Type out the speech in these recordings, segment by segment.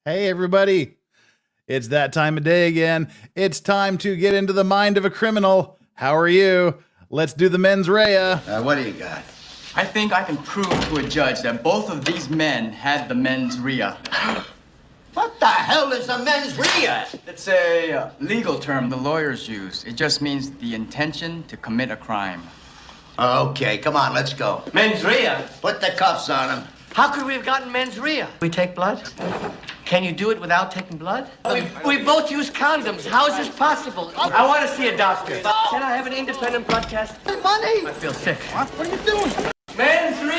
Hey, everybody. It's that time of day again. It's time to get into the mind of a criminal. How are you? Let's do the mens rea. What do you got? I think I can prove to a judge that both of these men had the mens rea. What the hell is a mens rea? It's a legal term the lawyers use. It just means the intention to commit a crime. Okay, come on, let's go. Mens rea? Put the cuffs on him. How could we have gotten mens rea? We take blood? Can you do it without taking blood? We both use condoms. How is this possible? I want to see a doctor. Can I have an independent blood test? Money! I feel sick. What are you doing? Mens rea!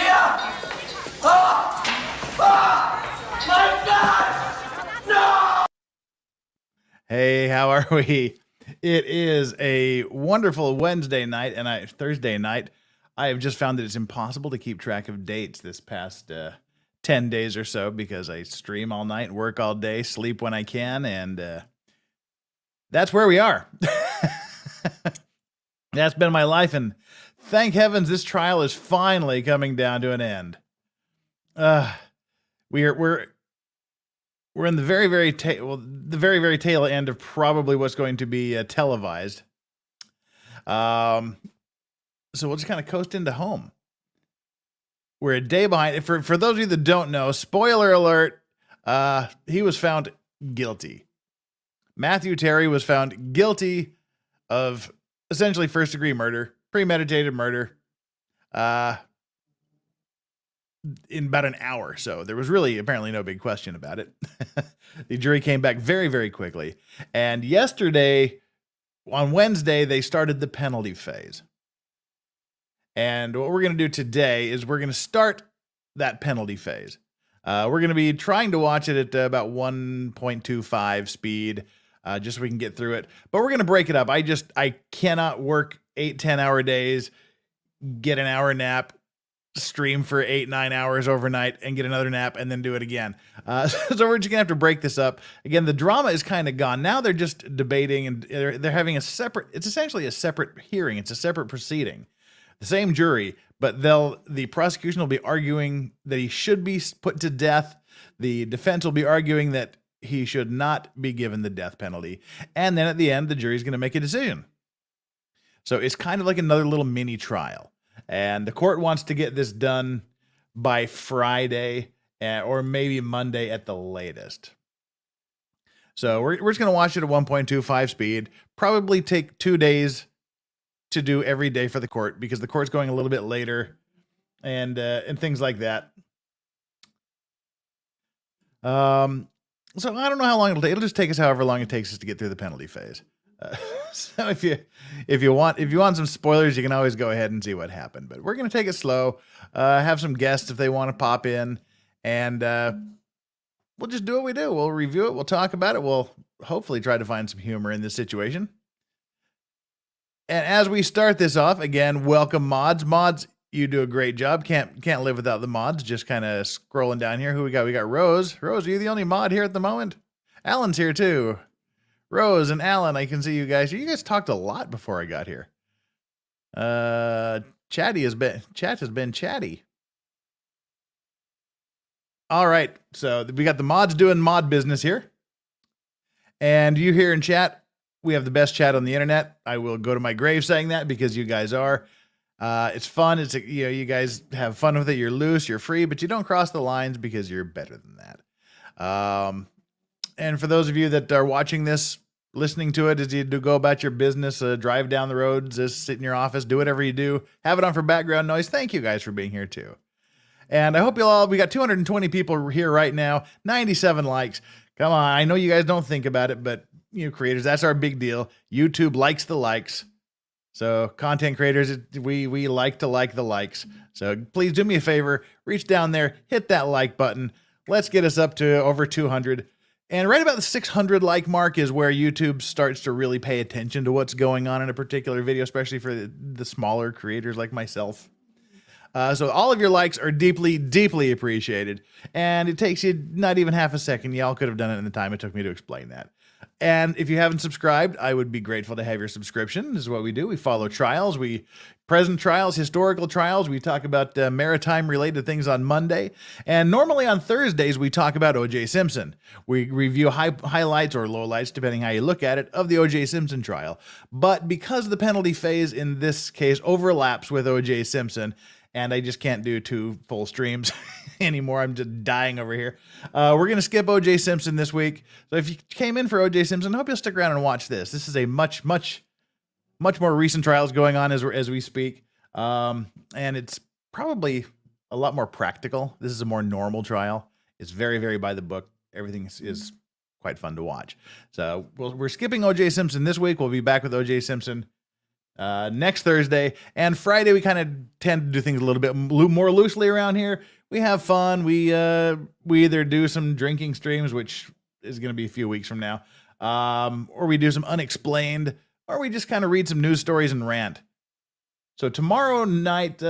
Oh! Oh! My God! No! Hey, how are we? It is a wonderful Wednesday night and Thursday night. I have just found that it's impossible to keep track of dates this past 10 days or so because I stream all night, work all day, sleep when I can, and that's where we are. That's been my life, and thank heavens this trial is finally coming down to an end. We're in the very tail end of probably what's going to be televised. So we'll just kind of coast into home. We're a day behind. For those of you that don't know, spoiler alert, he was found guilty. Matthew Terry was found guilty of essentially first-degree murder, premeditated murder, in about an hour. So there was really apparently no big question about it. The jury came back very, very quickly. And yesterday, on Wednesday, they started the penalty phase. And what we're going to do today is we're going to start that penalty phase. We're going to be trying to watch it at about 1.25 speed, just so we can get through it. But we're going to break it up. I cannot work 8-10 hour days, get an hour nap, stream for 8-9 hours overnight, and get another nap, and then do it again. So we're just going to have to break this up. Again, the drama is kind of gone. Now they're just debating, and they're having it's essentially a separate hearing. It's a separate proceeding. The same jury, but the prosecution will be arguing that he should be put to death. The defense will be arguing that he should not be given the death penalty. And then at the end, the jury's going to make a decision. So it's kind of like another little mini trial. And the court wants to get this done by Friday or maybe Monday at the latest. So we're just going to watch it at 1.25 speed. Probably take 2 days to do every day for the court because the court's going a little bit later and things like that. So I don't know how long it'll take. It'll just take us however long it takes us to get through the penalty phase. So if you want some spoilers, you can always go ahead and see what happened. But we're going to take it slow. Have some guests if they want to pop in, and we'll just do what we do. We'll review it. We'll talk about it. We'll hopefully try to find some humor in this situation. And as we start this off, again, welcome mods. Mods, you do a great job. Can't live without the mods. Just kind of scrolling down here. Who we got? We got Rose. Rose, are you the only mod here at the moment? Alan's here too. Rose and Alan, I can see you guys. You guys talked a lot before I got here. Chat has been chatty. All right, so we got the mods doing mod business here. And you here in chat, we have the best chat on the internet. I will go to my grave saying that because you guys are. It's fun. You guys have fun with it. You're loose, you're free, but you don't cross the lines because you're better than that. And for those of you that are watching this, listening to it as you do go about your business, drive down the roads, just sit in your office, do whatever you do, have it on for background noise. Thank you guys for being here too. And I hope we got 220 people here right now, 97 likes. Come on. I know you guys don't think about it, but creators, that's our big deal. YouTube likes the likes. So content creators, we like to like the likes. So please do me a favor, reach down there, hit that like button. Let's get us up to over 200. And right about the 600 like mark is where YouTube starts to really pay attention to what's going on in a particular video, especially for the smaller creators like myself. So all of your likes are deeply, deeply appreciated. And it takes you not even half a second. Y'all could have done it in the time it took me to explain that. And if you haven't subscribed, I would be grateful to have your subscription. This is what we do. We follow trials. Present trials, historical trials. We talk about maritime related things on Monday. And normally on Thursdays, we talk about O.J. Simpson. We review highlights or lowlights, depending how you look at it, of the O.J. Simpson trial. But because the penalty phase in this case overlaps with O.J. Simpson, and I just can't do 2 full streams anymore. I'm just dying over here. We're going to skip O.J. Simpson this week. So if you came in for O.J. Simpson, I hope you'll stick around and watch this. This is a much more recent trials going on as we speak. And it's probably a lot more practical. This is a more normal trial. It's very, very by the book. Everything is quite fun to watch. So we're skipping O.J. Simpson this week. We'll be back with O.J. Simpson next Thursday. And Friday, we kind of tend to do things a little bit more loosely around here. We have fun. We either do some drinking streams, which is going to be a few weeks from now, or we do some unexplained, or we just kind of read some news stories and rant. So tomorrow night,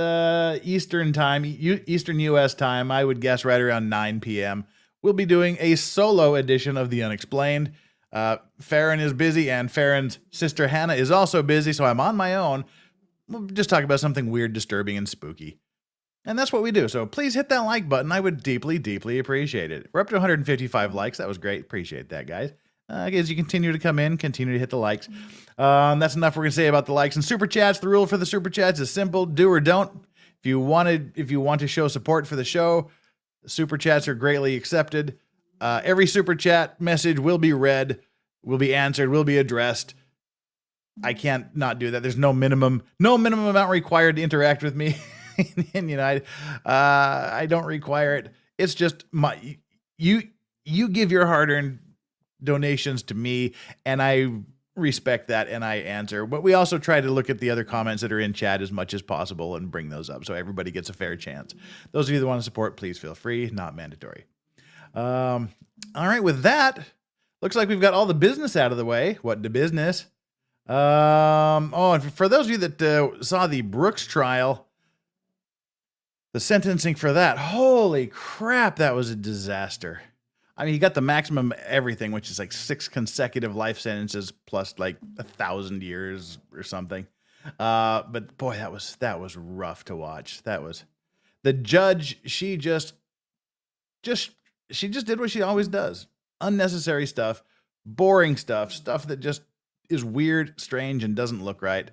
Eastern time, Eastern U.S. time, I would guess right around 9 p.m., we'll be doing a solo edition of The Unexplained. Farron is busy, and Farron's sister Hannah is also busy, so I'm on my own. We'll just talk about something weird, disturbing, and spooky. And that's what we do. So please hit that like button. I would deeply, deeply appreciate it. We're up to 155 likes. That was great. Appreciate that, guys. As you continue to come in, continue to hit the likes. That's enough we're going to say about the likes and super chats. The rule for the super chats is simple: do or don't. If you want to show support for the show, super chats are greatly accepted. Every super chat message will be read, will be answered, will be addressed. I can't not do that. There's no minimum amount required to interact with me. And I don't require it. It's just you give your hard-earned donations to me, and I respect that, and I answer. But we also try to look at the other comments that are in chat as much as possible and bring those up so everybody gets a fair chance. Those of you that want to support, please feel free. Not mandatory. All right, with that, looks like we've got all the business out of the way. What the business? And for those of you that saw the Brooks trial, the sentencing for that, holy crap, that was a disaster. I mean, he got the maximum everything, which is like 6 consecutive life sentences plus like 1,000 years or something. But boy, that was rough to watch. That was the judge. She just did what she always does. Unnecessary stuff, boring stuff that just is weird, strange, and doesn't look right.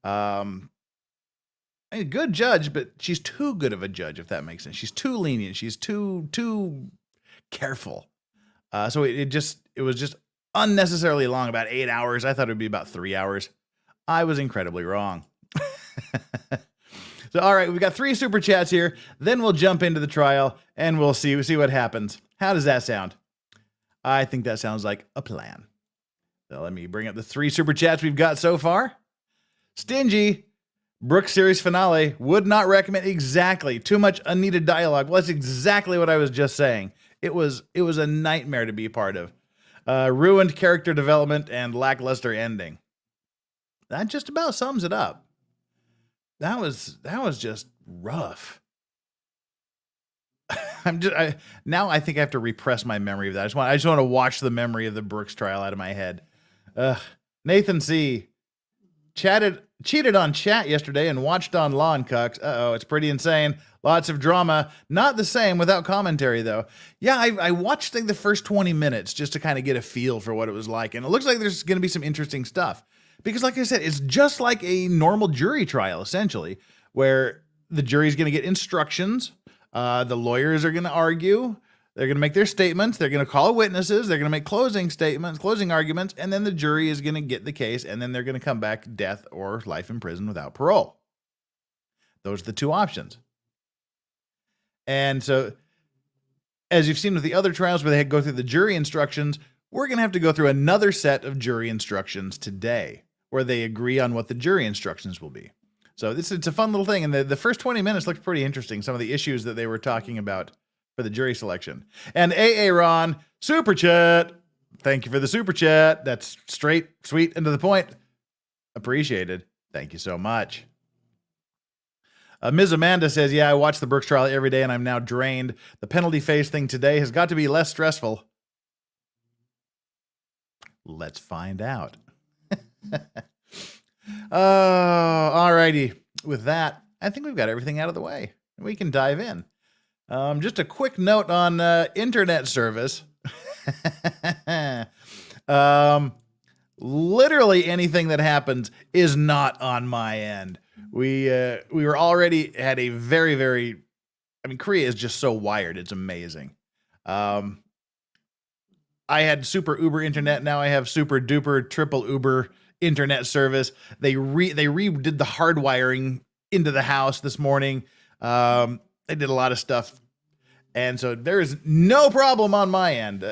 I mean, a good judge, but she's too good of a judge, if that makes sense. She's too lenient. She's too careful. So it was just unnecessarily long, about 8 hours. I thought it would be about 3 hours. I was incredibly wrong. So, all right, we've got 3 super chats here. Then we'll jump into the trial and we'll see what happens. How does that sound? I think that sounds like a plan. So let me bring up the 3 super chats we've got so far. Stingy, Brooks series finale, would not recommend. Exactly. Too much unneeded dialogue. Well, that's exactly what I was just saying. It was a nightmare to be a part of. Ruined character development and lackluster ending. That just about sums it up. That was just rough. Now I think I have to repress my memory of that. I just want to wash the memory of the Brooks trial out of my head. Nathan C. Cheated on chat yesterday and watched on Law and Cucks. It's pretty insane. Lots of drama. Not the same without commentary, though. Yeah, I watched the first 20 minutes just to kind of get a feel for what it was like. And it looks like there's going to be some interesting stuff. Because like I said, it's just like a normal jury trial, essentially, where the jury's going to get instructions. The lawyers are going to argue. They're going to make their statements. They're going to call witnesses. They're going to make closing statements, closing arguments, and then the jury is going to get the case, and then they're going to come back death or life in prison without parole. Those are the 2 options. And so, as you've seen with the other trials where they go through the jury instructions, we're going to have to go through another set of jury instructions today, where they agree on what the jury instructions will be. So it's a fun little thing. And the first 20 minutes looked pretty interesting. Some of the issues that they were talking about for the jury selection. And Ron, super chat. Thank you for the super chat. That's straight, sweet, and to the point. Appreciated. Thank you so much. Ms. Amanda says, yeah, I watch the Brooks trial every day and I'm now drained. The penalty phase thing today has got to be less stressful. Let's find out. Alrighty. With that, I think we've got everything out of the way. We can dive in. Just a quick note on internet service. Literally anything that happens is not on my end. We were already had a very, very, I mean, Korea is just so wired. It's amazing. I had super Uber internet. Now I have super duper triple Uber internet service. They redid the hardwiring into the house this morning. They did a lot of stuff. And so there is no problem on my end.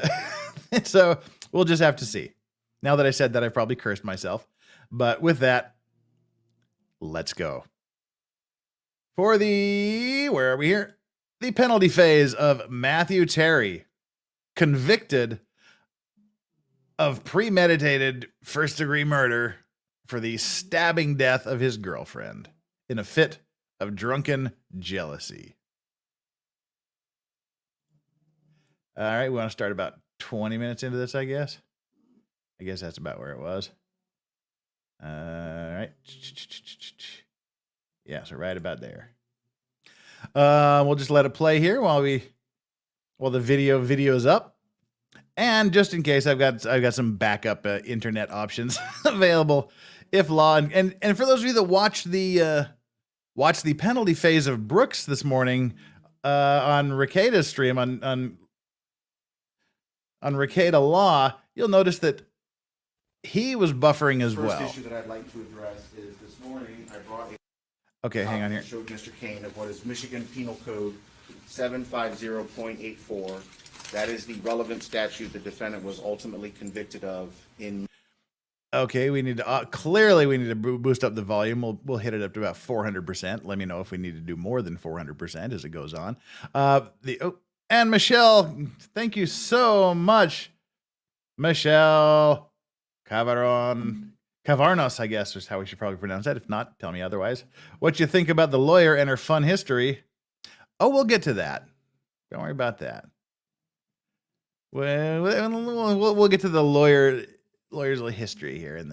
So we'll just have to see. Now that I said that, I've probably cursed myself. But with that, let's go. For where are we here? The penalty phase of Matthew Terry, convicted of premeditated first-degree murder for the stabbing death of his girlfriend in a fit of drunken jealousy. All right, we want to start about 20 minutes into this, I guess. I guess that's about where it was. All right. Yeah, so right about there. We'll just let it play here while the video's up. And just in case, I've got some backup internet options available if law and for those of you that watched the penalty phase of Brooks this morning on Rekeda's stream on Rekeda Law, you'll notice that he was buffering as well. The first issue that I'd like to address is this morning I brought a Okay, hang on here. showed Mr. Kane of what is Michigan Penal Code 750.84. That is the relevant statute the defendant was ultimately convicted of in. Okay, we need to clearly we need to boost up the volume. We'll hit it up to about 400%. Let me know if we need to do more than 400% as it goes on. And Michelle, thank you so much, Michelle Cavarnos, I guess is how we should probably pronounce that. If not, tell me otherwise. What you think about the lawyer and her fun history? Oh, we'll get to that. Don't worry about that. We'll get to the lawyer's history here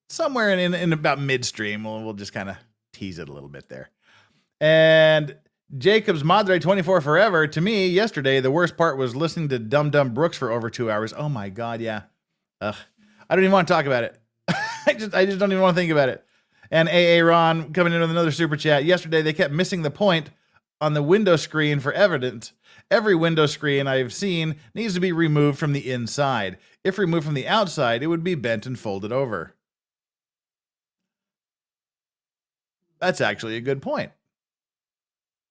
somewhere in about midstream. We'll just kind of tease it a little bit there. And Jacob's Madre 24 forever. To me, yesterday the worst part was listening to Dum Dum Brooks for over 2 hours. Oh my God, yeah. Ugh. I don't even want to talk about it. I just don't even want to think about it. And AA Ron coming in with another super chat. Yesterday they kept missing the point on the window screen for evidence. Every window screen I've seen needs to be removed from the inside. If removed from the outside, it would be bent and folded over. That's actually a good point.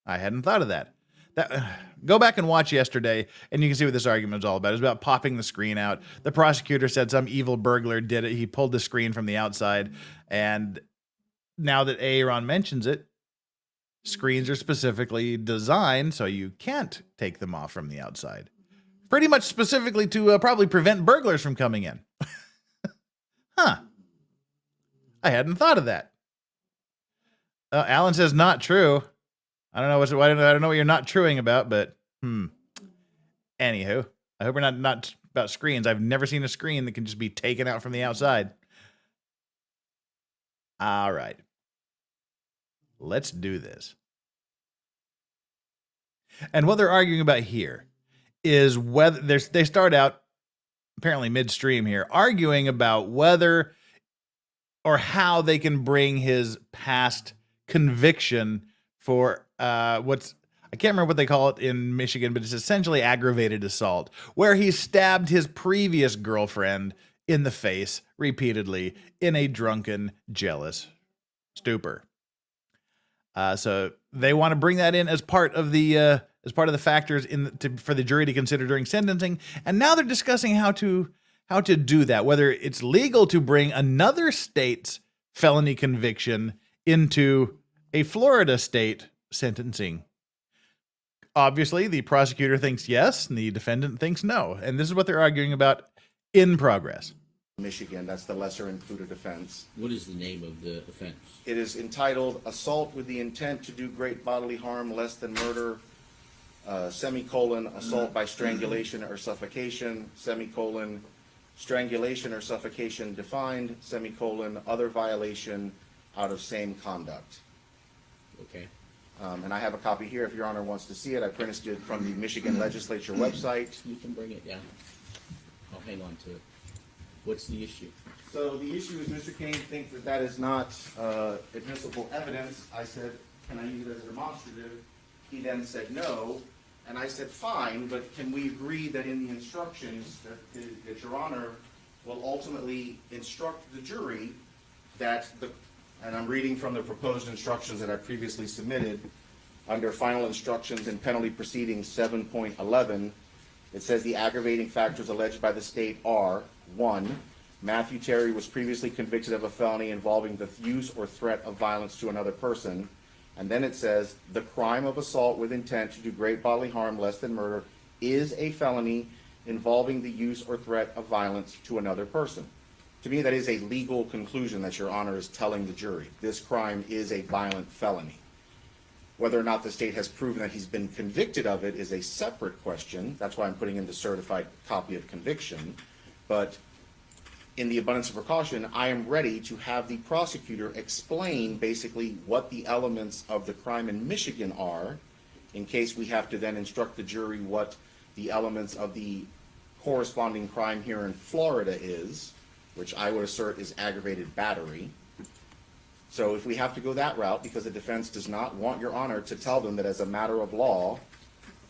I hadn't thought of that. Go back and watch yesterday, and you can see what this argument is all about. It's about popping the screen out. The prosecutor said some evil burglar did it. He pulled the screen from the outside, and now that Aaron mentions it, screens are specifically designed so you can't take them off from the outside. Pretty much specifically to probably prevent burglars from coming in. Huh. I hadn't thought of that. Alan says not true. I don't know what you're not truing about, but anywho, I hope we're not about screens. I've never seen a screen that can just be taken out from the outside. All right. Let's do this. And what they're arguing about here is whether they start out apparently midstream here arguing about whether or how they can bring his past conviction for I can't remember what they call it in Michigan, but it's essentially aggravated assault, where he stabbed his previous girlfriend in the face repeatedly in a drunken, jealous stupor. So they want to bring that in as part of the factors for the jury to consider during sentencing. And now they're discussing how to do that, whether it's legal to bring another state's felony conviction into a Florida state sentencing. Obviously, the prosecutor thinks yes, and the defendant thinks no. And this is what they're arguing about in progress. Michigan, that's the lesser included offense. What is the name of the offense? It is entitled assault with the intent to do great bodily harm less than murder, assault by strangulation or suffocation, strangulation or suffocation defined, semicolon, other violation out of same conduct. Okay. And I have a copy here if Your Honor wants to see it. I printed it from the Michigan Legislature website. You can bring it down. I'll hang on to it. What's the issue? So the issue is Mr. Kane thinks that that is not admissible evidence. I said, can I use it as a demonstrative? He then said no, and I said fine, but can we agree that in the instructions that Your Honor will ultimately instruct the jury that and I'm reading from the proposed instructions that I previously submitted under final instructions in penalty proceedings 7.11, it says the aggravating factors alleged by the state are, 1, Matthew Terry was previously convicted of a felony involving the use or threat of violence to another person. And then it says the crime of assault with intent to do great bodily harm less than murder is a felony involving the use or threat of violence to another person. To me, that is a legal conclusion that Your Honor is telling the jury. This crime is a violent felony. Whether or not the state has proven that he's been convicted of it is a separate question. That's why I'm putting in the certified copy of conviction. But in the abundance of precaution, I am ready to have the prosecutor explain basically what the elements of the crime in Michigan are, in case we have to then instruct the jury what the elements of the corresponding crime here in Florida is, which I would assert is aggravated battery. So if we have to go that route, because the defense does not want Your Honor to tell them that as a matter of law,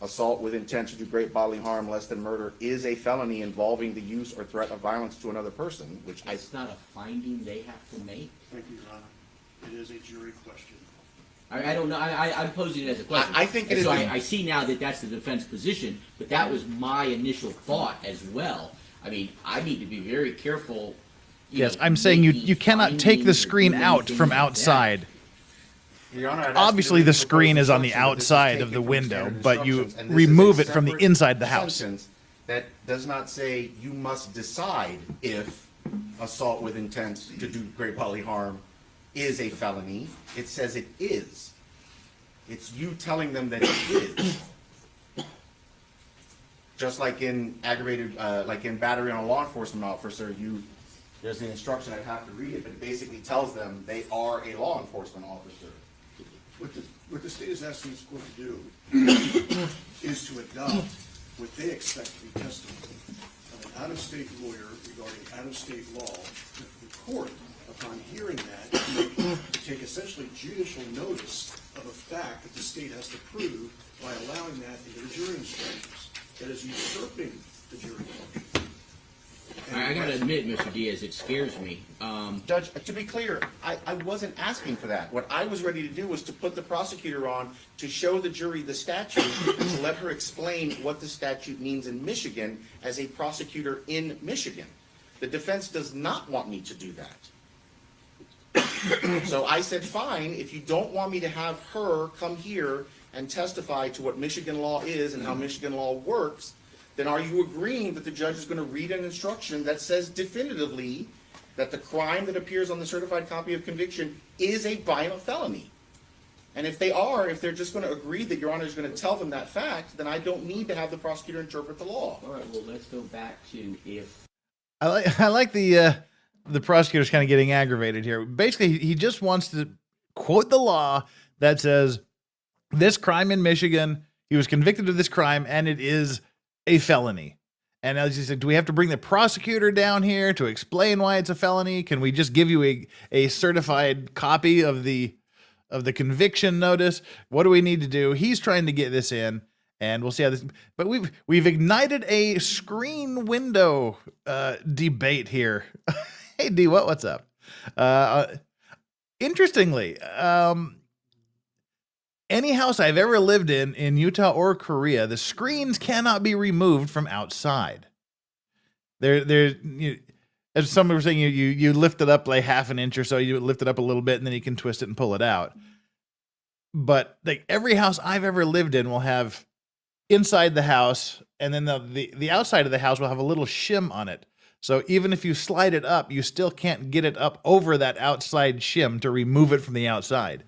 assault with intent to do great bodily harm less than murder is a felony involving the use or threat of violence to another person, which It's not a finding they have to make? Thank you, Your Honor. It is a jury question. I don't know. I'm posing it as a question. I think it And so is- I see now that that's the defense position, but that was my initial thought as well. I mean, I need to be very careful. Yes, I'm saying you cannot take the findings or screen do out anything from like that. outside. Your Honor, I'd ask Obviously, you to the read screen is on the proposed instructions, outside but of this the is taken from window, standard but you instructions, and this is a remove it from the separate inside the house. sentence that does not say you must decide if assault with intent to do great bodily harm is a felony. It says it is. It's you telling them that it is. Just like in aggravated, like in battery on a law enforcement officer, there's an instruction, I'd have to read it, but it basically tells them they are a law enforcement officer. What the state is asking this court to do is to adopt what they expect to be testimony of an out-of-state lawyer regarding out-of-state law. The court, upon hearing that, may take essentially judicial notice of a fact that the state has to prove by allowing that into the jury instructions. That is usurping the jury function. I gotta admit, Mr. Diaz, it scares me. Judge, to be clear, I wasn't asking for that. What I was ready to do was to put the prosecutor on to show the jury the statute, to let her explain what the statute means in Michigan as a prosecutor in Michigan. The defense does not want me to do that. So I said, fine, if you don't want me to have her come here and testify to what Michigan law is and how Michigan law works, then are you agreeing that the judge is going to read an instruction that says definitively that the crime that appears on the certified copy of conviction is a violent felony? And if they're just going to agree that Your Honor is going to tell them that fact, then I don't need to have the prosecutor interpret the law. All right, well, let's go back to if... I like the prosecutor's kind of getting aggravated here. Basically, he just wants to quote the law that says this crime in Michigan, he was convicted of this crime, and it is a felony. And as you said, do we have to bring the prosecutor down here to explain why it's a felony? Can we just give you a certified copy of the conviction notice? What do we need to do? He's trying to get this in, and we'll see how this. But we've ignited a screen window debate here. Hey D, what's up? Interestingly, any house I've ever lived in Utah or Korea, the screens cannot be removed from outside. As some were saying, you lift it up like half an inch or so, you lift it up a little bit, and then you can twist it and pull it out. But like every house I've ever lived in will have inside the house, and then the outside of the house will have a little shim on it. So even if you slide it up, you still can't get it up over that outside shim to remove it from the outside.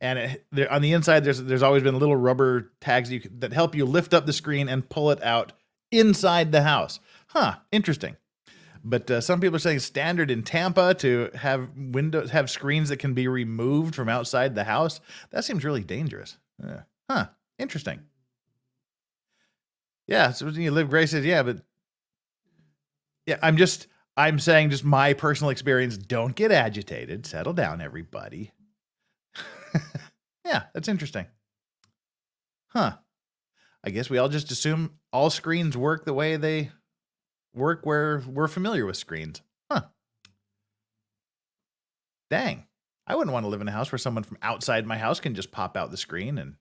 And on the inside, there's always been little rubber tags that help you lift up the screen and pull it out inside the house. Huh, interesting. But some people are saying standard in Tampa to have screens that can be removed from outside the house. That seems really dangerous. Interesting. Yeah, so you live, Grace says, yeah, but yeah, I'm saying just my personal experience. Don't get agitated. Settle down, everybody. Yeah, that's interesting. I guess we all just assume all screens work the way they work where we're familiar with screens. Dang. I wouldn't want to live in a house where someone from outside my house can just pop out the screen and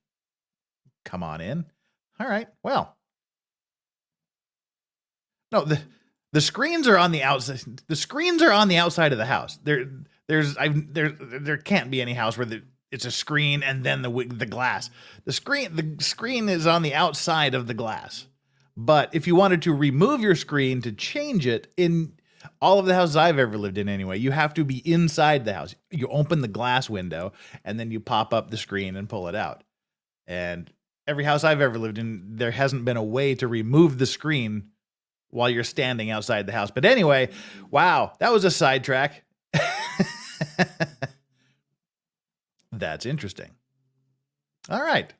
come on in. All right. Well, no, the screens are on the outside. The screens are on the outside of the house. There can't be any house where it's a screen and then the glass. The screen is on the outside of the glass. But if you wanted to remove your screen to change it, in all of the houses I've ever lived in anyway, you have to be inside the house. You open the glass window and then you pop up the screen and pull it out. And every house I've ever lived in, there hasn't been a way to remove the screen while you're standing outside the house. But anyway, wow, that was a sidetrack. That's interesting. All right.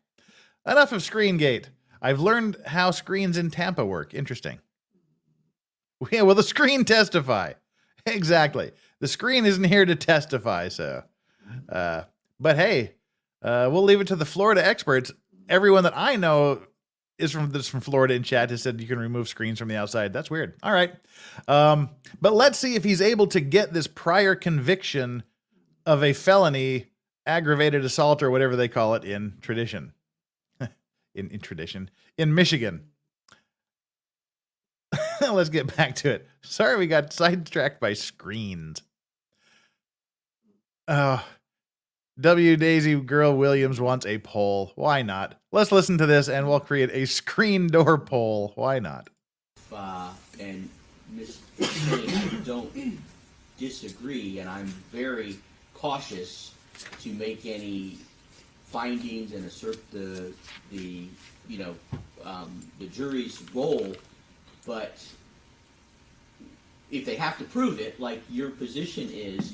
Enough of ScreenGate. I've learned how screens in Tampa work. Interesting. Yeah, well, the screen testify. Exactly. The screen isn't here to testify, so. But hey, we'll leave it to the Florida experts. Everyone that I know is from Florida in chat has said you can remove screens from the outside. That's weird. All right. But let's see if he's able to get this prior conviction of a felony, aggravated assault or whatever they call it in tradition. in Michigan. Let's get back to it. Sorry, we got sidetracked by screens. W. Daisy Girl Williams wants a poll. Why not? Let's listen to this and we'll create a screen door poll. Why not? And Ms. I don't disagree, and I'm very cautious to make any findings and assert the jury's role. But if they have to prove it, like your position is,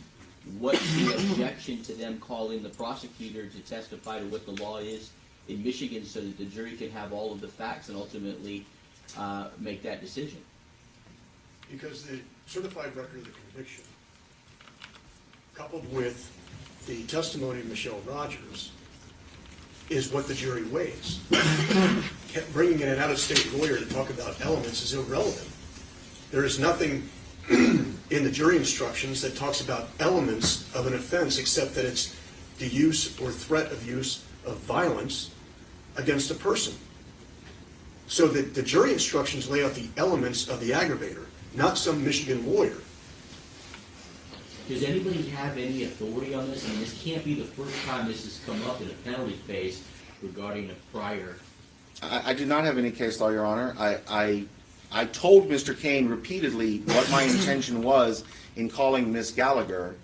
what's the objection to them calling the prosecutor to testify to what the law is in Michigan so that the jury can have all of the facts and ultimately make that decision? Because the certified record of the conviction, coupled with the testimony of Michelle Rogers, is what the jury weighs. Bringing in an out-of-state lawyer to talk about elements is irrelevant. There is nothing in the jury instructions that talks about elements of an offense except that it's the use or threat of use of violence against a person. So that the jury instructions lay out the elements of the aggravator, not some Michigan lawyer. Does anybody have any authority on this? I mean, this can't be the first time this has come up in a penalty phase regarding a prior. I do not have any case law, Your Honor. I told Mr. Kane repeatedly what my intention was in calling Miss Gallagher.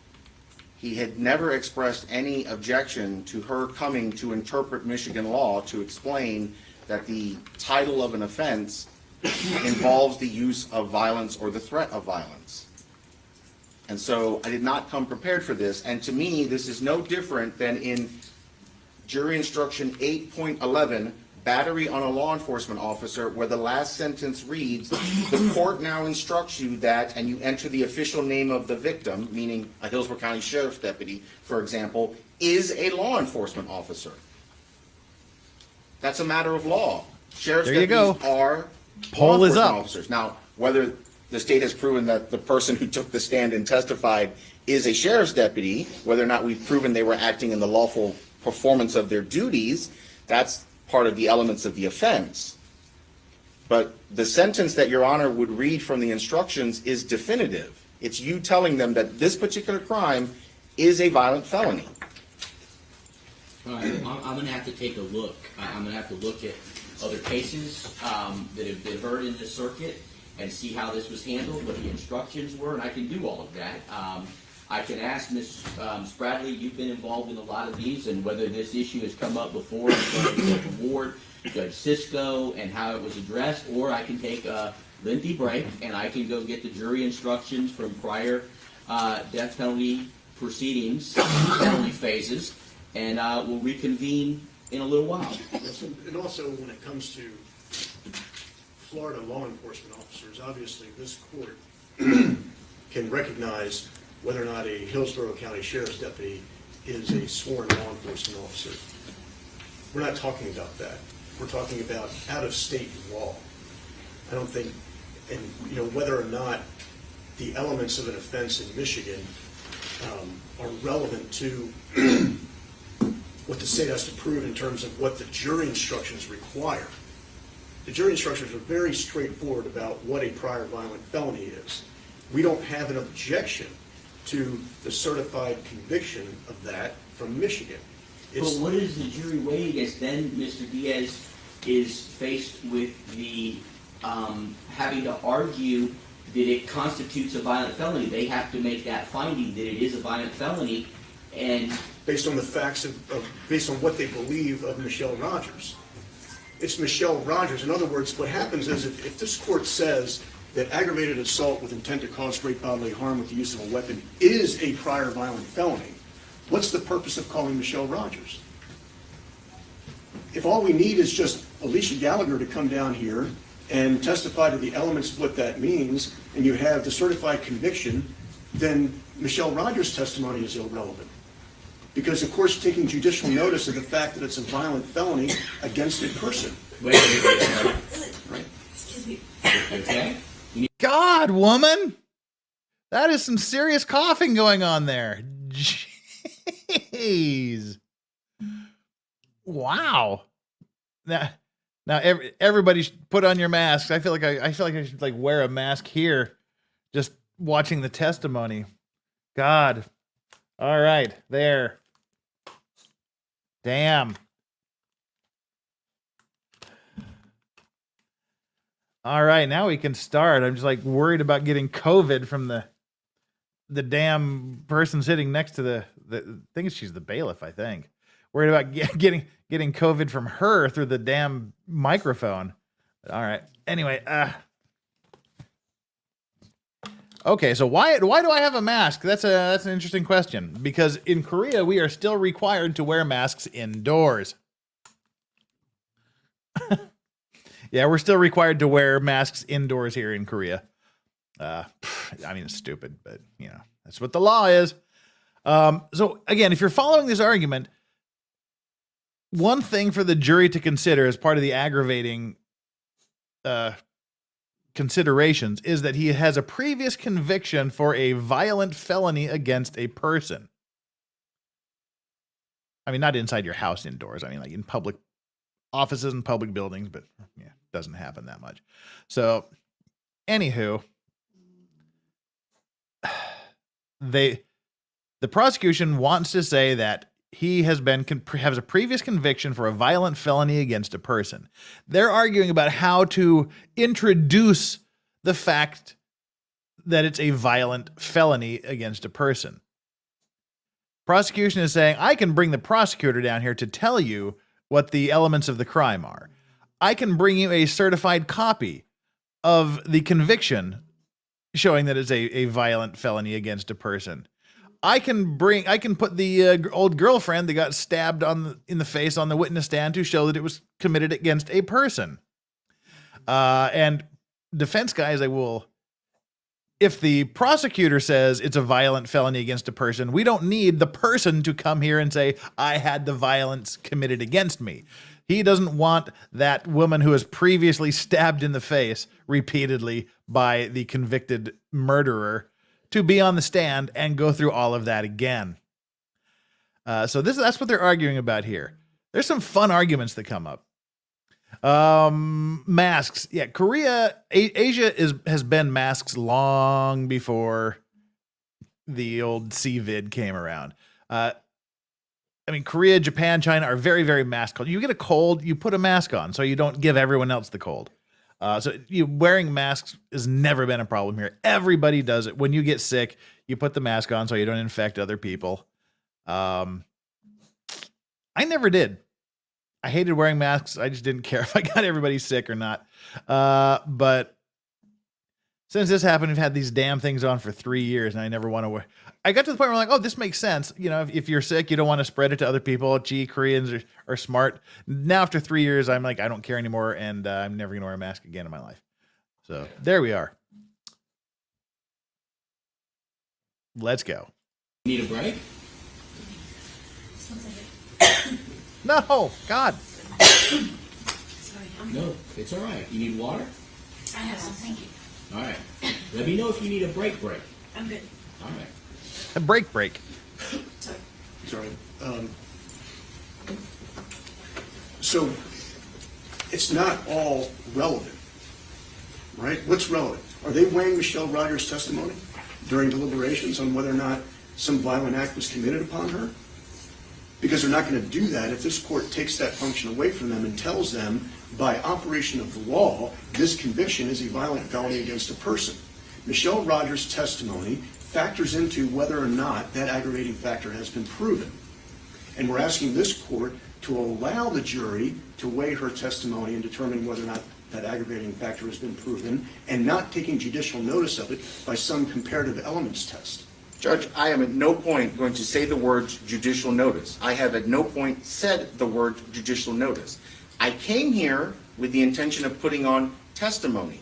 He had never expressed any objection to her coming to interpret Michigan law to explain that the title of an offense involves the use of violence or the threat of violence. And so I did not come prepared for this. And to me, this is no different than in jury instruction 8.11, battery on a law enforcement officer, where the last sentence reads, the court now instructs you that, and you enter the official name of the victim, meaning a Hillsborough County Sheriff's deputy, for example, is a law enforcement officer. That's a matter of law. Sheriff's deputies are poll is up. Officers. Now, whether the state has proven that the person who took the stand and testified is a sheriff's deputy, whether or not we've proven they were acting in the lawful performance of their duties, that's part of the elements of the offense. But the sentence that Your Honor would read from the instructions is definitive. It's you telling them that this particular crime is a violent felony. All right, I'm going to have to take a look. I'm going to have to look at other cases that have been heard in this circuit and see how this was handled, what the instructions were, and I can do all of that. I can ask Ms. Spradley, you've been involved in a lot of these, and whether this issue has come up before in front of Judge Ward, Judge Sisko, and how it was addressed, or I can take Lindy break, and I can go get the jury instructions from prior death penalty proceedings, penalty phases, and we'll reconvene in a little while. And also, when it comes to Florida law enforcement officers, obviously this court can recognize whether or not a Hillsborough County Sheriff's deputy is a sworn law enforcement officer. We're not talking about that. We're talking about out-of-state law. I don't think, and whether or not the elements of an offense in Michigan are relevant to what the state has to prove in terms of what the jury instructions require. The jury instructions are very straightforward about what a prior violent felony is. We don't have an objection to the certified conviction of that from Michigan. But what is the jury weighing against? Then Mr. Diaz is faced with the having to argue that it constitutes a violent felony. They have to make that finding that it is a violent felony, and based on the facts based on what they believe of Michelle Rogers. It's Michelle Rogers. In other words, what happens is if this court says that aggravated assault with intent to cause great bodily harm with the use of a weapon is a prior violent felony, what's the purpose of calling Michelle Rogers? If all we need is just Alicia Gallagher to come down here and testify to the elements of what that means, and you have the certified conviction, then Michelle Rogers' testimony is irrelevant. Because, of course, taking judicial notice of the fact that it's a violent felony against a person. wait. Right? Excuse me. Okay. God, woman, that is some serious coughing going on there. Jeez. Wow. Now everybody should put on your masks. I feel like I should wear a mask here, just watching the testimony. God. All right, there. Damn. All right, now we can start. I'm just worried about getting COVID from the damn person sitting next to the I think she's the bailiff, I think. Worried about getting COVID from her through the damn microphone. All right. Anyway, okay, so why do I have a mask? That's an interesting question, because in Korea we are still required to wear masks indoors. Yeah, we're still required to wear masks indoors here in Korea. I mean, it's stupid, but that's what the law is. So again, if you're following this argument, one thing for the jury to consider as part of the aggravating considerations is that he has a previous conviction for a violent felony against a person. I mean, not inside your house indoors. I mean, in public offices and public buildings, but yeah, it doesn't happen that much. So, anywho, the prosecution wants to say that he has a previous conviction for a violent felony against a person. They're arguing about how to introduce the fact that it's a violent felony against a person. Prosecution is saying, I can bring the prosecutor down here to tell you what the elements of the crime are. I can bring you a certified copy of the conviction showing that it's a violent felony against a person. I can put the old girlfriend that got stabbed in the face on the witness stand to show that it was committed against a person. And defense guys, if the prosecutor says it's a violent felony against a person, we don't need the person to come here and say, I had the violence committed against me. He doesn't want that woman who was previously stabbed in the face repeatedly by the convicted murderer to be on the stand and go through all of that again. So that's what they're arguing about here. There's some fun arguments that come up. Masks. Yeah, Asia has been masks long before the old CVID came around. I mean, Korea, Japan, China are very, very mask cold. You get a cold, you put a mask on so you don't give everyone else the cold. So wearing masks has never been a problem here. Everybody does it. When you get sick, you put the mask on so you don't infect other people. I never did. I hated wearing masks. I just didn't care if I got everybody sick or not. But since this happened, we've had these damn things on for 3 years, and I never want to wear. I got to the point where I'm like, oh, this makes sense. You know, if you're sick, you don't want to spread it to other people. Gee, Koreans are smart. Now, after 3 years, I'm like, I don't care anymore, and I'm never going to wear a mask again in my life. So there we are. Let's go. Need a break? No, God. Sorry, No, it's all right. You need water? I have some, thank you. All right. Let me know if you need a break. I'm good. All right. A break. Sorry. Sorry. So it's not all relevant, right? What's relevant? Are they weighing Michelle Rogers' testimony during deliberations on whether or not some violent act was committed upon her? Because they're not going to do that if this court takes that function away from them and tells them, by operation of the law, this conviction is a violent felony against a person. Michelle Rogers' testimony factors into whether or not that aggravating factor has been proven. And we're asking this court to allow the jury to weigh her testimony and determine whether or not that aggravating factor has been proven, and not taking judicial notice of it by some comparative elements test. Judge, I am at no point going to say the words judicial notice. I have at no point said the word judicial notice. I came here with the intention of putting on testimony.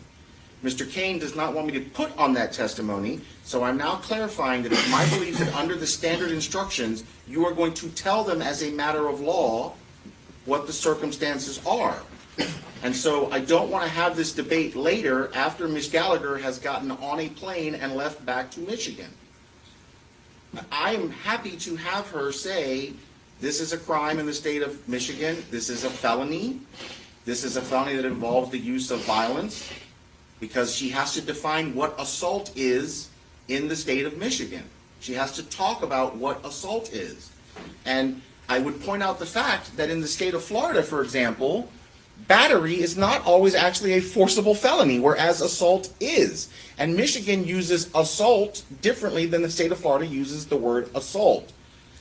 Mr. Kane does not want me to put on that testimony, so I'm now clarifying that it's my belief that under the standard instructions, you are going to tell them as a matter of law what the circumstances are. And so I don't want to have this debate later after Ms. Gallagher has gotten on a plane and left back to Michigan. I am happy to have her say, this is a crime in the state of Michigan, this is a felony, this is a felony that involves the use of violence, because she has to define what assault is in the state of Michigan. She has to talk about what assault is. And I would point out the fact that in the state of Florida, for example, battery is not always actually a forcible felony, whereas assault is. And Michigan uses assault differently than the state of Florida uses the word assault.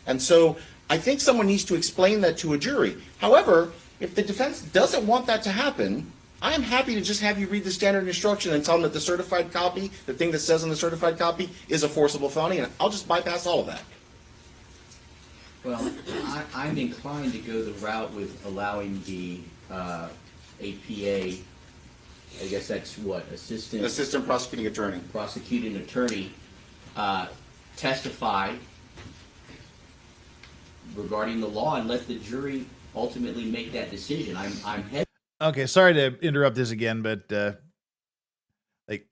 And so I think someone needs to explain that to a jury. However, if the defense doesn't want that to happen, I am happy to just have you read the standard instruction and tell them that the certified copy, the thing that says on the certified copy, is a forcible felony, and I'll just bypass all of that. Well, I'm inclined to go the route with allowing the APA, I guess that's what, Assistant prosecuting attorney. Testify regarding the law and let the jury ultimately make that decision. I'm Okay, sorry to interrupt this again, but like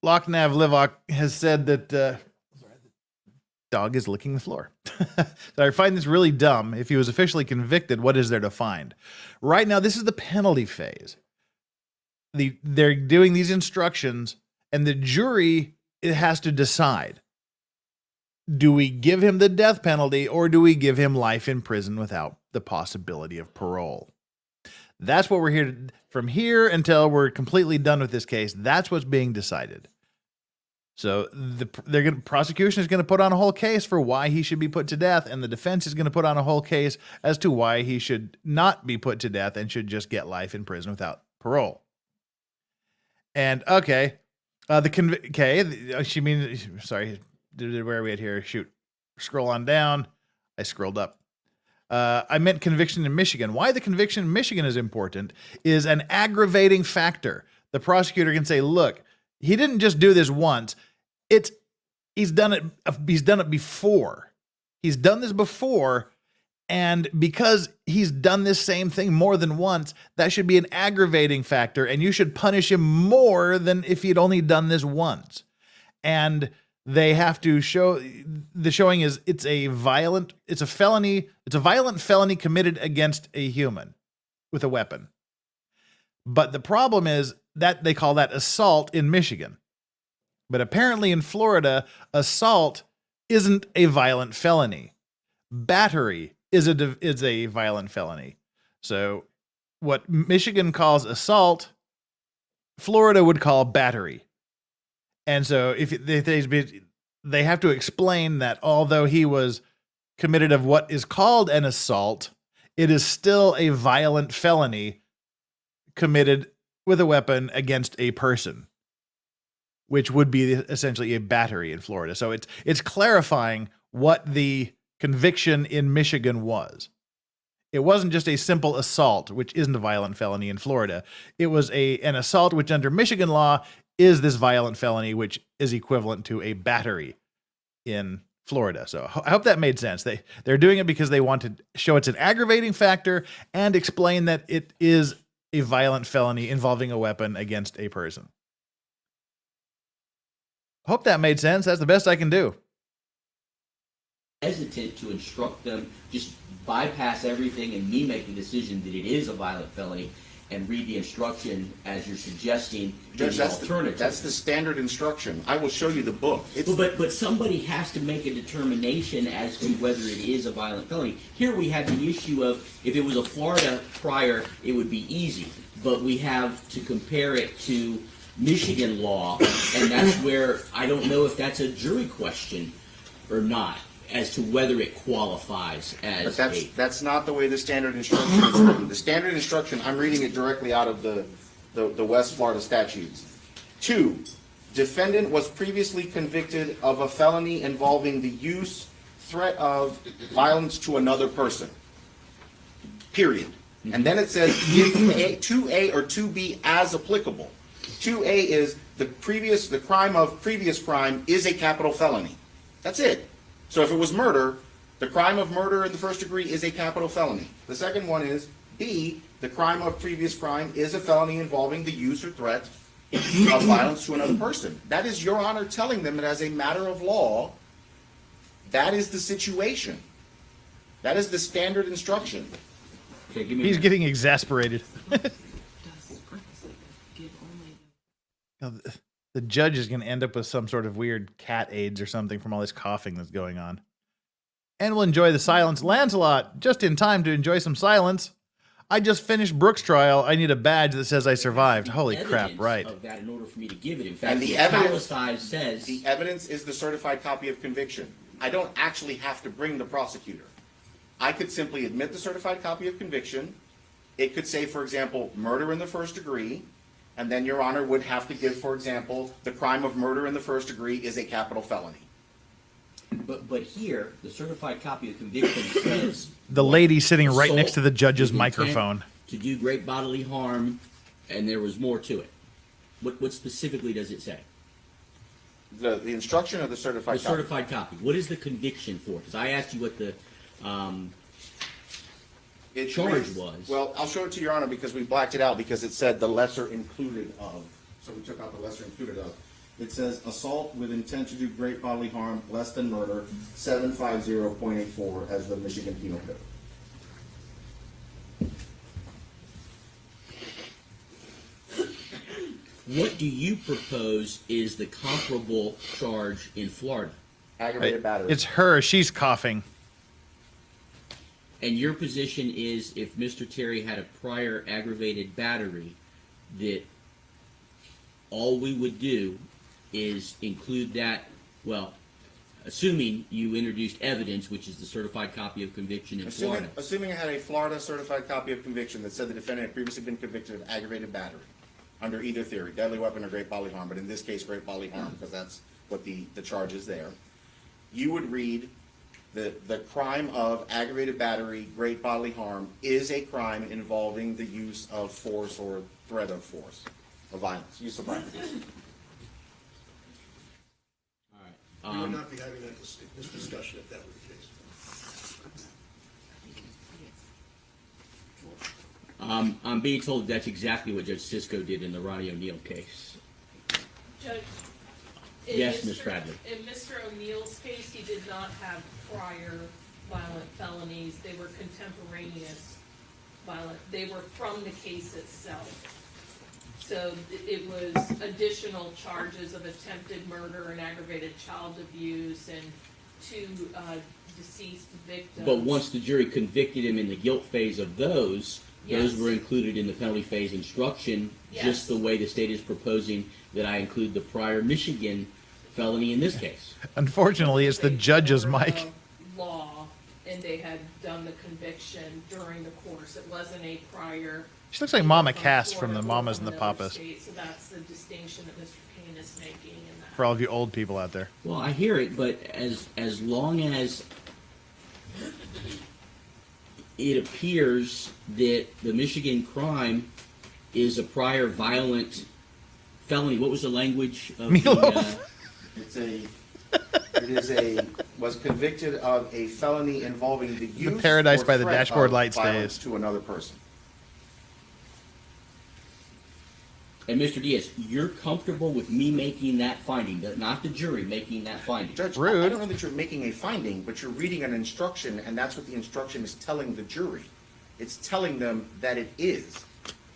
Lochnav Livok has said that dog is licking the floor. So I find this really dumb. If he was officially convicted, what is there to find? Right now, this is the penalty phase. They're doing these instructions, and the jury has to decide. Do we give him the death penalty, or do we give him life in prison without the possibility of parole? That's what we're here to, from here until we're completely done with this case. That's what's being decided. So prosecution is going to put on a whole case for why he should be put to death, and the defense is going to put on a whole case as to why he should not be put to death and should just get life in prison without parole. And okay, she means, sorry, where are we at here? Shoot, scroll on down. I scrolled up. I meant conviction in Michigan. Why the conviction in Michigan is important is an aggravating factor. The prosecutor can say, look, he didn't just do this once. He's done it before. He's done this before, and because he's done this same thing more than once, that should be an aggravating factor, and you should punish him more than if he'd only done this once. And they have to show, the showing is it's a violent felony committed against a human with a weapon. But the problem is that they call that assault in Michigan. But apparently in Florida, assault isn't a violent felony. Battery is a violent felony. So what Michigan calls assault, Florida would call battery. And so if they have to explain that although he was committed of what is called an assault, it is still a violent felony committed with a weapon against a person. which would be essentially a battery in Florida. So it's clarifying what the conviction in Michigan was. It wasn't just a simple assault, which isn't a violent felony in Florida. It was an assault, which under Michigan law is this violent felony, which is equivalent to a battery in Florida. So I hope that made sense. They're doing it because they want to show it's an aggravating factor and explain that it is a violent felony involving a weapon against a person. Hope that made sense. That's the best I can do. Hesitant to instruct them, just bypass everything and me make the decision that it is a violent felony and read the instruction as you're suggesting. Judge, the alternative. that's the standard instruction. I will show you the book. But somebody has to make a determination as to whether it is a violent felony. Here we have the issue of if it was a Florida prior, it would be easy. But we have to compare it to Michigan law, and that's where I don't know if that's a jury question or not, as to whether it qualifies as But that's not the way the standard instruction is written. The standard instruction, I'm reading it directly out of the West Florida statutes. 2, defendant was previously convicted of a felony involving the use, threat of, violence to another person. Period. And then it says 2A or 2B as applicable. 2A is the crime of previous crime is a capital felony. That's it. So if it was murder, the crime of murder in the first degree is a capital felony. The second one is B, the crime of previous crime is a felony involving the use or threat of violence to another person. That is Your Honor telling them that as a matter of law, that is the situation. That is the standard instruction. Okay, give me He's getting exasperated. The judge is going to end up with some sort of weird cat AIDS or something from all this coughing that's going on. And we'll enjoy the silence. Lancelot, just in time to enjoy some silence. I just finished Brooks' trial. I need a badge that says I survived. Holy crap, right. Of that in order for me to give it. In fact, And the the evidence- italicized says The evidence is the certified copy of conviction. I don't actually have to bring the prosecutor. I could simply admit the certified copy of conviction. It could say, for example, murder in the first degree, and then Your Honor would have to give, for example, the crime of murder in the first degree is a capital felony. But here, the certified copy of conviction says The lady sitting right assault next to the judge's with intent microphone. to do great bodily harm, and there was more to it. What specifically does it say? The instruction of the certified The copy. certified copy. What is the conviction for? Because I asked you what the It charge reads- was. Well, I'll show it to Your Honor because we blacked it out because it said the lesser included of. So we took out the lesser included of. It says assault with intent to do great bodily harm less than murder, 750.84 as the Michigan Penal Code. What do you propose is the comparable charge in Florida? Aggravated battery. It's her. She's coughing. And your position is if Mr. Terry had a prior aggravated battery, that all we would do is include that, well, assuming you introduced evidence, which is the certified copy of conviction in Florida. Assuming I had a Florida certified copy of conviction that said the defendant had previously been convicted of aggravated battery under either theory, deadly weapon or great bodily harm, but in this case, great bodily harm, because that's what the charge is there. You would read the crime of aggravated battery, great bodily harm, is a crime involving the use of force or threat of force, of violence, use of violence. We would not be having this discussion if that were the case. I'm being told that's exactly what Judge Sisko did in the Ronnie O'Neill case. Judge, Yes, Ms. Bradley. In Mr. O'Neill's case, he did not have prior violent felonies. They were contemporaneous violent. They were from the case itself. So it was additional charges of attempted murder and aggravated child abuse and 2 deceased victims. But once the jury convicted him in the guilt phase of those Yes. were included in the penalty phase instruction, Yes. just the way the state is proposing that I include the prior Michigan felony in this case. Unfortunately, it's the judge's mic. Law and they had done the conviction during the course. It wasn't a prior. She looks like Mama from Cass from Florida the or Mamas from and the another Papas. state. So that's the distinction that Mr. Kane is making in that. For all of you old people out there. Well, I hear it, but as long as it appears that the Michigan crime is a prior violent felony, what was the language of Meatloaf. Was convicted of a felony involving the use Paradise or by the threat Dashboard of Lights violence days. to another person. And Mr. Diaz, you're comfortable with me making that finding, not the jury making that finding? Judge, Rude. I don't know that you're making a finding, but you're reading an instruction, and that's what the instruction is telling the jury. It's telling them that it is,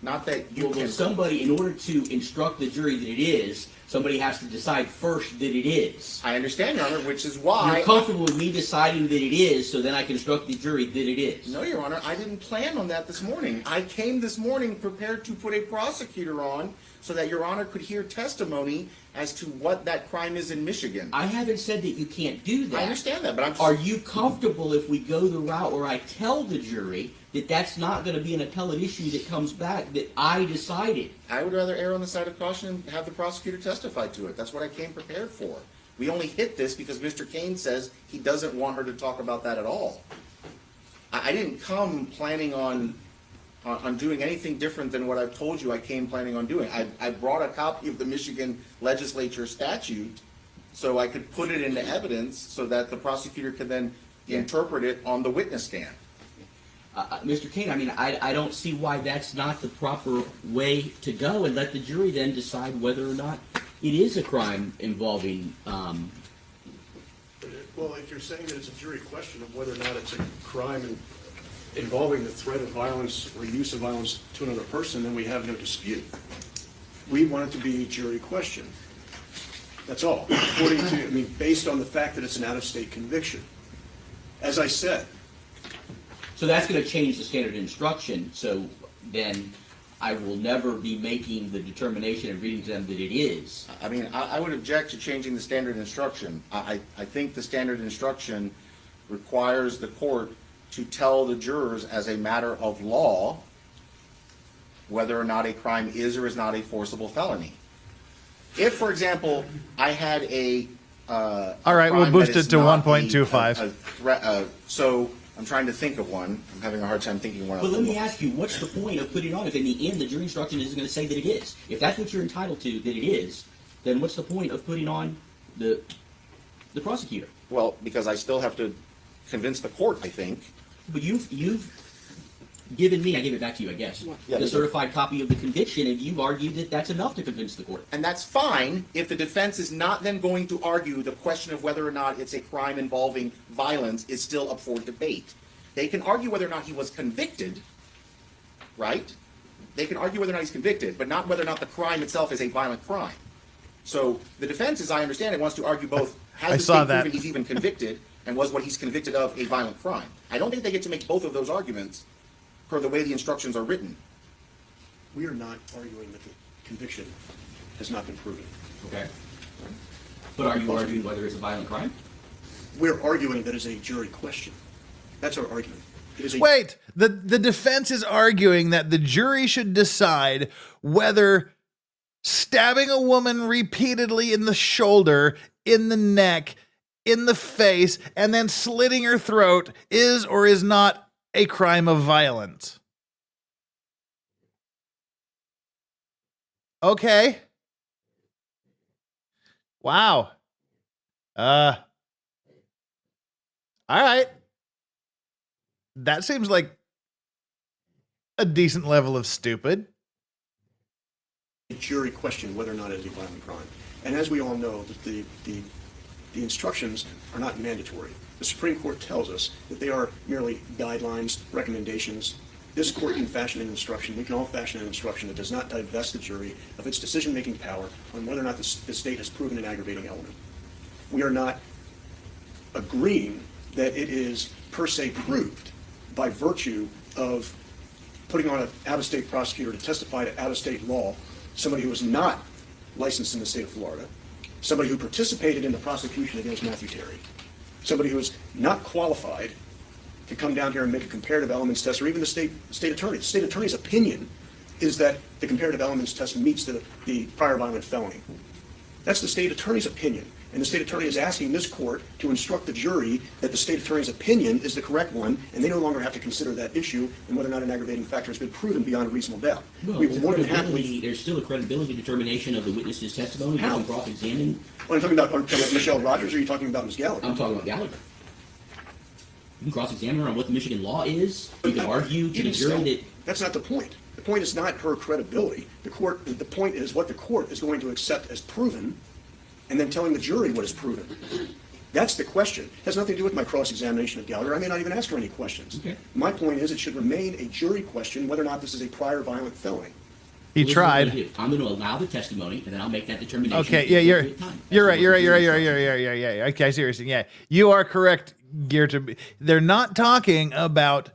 not that you Well, can. somebody, in order to instruct the jury that it is, somebody has to decide first that it is. I understand, Your Honor, which is why. You're comfortable with me deciding that it is, so then I can instruct the jury that it is. No, Your Honor, I didn't plan on that this morning. I came this morning prepared to put a prosecutor on so that Your Honor could hear testimony as to what that crime is in Michigan. I haven't said that you can't do that. I understand that, but I'm just. Are you comfortable if we go the route where I tell the jury that that's not going to be an appellate issue that comes back, that I decided? I would rather err on the side of caution and have the prosecutor testify to it. That's what I came prepared for. We only hit this because Mr. Kane says he doesn't want her to talk about that at all. I didn't come planning on doing anything different than what I've told you I came planning on doing. I brought a copy of the Michigan legislature statute so I could put it into evidence so that the prosecutor could then interpret it on the witness stand. Mr. Kane, I mean, I don't see why that's not the proper way to go, and let the jury then decide whether or not it is a crime involving. Well, if you're saying that it's a jury question of whether or not it's a crime involving the threat of violence or use of violence to another person, then we have no dispute. We want it to be a jury question. That's all. According to, I mean, based on the fact that it's an out-of-state conviction. As I said, So that's going to change the standard instruction, so then I will never be making the determination and reading to them that it is. I mean, I would object to changing the standard instruction. I think the standard instruction requires the court to tell the jurors as a matter of law whether or not a crime is or is not a forcible felony. If, for example, I had All right, we'll boost it to 1.25. So I'm trying to think of one. I'm having a hard time thinking of one. But let me ask you, what's the point of putting it on if in the end the jury instruction is going to say that it is? If that's what you're entitled to, that it is, then what's the point of putting on the prosecutor? Well, because I still have to convince the court, I think. But you've given me, I give it back to you, I guess, Yeah, the certified copy of the conviction, and you've argued that that's enough to convince the court. And that's fine if the defense is not then going to argue the question of whether or not it's a crime involving violence is still up for debate. They can argue whether or not he was convicted, right? They can argue whether or not he's convicted, but not whether or not the crime itself is a violent crime. So the defense, as I understand it, wants to argue both, has the state proven he's even convicted, and was what he's convicted of a violent crime? I don't think they get to make both of those arguments per the way the instructions are written. we are not arguing that the conviction has not been proven. Okay. But are you arguing whether it's a violent crime? We're arguing that it's a jury question. That's our argument. It is a Wait, the defense is arguing that the jury should decide whether stabbing a woman repeatedly in the shoulder, in the neck, in the face, and then slitting her throat is or is not a crime of violence. Okay. Wow. All right. That seems like a decent level of stupid. jury question whether or not it is a violent crime. And as we all know, the instructions are not mandatory. The Supreme Court tells us that they are merely guidelines, recommendations. This court can fashion an instruction. We can all fashion an instruction that does not divest the jury of its decision-making power on whether or not the state has proven an aggravating element. We are not agreeing that it is per se proved by virtue of putting on an out-of-state prosecutor to testify to out-of-state law, somebody who is not licensed in the state of Florida, somebody who participated in the prosecution against Matthew Terry, somebody who is not qualified to come down here and make a comparative elements test, or even the state attorney. The state attorney's opinion is that the comparative elements test meets the prior violent felony. That's the state attorney's opinion. And the state attorney is asking this court to instruct the jury that the state attorney's opinion is the correct one, and they no longer have to consider that issue and whether or not an aggravating factor has been proven beyond a reasonable doubt. Well, We will more than happily. there's still a credibility determination of the witness's testimony. How? You can cross-examine. Well, I'm talking about Michelle Rogers, or are you talking about Ms. Gallagher? I'm talking about Gallagher. You can cross-examine her on what the Michigan law is. You can argue to the Even jury still, that. that's not the point. The point is not her credibility. The point is what the court is going to accept as proven, and then telling the jury what is proven. That's the question. It has nothing to do with my cross-examination of Gallagher. I may not even ask her any questions. Okay. My point is it should remain a jury question whether or not this is a prior violent felony. He Well, this is what tried. I'm gonna do. I'm going to allow the testimony, and then I'll make that determination. Okay, at yeah, the you're appropriate time. you're That's right. You're what right. You're the right. jury's You're right. for. You're right. Yeah. Okay, I see what you're saying. Yeah, you are correct, Gear. They're not talking about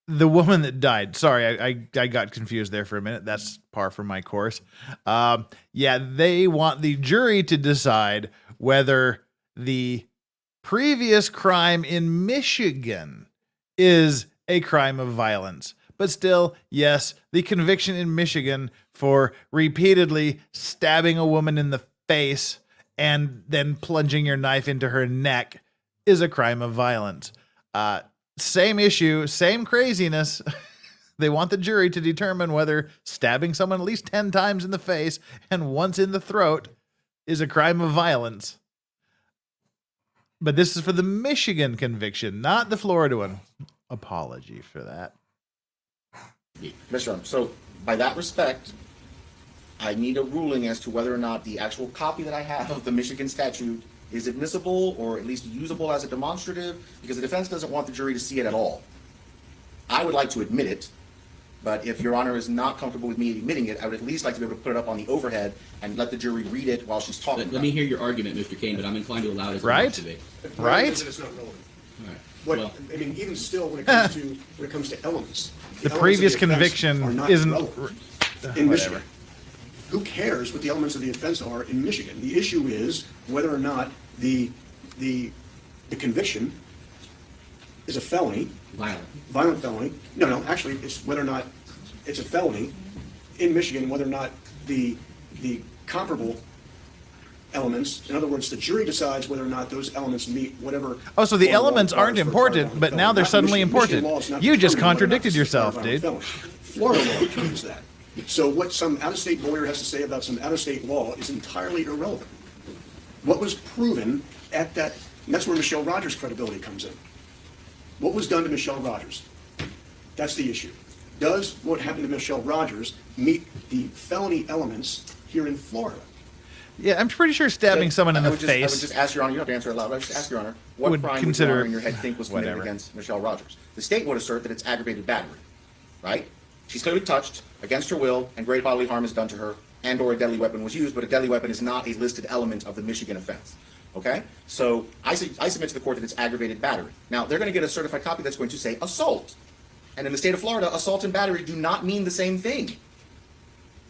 the woman that died. Sorry, I got confused there for a minute. That's par for my course. Yeah, they want the jury to decide whether the previous crime in Michigan is a crime of violence. But still, yes, the conviction in Michigan for repeatedly stabbing a woman in the face and then plunging your knife into her neck is a crime of violence. Same issue, same craziness. They want the jury to determine whether stabbing someone at least 10 times in the face and once in the throat is a crime of violence. But this is for the Michigan conviction, not the Florida one. Apology for that. Mr. Arm, so by that respect, I need a ruling as to whether or not the actual copy that I have of the Michigan statute is admissible or at least usable as a demonstrative, because the defense doesn't want the jury to see it at all. I would like to admit it, but if Your Honor is not comfortable with me admitting it, I would at least like to be able to put it up on the overhead and let the jury read it while she's talking. Let me hear your argument, Mr. Kane, but I'm inclined to allow it as a Right? demonstrative. Right? It's not relevant. All right. What, Well, I mean, even still, when it comes to elements, The elements previous of the offense conviction are not isn't- relevant in whatever. Michigan. Who cares what the elements of the offense are in Michigan? The issue is whether or not the conviction is a felony, violent felony. No, actually, it's whether or not it's a felony in Michigan, whether or not the comparable elements, in other words, the jury decides whether or not those elements meet whatever. Oh, so the Florida law elements aren't requires for a prior important, violent but felony. now they're Not suddenly Michigan. important. Michigan law is not You just determining whether or not contradicted this is a prior yourself, violent dude. felony. Florida law determines that. So what some out-of-state lawyer has to say about some out-of-state law is entirely irrelevant. What was proven at that, and that's where Michelle Rogers' credibility comes in. What was done to Michelle Rogers? That's the issue. Does what happened to Michelle Rogers meet the felony elements here in Florida? Yeah, I'm pretty sure stabbing someone in the I would face just ask Your Honor, you don't have to answer it loud, but I would just ask Your Honor, what Would crime would consider- Your Honor in your head think was committed whatever. against Michelle Rogers? The state would assert that it's aggravated battery, right? She's clearly touched against her will, and great bodily harm is done to her, and or a deadly weapon was used, but a deadly weapon is not a listed element of the Michigan offense. Okay? So I submit to the court that it's aggravated battery. Now, they're going to get a certified copy that's going to say assault. And in the state of Florida, assault and battery do not mean the same thing.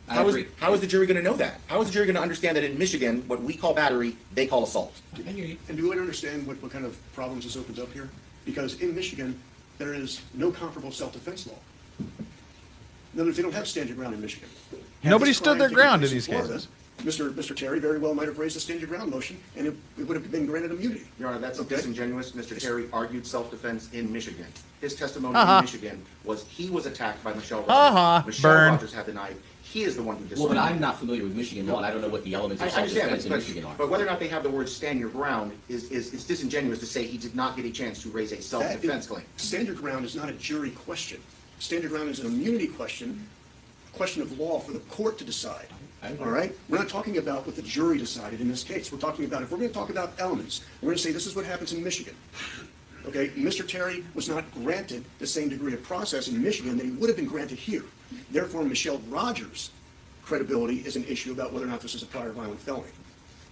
I agree. How is the jury going to know that? How is the jury going to understand that in Michigan, what we call battery, they call assault? I hear you. And do I understand what kind of problems this opens up here? Because in Michigan, there is no comparable self-defense law. In other words, they don't have stand your ground in Michigan. Had Nobody this stood crime their taken ground place in these Florida, cases. Mr. Terry very well might have raised a stand your ground motion, and it would have been granted immunity. Your Honor, that's Okay. disingenuous. Mr. Terry argued self-defense in Michigan. His testimony Uh-huh. in Michigan was he was attacked by Michelle Rogers. Uh-huh. Michelle Burn. Rogers had the knife. He is the one who Well, disarmed but her. I'm not familiar with Michigan law, and I don't know what the elements I of understand, self-defense in but, Michigan are. but whether or not they have the word stand your ground is disingenuous to say he did not get a chance to raise a self-defense claim. Stand your ground is not a jury question. Stand your ground is an immunity question, a question of law for the court to decide. I agree. All right? We're not talking about what the jury decided in this case. We're talking about, if we're going to talk about elements, we're going to say this is what happens in Michigan. Okay? Mr. Terry was not granted the same degree of process in Michigan that he would have been granted here. Therefore, Michelle Rogers' credibility is an issue about whether or not this is a prior violent felony.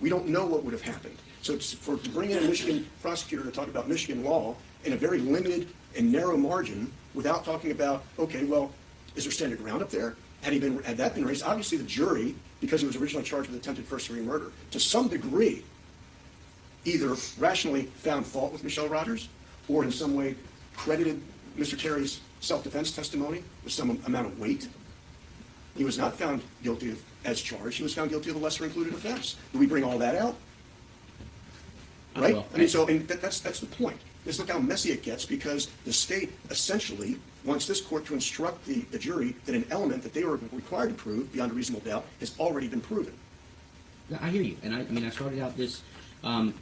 We don't know what would have happened. So to bring in a Michigan prosecutor to talk about Michigan law in a very limited and narrow margin without talking about, okay, well, is there standard ground up there? Had that been raised, obviously the jury, because he was originally charged with attempted first-degree murder, to some degree, either rationally found fault with Michelle Rogers or in some way credited Mr. Terry's self-defense testimony with some amount of weight. He was not found guilty of, as charged. He was found guilty of a lesser included offense. Do we bring all that out? Right? Well, I mean, so and that's the point. Just look how messy it gets because the state essentially wants this court to instruct the jury that an element that they were required to prove beyond a reasonable doubt has already been proven. I hear you, and I mean I started out this, and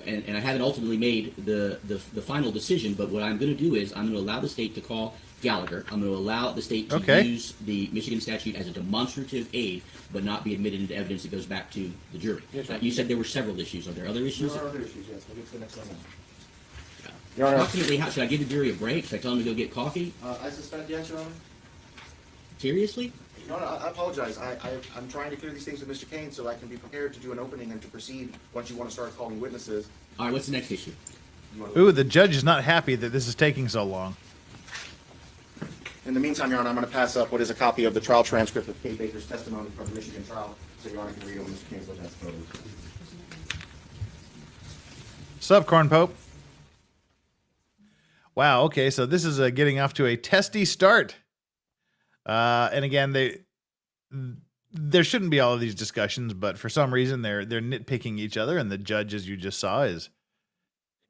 I haven't ultimately made the final decision. But what I'm going to do is I'm going to allow the state to call Gallagher. I'm going to allow the state to use the Michigan statute as a demonstrative aid, but not be admitted into evidence that goes back to the jury. Yes, You said there were several issues. Are there other issues? There are other issues, yes. We'll get to the next one. Approximately, should I give the jury a break? Should I tell them to go get coffee? I suspect yes, Your Honor. Seriously? No, I apologize. I'm trying to clear these things with Mr. Kane so I can be prepared to do an opening and to proceed once you want to start calling witnesses. All right, what's the next issue? Ooh, the judge is not happy that this is taking so long. In the meantime, Your Honor, I'm going to pass up what is a copy of the trial transcript of Kate Baker's testimony from the Michigan trial, so Your Honor can read over Mr. Kane's looking at the photos. Sup, Corn Pope? Wow, okay, so this is getting off to a testy start. And again, there shouldn't be all of these discussions, but for some reason they're nitpicking each other, and the judge, as you just saw, is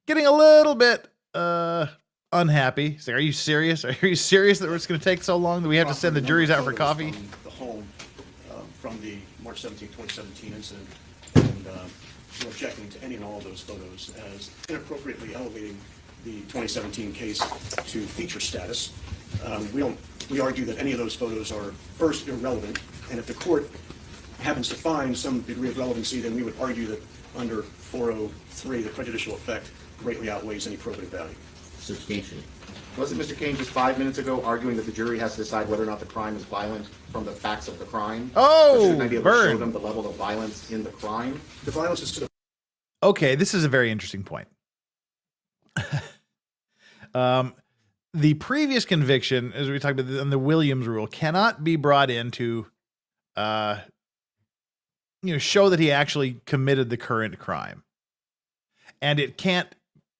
getting a little bit unhappy. He's like, are you serious? Are you serious that it's going to take so long that we have to send the juries out for coffee? From the home from the March 17, 2017 incident, and we're objecting to any and all of those photos as inappropriately elevating the 2017 case to feature status. We argue that any of those photos are first irrelevant, and if the court happens to find some degree of relevancy, then we would argue that under 403, the prejudicial effect greatly outweighs any probative value. Substantially. Wasn't Mr. Kane just 5 minutes ago arguing that the jury has to decide whether or not the crime is violent from the facts of the crime? Oh, Or shouldn't I be able to show burn. them the level of violence in the crime? The violence is to the Okay, this is a very interesting point. The previous conviction, as we talked about on the Williams rule, cannot be brought in to, show that he actually committed the current crime, and it can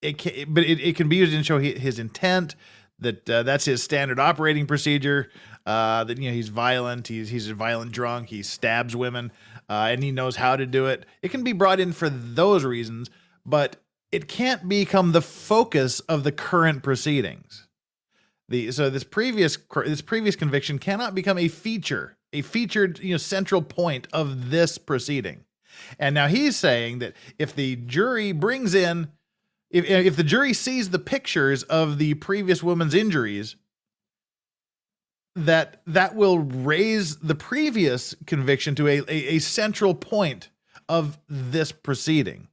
be used to show his intent. That's his standard operating procedure. That he's violent. He's a violent drunk. He stabs women, and he knows how to do it. It can be brought in for those reasons, but it can't become the focus of the current proceedings. So this previous conviction cannot become a featured central point of this proceeding. And now he's saying that if the jury brings in, if the jury sees the pictures of the previous woman's injuries, that will raise the previous conviction to a central point of this proceeding.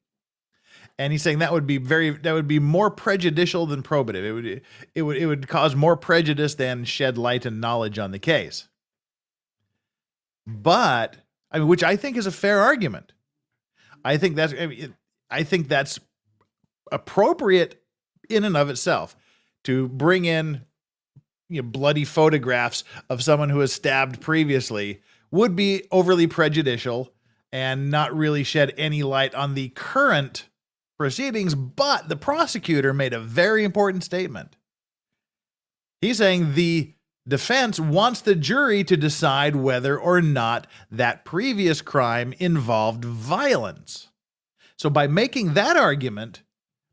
And he's saying that would be more prejudicial than probative. It would cause more prejudice than shed light and knowledge on the case. But which I think is a fair argument. I think that's appropriate in and of itself to bring in bloody photographs of someone who has stabbed previously would be overly prejudicial and not really shed any light on the current proceedings. But the prosecutor made a very important statement. He's saying the defense wants the jury to decide whether or not that previous crime involved violence. So by making that argument,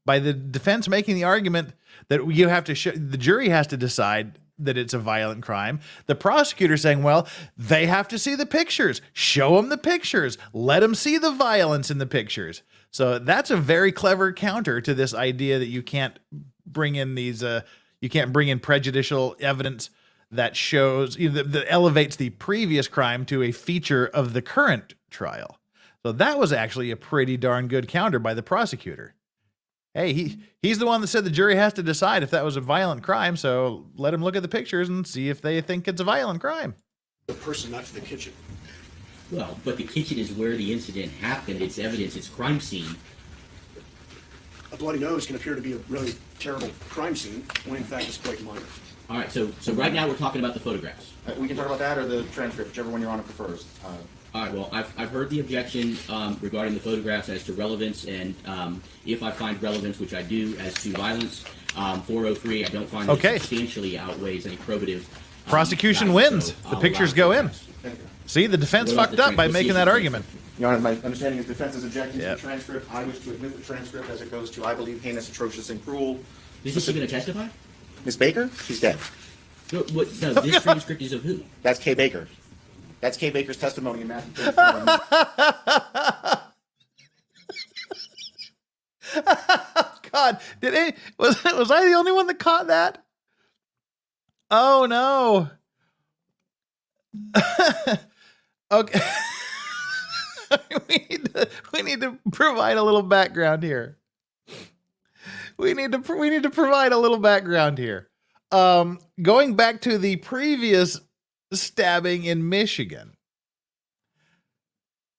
by the defense making the argument that you have to the jury has to decide that it's a violent crime, the prosecutor saying, well, they have to see the pictures. Show them the pictures. Let them see the violence in the pictures. So that's a very clever counter to this idea that you can't bring in prejudicial evidence that shows that elevates the previous crime to a feature of the current trial. So that was actually a pretty darn good counter by the prosecutor. Hey, he's the one that said the jury has to decide if that was a violent crime, so let him look at the pictures and see if they think it's a violent crime. The person, not to the kitchen. Well, but the kitchen is where the incident happened. It's evidence. It's crime scene. A bloody nose can appear to be a really terrible crime scene, when in fact it's quite minor. All right, so right now we're talking about the photographs. We can talk about that or the transcript, whichever one Your Honor prefers. All right, well, I've heard the objection regarding the photographs as to relevance, and if I find relevance, which I do, as to violence, 403, I don't find that Okay. it substantially outweighs any probative. Prosecution value, wins. so The I'll pictures allow go for in. that. See, the defense What about fucked the up by transcript? making that argument. Your Honor, my understanding is defense is objecting to Yep. the transcript. I wish to admit the transcript as it goes to, I believe, heinous, atrocious, and cruel. Is she going to testify? Miss Baker, she's dead. No, no, this transcript is of who? That's Kay Baker. That's Kay Baker's testimony in Matthew 13. God, was I the only one that caught that? Oh no. Okay. we need to provide a little background here. We need to provide a little background here. Going back to the previous stabbing in Michigan.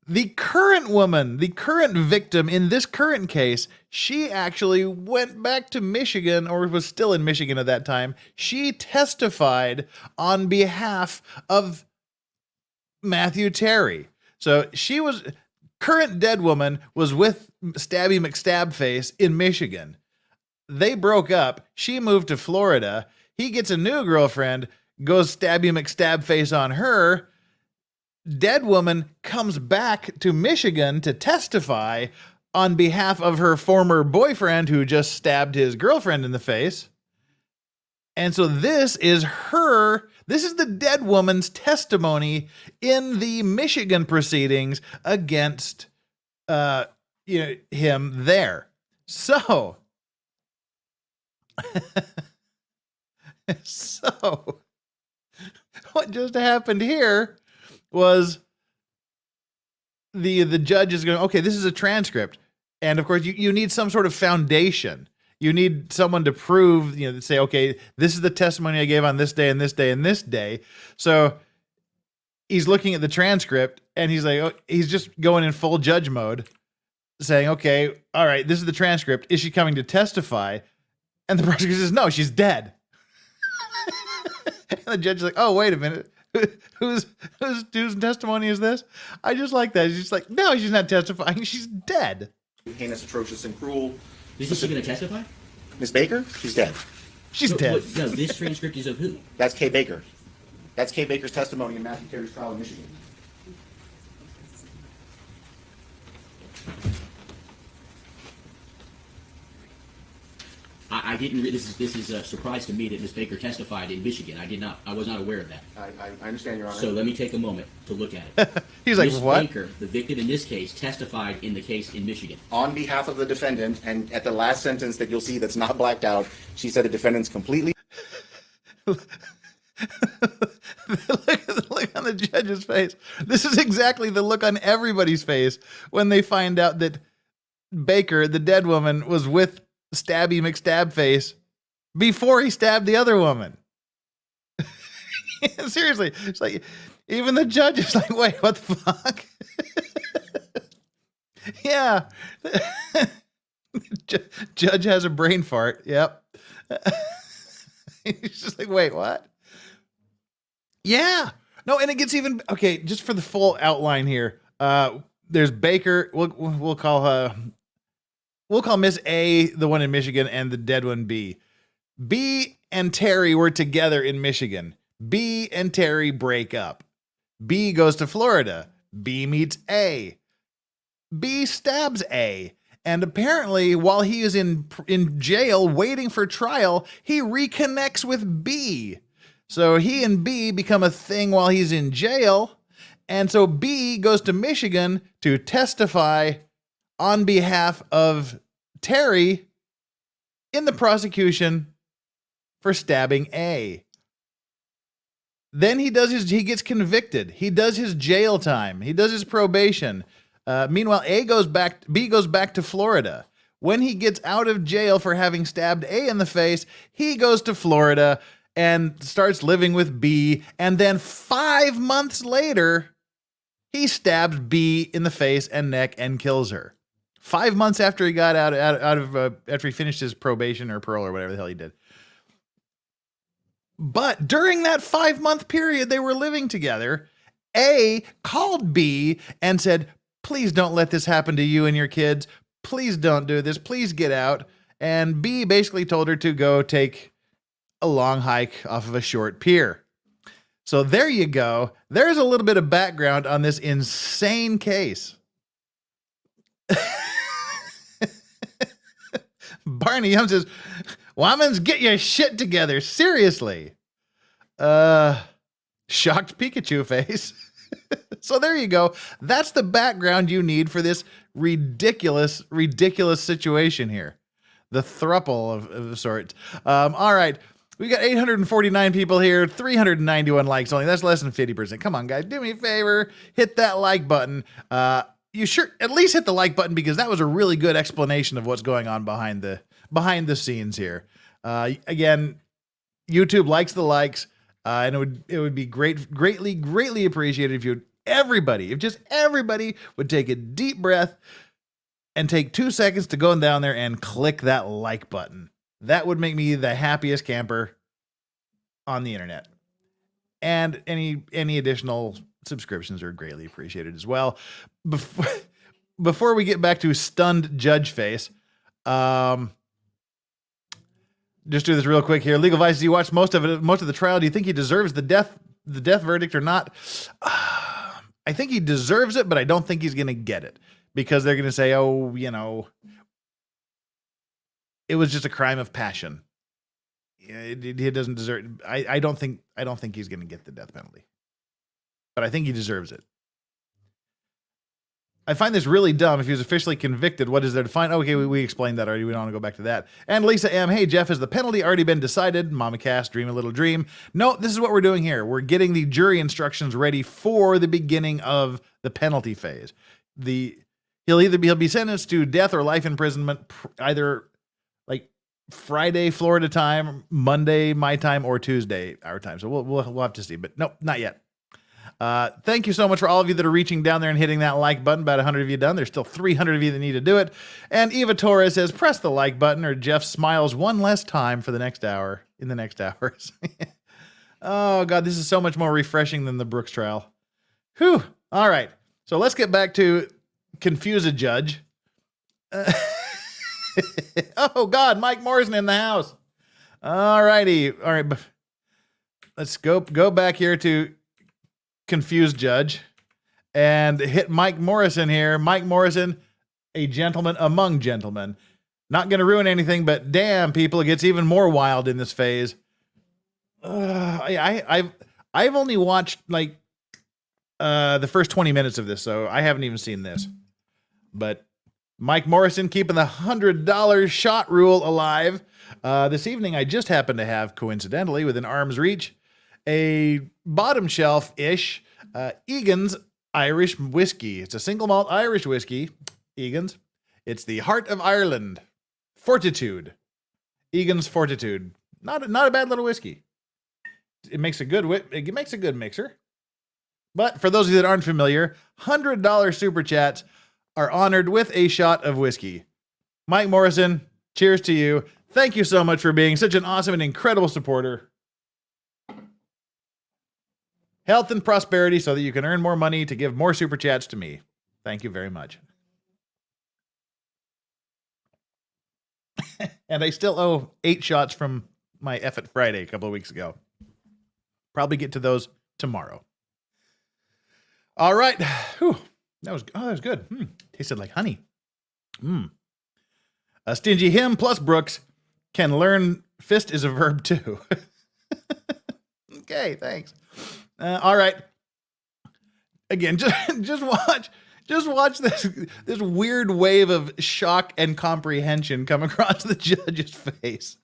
The current woman, the current victim in this current case, she actually went back to Michigan, or was still in Michigan at that time. She testified on behalf of Matthew Terry. So current dead woman was with Stabby McStabface in Michigan. They broke up. She moved to Florida. He gets a new girlfriend, goes Stabby McStabface on her. Dead woman comes back to Michigan to testify on behalf of her former boyfriend who just stabbed his girlfriend in the face. And so this is the dead woman's testimony in the Michigan proceedings against him there. So what just happened here was the judge is going, okay, this is a transcript. And of course you need some sort of foundation. You need someone to prove, to say, okay, this is the testimony I gave on this day and this day and this day. So he's looking at the transcript and he's like, he's just going in full judge mode saying, okay, all right, this is the transcript. Is she coming to testify? And the prosecutor says, no, she's dead. And the judge is like, oh, wait a minute. Whose testimony is this? I just like that. He's just like, no, she's not testifying. She's dead. Heinous, atrocious, and cruel. Is she going to testify? Miss Baker, she's dead. She's dead. No, this transcript is of who? That's Kay Baker. That's Kay Baker's testimony in Matthew Terry's trial in Michigan. I didn't. This is a surprise to me that Ms. Baker testified in Michigan. I was not aware of that. I understand, Your Honor. So let me take a moment to look at it. He's like, Ms. what? Baker, the victim in this case, testified in the case in Michigan. On behalf of the defendant, and at the last sentence that you'll see that's not blacked out, she said the defendant's completely... Look on the judge's face. This is exactly the look on everybody's face when they find out that Baker, the dead woman, was with Stabby McStabface before he stabbed the other woman. Seriously, it's like even the judge is like, wait, what the fuck? Yeah. Judge has a brain fart. Yep. He's just like, wait, what? Yeah. No, and it gets even okay. Just for the full outline here, there's Baker. We'll call Miss A the one in Michigan and the dead one B. B and Terry were together in Michigan. B and Terry break up. B goes to Florida. B meets A. B stabs A. And apparently, while he is in jail waiting for trial, he reconnects with B. So he and B become a thing while he's in jail. And so B goes to Michigan to testify on behalf of Terry in the prosecution for stabbing A. Then he gets convicted. He does his jail time. He does his probation. Meanwhile, B goes back to Florida. When he gets out of jail for having stabbed A in the face, he goes to Florida and starts living with B. And then 5 months later, he stabs B in the face and neck and kills her. 5 months after he got out of after he finished his probation or parole or whatever the hell he did. But during that 5-month period they were living together, A called B and said, please don't let this happen to you and your kids. Please don't do this. Please get out. and B basically told her to go take a long hike off of a short pier. So there you go. There's a little bit of background on this insane case. Barney Yum says, Womans, get your shit together. Seriously. Shocked Pikachu face. So there you go. That's the background you need for this ridiculous situation here. The thruple of sorts. All right. We got 849 people here, 391 likes only. That's less than 50%. Come on, guys. Do me a favor. Hit that like button. You sure at least hit the like button because that was a really good explanation of what's going on behind the scenes here. Again, YouTube likes the likes, and it would be greatly appreciated if just everybody would take a deep breath and take 2 seconds to go down there and click that like button. That would make me the happiest camper on the internet. And any additional subscriptions are greatly appreciated as well. Before we get back to stunned judge face, just do this real quick here. Legal Vice, you watched most of the trial. Do you think he deserves the death verdict or not? I think he deserves it, but I don't think he's going to get it because they're going to say, oh, it was just a crime of passion. He doesn't deserve. I don't think he's going to get the death penalty, but I think he deserves it. I find this really dumb. If he was officially convicted, what is there to find? Okay, we explained that already. We don't want to go back to that. And Lisa M. Hey, Jeff, has the penalty already been decided? Mama Cass, dream a little dream. No, this is what we're doing here. We're getting the jury instructions ready for the beginning of the penalty phase. He'll be sentenced to death or life imprisonment, either like Friday, Florida time, Monday, my time, or Tuesday, our time. So we'll have to see. But nope, not yet. Thank you so much for all of you that are reaching down there and hitting that like button. About 100 of you done. There's still 300 of you that need to do it. And Eva Torres says, press the like button or Jeff smiles one less time for the next hour in the next hours. Oh, God, this is so much more refreshing than the Brooks trial. Whew. All right. So let's get back to confuse a judge. Oh, God, Mike Morrison in the house. All righty. All right. Let's go back here to confused judge and hit Mike Morrison here. Mike Morrison, a gentleman among gentlemen. Not going to ruin anything, but damn, people, it gets even more wild in this phase. I've only watched like the first 20 minutes of this, so I haven't even seen this. But Mike Morrison keeping the $100 shot rule alive. This evening, I just happened to have, coincidentally, within arm's reach, a bottom shelf-ish Egan's Irish whiskey. It's a single malt Irish whiskey, Egan's. It's the Heart of Ireland, Fortitude. Egan's Fortitude. Not a bad little whiskey. It makes a good mixer. But for those of you that aren't familiar, $100 super chats are honored with a shot of whiskey. Mike Morrison, cheers to you. Thank you so much for being such an awesome and incredible supporter. Health and prosperity so that you can earn more money to give more super chats to me. Thank you very much. And I still owe 8 shots from my F at Friday a couple of weeks ago. Probably get to those tomorrow. All right. Whew. That was good. Tasted like honey. A stingy him plus Brooks can learn fist is a verb too. Okay, thanks. All right. Again, just watch this weird wave of shock and comprehension come across the judge's face.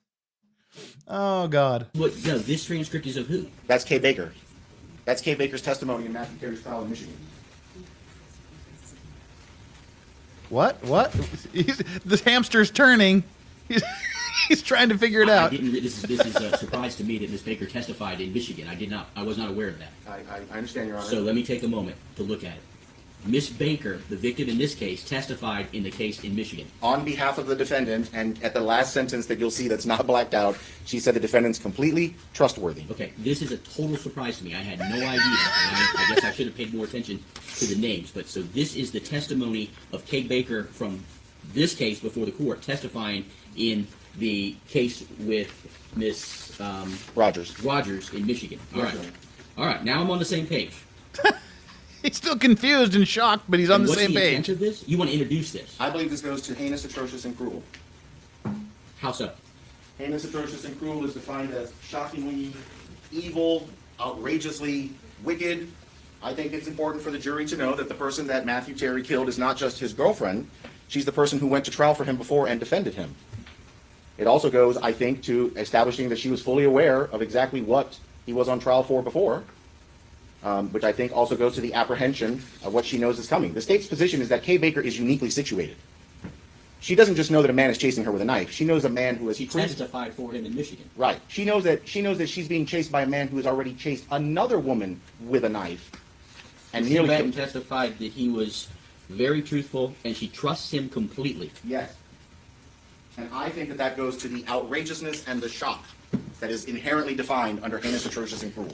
Oh God. No, this transcript is of who? That's Kay Baker. That's Kay Baker's testimony in Matthew Terry's trial in Michigan. What? This hamster's turning. He's trying to figure it out. This is a surprise to me that Ms. Baker testified in Michigan. I was not aware of that. I understand, Your Honor. So let me take a moment to look at it. Ms. Baker, the victim in this case, testified in the case in Michigan. On behalf of the defendant, and at the last sentence that you'll see that's not blacked out, she said the defendant's completely trustworthy. Okay, this is a total surprise to me. I had no idea, and I guess I should have paid more attention to the names. But so this is the testimony of Kay Baker from this case before the court, testifying in the case with Miss Rogers. in Michigan. All right. Now I'm on the same page. He's still confused and shocked, but he's on And the what's same the page. intent of this? You want to introduce this? I believe this goes to heinous, atrocious, and cruel. How so? Heinous, atrocious, and cruel is defined as shockingly evil, outrageously wicked. I think it's important for the jury to know that the person that Matthew Terry killed is not just his girlfriend. She's the person who went to trial for him before and defended him. It also goes, I think, to establishing that she was fully aware of exactly what he was on trial for before, which I think also goes to the apprehension of what she knows is coming. The state's position is that Kay Baker is uniquely situated. She doesn't just know that a man is chasing her with a knife. She knows a man who has... She testified for him in Michigan. Right. She knows that she's being chased by a man who has already chased another woman with a knife. And She nearly went and killed. testified that he was very truthful, and she trusts him completely. Yes. And I think that that goes to the outrageousness and the shock that is inherently defined under heinous, atrocious, and cruel.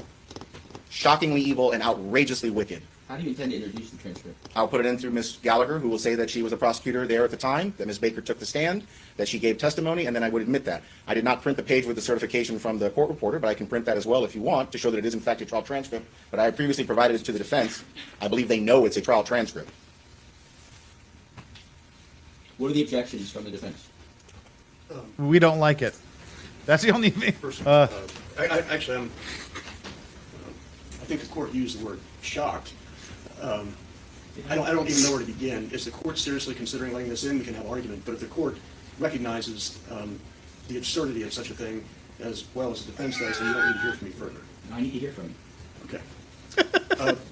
Shockingly evil and outrageously wicked. How do you intend to introduce the transcript? I'll put it in through Ms. Gallagher, who will say that she was a prosecutor there at the time, that Ms. Baker took the stand, that she gave testimony, and then I would admit that. I did not print the page with the certification from the court reporter, but I can print that as well if you want to show that it is in fact a trial transcript. But I previously provided it to the defense. I believe they know it's a trial transcript. What are the objections from the defense? We don't like it. That's the only thing. Actually, I think the court used the word shocked. I don't even know where to begin. Is the court seriously considering letting this in? We can have argument, but if the court recognizes the absurdity of such a thing as well as the defense does, then you don't need to hear from me further. I need to hear from you. Okay.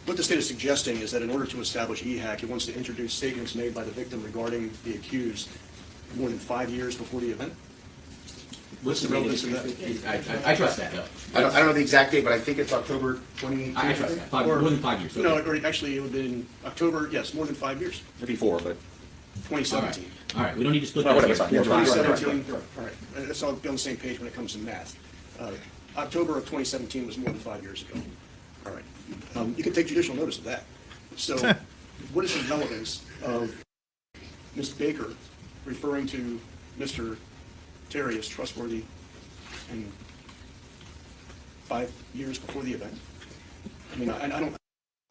What the state is suggesting is that in order to establish EHAC, it wants to introduce statements made by the victim regarding the accused more than 5 years before the event. What's the relevance of that? I trust that, though. I don't know the exact date, but I think it's October 2018. I trust that. More than 5 years. No, Okay. actually, it would have been October, yes, more than 5 years, Before, but 2017. All right. We don't need to split No, that. whatever, here. it's fine. 2017, all right, let's all be on the same page when it comes to math. October of 2017 was more than 5 years ago. All right, you can take judicial notice of that. So what is the relevance of Ms. Baker referring to Mr. Terry as trustworthy and 5 years before the event? I mean, I don't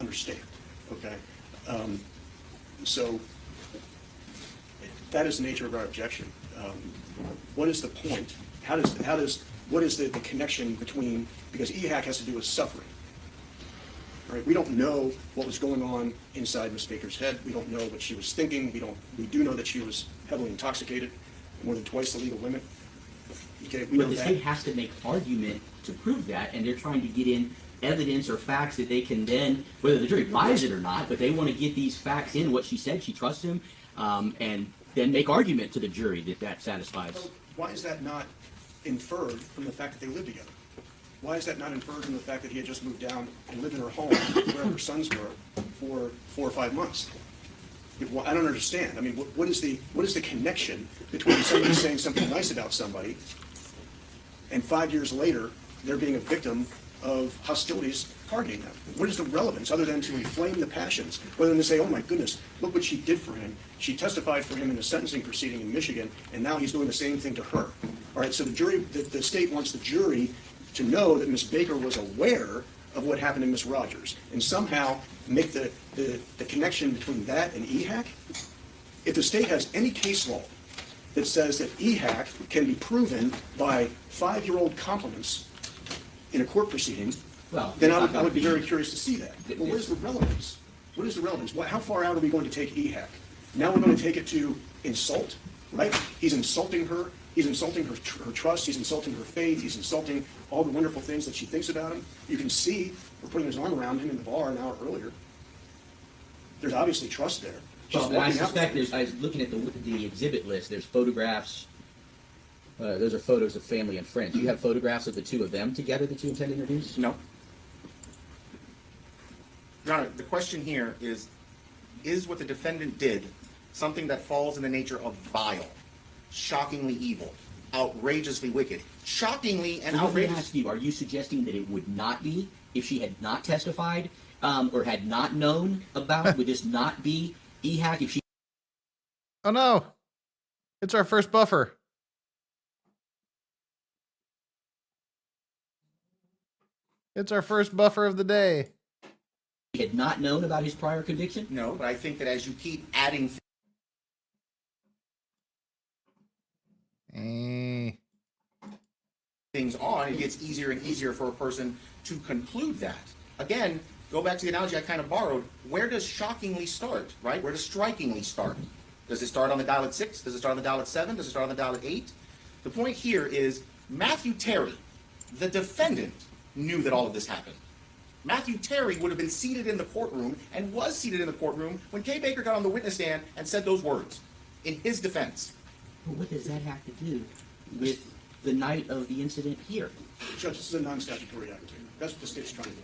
understand, okay? So that is the nature of our objection. What is the point? What is the connection between, because EHAC has to do with suffering, right? We don't know what was going on inside Ms. Baker's head. We don't know what she was thinking. We do know that she was heavily intoxicated, more than twice the legal limit. Okay, we know But the that. state has to make argument to prove that, and they're trying to get in evidence or facts that they can then, whether the jury buys it or not, but they want to get these facts in, what she said, she trusts him, and then make argument to the jury that that satisfies. So why is that not inferred from the fact that they live together? Why is that not inferred from the fact that he had just moved down and lived in her home where her sons were for 4 or 5 months? I don't understand. I mean, what is the connection between somebody saying something nice about somebody and 5 years later they're being a victim of hostilities targeting them? What is the relevance other than to inflame the passions, rather than to say, oh my goodness, look what she did for him. She testified for him in a sentencing proceeding in Michigan, and now he's doing the same thing to her. All right, so the state wants the jury to know that Ms. Baker was aware of what happened to Ms. Rogers, and somehow make the connection between that and EHAC. If the state has any case law that says that EHAC can be proven by 5-year-old compliments in a court proceeding, Well, then I would be very curious to see that. But what is the relevance? What is the relevance? How far out are we going to take EHAC? Now we're going to take it to insult, right? He's insulting her. He's insulting her trust. He's insulting her faith. He's insulting all the wonderful things that she thinks about him. You can see we're putting his arm around him in the bar an hour earlier. There's obviously trust there. She's Well, I walking out suspect there. I was looking at the exhibit list. There's photographs. Those are photos of family and friends. Do you have photographs of the two of them together that you intend to introduce? no. Your Honor, the question here is what the defendant did something that falls in the nature of vile, shockingly evil, outrageously wicked? Shockingly and So let me outrageous. ask you, are you suggesting that it would not be if she had not testified or had not known about? Would this not be EHAC if she? Oh no, it's our first buffer. It's our first buffer of the day. He had not known about his prior conviction? No, but I think that as you keep adding things on, it gets easier and easier for a person to conclude that. Again, go back to the analogy I kind of borrowed. Where does shockingly start, right? Where does strikingly start? Does it start on the dial at 6? Does it start on the dial at 7? Does it start on the dial at 8? The point here is Matthew Terry, the defendant, knew that all of this happened. Matthew Terry would have been seated in the courtroom and was seated in the courtroom when Kay Baker got on the witness stand and said those words in his defense. But what does that have to do with the night of the incident here? Judge, this is a non-statutory aggravator. That's what the state's trying to do.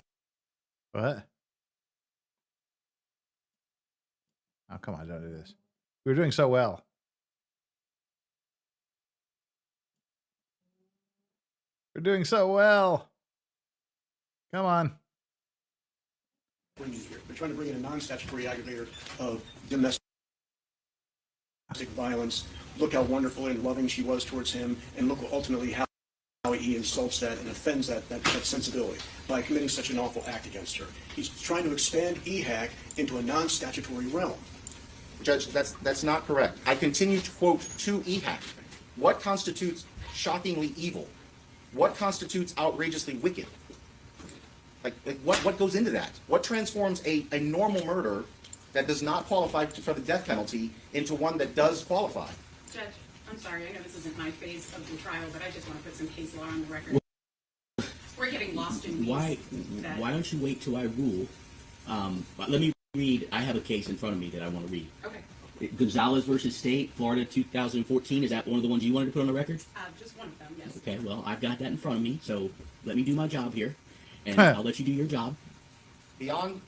What? Oh, come on, don't do this. We were doing so well. We're doing so well. Come on. They're trying to bring in a non-statutory aggravator of domestic violence. Look how wonderful and loving she was towards him, and look ultimately how he insults that and offends that sensibility by committing such an awful act against her. He's trying to expand EHAC into a non-statutory realm. Judge, that's not correct. I continue to quote to EHAC. What constitutes shockingly evil? What constitutes outrageously wicked? Like what goes into that? What transforms a normal murder that does not qualify for the death penalty into one that does qualify? Judge, I'm sorry, I know this isn't my phase of the trial, but I just want to put some case law on the record. We're getting lost in these. Why don't you wait till I rule? Let me read. I have a case in front of me that I want to read. Okay, Gonzalez versus State, Florida, 2014. Is that one of the ones you wanted to put on the record? just one of them, yes. Okay, well, I've got that in front of me, so let me do my job here, and I'll let you do your job. Beyond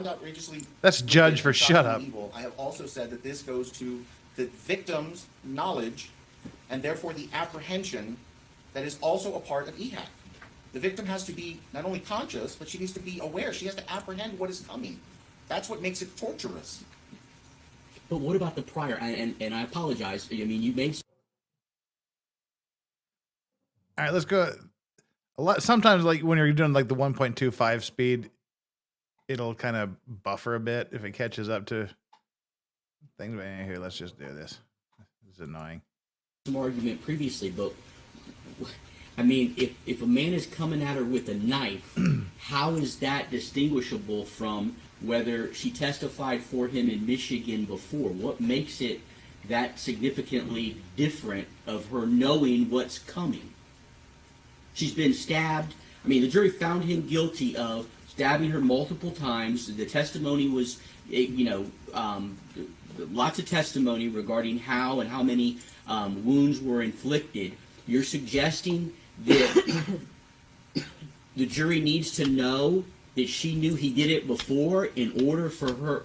outrageously That's judge for wicked, shut shockingly up. evil, I have also said that this goes to the victim's knowledge and therefore the apprehension that is also a part of EHAC. The victim has to be not only conscious, but she needs to be aware. She has to apprehend what is coming. That's what makes it torturous. But what about the prior? And I apologize. I mean, you made. All right, let's go. Sometimes, like when you're doing like the 1.25 speed, it'll kind of buffer a bit if it catches up to things. But here, let's just do this. This is annoying. Some argument previously, but I mean, if a man is coming at her with a knife, how is that distinguishable from whether she testified for him in Michigan before? What makes it that significantly different of her knowing what's coming? She's been stabbed. I mean, the jury found him guilty of stabbing her multiple times. The testimony was, lots of testimony regarding how and how many wounds were inflicted. You're suggesting that the jury needs to know that she knew he did it before in order for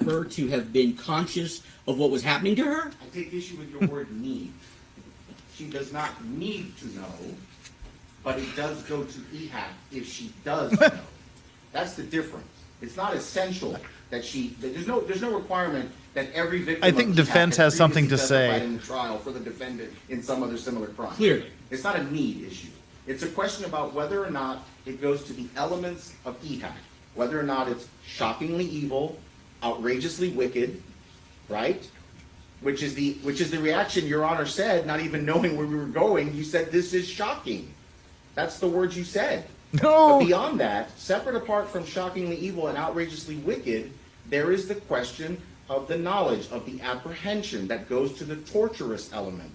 her to have been conscious of what was happening to her? I take issue with your word need. She does not need to know, but it does go to EHAC if she does know. That's the difference. It's not essential that there's no requirement that every victim. I think of defense EHAC has something to previously testified say. in the trial for the defendant in some other similar crime. Clearly. It's not a need issue. It's a question about whether or not it goes to the elements of EHAC, whether or not it's shockingly evil, outrageously wicked, right? Which is the reaction Your Honor said, not even knowing where we were going. You said this is shocking. That's the words you said. No. But beyond that, separate apart from shockingly evil and outrageously wicked, there is the question of the knowledge, of the apprehension that goes to the torturous element.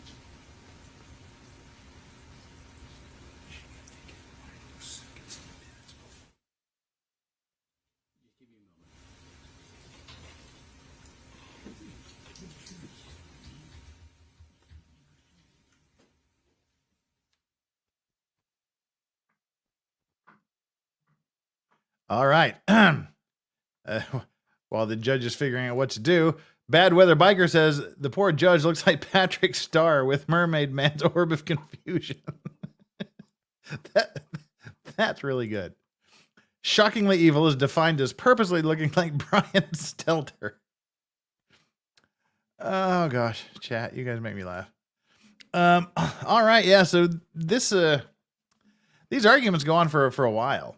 All right. While the judge is figuring out what to do, Bad Weather Biker says the poor judge looks like Patrick Starr with Mermaid Man's Orb of Confusion. That's really good. Shockingly evil is defined as purposely looking like Brian Stelter. Oh gosh, chat, you guys make me laugh. All right, yeah. So these arguments go on for a while.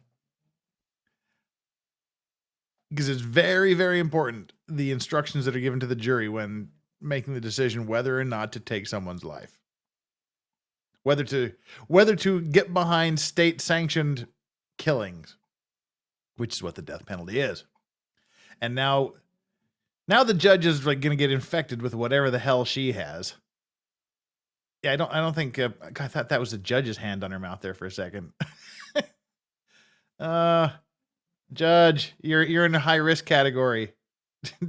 because it's very, very important, the instructions that are given to the jury when making the decision whether or not to take someone's life. Whether to get behind state-sanctioned killings, which is what the death penalty is. And now the judge is like going to get infected with whatever the hell she has. Yeah, I don't think I thought that was the judge's hand on her mouth there for a second. Judge, you're in a high risk category.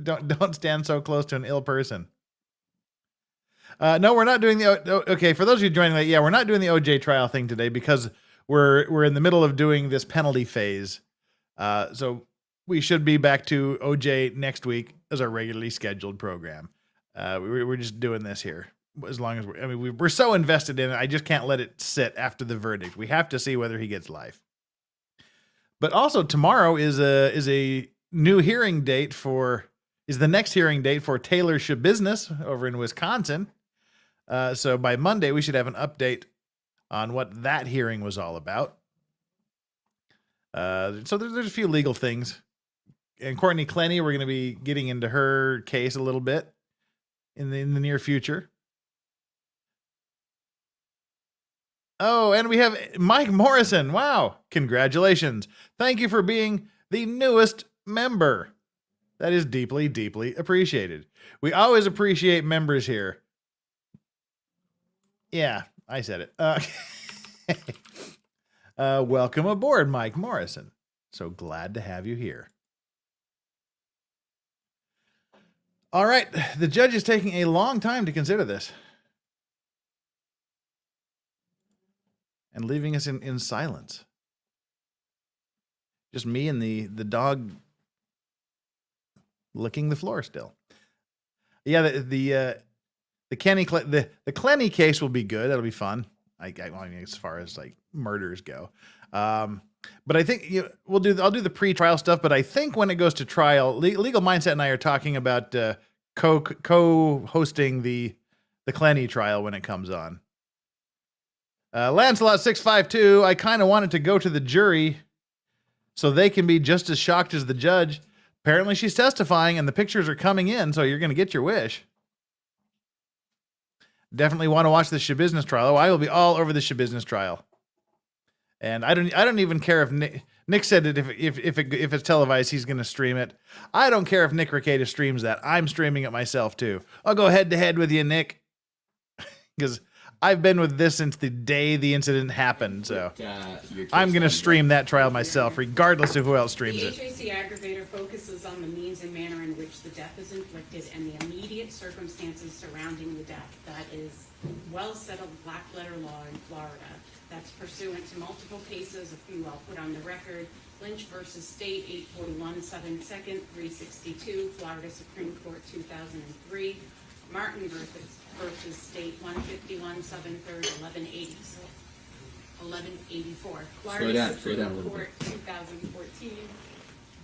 Don't stand so close to an ill person. No, we're not doing the okay. For those of you joining late, yeah, we're not doing the OJ trial thing today because we're in the middle of doing this penalty phase. So we should be back to OJ next week as our regularly scheduled program. We're just doing this here as long as we're so invested in it. I just can't let it sit after the verdict. We have to see whether he gets life. But also tomorrow is a new hearing date is the next hearing date for Taylor Shabusiness over in Wisconsin. So by Monday, we should have an update on what that hearing was all about. So there's a few legal things. And Courtney Clenny, we're going to be getting into her case a little bit in the near future. Oh, and we have Mike Morrison. Wow. Congratulations. Thank you for being the newest member. That is deeply, deeply appreciated. We always appreciate members here. Yeah, I said it. Welcome aboard, Mike Morrison. So glad to have you here. All right, the judge is taking a long time to consider this. And leaving us in silence. Just me and the dog licking the floor still. Yeah, the Clenny case will be good. That'll be fun. I mean, as far as like murders go. But I think I'll do the pre-trial stuff. But I think when it goes to trial, Legal Mindset and I are talking about co-hosting the Clenny trial when it comes on. Lancelot 652. I kind of wanted to go to the jury so they can be just as shocked as the judge. Apparently she's testifying and the pictures are coming in, so you're going to get your wish. Definitely want to watch the Shabusiness trial. Oh, I will be all over the Shabusiness trial. And I don't even care if Nick said that if it's televised, he's going to stream it. I don't care if Nick Rekieta streams that. I'm streaming it myself too. I'll go head to head with you, Nick, because I've been with this since the day the incident happened. So I'm going to stream that trial myself, regardless of who else streams it. The HAC aggravator focuses on the means and manner in which the death is inflicted and the immediate circumstances surrounding the death. That is well-settled black-letter law in Florida. That's pursuant to multiple cases, a few I'll put on the record. Lynch versus State, 841 7th 2nd, 362, Florida Supreme Court, 2003. Martin versus State, 151 7th 3rd, 1184. Florida Supreme Court, 2014.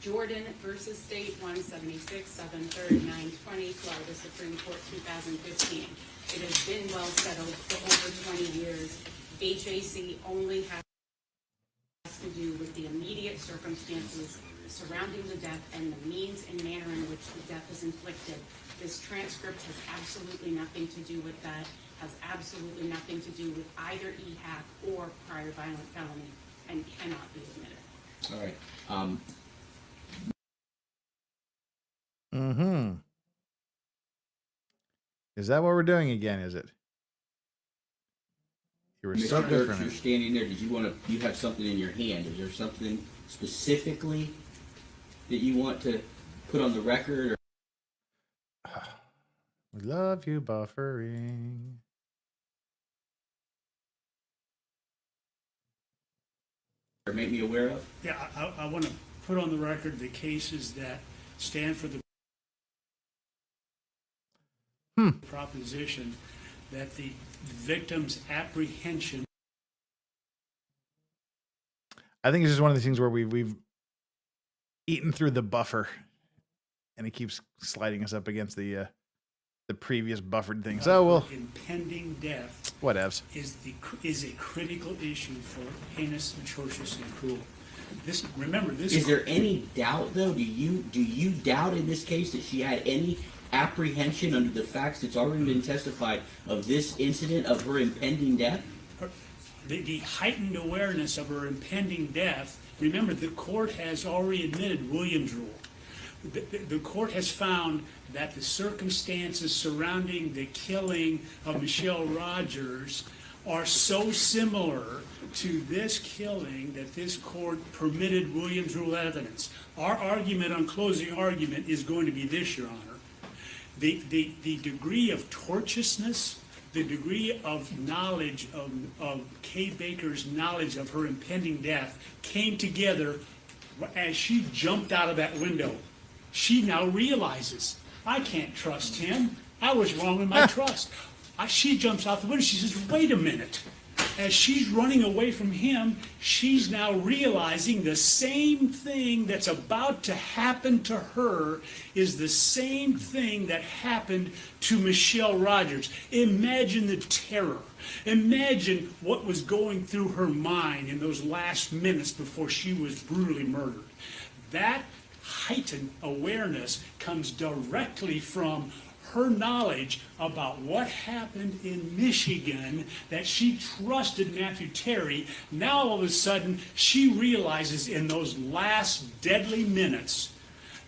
Jordan versus State, 176 7th 3rd, 920, Florida Supreme Court, 2015. It has been well settled for over 20 years. HAC only has to do with the immediate circumstances surrounding the death and the means and manner in which the death is inflicted. This transcript has absolutely nothing to do with that, has absolutely nothing to do with either EHAC or prior violent felony, and cannot be admitted. All right. Is that what we're doing again, is it? You were so Mr. good Dirks, for you're me. standing there. You have something in your hand. Is there something specifically that you want to put on the record? We love you, buffering. Or make me aware of? Yeah, I want to put on the record the cases that stand for the proposition that the victim's apprehension. I think it's just one of these things where we've eaten through the buffer, and it keeps sliding us up against the previous buffered thing. So we'll Impending death whatevs. is a critical issue for heinous, atrocious, and cruel. This Is there any doubt, though? Do you doubt in this case that she had any apprehension under the facts that's already been testified of this incident of her impending death? the heightened awareness of her impending death. Remember, the court has already admitted Williams' rule. The court has found that the circumstances surrounding the killing of Michelle Rogers are so similar to this killing that this court permitted Williams' rule evidence. Our argument on closing argument is going to be this, Your Honor. The degree of tortuousness, the degree of knowledge of Kay Baker's knowledge of her impending death came together as she jumped out of that window. She now realizes, I can't trust him. I was wrong in my trust. She jumps out the window. She says, wait a minute. As she's running away from him, she's now realizing the same thing that's about to happen to her is the same thing that happened to Michelle Rogers. Imagine the terror. Imagine what was going through her mind in those last minutes before she was brutally murdered. That heightened awareness comes directly from her knowledge about what happened in Michigan, that she trusted Matthew Terry. Now all of a sudden she realizes in those last deadly minutes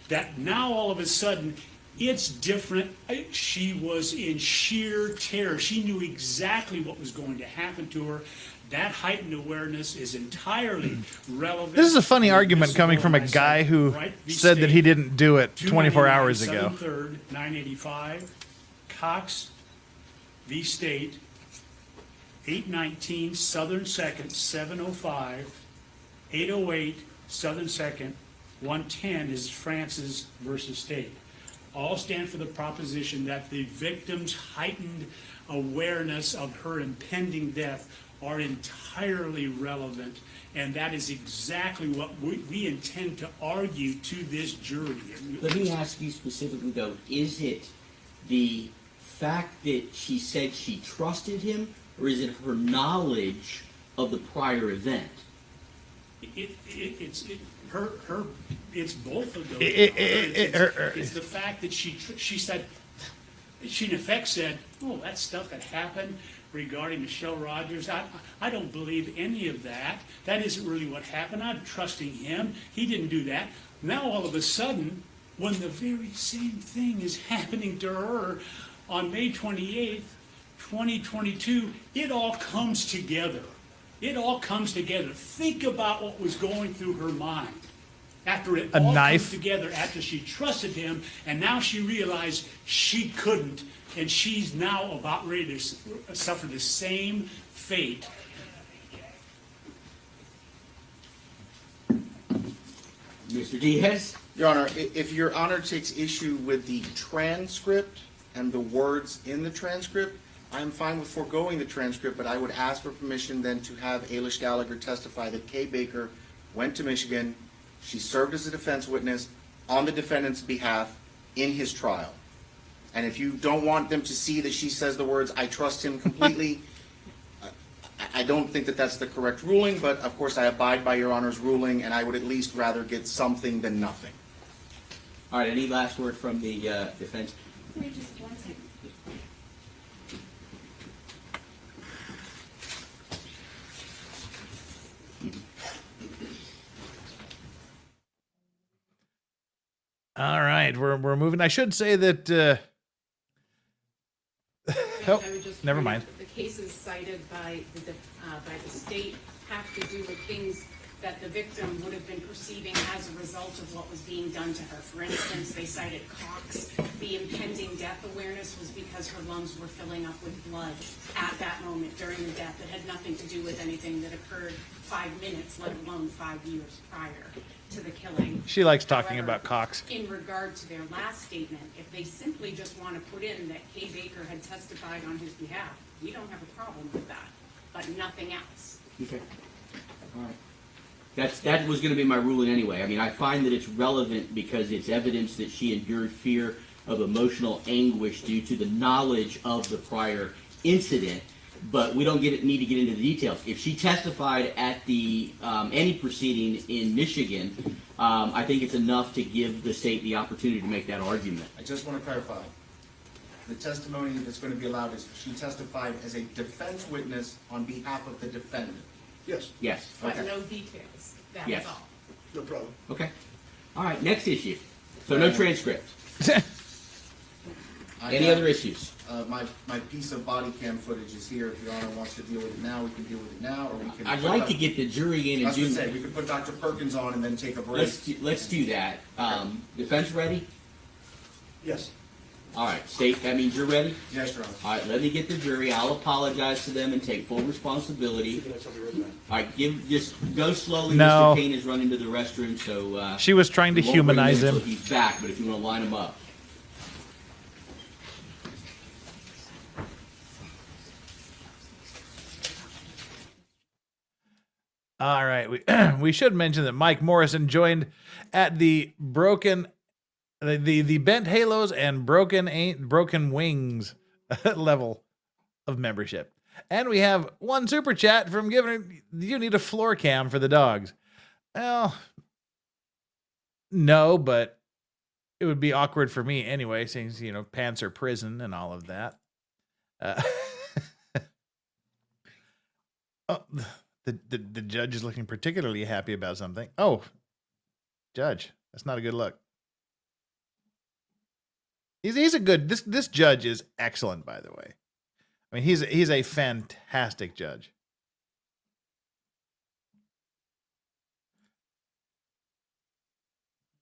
that now all of a sudden it's different. She was in sheer terror. She knew exactly what was going to happen to her. That heightened awareness is entirely relevant. This is a funny argument coming from a guy who said that he didn't do it 24 hours ago. 3rd, 985, Cox v. State, 819 Southern 2nd, 705, 808 Southern 2nd, 110 is Francis versus State. All stand for the proposition that the victim's heightened awareness of her impending death are entirely relevant, and that is exactly what we intend to argue to this jury. Let me ask you specifically, though, is it the fact that she said she trusted him, or is it her knowledge of the prior event? It's both of those. It's the fact that she said, she in effect said, oh, that stuff that happened regarding Michelle Rogers, I don't believe any of that. That isn't really what happened. I'm trusting him. He didn't do that. Now all of a sudden, when the very same thing is happening to her on May 28th, 2022, it all comes together. It all comes together. Think about what was going through her mind after it all comes together, after she trusted him, and now she realized she couldn't, and she's now about ready to suffer the same fate. Mr. Diaz? Your Honor, if Your Honor takes issue with the transcript and the words in the transcript, I'm fine with foregoing the transcript, but I would ask for permission then to have Ailish Gallagher testify that Kay Baker went to Michigan. She served as a defense witness on the defendant's behalf in his trial. And if you don't want them to see that she says the words, I trust him completely, I don't think that that's the correct ruling, but of course I abide by Your Honor's ruling, and I would at least rather get something than nothing. All right, any last word from the defense? Wait just one second. All right, we're moving. I should say that. Oh, I would just never point mind. out that the cases cited by the state have to do with things that the victim would have been perceiving as a result of what was being done to her. For instance, they cited Cox. The impending death awareness was because her lungs were filling up with blood at that moment during the death. It had nothing to do with anything that occurred 5 minutes, let alone 5 years prior to the killing. She likes talking However, about Cox. In regard to their last statement, if they simply just want to put in that Kay Baker had testified on his behalf, we don't have a problem with that, but nothing else. Okay. All right. That was going to be my ruling anyway. I mean, I find that it's relevant because it's evidence that she endured fear of emotional anguish due to the knowledge of the prior incident. but we don't need to get into the details. If she testified at the any proceeding in Michigan, I think it's enough to give the state the opportunity to make that argument. I just want to clarify. The testimony that's going to be allowed is she testified as a defense witness on behalf of the defendant. Yes, Yes. But no details, that Yes. is all. no problem. Okay. All right. Next issue. So no transcript. Any other issues? My piece of body cam footage is here. If Your Honor wants to deal with it now, we can deal with it now, or we can. I'd like to get the jury in I and was going do. to say, we could put Dr. Perkins on and then take a break. Let's do that. Defense ready? Yes. All right. State. That means you're ready. Yes, Your Honor. All right. Let me get the jury. I'll apologize to them and take full responsibility. Can I tell you right back? All right. Just go slowly. No. Mr. Kane is running to the restroom, so. She was trying to we won't bring humanize until him. He's back, but if you want to line him up. All right, we should mention that Mike Morrison joined at the the bent halos and broken wings level of membership, and we have one super chat from Given. You need a floor cam for the dogs. Well, no, but it would be awkward for me anyway, since pants are prison and all of that. Oh. The judge is looking particularly happy about something. Oh, judge, that's not a good look. He's a good. This judge is excellent, by the way. I mean, he's a fantastic judge.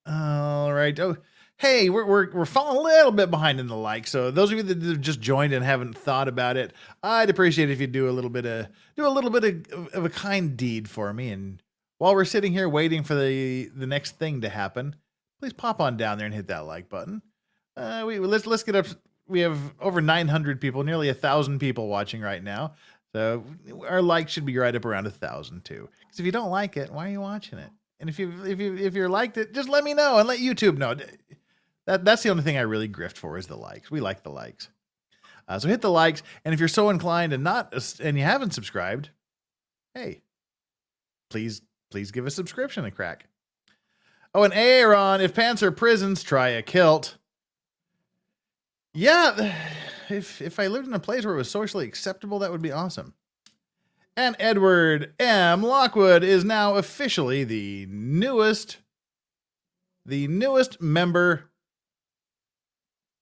All right. Oh, hey, we're falling a little bit behind in the like. So those of you that have just joined and haven't thought about it, I'd appreciate it if you do a little bit of a kind deed for me. And while we're sitting here waiting for the next thing to happen, please pop on down there and hit that like button. Let's get up. We have over 900 people, nearly 1,000 people watching right now. So our like should be right up around 1,000 too. Because if you don't like it, why are you watching it? And if you liked it, just let me know and let YouTube know. That's the only thing I really grift for is the likes. We like the likes. So hit the likes, and if you're so inclined and you haven't subscribed, hey, please give a subscription a crack. Oh, and Aaron, if pants are prisons, try a kilt. Yeah, if I lived in a place where it was socially acceptable, that would be awesome. And Edward M. Lockwood is now officially the newest member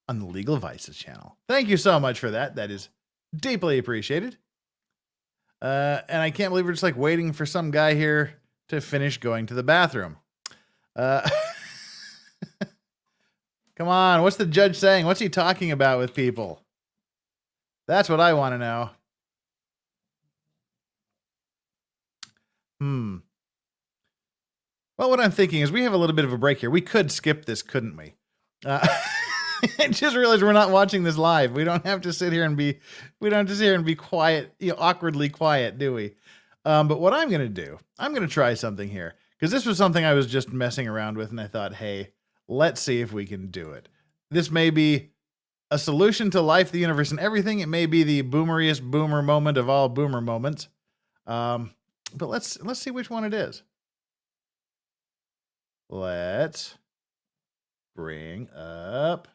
on the Legal Vices channel. Thank you so much for that. That is deeply appreciated. And I can't believe we're just like waiting for some guy here to finish going to the bathroom. Come on, what's the judge saying? What's he talking about with people? That's what I want to know. Well, what I'm thinking is we have a little bit of a break here. We could skip this, couldn't we? I just realized we're not watching this live. We don't have to sit here and be quiet, awkwardly quiet, do we? But what I'm going to do, I'm going to try something here because this was something I was just messing around with and I thought, hey, let's see if we can do it. This may be a solution to life, the universe, and everything. It may be the boomeriest boomer moment of all boomer moments. But let's see which one it is. Let's bring up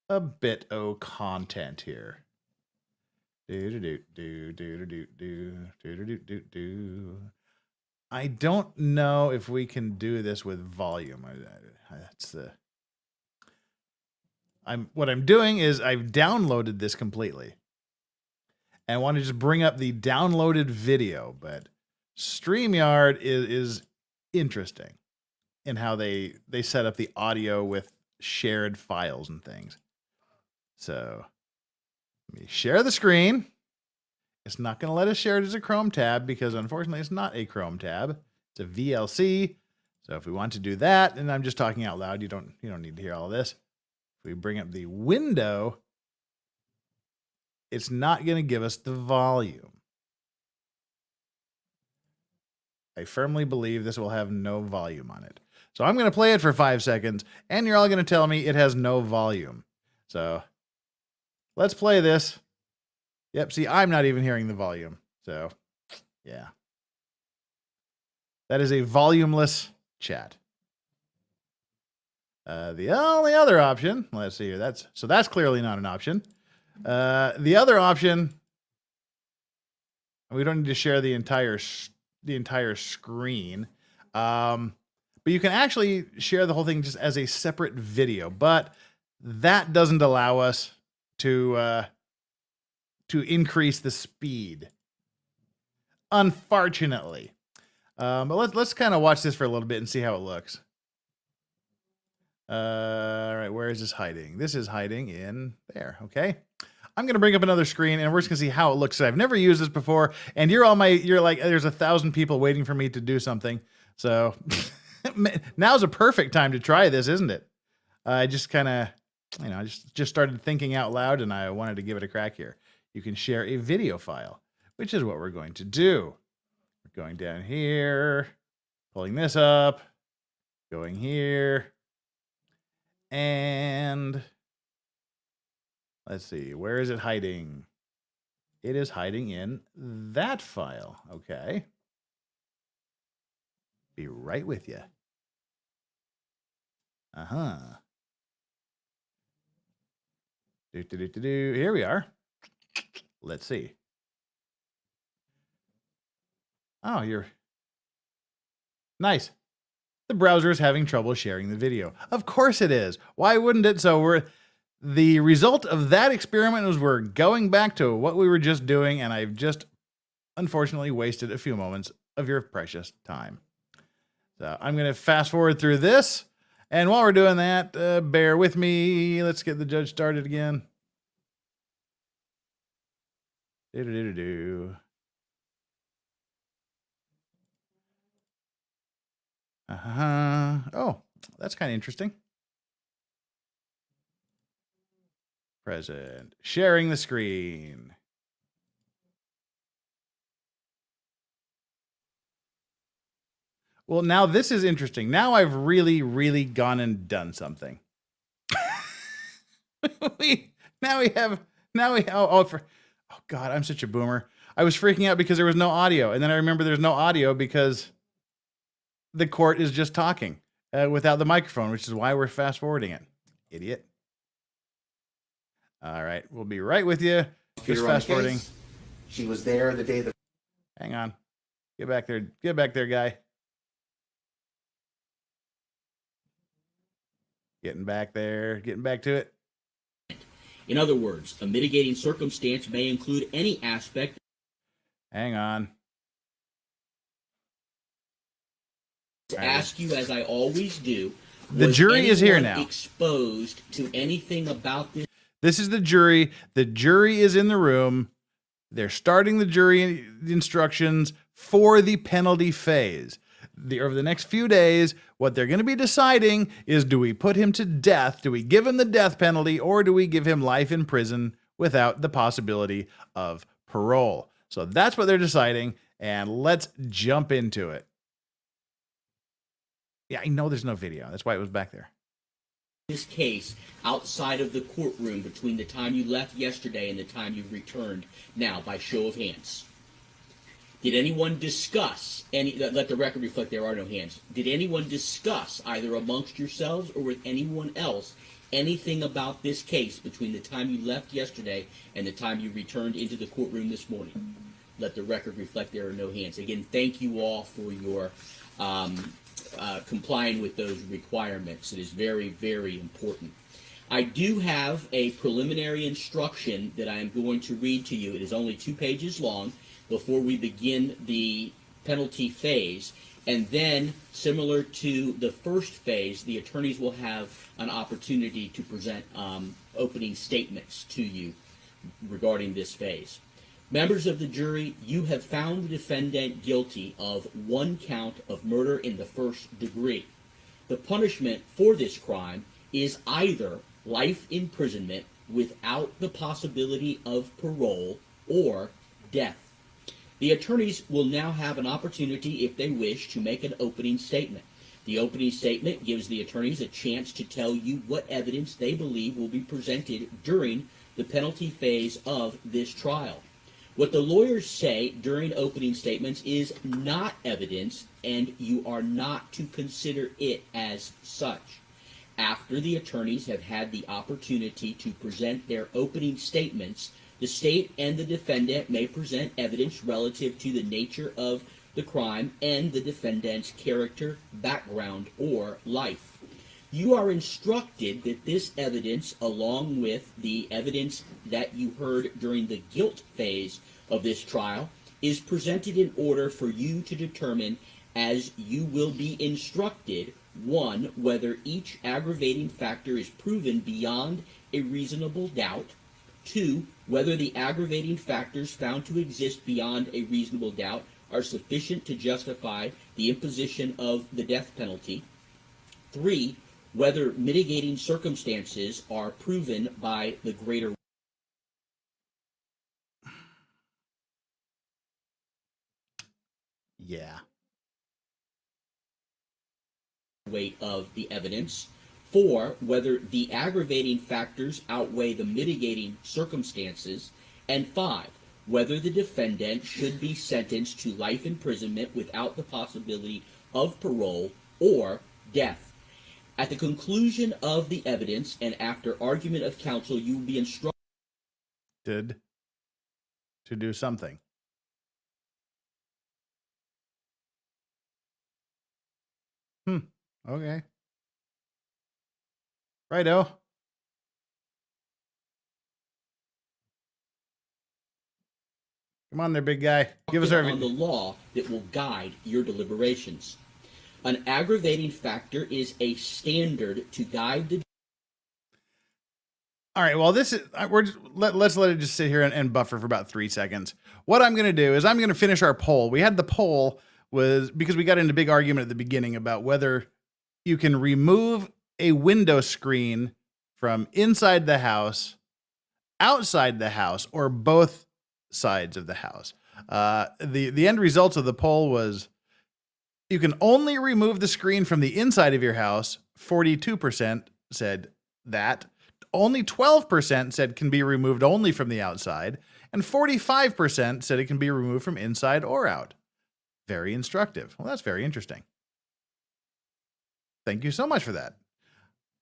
a bit of content here. I don't know if we can do this with volume. What I'm doing is I've downloaded this completely. And I want to just bring up the downloaded video, but StreamYard is interesting in how they set up the audio with shared files and things. So let me share the screen. It's not going to let us share it as a Chrome tab because unfortunately it's not a Chrome tab. It's a VLC. So if we want to do that, and I'm just talking out loud, you don't need to hear all this. If we bring up the window, it's not going to give us the volume. I firmly believe this will have no volume on it. So I'm going to play it for 5 seconds, and you're all going to tell me it has no volume. So let's play this Yep, see, I'm not even hearing the volume. So, yeah. That is a volumeless chat. The only other option, let's see here. That's clearly not an option. The other option, we don't need to share the entire screen. But you can actually share the whole thing just as a separate video, but that doesn't allow us to increase the speed, unfortunately. But let's kind of watch this for a little bit and see how it looks. All right, where is this hiding? This is hiding in there. Okay, I'm gonna bring up another screen and we're just gonna see how it looks. I've never used this before, and you're like, there's 1,000 people waiting for me to do something. So now's a perfect time to try this, isn't it? I just kind of, just started thinking out loud, and I wanted to give it a crack here. You can share a video file, which is what we're going to do. We're going down here, pulling this up, going here, and let's see, where is it hiding? It is hiding in that file. Okay. Be right with you. Here we are. Let's see. Oh, you're nice. The browser is having trouble sharing the video. Of course it is. Why wouldn't it? So the result of that experiment was we're going back to what we were just doing, and I've just unfortunately wasted a few moments of your precious time. So I'm going to fast forward through this. And while we're doing that, bear with me. Let's get the judge started again. Oh, that's kind of interesting. Present. Sharing the screen. Well, now this is interesting. Now I've really, really gone and done something. Oh God, I'm such a boomer. I was freaking out because there was no audio. And then I remember there's no audio because the court is just talking without the microphone, which is why we're fast forwarding it. Idiot. All right. We'll be right with you. Just fast forwarding. She was there the day that. Hang on. Get back there. Get back there, guy. Getting back there. Getting back to it. In other words, a mitigating circumstance may include any aspect. Hang on. To ask you, as I always do, the jury is here now. Exposed to anything about this? This is the jury. The jury is in the room. They're starting the jury instructions for the penalty phase. Over the next few days, what they're going to be deciding is, do we put him to death? Do we give him the death penalty, or do we give him life in prison without the possibility of parole? So that's what they're deciding, and let's jump into it. Yeah, I know there's no video. That's why it was back there. This case outside of the courtroom between the time you left yesterday and the time you've returned now, by show of hands. Did anyone discuss let the record reflect there are no hands. Did anyone discuss, either amongst yourselves or with anyone else, anything about this case between the time you left yesterday and the time you returned into the courtroom this morning? Let the record reflect there are no hands. Again, thank you all for your complying with those requirements. It is very, very important. I do have a preliminary instruction that I am going to read to you. It is only 2 pages long before we begin the penalty phase. And then, similar to the first phase, the attorneys will have an opportunity to present opening statements to you regarding this phase. Members of the jury, you have found the defendant guilty of 1 count of murder in the 1st degree. The punishment for this crime is either life imprisonment without the possibility of parole or death. The attorneys will now have an opportunity, if they wish, to make an opening statement. The opening statement gives the attorneys a chance to tell you what evidence they believe will be presented during the penalty phase of this trial. What the lawyers say during opening statements is not evidence, and you are not to consider it as such. After the attorneys have had the opportunity to present their opening statements, the state and the defendant may present evidence relative to the nature of the crime and the defendant's character, background, or life. You are instructed that this evidence, along with the evidence that you heard during the guilt phase of this trial, is presented in order for you to determine, as you will be instructed, 1, whether each aggravating factor is proven beyond a reasonable doubt, 2, whether the aggravating factors found to exist beyond a reasonable doubt are sufficient to justify the imposition of the death penalty, 3, whether mitigating circumstances are proven by the greater weight of the evidence, 4, whether the aggravating factors outweigh the mitigating circumstances, and 5, whether the defendant should be sentenced to life imprisonment without the possibility of parole or death. At the conclusion of the evidence and after argument of counsel, you will be instructed to do something. Okay. Righto. Come on there, big guy. Give us on the law that will guide your deliberations. An aggravating factor is a standard to guide the. All right. Well, this is let's let it just sit here and buffer for about 3 seconds. What I'm going to do is I'm going to finish our poll. We had the poll was because we got into a big argument at the beginning about whether you can remove a window screen from inside the house, outside the house, or both sides of the house. The end results of the poll was you can only remove the screen from the inside of your house. 42% said that. Only 12% said can be removed only from the outside, and 45% said it can be removed from inside or out. Very instructive. Well, that's very interesting. Thank you so much for that.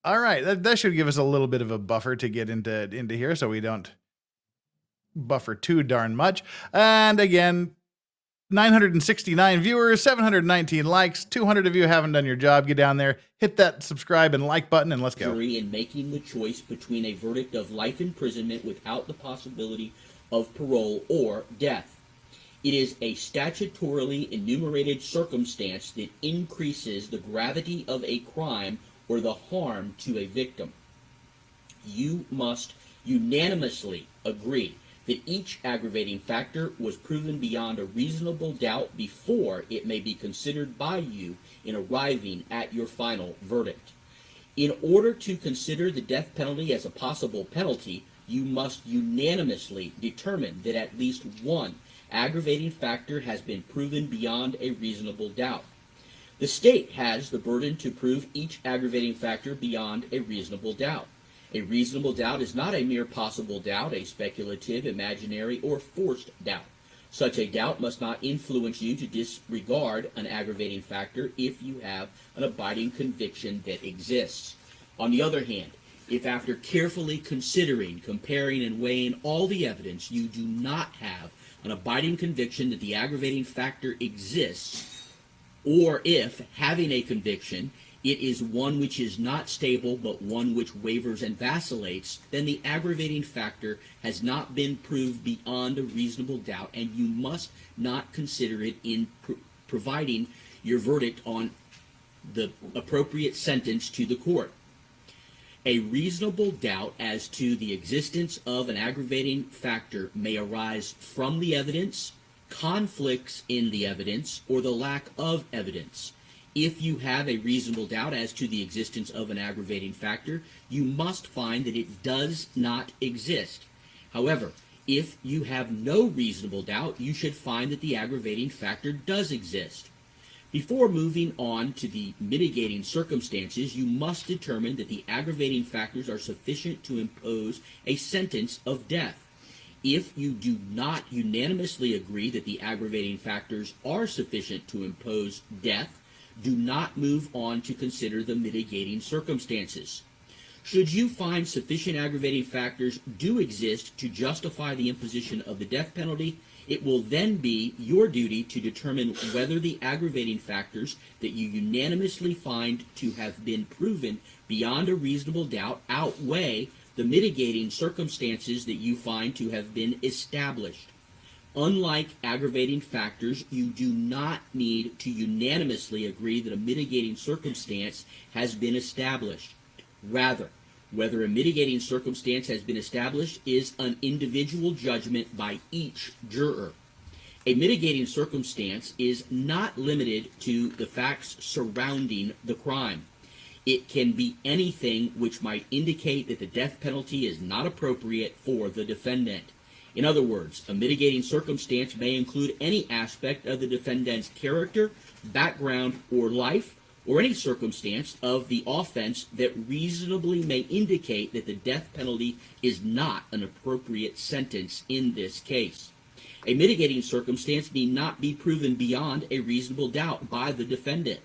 All right, that should give us a little bit of a buffer to get into here so we don't buffer too darn much. And again, 969 viewers, 719 likes, 200 of you haven't done your job. Get down there, hit that subscribe and like button, and let's go. In making the choice between a verdict of life imprisonment without the possibility of parole or death. It is a statutorily enumerated circumstance that increases the gravity of a crime or the harm to a victim. You must unanimously agree that each aggravating factor was proven beyond a reasonable doubt before it may be considered by you in arriving at your final verdict. In order to consider the death penalty as a possible penalty, you must unanimously determine that at least one aggravating factor has been proven beyond a reasonable doubt. The state has the burden to prove each aggravating factor beyond a reasonable doubt. A reasonable doubt is not a mere possible doubt, a speculative, imaginary, or forced doubt. Such a doubt must not influence you to disregard an aggravating factor if you have an abiding conviction that exists. On the other hand, if after carefully considering, comparing, and weighing all the evidence, you do not have an abiding conviction that the aggravating factor exists, or if, having a conviction, it is one which is not stable but one which wavers and vacillates, then the aggravating factor has not been proved beyond a reasonable doubt, and you must not consider it in providing your verdict on the appropriate sentence to the court. A reasonable doubt as to the existence of an aggravating factor may arise from the evidence, conflicts in the evidence, or the lack of evidence. If you have a reasonable doubt as to the existence of an aggravating factor, you must find that it does not exist. However, if you have no reasonable doubt, you should find that the aggravating factor does exist. Before moving on to the mitigating circumstances, you must determine that the aggravating factors are sufficient to impose a sentence of death. If you do not unanimously agree that the aggravating factors are sufficient to impose death, do not move on to consider the mitigating circumstances. Should you find sufficient aggravating factors do exist to justify the imposition of the death penalty, it will then be your duty to determine whether the aggravating factors that you unanimously find to have been proven beyond a reasonable doubt outweigh the mitigating circumstances that you find to have been established. Unlike aggravating factors, you do not need to unanimously agree that a mitigating circumstance has been established. Rather, whether a mitigating circumstance has been established is an individual judgment by each juror. A mitigating circumstance is not limited to the facts surrounding the crime. It can be anything which might indicate that the death penalty is not appropriate for the defendant. In other words, a mitigating circumstance may include any aspect of the defendant's character, background, or life, or any circumstance of the offense that reasonably may indicate that the death penalty is not an appropriate sentence in this case. A mitigating circumstance need not be proven beyond a reasonable doubt by the defendant.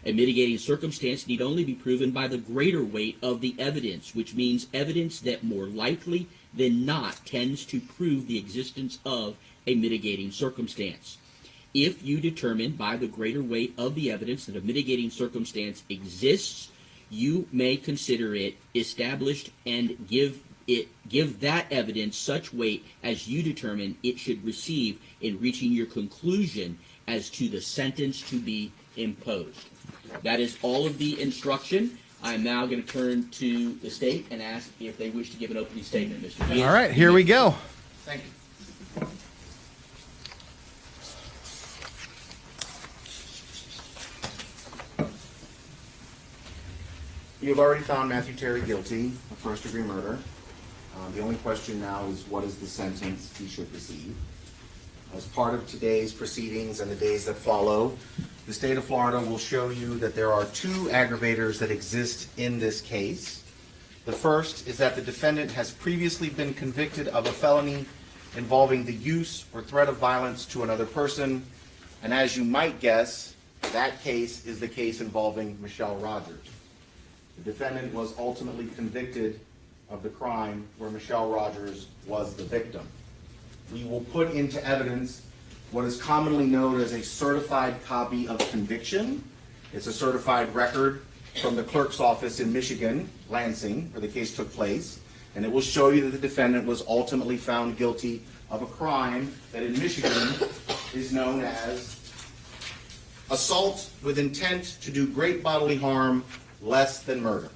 A mitigating circumstance need only be proven by the greater weight of the evidence, which means evidence that more likely than not tends to prove the existence of a mitigating circumstance. If you determine by the greater weight of the evidence that a mitigating circumstance exists, you may consider it established and give that evidence such weight as you determine it should receive in reaching your conclusion as to the sentence to be imposed. That is all of the instruction. I'm now going to turn to the state and ask if they wish to give an opening statement, Mr. Diaz. All right, here we go. Thank you. You've already found Matthew Terry guilty of first-degree murder. The only question now is what is the sentence he should receive. As part of today's proceedings and the days that follow, the state of Florida will show you that there are two aggravators that exist in this case. The first is that the defendant has previously been convicted of a felony involving the use or threat of violence to another person, and as you might guess, that case is the case involving Michelle Rogers. The defendant was ultimately convicted of the crime where Michelle Rogers was the victim. We will put into evidence what is commonly known as a certified copy of conviction. It's a certified record from the clerk's office in Michigan, Lansing, where the case took place, and it will show you that the defendant was ultimately found guilty of a crime that in Michigan is known as assault with intent to do great bodily harm less than murder.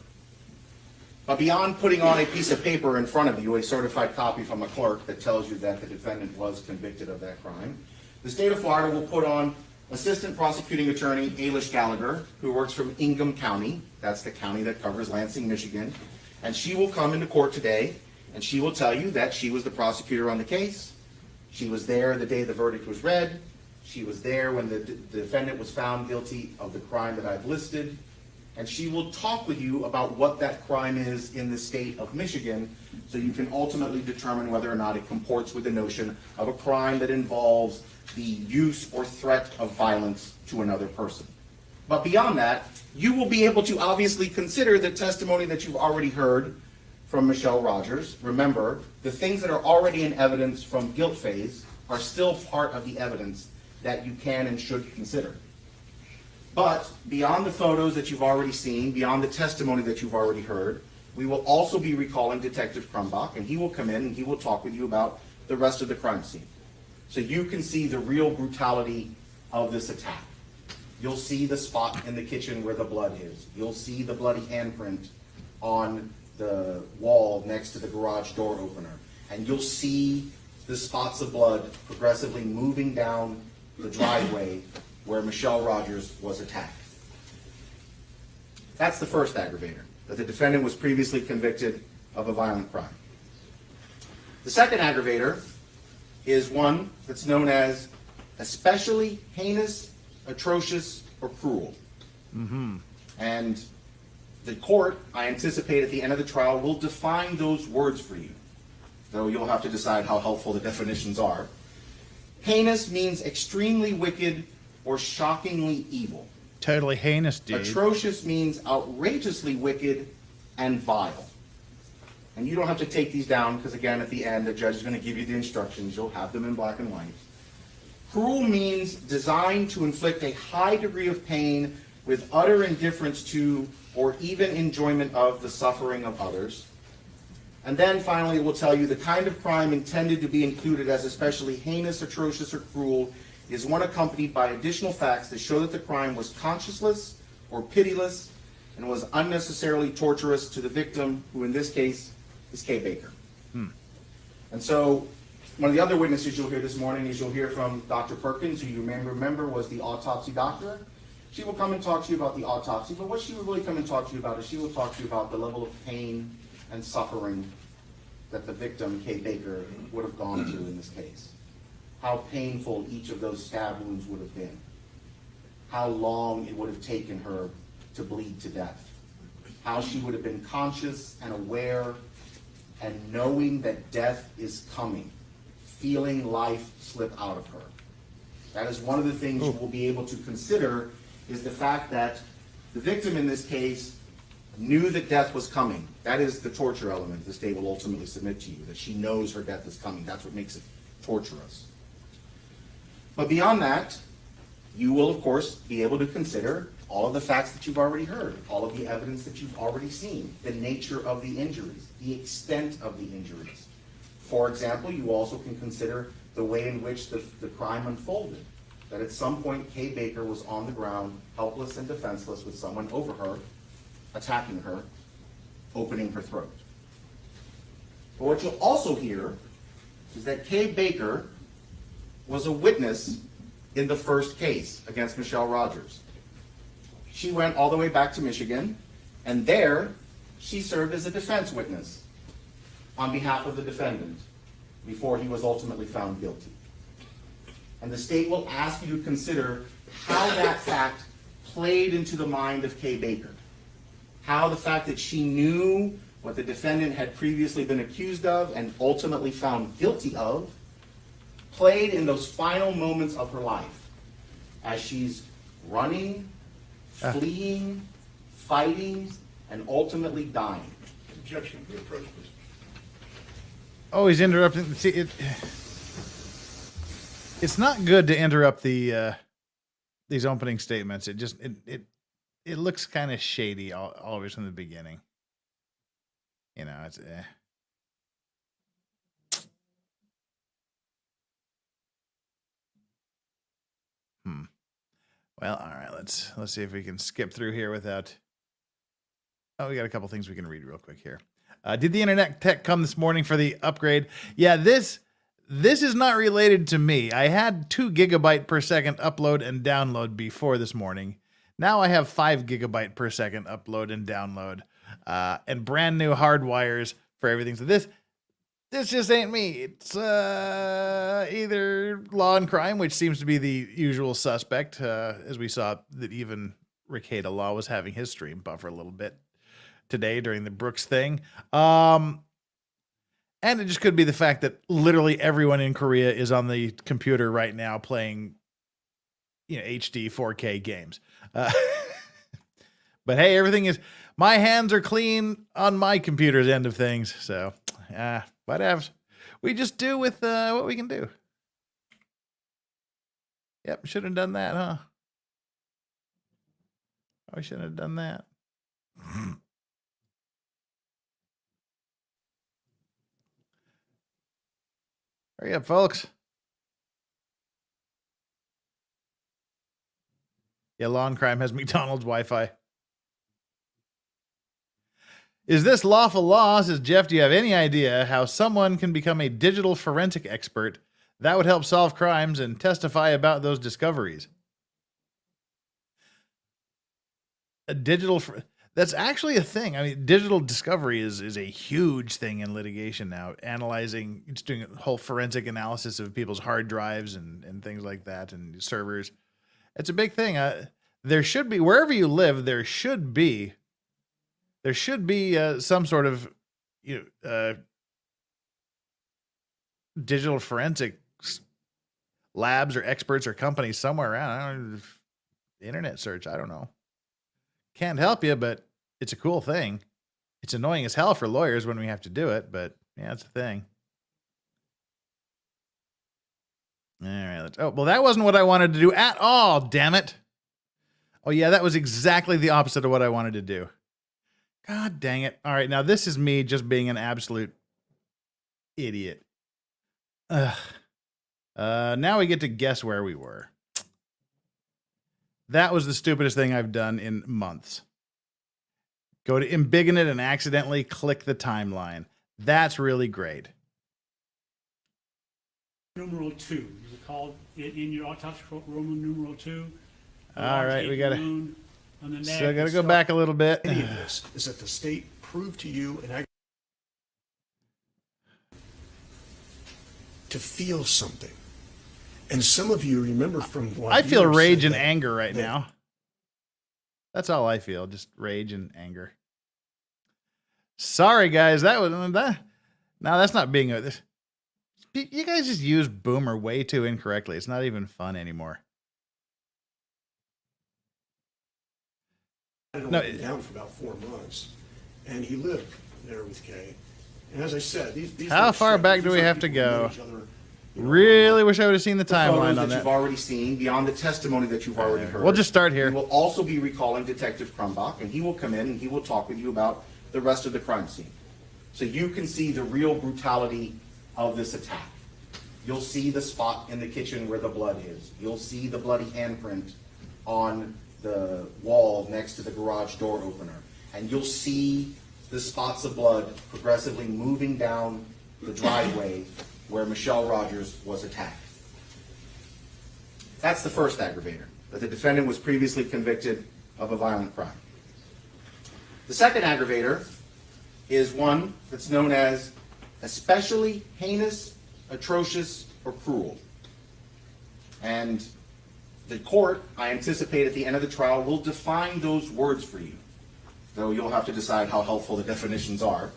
But beyond putting on a piece of paper in front of you, a certified copy from a clerk that tells you that the defendant was convicted of that crime, the state of Florida will put on Assistant Prosecuting Attorney Ailish Gallagher, who works from Ingham County. That's the county that covers Lansing, Michigan. And she will come into court today, and she will tell you that she was the prosecutor on the case. She was there the day the verdict was read. She was there when the defendant was found guilty of the crime that I've listed. And she will talk with you about what that crime is in the state of Michigan, so you can ultimately determine whether or not it comports with the notion of a crime that involves the use or threat of violence to another person. But beyond that, you will be able to obviously consider the testimony that you've already heard from Michelle Rogers. Remember, the things that are already in evidence from guilt phase are still part of the evidence that you can and should consider. But beyond the photos that you've already seen, beyond the testimony that you've already heard, we will also be recalling Detective Crumbach, and he will come in and he will talk with you about the rest of the crime scene. So you can see the real brutality of this attack. You'll see the spot in the kitchen where the blood is. You'll see the bloody handprint on the wall next to the garage door opener. And you'll see the spots of blood progressively moving down the driveway where Michelle Rogers was attacked. That's the first aggravator, that the defendant was previously convicted of a violent crime. The second aggravator is one that's known as especially heinous, atrocious, or cruel. And the court, I anticipate at the end of the trial, will define those words for you, though you'll have to decide how helpful the definitions are. Heinous means extremely wicked or shockingly evil. Totally heinous, dude. Atrocious means outrageously wicked and vile. And you don't have to take these down because, again, at the end, the judge is going to give you the instructions. You'll have them in black and white. Cruel means designed to inflict a high degree of pain with utter indifference to or even enjoyment of the suffering of others. And then finally it will tell you the kind of crime intended to be included as especially heinous, atrocious, or cruel is one accompanied by additional facts that show that the crime was conscienceless or pitiless and was unnecessarily torturous to the victim, who in this case is Kay Baker. And so one of the other witnesses you'll hear this morning is you'll hear from Dr. Perkins, who you may remember was the autopsy doctor. She will come and talk to you about the autopsy, but what she will really come and talk to you about is she will talk to you about the level of pain and suffering that the victim, Kay Baker, would have gone through in this case. How painful each of those stab wounds would have been. How long it would have taken her to bleed to death. How she would have been conscious and aware and knowing that death is coming, feeling life slip out of her. That is one of the things you will be able to consider, is the fact that the victim in this case knew that death was coming. That is the torture element the state will ultimately submit to you, that she knows her death is coming. That's what makes it torturous. But beyond that, you will, of course, be able to consider all of the facts that you've already heard, all of the evidence that you've already seen, the nature of the injuries, the extent of the injuries. For example, you also can consider the way in which the crime unfolded, that at some point Kay Baker was on the ground, helpless and defenseless, with someone over her, attacking her, opening her throat. But what you'll also hear is that Kay Baker was a witness in the first case against Michelle Rogers. She went all the way back to Michigan, and there she served as a defense witness on behalf of the defendant before he was ultimately found guilty. And the state will ask you to consider how that fact played into the mind of Kay Baker. How the fact that she knew what the defendant had previously been accused of and ultimately found guilty of played in those final moments of her life as she's running, fleeing, fighting, and ultimately dying. Objection, reapproach, please. Oh, he's interrupting. See, it's not good to interrupt the these opening statements. It just it looks kind of shady always from the beginning. You know, it's Well, all right. Let's see if we can skip through here without. Oh, we got a couple things we can read real quick here. Did the internet tech come this morning for the upgrade? Yeah, this is not related to me. I had 2 gigabyte per second upload and download before this morning. Now I have 5 gigabyte per second upload and download, and brand new hard wires for everything. So this just ain't me. It's either Law and Crime, which seems to be the usual suspect, as we saw that even Ricada Law was having his stream buffer a little bit today during the Brooks thing. And it just could be the fact that literally everyone in Korea is on the computer right now playing, HD 4K games. But hey, my hands are clean on my computer's end of things. So, whatever. We just do with what we can do. Yep, should have done that, huh? I shouldn't have done that. Hurry up, folks. Yeah, Law and Crime has McDonald's Wi-Fi. Is this lawful law? Says Jeff, do you have any idea how someone can become a digital forensic expert that would help solve crimes and testify about those discoveries? That's actually a thing. I mean, digital discovery is a huge thing in litigation now. Analyzing, it's doing a whole forensic analysis of people's hard drives and things like that and servers. It's a big thing. there should be, wherever you live, there should be some sort of, digital forensics labs or experts or companies somewhere around. I don't know, internet search. I don't know. Can't help you, but it's a cool thing. It's annoying as hell for lawyers when we have to do it, but yeah, it's a thing. All right. Well, that wasn't what I wanted to do at all. Damn it. Oh yeah, that was exactly the opposite of what I wanted to do. God dang it. All right. Now this is me just being an absolute idiot. Ugh. Now we get to guess where we were. That was the stupidest thing I've done in months. Go to Embiggen it and accidentally click the timeline. That's really great. Numeral 2. You recall it in your autopsy report, Roman numeral 2. All right, we gotta. On the neck, So I gotta go back a little bit. Any of this is that the state proved to you to feel something. And some of you remember from what I feel you rage said and that- anger right now. That's all I feel, just rage and anger. Sorry, guys. That was that. No, that's not being a. You guys just use boomer way too incorrectly. It's not even fun anymore. No, down for about 4 months, and he lived there with Kay. And as I said, these How far back do we have to go? Really wish I would have seen the timeline on that you've that. already seen, beyond the testimony that you've already heard. We'll just start here. You will also be recalling Detective Crumbach, and he will come in and he will talk with you about the rest of the crime scene. So you can see the real brutality of this attack. You'll see the spot in the kitchen where the blood is. You'll see the bloody handprint on the wall next to the garage door opener. And you'll see the spots of blood progressively moving down the driveway where Michelle Rogers was attacked. That's the first aggravator, that the defendant was previously convicted of a violent crime. The second aggravator is one that's known as especially heinous, atrocious, or cruel. And the court, I anticipate at the end of the trial, will define those words for you, though you'll have to decide how helpful the definitions are.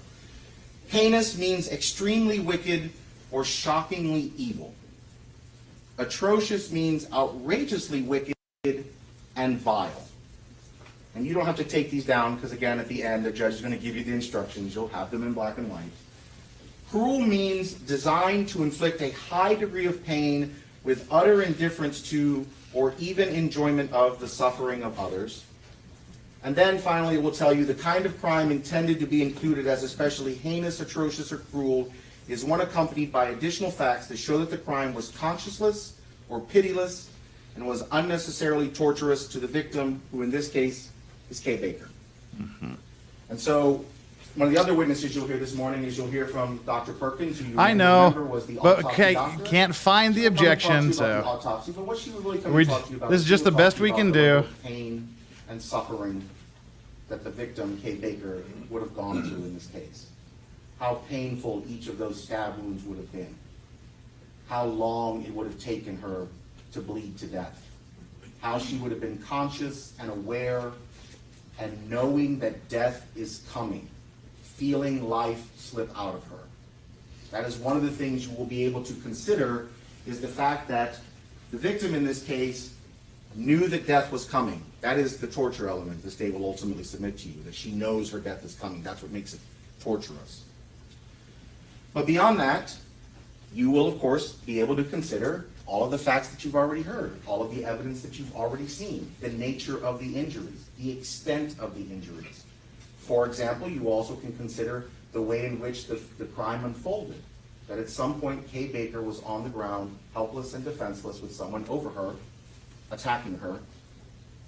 Heinous means extremely wicked or shockingly evil. Atrocious means outrageously wicked and vile. And you don't have to take these down because, again, at the end, the judge is going to give you the instructions. You'll have them in black and white. Cruel means designed to inflict a high degree of pain with utter indifference to or even enjoyment of the suffering of others. And then finally, it will tell you the kind of crime intended to be included as especially heinous, atrocious, or cruel is one accompanied by additional facts that show that the crime was conscienceless or pitiless and was unnecessarily torturous to the victim, who in this case is Kay Baker. And so one of the other witnesses you'll hear this morning is you'll hear from Dr. Perkins, who you I know, remember was the but autopsy okay, doctor. can't find the She'll come and talk to you objection, about so the autopsy, but what she would really come we- to talk to you about this is she just will the talk best to you we can about the level do. of pain and suffering that the victim, Kay Baker, would have gone through in this case. How painful each of those stab wounds would have been. How long it would have taken her to bleed to death. How she would have been conscious and aware and knowing that death is coming, feeling life slip out of her. That is one of the things you will be able to consider, is the fact that the victim in this case knew that death was coming. That is the torture element the state will ultimately submit to you, that she knows her death is coming. That's what makes it torturous. But beyond that, you will, of course, be able to consider all of the facts that you've already heard, all of the evidence that you've already seen, the nature of the injuries, the extent of the injuries. For example, you also can consider the way in which the crime unfolded, that at some point Kay Baker was on the ground, helpless and defenseless, with someone over her, attacking her,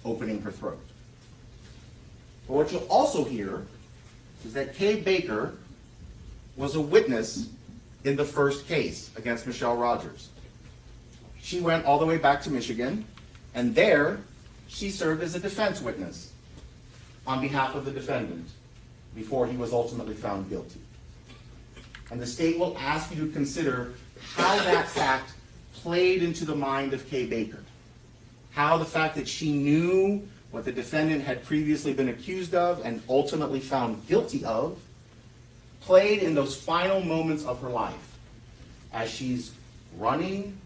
opening her throat. But what you'll also hear is that Kay Baker was a witness in the first case against Michelle Rogers. She went all the way back to Michigan, and there she served as a defense witness on behalf of the defendant before he was ultimately found guilty. And the state will ask you to consider how that fact played into the mind of Kay Baker, how the fact that she knew what the defendant had previously been accused of and ultimately found guilty of played in those final moments of her life as she's running,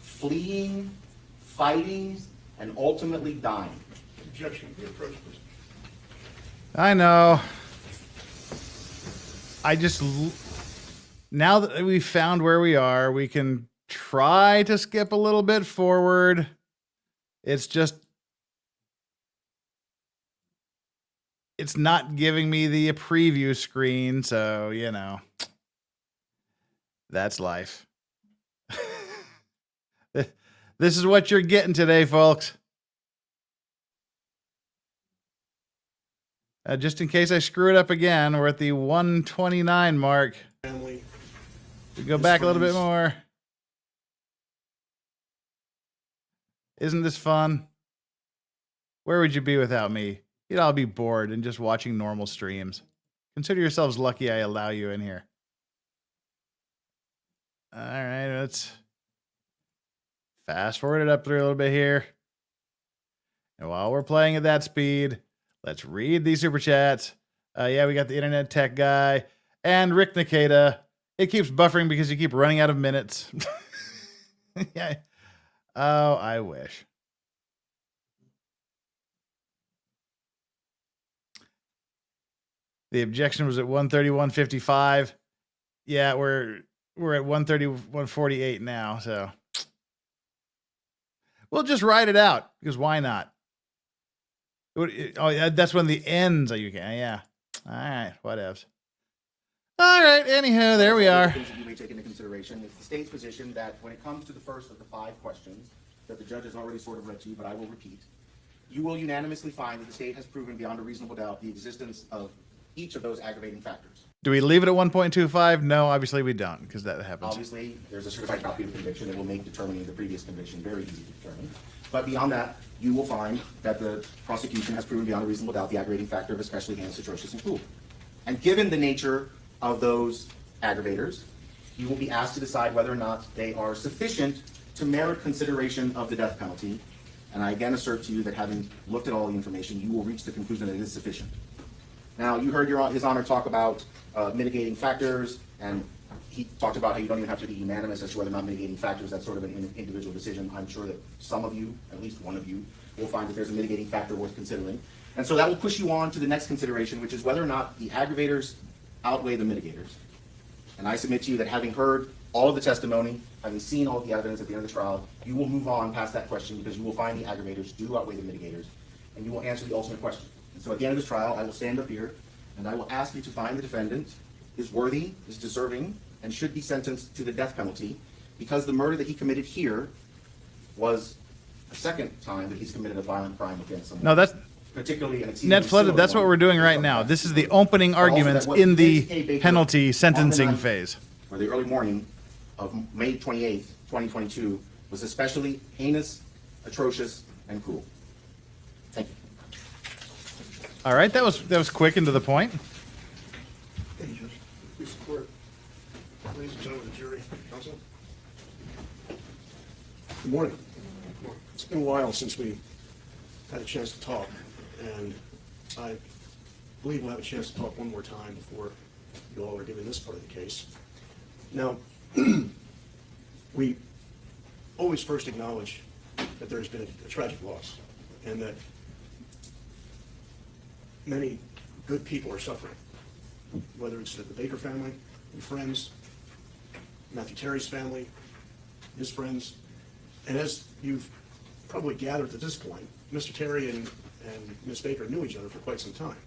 fleeing, fighting, and ultimately dying. Objection, the approach, please. I know. Now that we found where we are, we can try to skip a little bit forward. It's not giving me the preview screen, so, that's life. This is what you're getting today, folks. Just in case I screw it up again, we're at the 129 mark. Family. We go back a little bit more. Isn't this fun? Where would you be without me? You'd all be bored and just watching normal streams. Consider yourselves lucky I allow you in here. All right, let's fast forward it up through a little bit here. And while we're playing at that speed, let's read these super chats. Yeah, we got the internet tech guy and Rick Nikita. It keeps buffering because you keep running out of minutes. Yeah. Oh, I wish. The objection was at 131.55. Yeah, we're at 131.48 now, so we'll just write it out because why not? Oh, that's when the ends are. You can, yeah. All right, whatevs. All right. Anyhow, there we are. Things that you may take into consideration. It's the state's position that when it comes to the first of the 5 questions that the judge has already sort of read to you, but I will repeat, you will unanimously find that the state has proven beyond a reasonable doubt the existence of each of those aggravating factors. Do we leave it at 1.25? No, obviously we don't, because that happens. Obviously, there's a certified copy of the conviction that will make determining the previous conviction very easy to determine. But beyond that, you will find that the prosecution has proven beyond a reasonable doubt the aggravating factor of especially heinous, atrocious, and cruel. And given the nature of those aggravators, you will be asked to decide whether or not they are sufficient to merit consideration of the death penalty. And I again assert to you that having looked at all the information, you will reach the conclusion that it is sufficient. Now, you heard His Honor talk about mitigating factors, and he talked about how you don't even have to be unanimous as to whether or not mitigating factors, that's sort of an individual decision. I'm sure that some of you, at least one of you, will find that there's a mitigating factor worth considering. And so that will push you on to the next consideration, which is whether or not the aggravators outweigh the mitigators. And I submit to you that having heard all of the testimony, having seen all of the evidence at the end of the trial, you will move on past that question because you will find the aggravators do outweigh the mitigators, and you will answer the ultimate question. And so at the end of this trial, I will stand up here, and I will ask you to find the defendant is worthy, is deserving, and should be sentenced to the death penalty because the murder that he committed here was a second time that he's committed a violent crime against someone. No, that's particularly an net flooded. That's what we're doing right now. This is the opening arguments in the penalty sentencing phase. Or the early morning of May 28th, 2022 was especially heinous, atrocious, and cruel. Thank you. All right, that was quick and to the point. Thank you, Judge. Please support. Ladies and gentlemen of the jury, counsel. Good morning. It's been a while since we had a chance to talk, and I believe we'll have a chance to talk one more time before you all are given this part of the case. Now, we always first acknowledge that there's been a tragic loss, and that many good people are suffering, whether it's the Baker family and friends, Matthew Terry's family, his friends, and as you've probably gathered at this point, Mr. Terry and Ms. Baker knew each other for quite some time.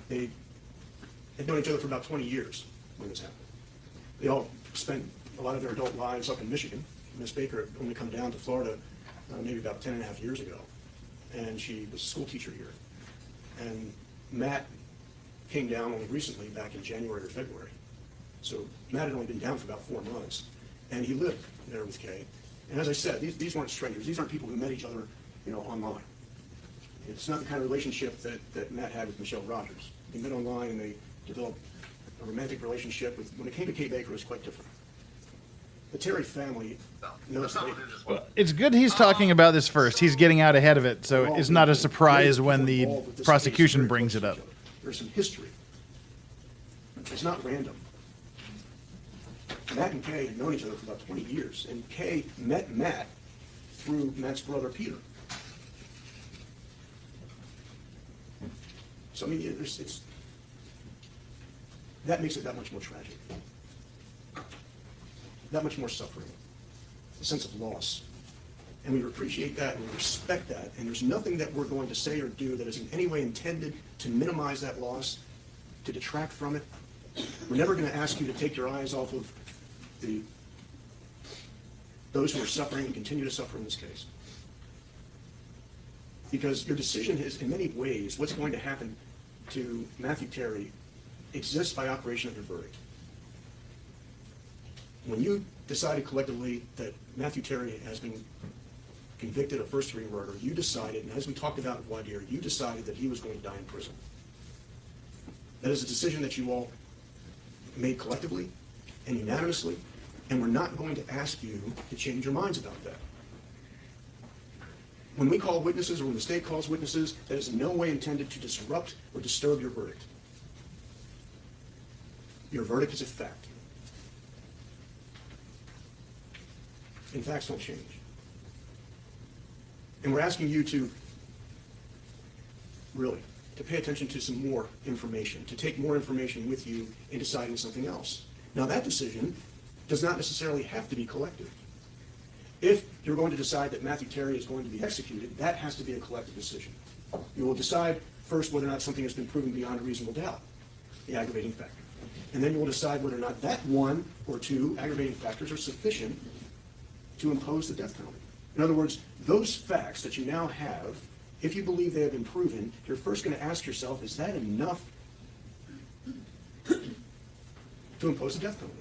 They had known each other for about 20 years when this happened. They all spent a lot of their adult lives up in Michigan. Ms. Baker had only come down to Florida maybe about 10 and a half years ago, and she was a school teacher here. And Matt came down only recently, back in January or February. So Matt had only been down for about 4 months, and he lived there with Kay. And as I said, these weren't strangers. These aren't people who met each other, online. It's not the kind of relationship that Matt had with Michelle Rogers. They met online and they developed a romantic relationship. When it came to Kay Baker, it was quite different. The Terry family knows they, It's good he's talking about this first. He's getting out ahead of it, so it's not a surprise when the prosecution brings it up. There's some history. It's not random. Matt and Kay had known each other for about 20 years, and Kay met Matt through Matt's brother Peter. So I mean, that makes it that much more tragic, that much more suffering, a sense of loss. And we appreciate that and we respect that. And there's nothing that we're going to say or do that is in any way intended to minimize that loss, to detract from it. We're never going to ask you to take your eyes off of those who are suffering and continue to suffer in this case. Because your decision is, in many ways, what's going to happen to Matthew Terry exists by operation of your verdict. When you decided collectively that Matthew Terry has been convicted of first-degree murder, you decided, and as we talked about in voir dire, you decided that he was going to die in prison. That is a decision that you all made collectively and unanimously, and we're not going to ask you to change your minds about that. When we call witnesses or when the state calls witnesses, that is in no way intended to disrupt or disturb your verdict. Your verdict is a fact. And facts don't change. And we're asking you to really to pay attention to some more information, to take more information with you in deciding something else. Now that decision does not necessarily have to be collective. If you're going to decide that Matthew Terry is going to be executed, that has to be a collective decision. You will decide first whether or not something has been proven beyond a reasonable doubt, the aggravating factor. And then you will decide whether or not that one or two aggravating factors are sufficient to impose the death penalty. In other words, those facts that you now have, if you believe they have been proven, you're first going to ask yourself, is that enough to impose the death penalty?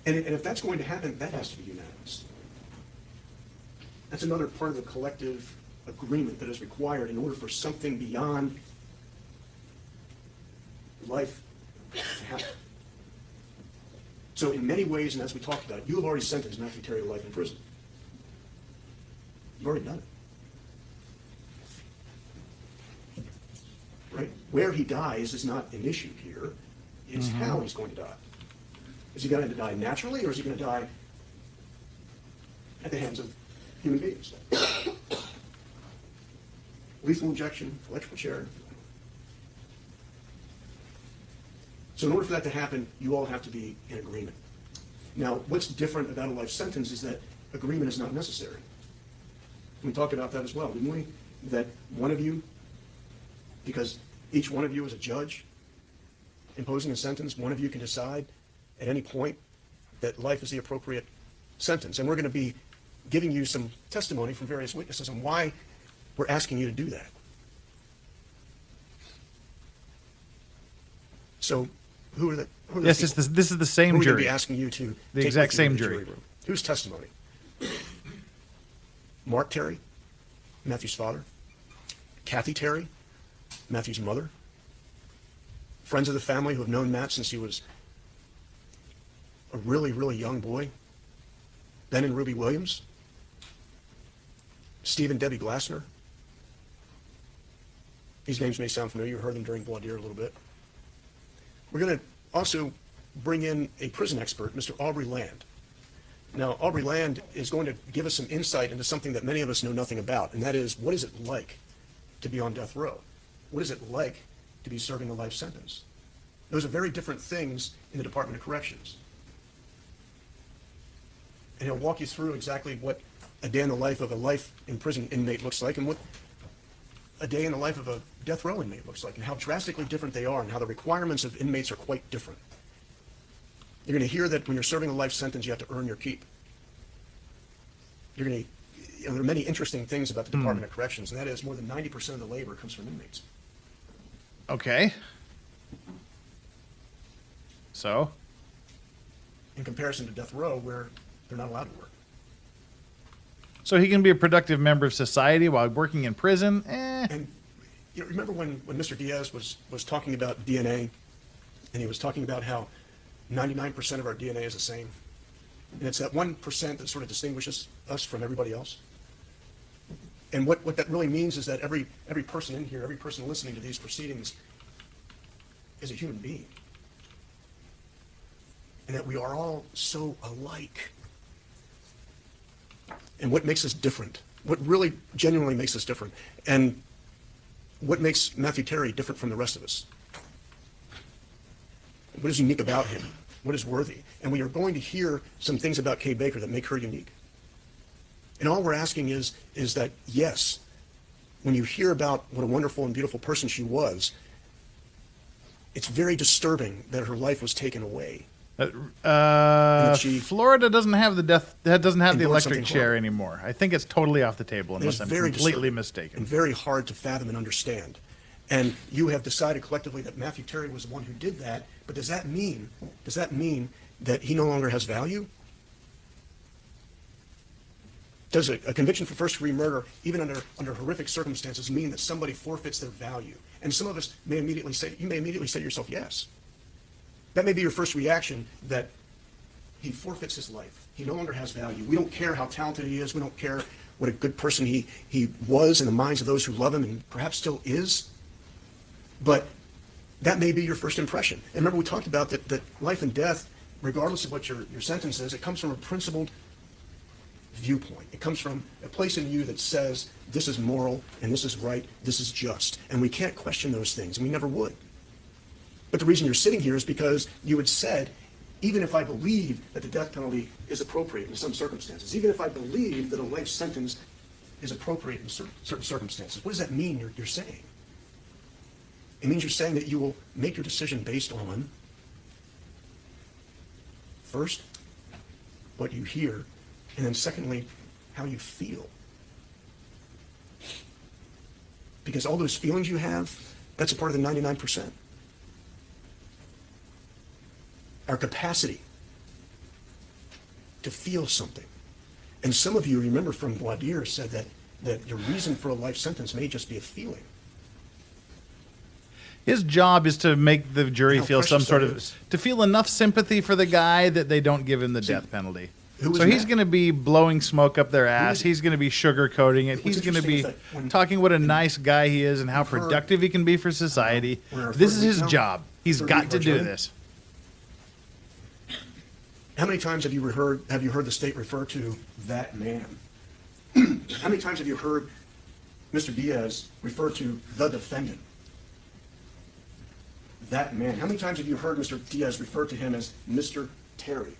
And if that's going to happen, that has to be unanimous. That's another part of the collective agreement that is required in order for something beyond life to happen. So in many ways, and as we talked about, you have already sentenced Matthew Terry to life in prison. You've already done it. Right? Where he dies is not an issue here. It's how he's going to die. Is he going to die naturally, or is he going to die at the hands of human beings? Lethal injection, electrical chair. So in order for that to happen, you all have to be in agreement. Now, what's different about a life sentence is that agreement is not necessary. We talked about that as well, didn't we? That one of you, because each one of you is a judge imposing a sentence, one of you can decide at any point that life is the appropriate sentence. And we're going to be giving you some testimony from various witnesses on why we're asking you to do that. So, who are the Yes, this is the same who are going to jury. be asking you to The take exact with you in same the jury. room? Whose testimony? Mark Terry, Matthew's father. Kathy Terry, Matthew's mother. Friends of the family who have known Matt since he was a really, really young boy. Ben and Ruby Williams. Steve and Debbie Glassner. These names may sound familiar. You heard them during voir dire a little bit. We're going to also bring in a prison expert, Mr. Aubrey Land. Now, Aubrey Land is going to give us some insight into something that many of us know nothing about, and that is, what is it like to be on death row? What is it like to be serving a life sentence? Those are very different things in the Department of Corrections. And he'll walk you through exactly what a day in the life of a life in prison inmate looks like and what a day in the life of a death row inmate looks like and how drastically different they are and how the requirements of inmates are quite different. You're going to hear that when you're serving a life sentence, you have to earn your keep. You're going to, there are many interesting things about the Department of Corrections, and that is more than 90% of the labor comes from inmates. Okay. So? In comparison to death row, where they're not allowed to work. So he can be a productive member of society while working in prison? And you know, remember when Mr. Diaz was talking about DNA, and he was talking about how 99% of our DNA is the same? And it's that 1% that sort of distinguishes us from everybody else. And what that really means is that every person in here, every person listening to these proceedings is a human being. And that we are all so alike. And what makes us different, what really genuinely makes us different, and what makes Matthew Terry different from the rest of us? What is unique about him? What is worthy? And we are going to hear some things about Kay Baker that make her unique. And all we're asking is that, yes, when you hear about what a wonderful and beautiful person she was, it's very disturbing that her life was taken away. Florida doesn't have the electric something chair horrible. anymore. I think it's totally off the table unless I'm completely disturbing mistaken. and very hard to fathom and understand. And you have decided collectively that Matthew Terry was the one who did that, but does that mean that he no longer has value? Does a conviction for first-degree murder, even under horrific circumstances, mean that somebody forfeits their value? And some of us may immediately say to yourself, yes. That may be your first reaction, that he forfeits his life. He no longer has value. We don't care how talented he is. We don't care what a good person he was in the minds of those who love him and perhaps still is. But that may be your first impression. And remember, we talked about that life and death, regardless of what your sentence is, it comes from a principled viewpoint. It comes from a place in you that says this is moral and this is right, this is just. And we can't question those things, and we never would. But the reason you're sitting here is because you had said, even if I believe that the death penalty is appropriate in some circumstances, even if I believe that a life sentence is appropriate in certain circumstances, what does that mean you're saying? It means you're saying that you will make your decision based on, first, what you hear, and then secondly, how you feel. Because all those feelings you have, that's a part of the 99%. Our capacity to feel something. And some of you, remember from voir dire, said that your reason for a life sentence may just be a feeling. His job is to make the jury How feel some precious sort that of, is. to feel enough sympathy for the guy that they don't give him the death penalty. who was So he's Matt? going to be blowing smoke up their ass. is- He's going to be sugarcoating it. What's He's going to interesting be is that when- talking what a nice guy he is and how We've heard- productive he can be for society. we're in our This third is his week now? job. He's Third got week to of do our journey? this. How many times have you heard the state refer to that man? How many times have you heard Mr. Diaz refer to the defendant? That man. How many times have you heard Mr. Diaz refer to him as Mr. Terry?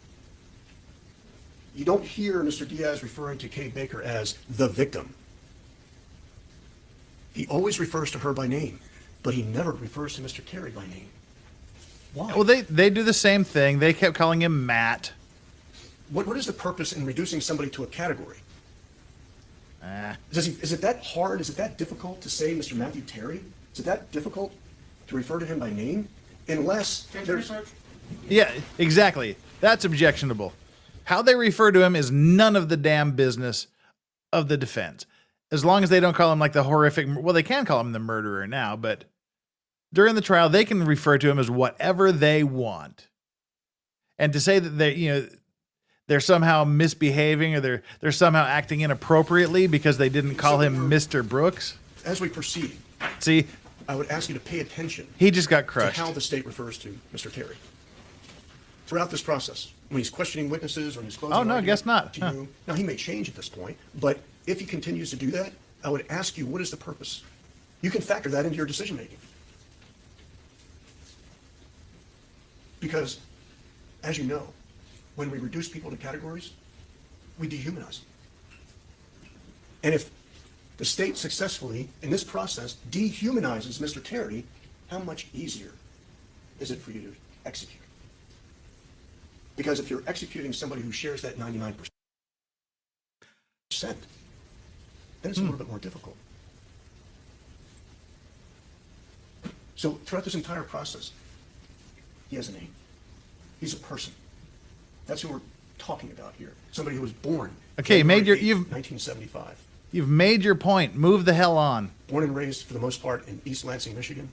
You don't hear Mr. Diaz referring to Kay Baker as the victim. He always refers to her by name, but he never refers to Mr. Terry by name. Why? Well, they do the same thing. They kept calling him Matt. What is the purpose in reducing somebody to a category? Ah. Is it that hard? Is it that difficult to say Mr. Matthew Terry? Is it that difficult to refer to him by name? Unless there's... Yeah, exactly. That's objectionable. How they refer to him is none of the damn business of the defense. As long as they don't call him like the horrific, well, they can call him the murderer now, but during the trial, they can refer to him as whatever they want. And to say that they're somehow misbehaving or they're somehow acting inappropriately because they didn't call him Mr. Brooks. As we proceed, See, I would ask you to pay attention he just got to crushed. how the state refers to Mr. Terry. Throughout this process, when he's questioning witnesses or in his closing Oh, no, argument guess not. to Huh. you, now he may change at this point, but if he continues to do that, I would ask you, what is the purpose? You can factor that into your decision making. Because, as you know, when we reduce people to categories, we dehumanize them. And if the state successfully, in this process, dehumanizes Mr. Terry, how much easier is it for you to execute? Because if you're executing somebody who shares that 99%, then it's a little bit more difficult. So throughout this entire process, he has a name. He's a person. That's who we're talking about here. Somebody who was born Okay, January 8th, 1975. You've made your point. Move the hell on. Born and raised, for the most part, in East Lansing, Michigan.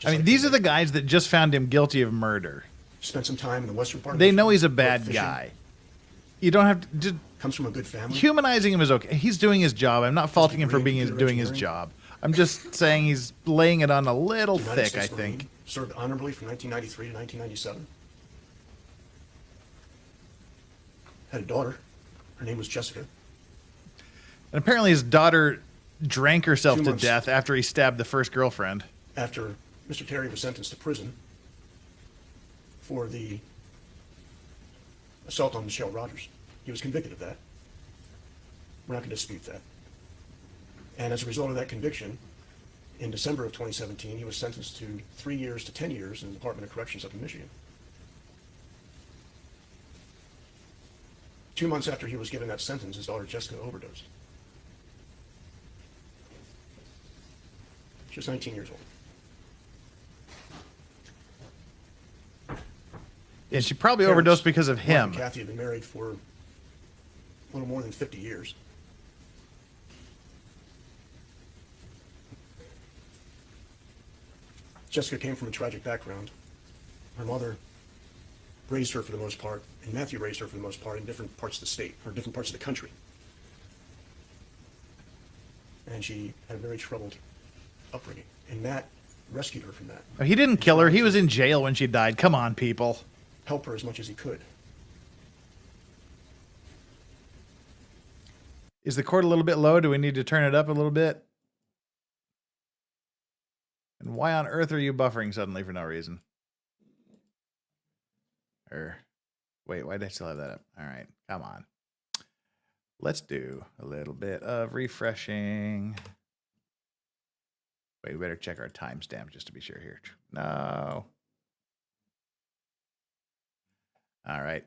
I mean, these are the guys that just found him guilty of murder. spent some time in the western part of They Michigan. know he's a went bad fishing. guy. You don't have to just Comes from a good family. humanizing him is okay. He's doing his job. I'm not faulting him for degree in computer doing his engineering. job. I'm just saying he's laying it on a little United thick, States I Marine, think. served honorably from 1993 to 1997. Had a daughter. Her name was Jessica. And apparently his daughter drank herself 2 to months. death after he stabbed the first girlfriend. After Mr. Terry was sentenced to prison for the assault on Michelle Rogers. He was convicted of that. We're not going to dispute that. And as a result of that conviction, in December of 2017, he was sentenced to 3 years to 10 years in the Department of Corrections up in Michigan. 2 months after he was given that sentence, his daughter Jessica overdosed. She was 19 years old. And she probably Parents, overdosed because of Mark him. and Kathy had been married for a little more than 50 years. Jessica came from a tragic background. Her mother raised her for the most part, and Matthew raised her for the most part in different parts of the state, or different parts of the country. And she had a very troubled upbringing. And Matt rescued her from that. He didn't kill her. He was in jail when she died. Come on, people. Help her as much as he could. Is the cord a little bit low? Do we need to turn it up a little bit? And why on earth are you buffering suddenly for no reason? Or, wait, why did I still have that up? All right, come on. Let's do a little bit of refreshing. Wait, we better check our timestamp just to be sure here. No. All right.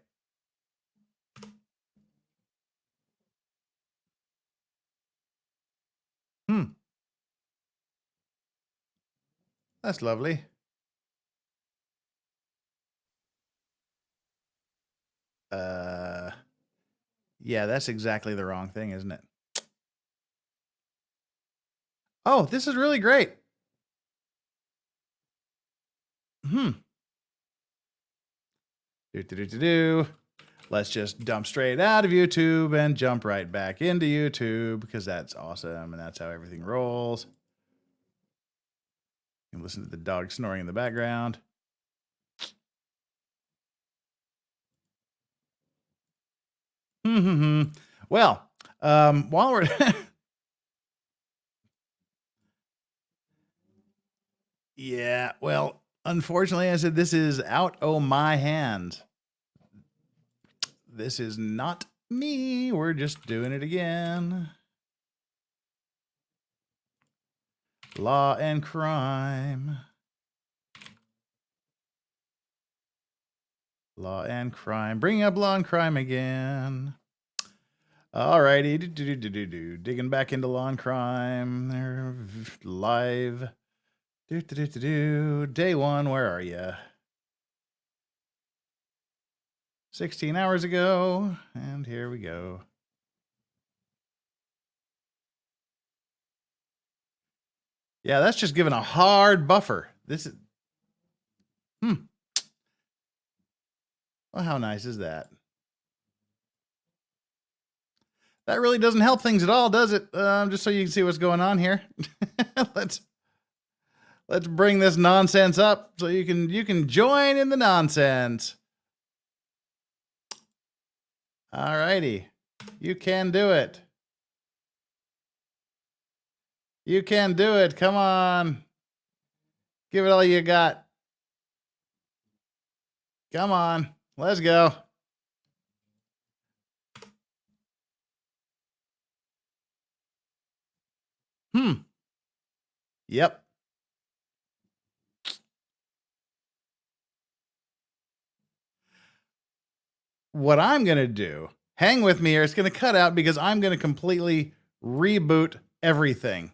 That's lovely. Yeah, that's exactly the wrong thing, isn't it? Oh, this is really great. Do. Let's just dump straight out of YouTube and jump right back into YouTube because that's awesome and that's how everything rolls. You can listen to the dog snoring in the background. Well, while we're yeah, well, unfortunately, I said this is out of my hands. This is not me. We're just doing it again. Law and crime. Law and crime. Bringing up law and crime again. All righty. Digging back into law and crime. They're live. Day one. Where are you? 16 hours ago. And here we go. Yeah, that's just given a hard buffer. This is... Well, how nice is that? That really doesn't help things at all, does it? Just so you can see what's going on here. Let's bring this nonsense up so you can join in the nonsense. All righty. You can do it. You can do it. Come on. Give it all you got. Come on. Let's go. Yep. What I'm going to do, hang with me here, it's going to cut out because I'm going to completely reboot everything.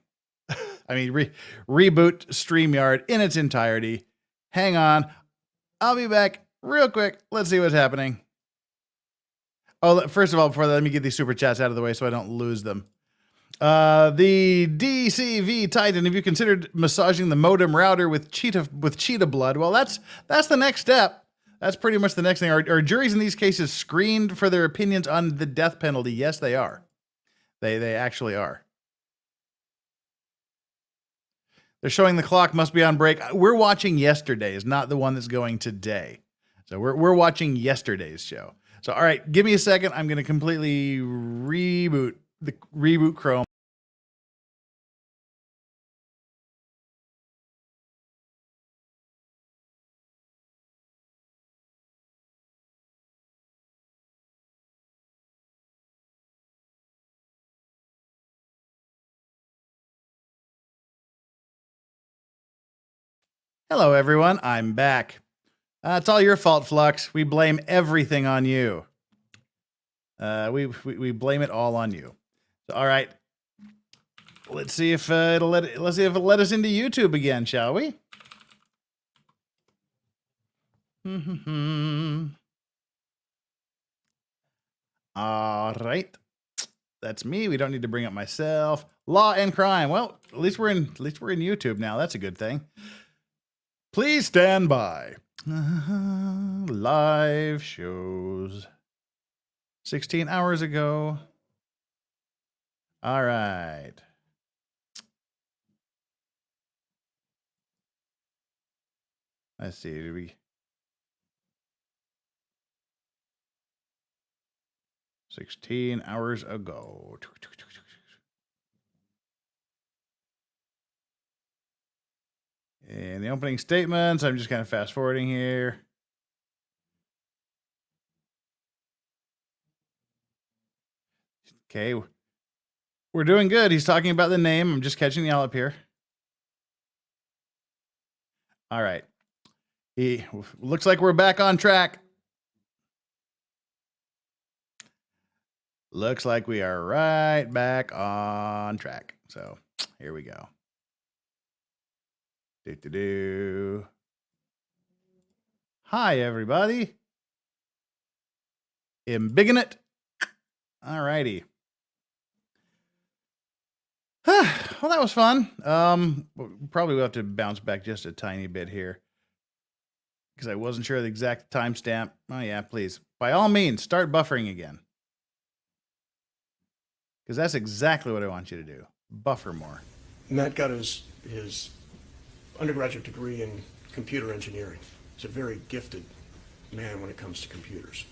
I mean, reboot StreamYard in its entirety. Hang on. I'll be back real quick. Let's see what's happening. Oh, first of all, before that, let me get these super chats out of the way so I don't lose them. The DCV Titan, have you considered massaging the modem router with cheetah blood? Well, that's the next step. that's pretty much the next thing. Are juries in these cases screened for their opinions on the death penalty? Yes, they are. They actually are. They're showing the clock must be on break. We're watching yesterday's, not the one that's going today. So we're watching yesterday's show. So all right, give me a second. I'm going to completely reboot Chrome. Hello, everyone. I'm back. It's all your fault, Flux. We blame everything on you. We blame it all on you. So, all right. Let's see if it'll let us into YouTube again, shall we? All right. That's me. We don't need to bring up myself. Law and crime. Well, at least we're in YouTube now. That's a good thing. Please stand by. Live shows. 16 hours ago. All right. Let's see. Did we? 16 hours ago. And the opening statements, I'm just kind of fast forwarding here. Okay. We're doing good. He's talking about the name. I'm just catching y'all up here. All right. He looks like we're back on track. Looks like we are right back on track. So here we go. Hi, everybody. Embiggen it. All righty. Well, that was fun. Probably will have to bounce back just a tiny bit here because I wasn't sure of the exact timestamp. Oh, yeah, please. By all means, start buffering again. Because that's exactly what I want you to do. Buffer more. Matt got his undergraduate degree in computer engineering. He's a very gifted man when it comes to computers.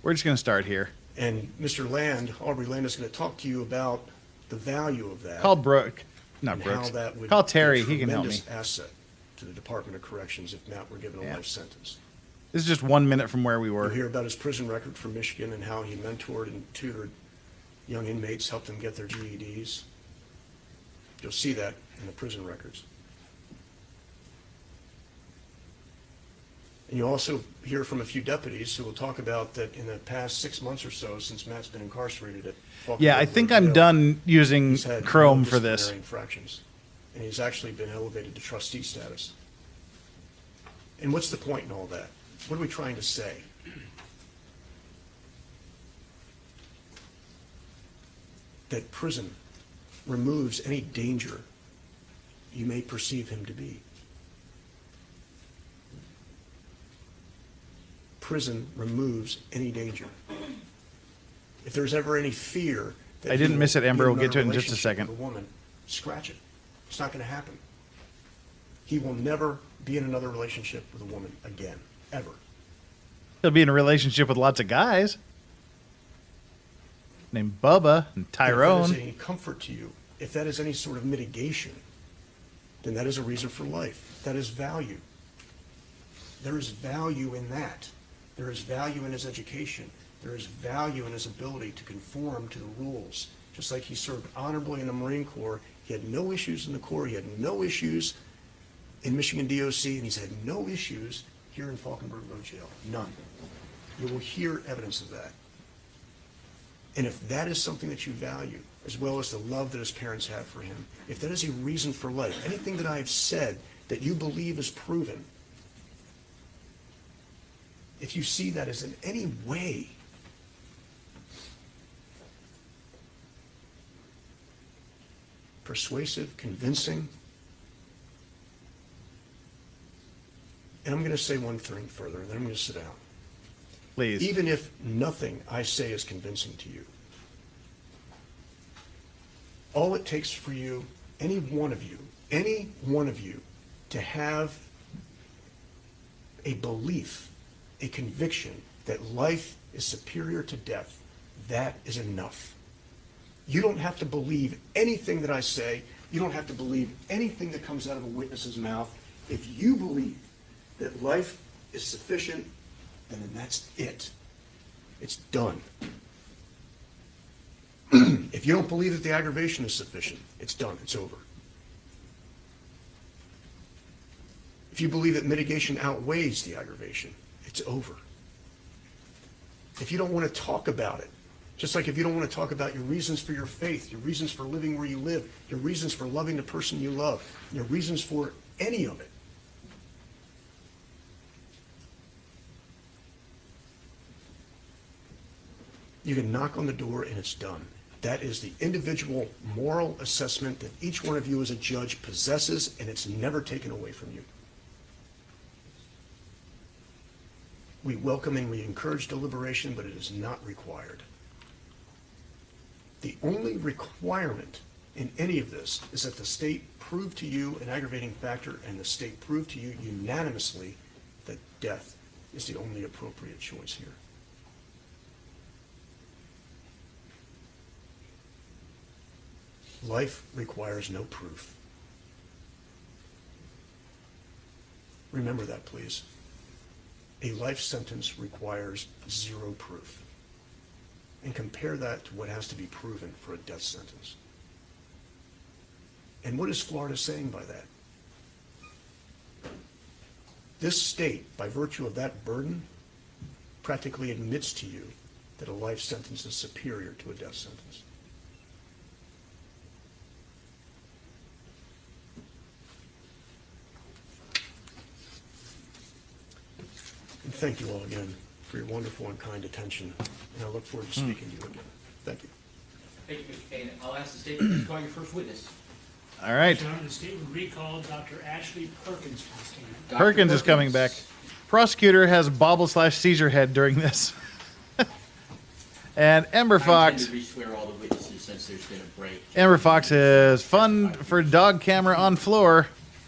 We're just going to start here. And Mr. Land, Aubrey Land, is going to talk to you about the value of that. Call Brooke, not and Brooks. how that would Call Terry. be a He can help me. tremendous asset to the Department of Corrections if Matt were given a life sentence. This is just 1 minute from where we were. You'll hear about his prison record from Michigan and how he mentored and tutored young inmates, helped them get their GEDs. You'll see that in the prison records. And you'll also hear from a few deputies who will talk about that in the past 6 months or so since Matt's been incarcerated at Falcon Yeah, I Road think Jail, I'm done using he's had Chrome no for this. disciplinary infractions, and he's actually been elevated to trustee status. And what's the point in all that? What are we trying to say? That prison removes any danger you may perceive him to be. Prison removes any danger. If there's ever any fear that I didn't miss it, Amber. We'll get to it in just a relationship second. with a woman, scratch it. It's not going to happen. He will never be in another relationship with a woman again, ever. He'll be in a relationship with lots of guys named Bubba and If that Tyrone. is any comfort to you, if that is any sort of mitigation, then that is a reason for life. That is value. There is value in that. There is value in his education. There is value in his ability to conform to the rules. Just like he served honorably in the Marine Corps, he had no issues in the Corps, he had no issues in Michigan DOC, and he's had no issues here in Falkenberg Road Jail. None. You will hear evidence of that. And if that is something that you value, as well as the love that his parents have for him, if that is a reason for life, anything that I have said that you believe is proven, if you see that as in any way persuasive, convincing, And I'm going to say one thing further, and then I'm going to sit down. Please. Even if nothing I say is convincing to you, all it takes for you, any one of you, to have a belief, a conviction that life is superior to death, that is enough. You don't have to believe anything that I say. You don't have to believe anything that comes out of a witness's mouth. If you believe that life is sufficient, then that's it. It's done. If you don't believe that the aggravation is sufficient, it's done. It's over. If you believe that mitigation outweighs the aggravation, it's over. If you don't want to talk about it, just like if you don't want to talk about your reasons for your faith, your reasons for living where you live, your reasons for loving the person you love, your reasons for any of it, you can knock on the door and it's done. That is the individual moral assessment that each one of you as a judge possesses, and it's never taken away from you. We welcome and we encourage deliberation, but it is not required. The only requirement in any of this is that the state prove to you an aggravating factor, and the state prove to you unanimously that death is the only appropriate choice here. Life requires no proof. Remember that, please. A life sentence requires zero proof. And compare that to what has to be proven for a death sentence. And what is Florida saying by that? This state, by virtue of that burden, practically admits to you that a life sentence is superior to a death sentence. And thank you all again for your wonderful and kind attention, and I look forward to speaking to you again. Thank you. Thank you, Mr. Kane. I'll ask the state to call your first witness. All right. Your Honor, the state would recall Dr. Ashley Perkins to the stand. Dr. Perkins is coming back. Prosecutor has bobble/seizure head during this. And Ember I Fox. intend to re-swear all the witnesses since there's been a break. Ember Fox is fun for dog camera on floor.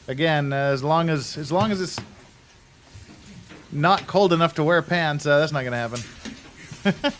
Again, as long as it's not cold enough to wear pants, that's not going to happen.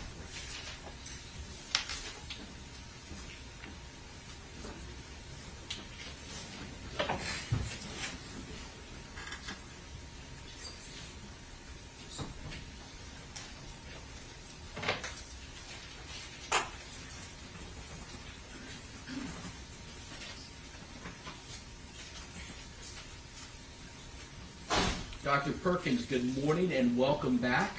Dr. Perkins, good morning and welcome back.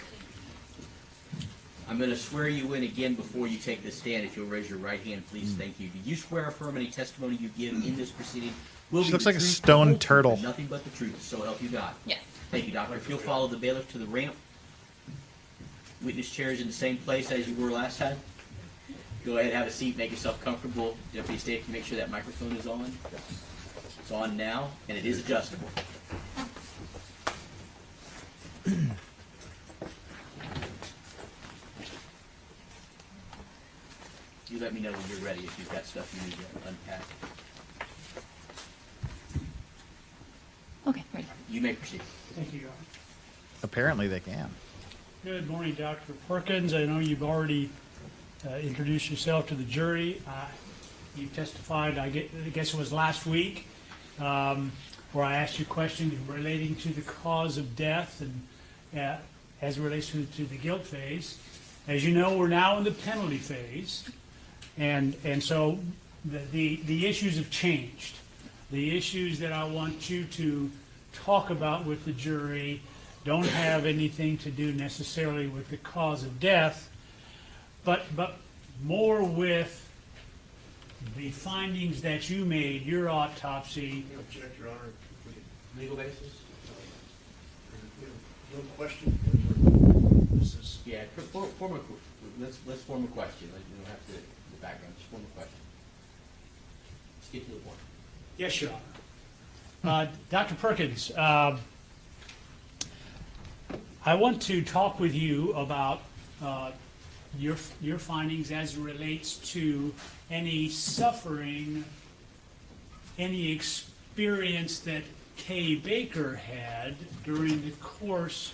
I'm going to swear you in again before you take the stand. If you'll raise your right hand, please. Thank you. Do you swear or affirm any testimony you give in this proceeding will She be looks the like a truth, stone the whole truth, turtle. and nothing but the truth, so help you God? Yes. Thank you, Doctor. If you'll follow the bailiff to the ramp. Witness chair is in the same place as you were last time. Go ahead, have a seat, make yourself comfortable. Deputy State, can you make sure that microphone is on? It's on now, and it is adjustable. You let me know when you're ready if you've got stuff you need to unpack. Okay, ready. You may proceed. Thank you, Your Honor. Apparently they can. Good morning, Dr. Perkins. I know you've already introduced yourself to the jury. You testified, I guess it was last week, where I asked you questions relating to the cause of death and as it relates to the guilt phase. As you know, we're now in the penalty phase, and so the issues have changed. The issues that I want you to talk about with the jury don't have anything to do necessarily with the cause of death, but more with the findings that you made, your autopsy. I object, Your Honor. Legal basis? No question. This is, Yeah, let's form a question. Like, you don't have to the background. Just form a question. Let's get to the point. Yes, Your Honor. Dr. Perkins, I want to talk with you about your findings as it relates to any suffering, any experience that Kay Baker had during the course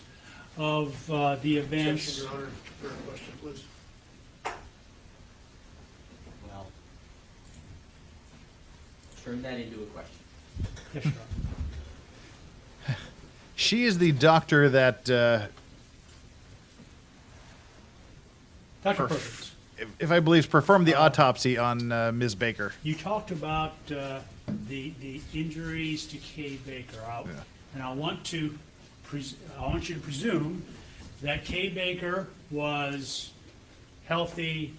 of the events. Objection, Your Honor. Third question, please. Well, turn that into a question. Yes, Your Honor. She is the doctor that, Dr. Perkins, if I believe, performed the autopsy on Ms. Baker. you talked about the injuries to Kay Baker, and I want you to presume that Kay Baker was healthy,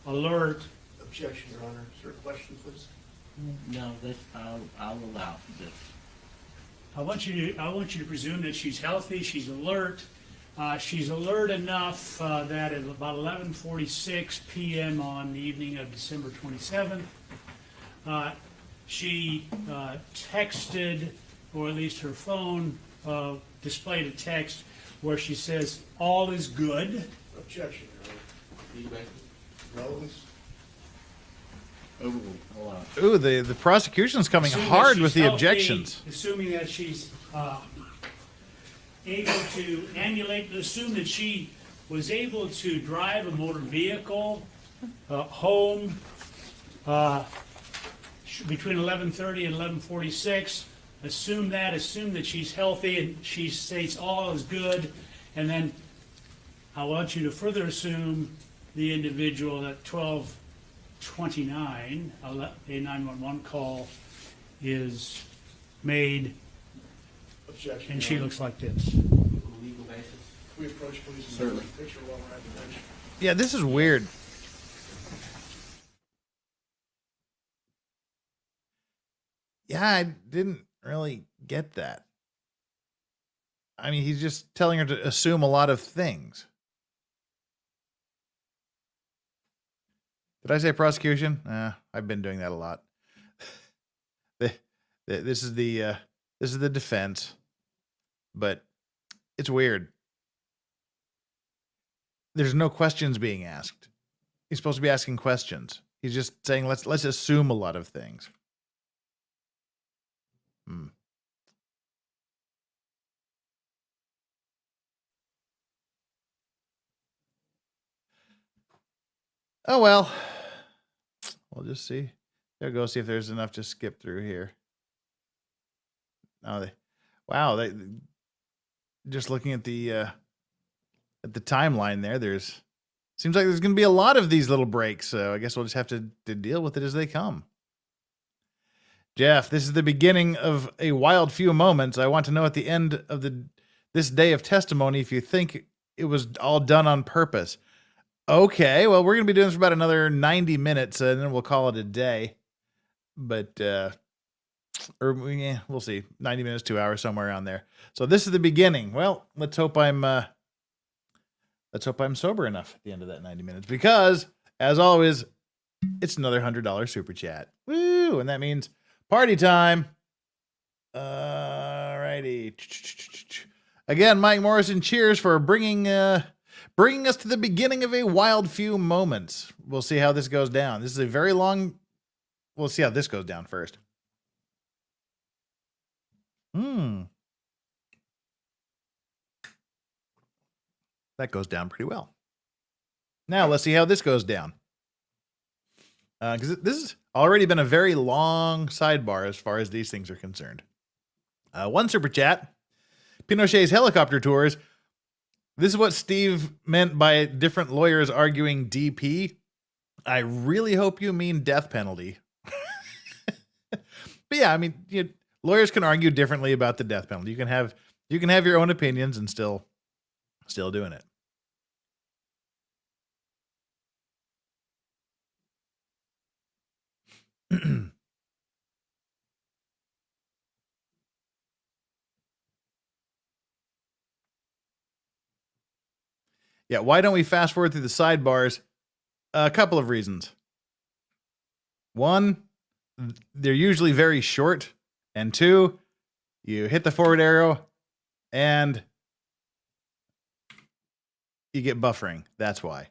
alert. Objection, Your Honor. Third question, please. No, I'll allow this. I want you to presume that she's healthy, she's alert. She's alert enough that at about 11:46 p.m. on the evening of December 27th, she texted, or at least her phone displayed a text where she says, "All is good." Objection, Your Honor. Relevance? Overruled. Ooh, the prosecution's coming Assuming hard that with she's the healthy, objections. Assuming that she's able to assume that she was able to drive a motor vehicle home between 11:30 and 11:46. Assume that she's healthy, and she states all is good. And then I want you to further assume the individual at 12:29, a 911 call is made, Objection. and Your she Honor. looks like this. Legal basis? Can we approach, please? and Certainly. Picture while we're at the bench. Yeah, this is weird. Yeah, I didn't really get that. I mean, he's just telling her to assume a lot of things. Did I say prosecution? I've been doing that a lot. This is the defense, but it's weird. There's no questions being asked. He's supposed to be asking questions. He's just saying let's assume a lot of things. Oh well. We'll just see. I'll go see if there's enough to skip through here. Oh, they just looking at the timeline there. Seems like there's going to be a lot of these little breaks. So I guess we'll just have to deal with it as they come. Jeff, this is the beginning of a wild few moments. I want to know at the end of this day of testimony if you think it was all done on purpose. Okay, well, we're going to be doing this for about another 90 minutes, and then we'll call it a day. But, we'll see. 90 minutes, 2 hours, somewhere around there. So this is the beginning. Well, let's hope I'm sober enough at the end of that 90 minutes, because, as always, it's another $100 super chat. Woo! And that means party time. Alrighty. Again, Mike Morrison, cheers for bringing us to the beginning of a wild few moments. We'll see how this goes down. This is a very long... We'll see how this goes down first. That goes down pretty well. Now, let's see how this goes down. Because this has already been a very long sidebar as far as these things are concerned. One super chat. Pinochet's helicopter tours. This is what Steve meant by different lawyers arguing DP. I really hope you mean death penalty. But yeah, I mean, lawyers can argue differently about the death penalty. You can have your own opinions and still doing it. Yeah, why don't we fast forward through the sidebars? A couple of reasons. One, they're usually very short. And two, you hit the forward arrow and you get buffering. That's why.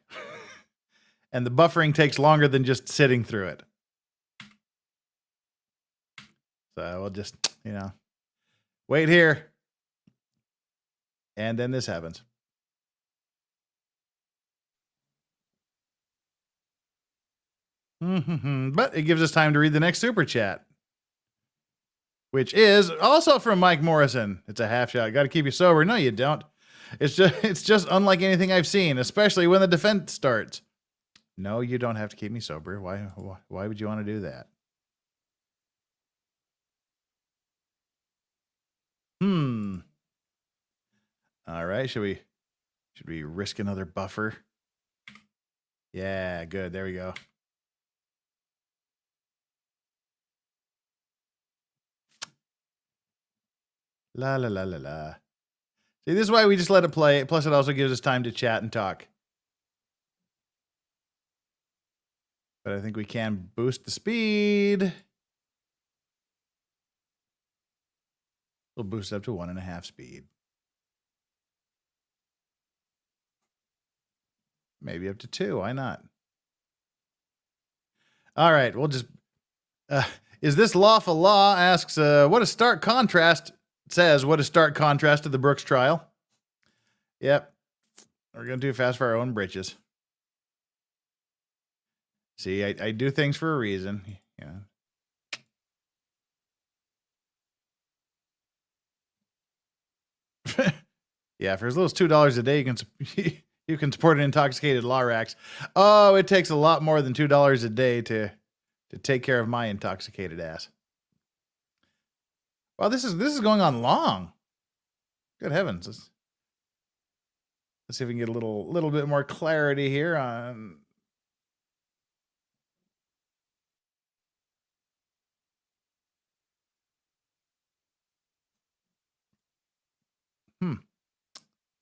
And the buffering takes longer than just sitting through it. So we'll just, wait here. And then this happens. But it gives us time to read the next super chat, which is also from Mike Morrison. It's a half shot. Got to keep you sober. No, you don't. It's just unlike anything I've seen, especially when the defense starts. No, you don't have to keep me sober. Why would you want to do that? All right, should we risk another buffer? Yeah, good. There we go. La la la la la. See, this is why we just let it play. Plus, it also gives us time to chat and talk. But I think we can boost the speed. We'll boost it up to 1.5 speed. Maybe up to 2. Why not? All right, we'll just... is this lawful law? Asks, what a stark contrast... says, what a stark contrast to the Brooks trial. Yep. We're going too fast for our own britches. See, I do things for a reason. Yeah. Yeah, for as little as $2 a day, you can support an intoxicated Lorax. Oh, it takes a lot more than $2 a day to take care of my intoxicated ass. Wow, this is going on long. Good heavens. Let's see if we can get a little bit more clarity here on...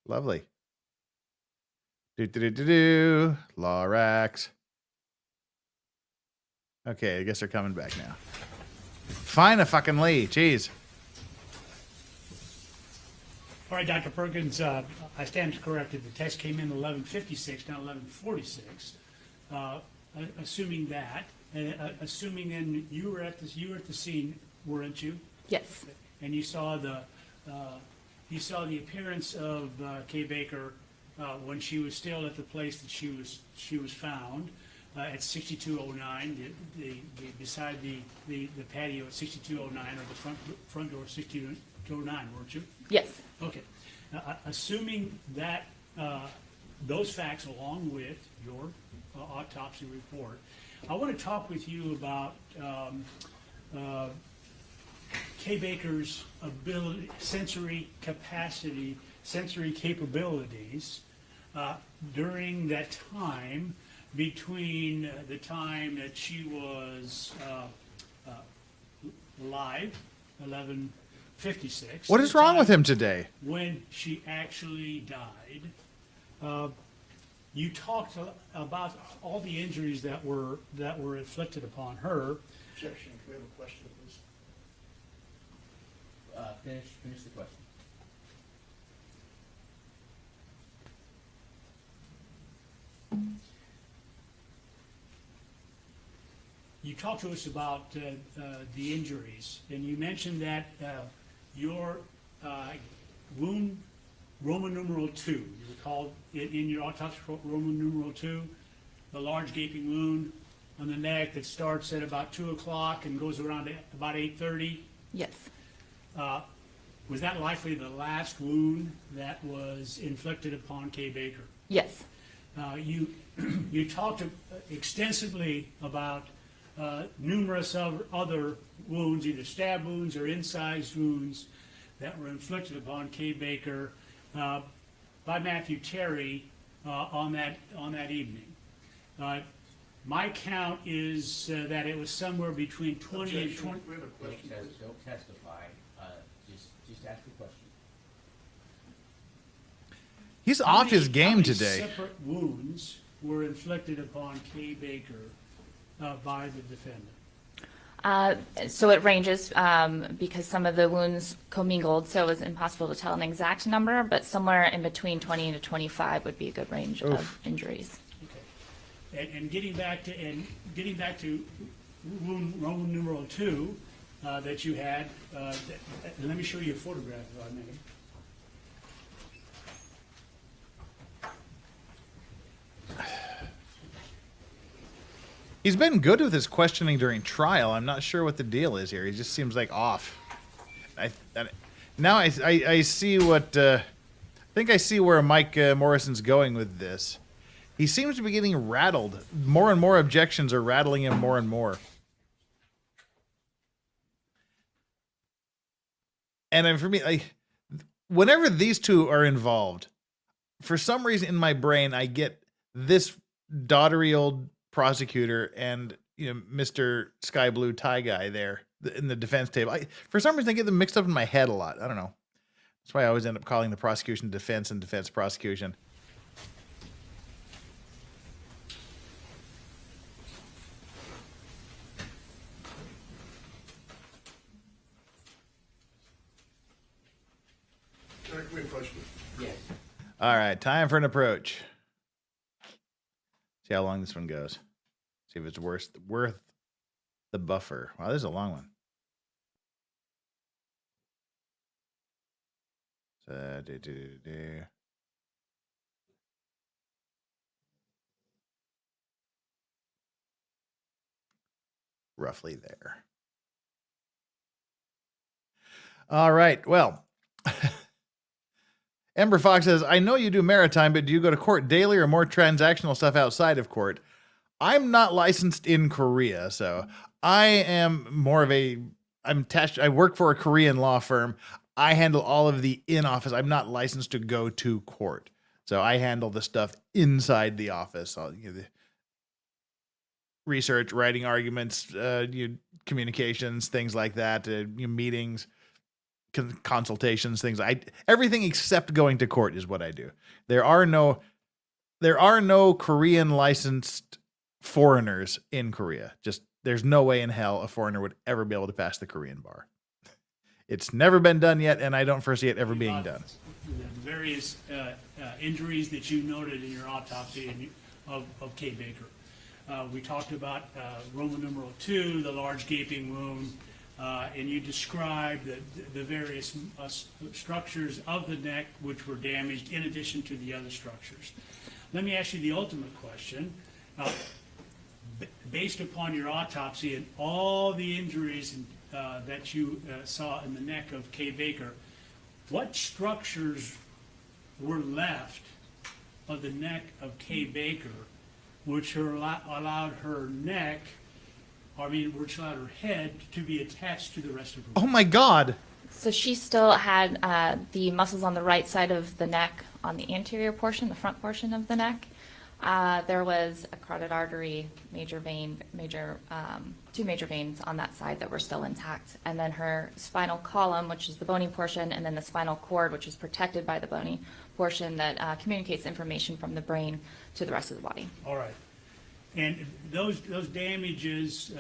Lovely. Lorax. Okay, I guess they're coming back now. Finally, jeez. All right, Dr. Perkins, I stand corrected. The text came in 11:56, not 11:46. Assuming that, assuming then you were at the scene, weren't you? Yes. And you saw the appearance of Kay Baker when she was still at the place that she was found at 6209, beside the patio at 6209, or the front door 6209, weren't you? Yes. Okay. Assuming that those facts, along with your autopsy report, I want to talk with you about Kay Baker's ability, sensory capabilities during that time between the time that she was live, 11:56. What is wrong with him today? When she actually died. You talked about all the injuries that were inflicted upon her. Objection, can we have a question, please? Finish the question. You talked to us about the injuries, and you mentioned that your wound, Roman numeral 2, you recall in your autopsy report, Roman numeral 2, the large gaping wound on the neck that starts at about 2 o'clock and goes around at about 8:30. Yes. Was that likely the last wound that was inflicted upon Kay Baker? Yes. You talked extensively about numerous other wounds, either stab wounds or incised wounds, that were inflicted upon Kay Baker by Matthew Terry on that evening. My count is that it was somewhere between 20 and 20. We have a question. Don't testify. Just ask the question. He's off his game how many today. Separate wounds were inflicted upon Kay Baker by the defendant. So it ranges because some of the wounds commingled, so it's impossible to tell an exact number, but somewhere in between 20 to 25 would be a good range of injuries. And getting back to Roman numeral 2 that you had, let me show you a photograph if I may. He's been good with his questioning during trial. I'm not sure what the deal is here. He just seems like off. Now I see what I think I see where Mike Morrison's going with this. He seems to be getting rattled. More and more objections are rattling him more and more. And for me, like, whenever these two are involved, for some reason in my brain, I get this doddery old prosecutor and Mr. Sky Blue tie guy there in the defense table. For some reason, I get them mixed up in my head a lot. I don't know. That's why I always end up calling the prosecution defense and defense prosecution. Can I come in, question? Yes. All right, time for an approach. See how long this one goes. See if it's worth the buffer. Wow, this is a long one. So, roughly there. All right, well. Ember Fox says, I know you do maritime, but do you go to court daily or more transactional stuff outside of court? I'm not licensed in Korea, so I am more of I'm attached. I work for a Korean law firm. I handle all of the in-office. I'm not licensed to go to court. So I handle the stuff inside the office. The research, writing arguments, communications, things like that, meetings, consultations, everything except going to court is what I do. There are no Korean licensed foreigners in Korea. Just there's no way in hell a foreigner would ever be able to pass the Korean bar. It's never been done yet, and I don't foresee it ever being done. The various injuries that you noted in your autopsy of Kay Baker. We talked about Roman numeral 2, the large gaping wound, and you described the various structures of the neck which were damaged in addition to the other structures. Let me ask you the ultimate question. Based upon your autopsy and all the injuries that you saw in the neck of Kay Baker, what structures were left of the neck of Kay Baker which allowed her neck, which allowed her head to be attached to the rest of her body? Oh my God. So she still had the muscles on the right side of the neck on the anterior portion, the front portion of the neck. There was a carotid artery, two major veins on that side that were still intact. And then her spinal column, which is the bony portion, and then the spinal cord, which is protected by the bony portion that communicates information from the brain to the rest of the body. All right. And those damages,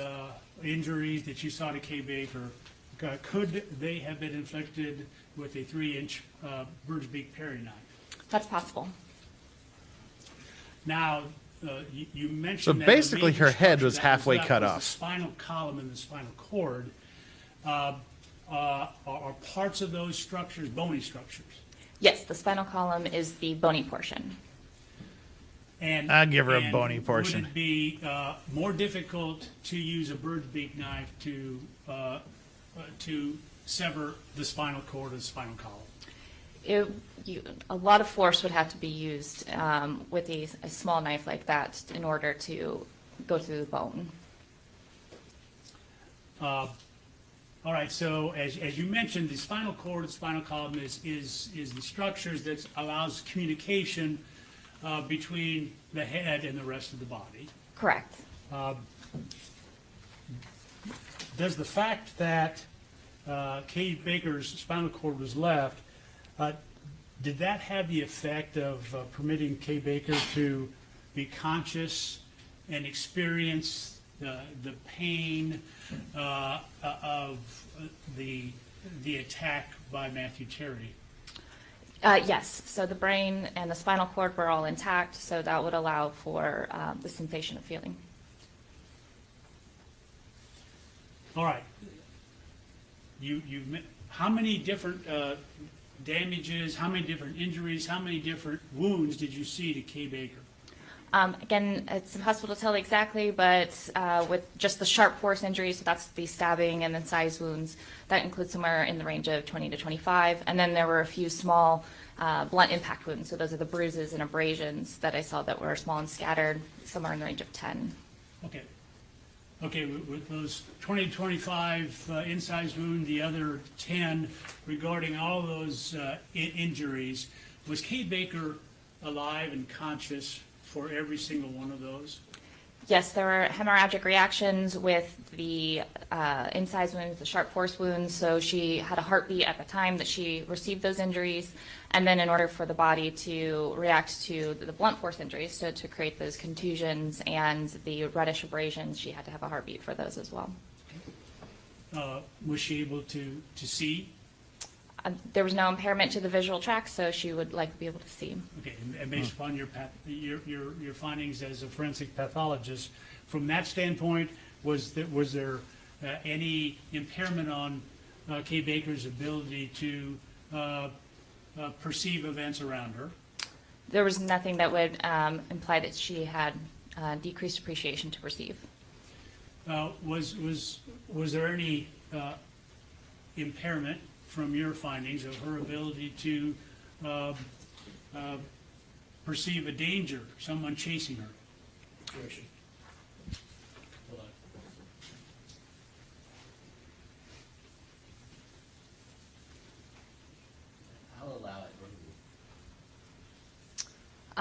injuries that you saw to Kay Baker, could they have been inflicted with a 3-inch bird's beak paring knife? That's possible. Now, you mentioned So that basically the major her head structure was that halfway left cut was off. The spinal column and the spinal cord. Are parts of those structures bony structures? Yes, the spinal column is the bony portion. And I'll give her a bony would portion. it be more difficult to use a bird's beak knife to sever the spinal cord or the spinal column? A lot of force would have to be used with a small knife like that in order to go through the bone. All right, so as you mentioned, the spinal cord and spinal column is the structures that allows communication between the head and the rest of the body. Correct. Does the fact that Kay Baker's spinal cord was left, did that have the effect of permitting Kay Baker to be conscious and experience the pain of the attack by Matthew Terry? Yes, so the brain and the spinal cord were all intact, so that would allow for the sensation of feeling. All right. How many different damages, how many different injuries, how many different wounds did you see to Kay Baker? Again, it's impossible to tell exactly, but with just the sharp force injuries, so that's the stabbing and then size wounds, that includes somewhere in the range of 20 to 25. And then there were a few small blunt impact wounds, so those are the bruises and abrasions that I saw that were small and scattered, somewhere in the range of 10. Okay. Okay, with those 20 to 25 incised wound, the other 10 regarding all those injuries, was Kay Baker alive and conscious for every single one of those? Yes, there were hemorrhagic reactions with the incised wounds, the sharp force wounds, so she had a heartbeat at the time that she received those injuries, and then in order for the body to react to the blunt force injuries, so to create those contusions and the reddish abrasions, she had to have a heartbeat for those as well. Was she able to see? There was no impairment to the visual tract, so she would likely be able to see. Okay, and based upon your findings as a forensic pathologist, from that standpoint, was there any impairment on Kay Baker's ability to perceive events around her? There was nothing that would imply that she had decreased appreciation to perceive. Was there any impairment from your findings of her ability to perceive a danger, someone chasing her? Hold on. I'll allow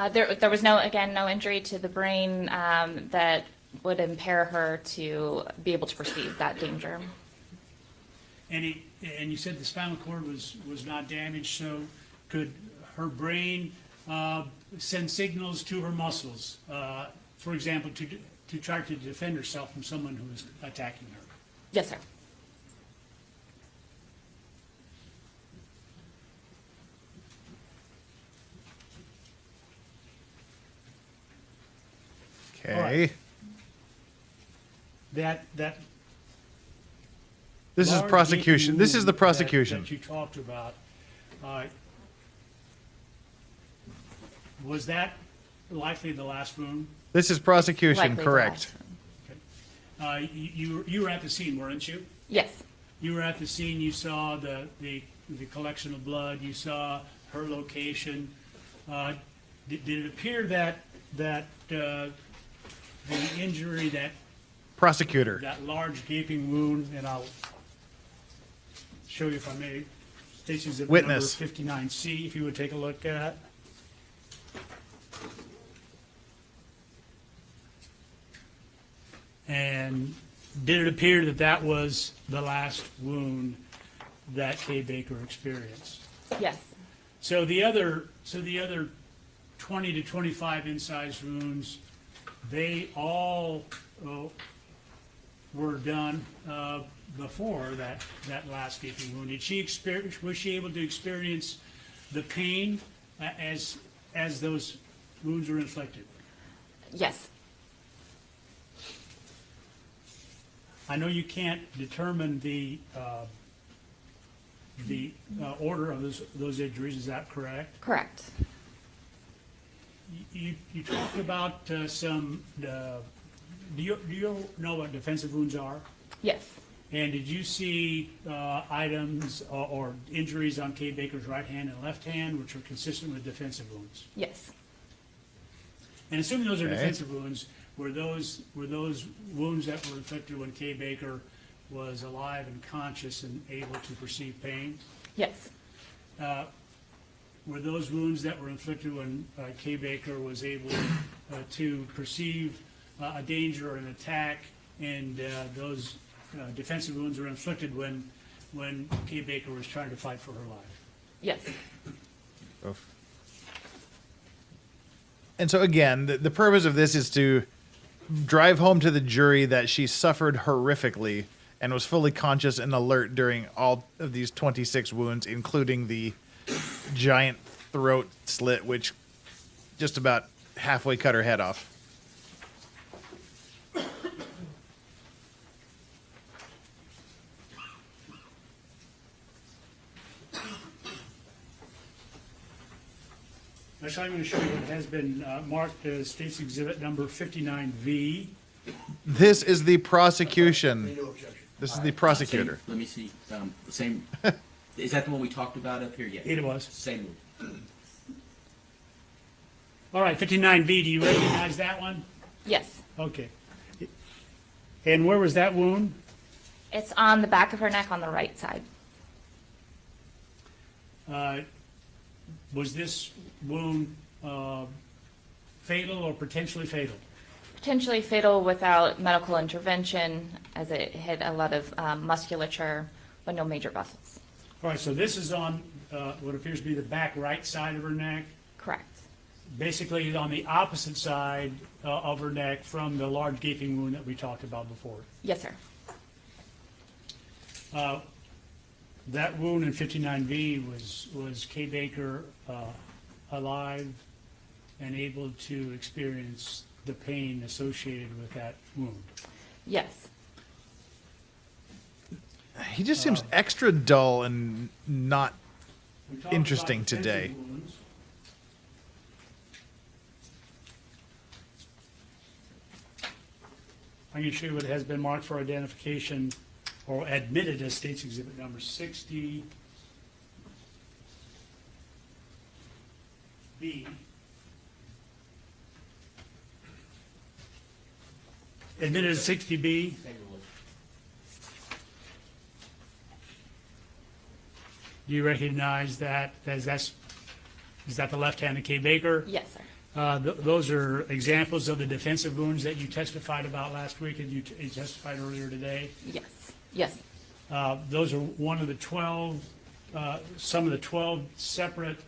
it. There was no injury to the brain that would impair her to be able to perceive that danger. And you said the spinal cord was not damaged, so could her brain send signals to her muscles, for example, to try to defend herself from someone who is attacking her? Yes, sir. Okay. right. That This is large prosecution. gaping This is the wound prosecution. that you talked about. Was that likely the last wound? This is prosecution, Likely the correct. last one. You were at the scene, weren't you? Yes. You were at the scene. You saw the collection of blood. You saw her location. Did it appear that the injury, that large gaping wound, and I'll show you if I may, Stacy's at number Witness. 59C, if you would take a look at. And did it appear that that was the last wound that Kay Baker experienced? Yes. So the other 20 to 25 incised wounds, they all were done before that last gaping wound. Was she able to experience the pain as those wounds were inflicted? Yes. I know you can't determine the order of those injuries. Is that correct? Correct. You talked about some. Do you know what defensive wounds are? Yes. And did you see items or injuries on Kay Baker's right hand and left hand which are consistent with defensive wounds? Yes. And assuming those are Okay. defensive wounds, were those wounds that were inflicted when Kay Baker was alive and conscious and able to perceive pain? Yes. Were those wounds that were inflicted when Kay Baker was able to perceive a danger or an attack, and those defensive wounds were inflicted when Kay Baker was trying to fight for her life? Yes. And so again, the purpose of this is to drive home to the jury that she suffered horrifically and was fully conscious and alert during all of these 26 wounds, including the giant throat slit, which just about halfway cut her head off. Next, I'm going to show you what has been marked as State's Exhibit number 59V. This is the prosecution. No objection. This is the prosecutor. Let me see. Same. Is that the one we talked about up here? Yeah. It was. Same one. All right, 59V, do you recognize that one? Yes. Okay. And where was that wound? It's on the back of her neck on the right side. Was this wound fatal or potentially fatal? Potentially fatal without medical intervention, as it hit a lot of musculature, but no major vessels. All right, so this is on what appears to be the back right side of her neck. Correct. Basically on the opposite side of her neck from the large gaping wound that we talked about before. Yes, sir. That wound in 59V was Kay Baker alive and able to experience the pain associated with that wound? Yes. He just seems extra dull and not We talked interesting about today. defensive wounds. I'm going to show you what has been marked for identification or admitted as State's Exhibit number 60. B. Admitted as 60B. Do you recognize that is that the left hand of Kay Baker? Yes, sir. Those are examples of the defensive wounds that you testified about last week and you testified earlier today. Yes. Yes. Those are one of the 12, some of the 12 separate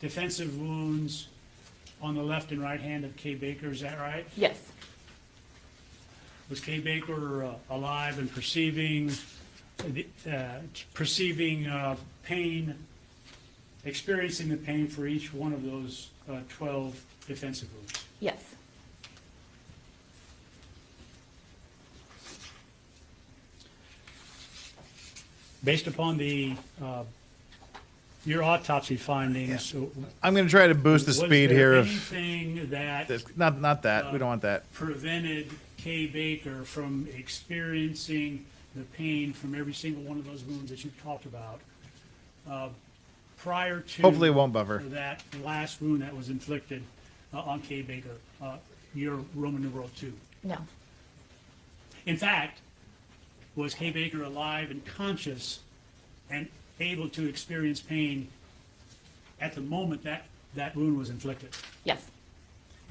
defensive wounds on the left and right hand of Kay Baker. Is that right? Yes. Was Kay Baker alive and perceiving pain, experiencing the pain for each one of those 12 defensive wounds? Yes. Based upon the your autopsy findings, I'm going to try to boost the was speed there here of anything that not that we don't want that. prevented Kay Baker from experiencing the pain from every single one of those wounds that you've talked about prior to Hopefully it won't buffer. that last wound that was inflicted on Kay Baker, your Roman numeral 2? No. In fact, was Kay Baker alive and conscious and able to experience pain at the moment that that wound was inflicted? Yes.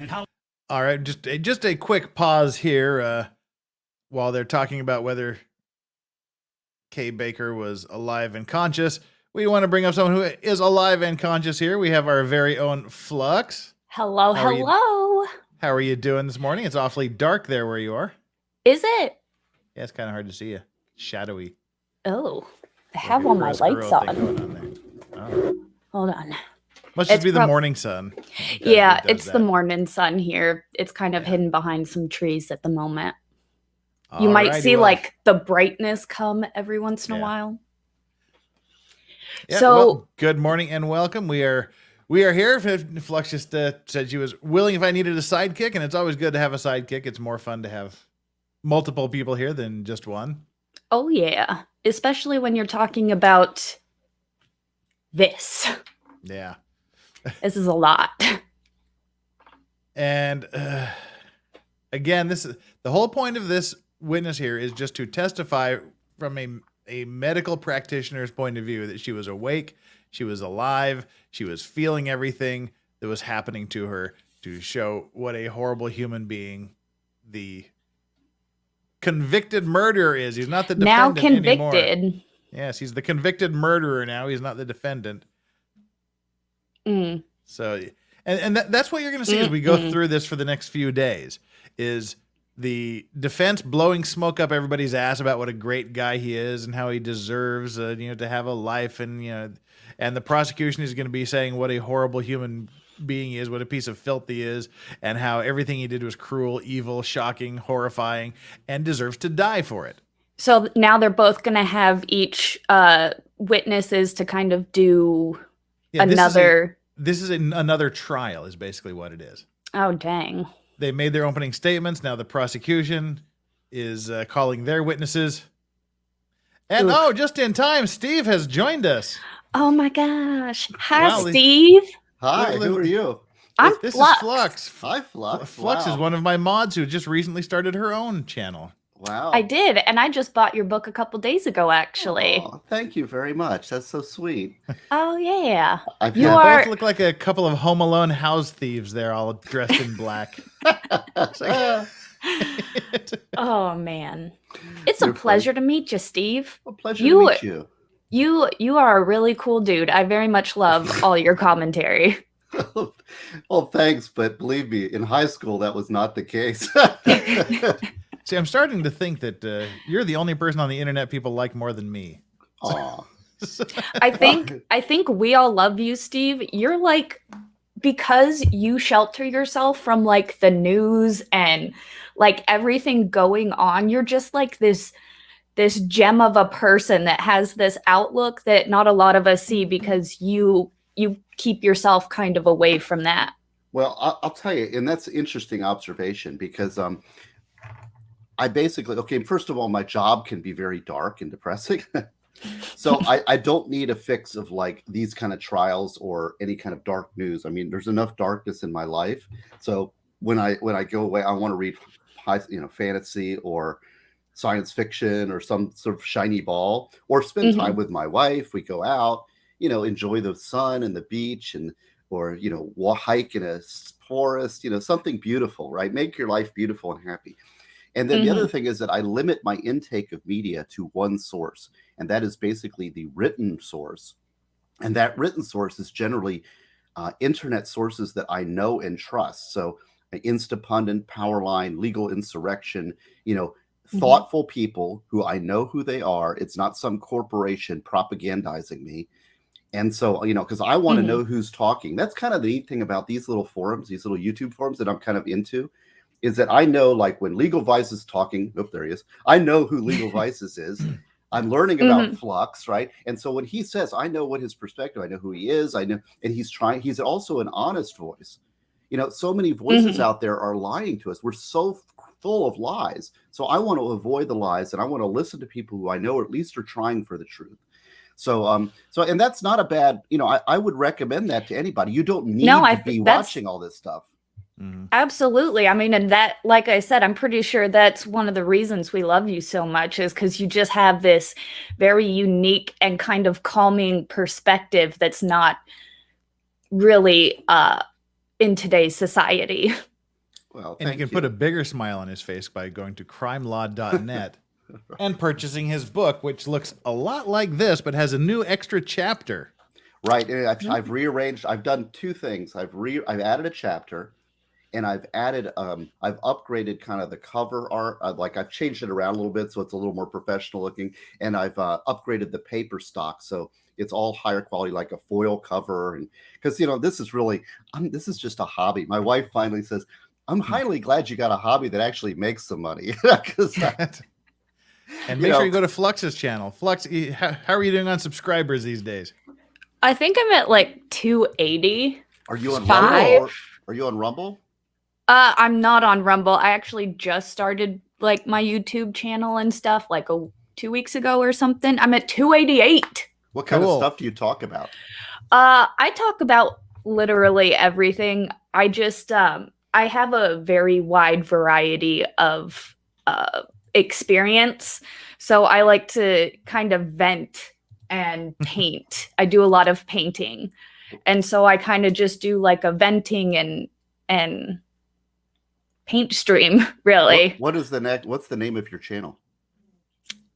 And how? All right, just a quick pause here while they're talking about whether Kay Baker was alive and conscious. We want to bring up someone who is alive and conscious here. We have our very own Flux. Hello, hello. How are you doing this morning? It's awfully dark there where you are. Is it? Yeah, it's kind of hard to see you. Shadowy. Oh, I have all my lights on. Oh. Hold on. Must just be the morning sun. Yeah, that does it's that. the morning sun here. It's kind of hidden behind some trees at the moment. You might Alrighty, see well. like the brightness come every once in a while. Yeah, So- well, good morning and welcome. We are here. Flux just said she was willing if I needed a sidekick, and it's always good to have a sidekick. It's more fun to have multiple people here than just one. Oh yeah, especially when you're talking about this. Yeah. This is a lot. And again, this is the whole point of this witness here is just to testify from a medical practitioner's point of view that she was awake, she was alive, she was feeling everything that was happening to her, to show what a horrible human being the convicted murderer is. He's not the Now defendant anymore. convicted. Yes, he's the convicted murderer now. He's not the defendant. Mm. So, and that's what you're going to see as we go through this for the next few days. is the defense blowing smoke up everybody's ass about what a great guy he is and how he deserves, to have a life, and and the prosecution is going to be saying what a horrible human being he is, what a piece of filth he is, and how everything he did was cruel, evil, shocking, horrifying, and deserves to die for it. So now they're both going to have each witnesses to kind of do another. This is another trial, is basically what it is. Oh, dang. They made their opening statements. Now the prosecution is calling their witnesses. And just in time, Steve has joined us. Oh my gosh. Hi, Wow, Steve. Hi, who are you? This Flux. is Flux. Hi, Flux. Flux Wow. is one of my mods who just recently started her own channel. Wow. I did, and I just bought your book a couple days ago, actually. Aw, thank you very much. That's so sweet. Oh, yeah. I've You had- are- Both look like a couple of Home Alone house thieves there, all dressed in black. It's like- Oh, man. It's a You're pleasure to meet you, Steve. A pleasure to meet you. You are a really cool dude. I very much love all your commentary. Well, thanks, but believe me, in high school that was not the case. See, I'm starting to think that you're the only person on the internet people like more than me. Aw. I think we all love you, Steve. You're like, because you shelter yourself from like the news and like everything going on, you're just like this gem of a person that has this outlook that not a lot of us see because you keep yourself kind of away from that. Well, I'll tell you, and that's an interesting observation because I basically, first of all, my job can be very dark and depressing. So I don't need a fix of like these kind of trials or any kind of dark news. I mean, there's enough darkness in my life. So when I go away, I want to read fantasy or science fiction or some sort of shiny ball, or spend time with my wife. We go out, enjoy the sun and the beach, or hike in a forest, something beautiful, right? Make your life beautiful and happy. And then the other thing is that I limit my intake of media to one source, and that is basically the written source. And that written source is generally internet sources that I know and trust. So Instapundit, Powerline, Legal Insurrection, thoughtful people who I know who they are. It's not some corporation propagandizing me. And so, because I want to know who's talking. That's kind of the neat thing about these little forums, these little YouTube forums that I'm kind of into, is that I know, like, when Legal Vice is talking, there he is. I know who Legal Vices is. I'm learning about Flux, right? And so when he says, I know what his perspective, I know who he is, I know, and he's also an honest voice. So many voices out there are lying to us. We're so full of lies. So I want to avoid the lies, and I want to listen to people who I know at least are trying for the truth. So, and that's not a bad, I would recommend that to anybody. You don't need to be watching all this stuff. Absolutely. I mean, and that, like I said, I'm pretty sure that's one of the reasons we love you so much, is because you just have this very unique and kind of calming perspective that's not really in today's society. Well, and he can put a bigger smile on his face by going to crimelaw.net and purchasing his book, which looks a lot like this, but has a new extra chapter. Right. And I've rearranged. I've done two things. I've added a chapter, and I've upgraded kind of the cover art. I've changed it around a little bit so it's a little more professional looking, and I've upgraded the paper stock so it's all higher quality, like a foil cover. And because this is really, this is just a hobby. My wife finally says, "I'm highly glad you got a hobby that actually makes some money." And make sure you go to Flux's channel. Flux, how are you doing on subscribers these days? I think I'm at like 280. Are you on 5? Rumble? Are you on Rumble? I'm not on Rumble. I actually just started like my YouTube channel and stuff like 2 weeks ago or something. I'm at 288. What kind of stuff do you talk about? I talk about literally everything. I just I have a very wide variety of experience. So I like to kind of vent and paint. I do a lot of painting. And so I kind of just do like a venting and paint stream, really. What's the name of your channel?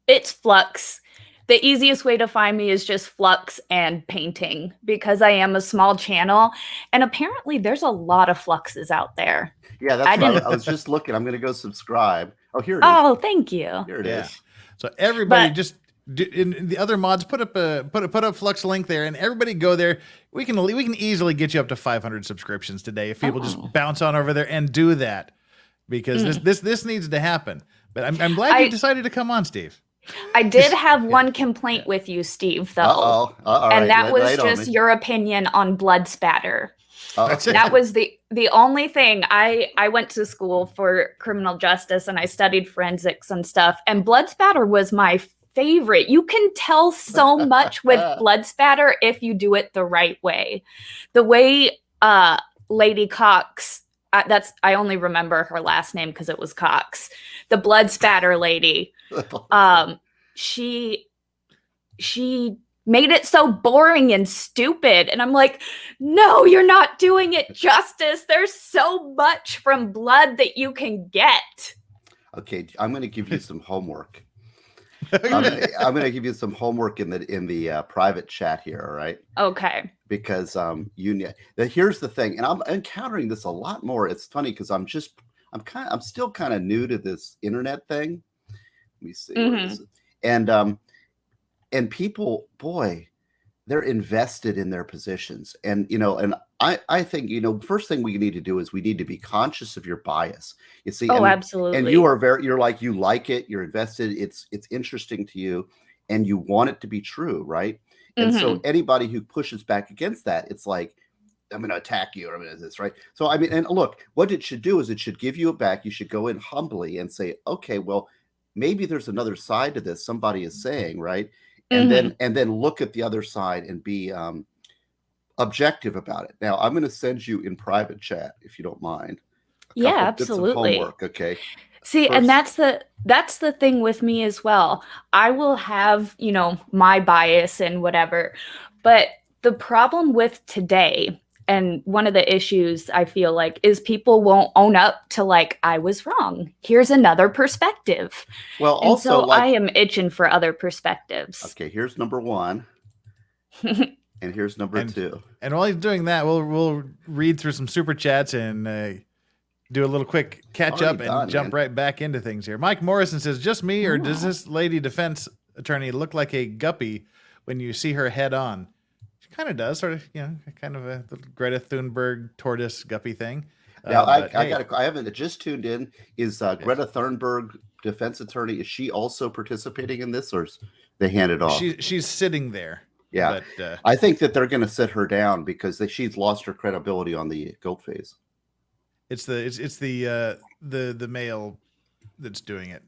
It's Flux. The easiest way to find me is just Flux and painting because I am a small channel. And apparently there's a lot of Fluxes out there. Yeah, that's right. I was just looking. I'm going to go subscribe. Oh, here it is. Oh, thank you. Here it is. So everybody But- just in the other mods put up Flux link there, and everybody go there. We can easily get you up to 500 subscriptions today if people just bounce on over there and do that, because this needs to happen. But I'm glad you decided to come on, Steve. I did have one complaint with you, Steve, though. And that was just your opinion on blood spatter. That was the only thing. I went to school for criminal justice and I studied forensics and stuff, and blood spatter was my favorite. You can tell so much with blood spatter if you do it the right way. The way Lady Cox, I only remember her last name because it was Cox, the blood spatter lady, she made it so boring and stupid. And I'm like, no, you're not doing it justice. There's so much from blood that you can get. Okay, I'm going to give you some homework. I'm going to give you some homework in the private chat here, all right? Okay. Because here's the thing, and I'm encountering this a lot more. It's funny because I'm still kind of new to this internet thing. Let me see. Where is it? And people, boy, they're invested in their positions. And, I think, first thing we need to do is we need to be conscious of your bias. You see, absolutely. And you're like, you like it, you're invested, it's interesting to you, and you want it to be true, right? And so anybody who pushes back against that, it's like, I'm going to attack you, or I'm going to do this, right? So, I mean, and look, what it should do is it should give you it back. You should go in humbly and say, okay, well, maybe there's another side to this somebody is saying, right? And then look at the other side and be objective about it. Now, I'm going to send you in private chat, if you don't mind. Yeah, absolutely. Homework, okay. See, and that's the thing with me as well. I will have, my bias and whatever, but the problem with today, and one of the issues I feel like, is people won't own up to, like, I was wrong. Here's another perspective. Well, and also, so I am itching for other perspectives. Okay, here's number one. And here's number two. And while he's doing that, we'll read through some super chats and do a little quick catch up and jump right back into things here. Mike Morrison says, just me, or does this lady defense attorney look like a guppy when you see her head on? She kind of does, sort of, kind of a little Greta Thunberg tortoise guppy thing. Now, I haven't just tuned in. Is Greta Thunberg defense attorney, is she also participating in this, or is they hand it off? She's sitting there. Yeah, but, I think that they're going to sit her down because she's lost her credibility on the guilt phase. It's the male that's doing it.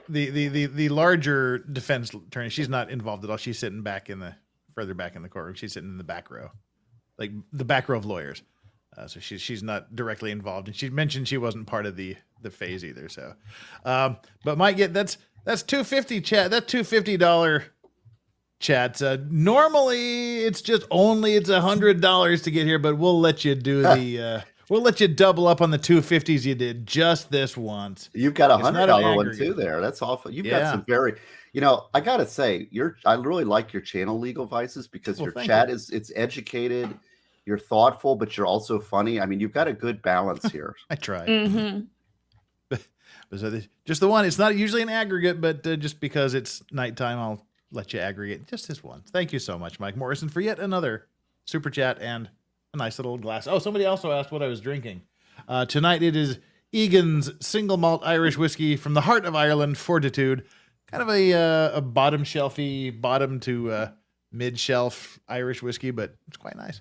The larger defense attorney, she's not involved at all. She's sitting further back in the courtroom. She's sitting in the back row, like the back row of lawyers. So she's not directly involved, and she mentioned she wasn't part of the phase either. So, but Mike, that's $250 chat. That's $250 chats. Normally it's $100 to get here, but we'll let you do we'll let you double up on the 250s you did just this once. You've got $100 one too there. That's awful. You've got some very, I gotta say, I really like your channel, Legal Vices, because your chat it's educated, you're thoughtful, but you're also funny. I mean, you've got a good balance here. I try. So just the one. It's not usually an aggregate, but just because it's nighttime, I'll let you aggregate just this one. Thank you so much, Mike Morrison, for yet another super chat and a nice little glass. Oh, somebody also asked what I was drinking. Tonight it is Egan's single malt Irish whiskey from the heart of Ireland, Fortitude. Kind of a bottom to mid shelf Irish whiskey, but it's quite nice.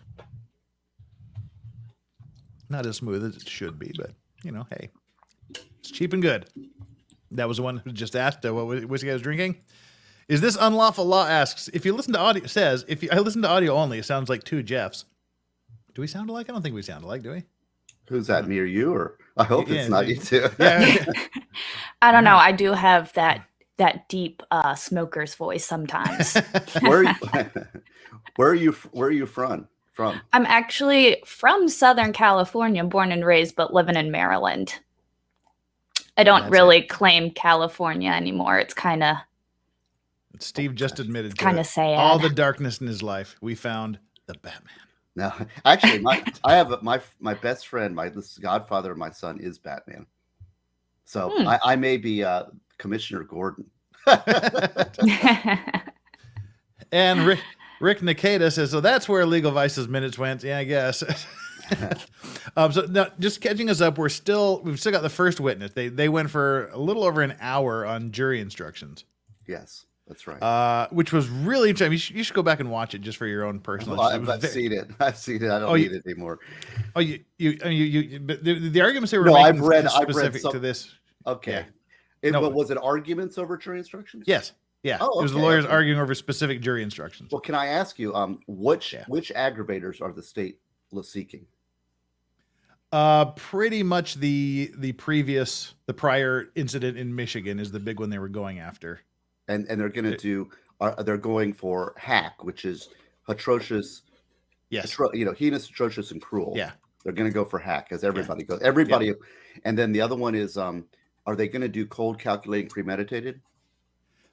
Not as smooth as it should be, but hey, it's cheap and good. That was the one who just asked what whiskey I was drinking. Is this unlawful law? Asks. If you listen to audio, I listen to audio only, it sounds like two Jeffs. Do we sound alike? I don't think we sound alike, do we? Who's that, me or you? Or I hope it's not you two. Yeah. I don't know. I do have that deep smoker's voice sometimes. Where are you from? I'm actually from Southern California, born and raised, but living in Maryland. I don't really claim California anymore. It's kind of Steve just admitted It's to kinda it. sad. All the darkness in his life, we found the Batman. No, actually, I have my best friend, this godfather of my son is Batman. So I may be Commissioner Gordon. And Rick Nikita says, so that's where Legal Vice's minutes went. Yeah, I guess. So now, just catching us up, we've still got the first witness. They went for a little over an hour on jury instructions. Yes, that's right. Which was really interesting. You should go back and watch it just for your own personal. I've seen it. I've seen it. I don't need it anymore. Oh, but the arguments they were No, making I've read specific some, to this. Okay. Yeah. But was it arguments over jury instructions? Yes. Yeah. Oh, It was the okay, lawyers okay. arguing over specific jury instructions. Well, can I ask you, which aggravators are the state seeking? Pretty much the prior incident in Michigan is the big one they were going after. And they're going to do, they're going for hack, which is atrocious. Yes. Heinous, atrocious, and cruel. Yeah. They're going to go for hack, as everybody goes. Everybody. Yeah. And then the other one is, are they going to do cold, calculating, premeditated?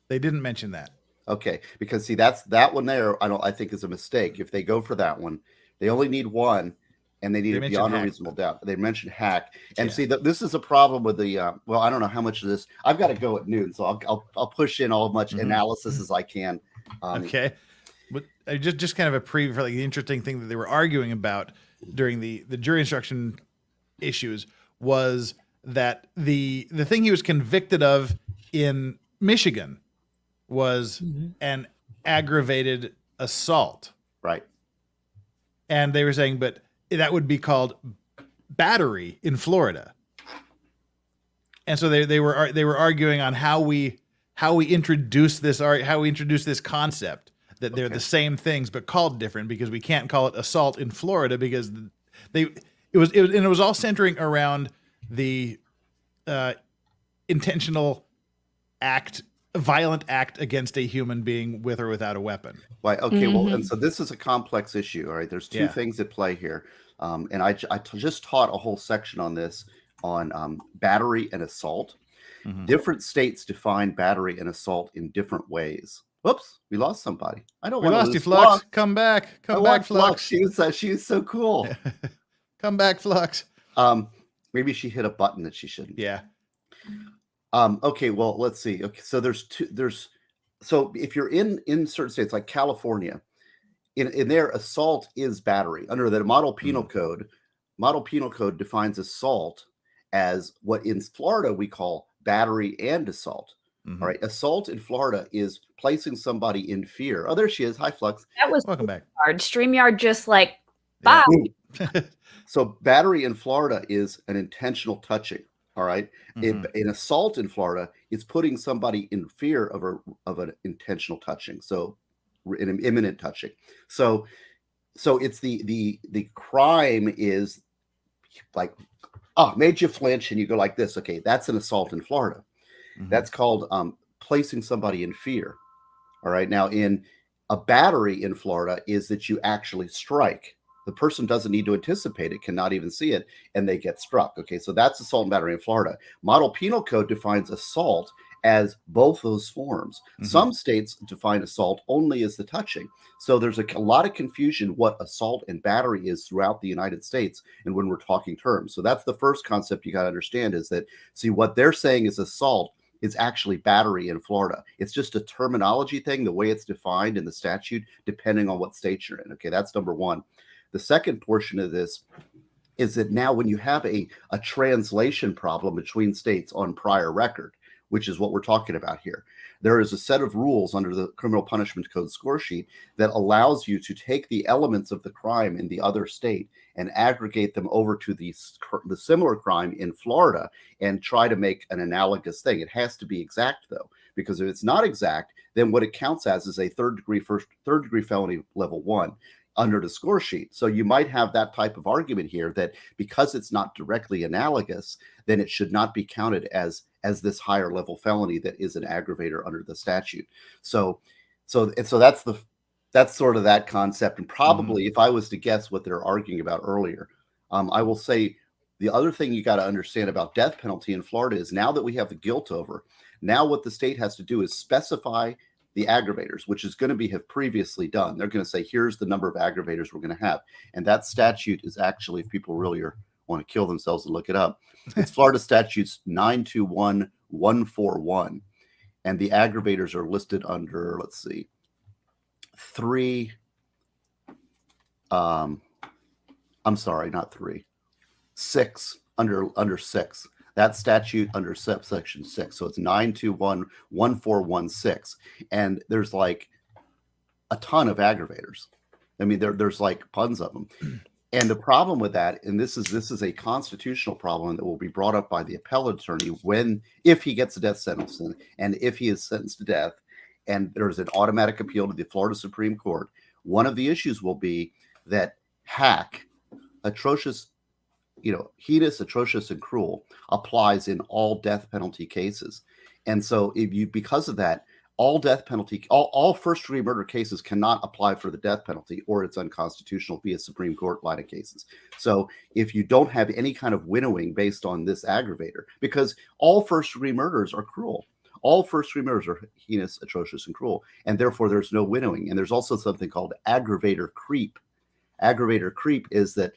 They didn't mention that. Okay, because see, that one there, I think is a mistake. If they go for that one, they only need one, and they need it beyond a reasonable doubt. They mentioned hack, and see that this is a problem with the. Well, I don't know how much of this. I've got to go at noon, so I'll push in all much analysis as I can. Okay, but just kind of a preview for like the interesting thing that they were arguing about during the jury instruction issues was that the thing he was convicted of in Michigan was an aggravated assault. Right. And they were saying, but that would be called battery in Florida. And so they were arguing on how we introduce this concept that they're the same things but called different, because we can't call it assault in Florida because it was all centering around the intentional act, violent act against a human being with or without a weapon. Right. Okay. Well, and so this is a complex issue. All right. There's two things at play here. And I just taught a whole section on this on battery and assault. Different states define battery and assault in different ways. Whoops, we lost somebody. I don't want to lose you, Flux. Come back. Come back, Flux. She was so cool. Come back, Flux. Maybe she hit a button that she shouldn't. Yeah. Okay, well, let's see. Okay, so so if you're in certain states like California, in their assault is battery. Under the model penal code defines assault as what in Florida we call battery and assault. All right, assault in Florida is placing somebody in fear. Oh, there she is. Hi, Flux. That was welcome back. hard. StreamYard just like, bye. So battery in Florida is an intentional touching. All right. An assault in Florida is putting somebody in fear of an intentional touching. So an imminent touching. So it's the crime is like, made you flinch and you go like this. Okay. That's an assault in Florida. That's called placing somebody in fear. All right. Now in a battery in Florida is that you actually strike. The person doesn't need to anticipate it, cannot even see it, and they get struck. Okay, so that's assault and battery in Florida. Model Penal Code defines assault as both those forms. Some states define assault only as the touching. So there's a lot of confusion what assault and battery is throughout the United States and when we're talking terms. So that's the first concept you got to understand is that, see, what they're saying is assault is actually battery in Florida. It's just a terminology thing, the way it's defined in the statute, depending on what state you're in. Okay, that's number one. The second portion of this is that now when you have a translation problem between states on prior record, which is what we're talking about here, there is a set of rules under the Criminal Punishment Code score sheet that allows you to take the elements of the crime in the other state and aggregate them over to the similar crime in Florida and try to make an analogous thing. It has to be exact, though, because if it's not exact, then what it counts as is a third degree felony level 1. Under the score sheet. So you might have that type of argument here that because it's not directly analogous, then it should not be counted as this higher level felony that is an aggravator under the statute. So that's sort of that concept. And probably if I was to guess what they're arguing about earlier, I will say the other thing you got to understand about death penalty in Florida is now that we have the guilt over, now what the state has to do is specify the aggravators, which is going to be have previously done. They're going to say, here's the number of aggravators we're going to have. And that statute is actually, if people really want to kill themselves and look it up, it's Florida statutes 921141. And the aggravators are listed under, let's see, 6 under 6. That statute under subsection 6. So it's 9211416. And there's like a ton of aggravators. I mean, there's like tons of them. And the problem with that, and this is a constitutional problem that will be brought up by the appellate attorney if he gets a death sentence and if he is sentenced to death, and there's an automatic appeal to the Florida Supreme Court. One of the issues will be that atrocious, heinous, atrocious, and cruel applies in all death penalty cases. And so because of that, all death penalty, all first-degree murder cases cannot apply for the death penalty, or it's unconstitutional via Supreme Court line of cases. So if you don't have any kind of winnowing based on this aggravator, because all first-degree murders are cruel. All first-degree murders are heinous, atrocious, and cruel, and therefore there's no winnowing. And there's also something called aggravator creep. Aggravator creep is that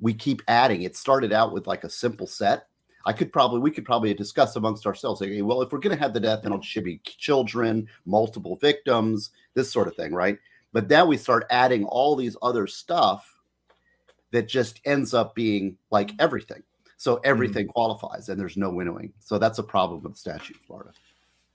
we keep adding. It started out with like a simple set. We could probably discuss amongst ourselves, like, well, if we're going to have the death penalty, it should be children, multiple victims, this sort of thing, right? But now we start adding all these other stuff that just ends up being like everything. So everything qualifies, and there's no winnowing. So that's a problem with the statute in Florida.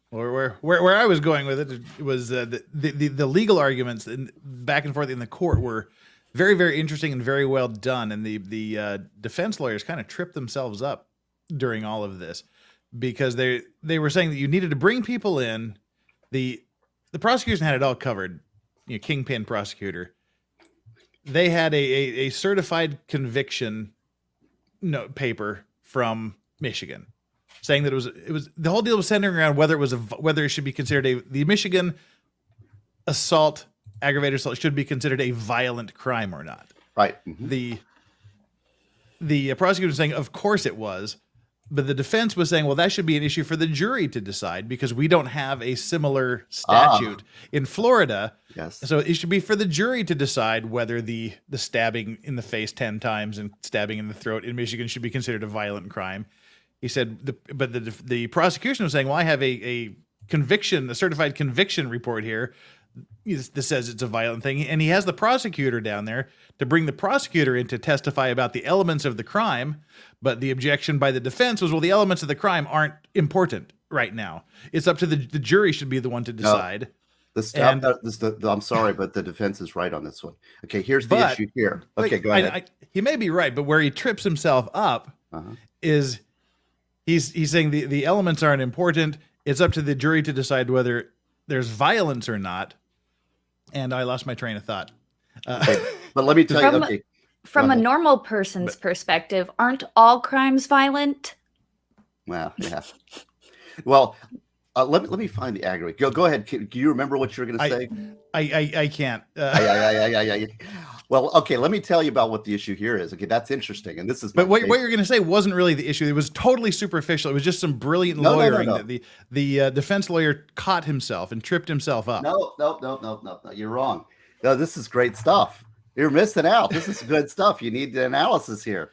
Or where I was going with it was the legal arguments back and forth in the court were very, very interesting and very well done. And the defense lawyers kind of tripped themselves up during all of this, because they were saying that you needed to bring people in. The prosecution had it all covered. Kingpin prosecutor. They had a certified conviction paper from Michigan, saying that it was the whole deal was centering around whether it should be considered the Michigan aggravated assault should be considered a violent crime or not. Right. Mm-hmm. The prosecutor was saying, of course it was. But the defense was saying, well, that should be an issue for the jury to decide, because we don't have a similar statute in Florida. Yes. So it should be for the jury to decide whether the stabbing in the face 10 times and stabbing in the throat in Michigan should be considered a violent crime. He said, but the prosecution was saying, well, I have a certified conviction report here. This says it's a violent thing. And he has the prosecutor down there to bring the prosecutor in to testify about the elements of the crime. But the objection by the defense was, well, the elements of the crime aren't important right now. It's up to the jury should be the one to decide. I'm sorry, but the defense is right on this one. Okay, here's the issue here. Okay, go ahead. He may be right, but where he trips himself up is he's saying the elements aren't important. It's up to the jury to decide whether there's violence or not. And I lost my train of thought. Okay. But let me tell you, from a normal person's perspective, aren't all crimes violent? Well, yeah. Well, let me find the aggravator. Go ahead. Do you remember what you were going to say? I can't. Yeah. Well, okay. Let me tell you about what the issue here is. Okay, that's interesting. And this is. But what you're going to say wasn't really the issue. It was totally superficial. It was just some brilliant lawyering that the defense lawyer caught himself and tripped himself up. No. You're wrong. No, this is great stuff. You're missing out. This is good stuff. You need the analysis here.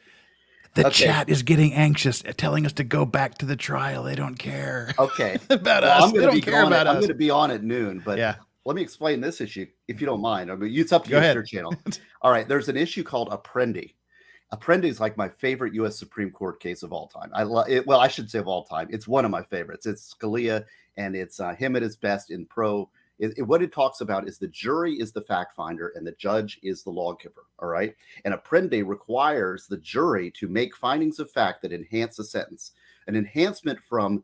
The chat is getting anxious, telling us to go back to the trial. They don't care. Okay. about us. They don't care about us. I'm going to be on at noon, but let me explain this issue, if you don't mind. I mean, it's up to your channel. All right. There's an issue called Apprendi. Apprendi is like my favorite U.S. Supreme Court case of all time. I love it. Well, I should say of all time. It's one of my favorites. It's Scalia, and it's him at his best in what it talks about is the jury is the fact finder and the judge is the lawgiver. All right. And Apprendi requires the jury to make findings of fact that enhance a sentence. An enhancement from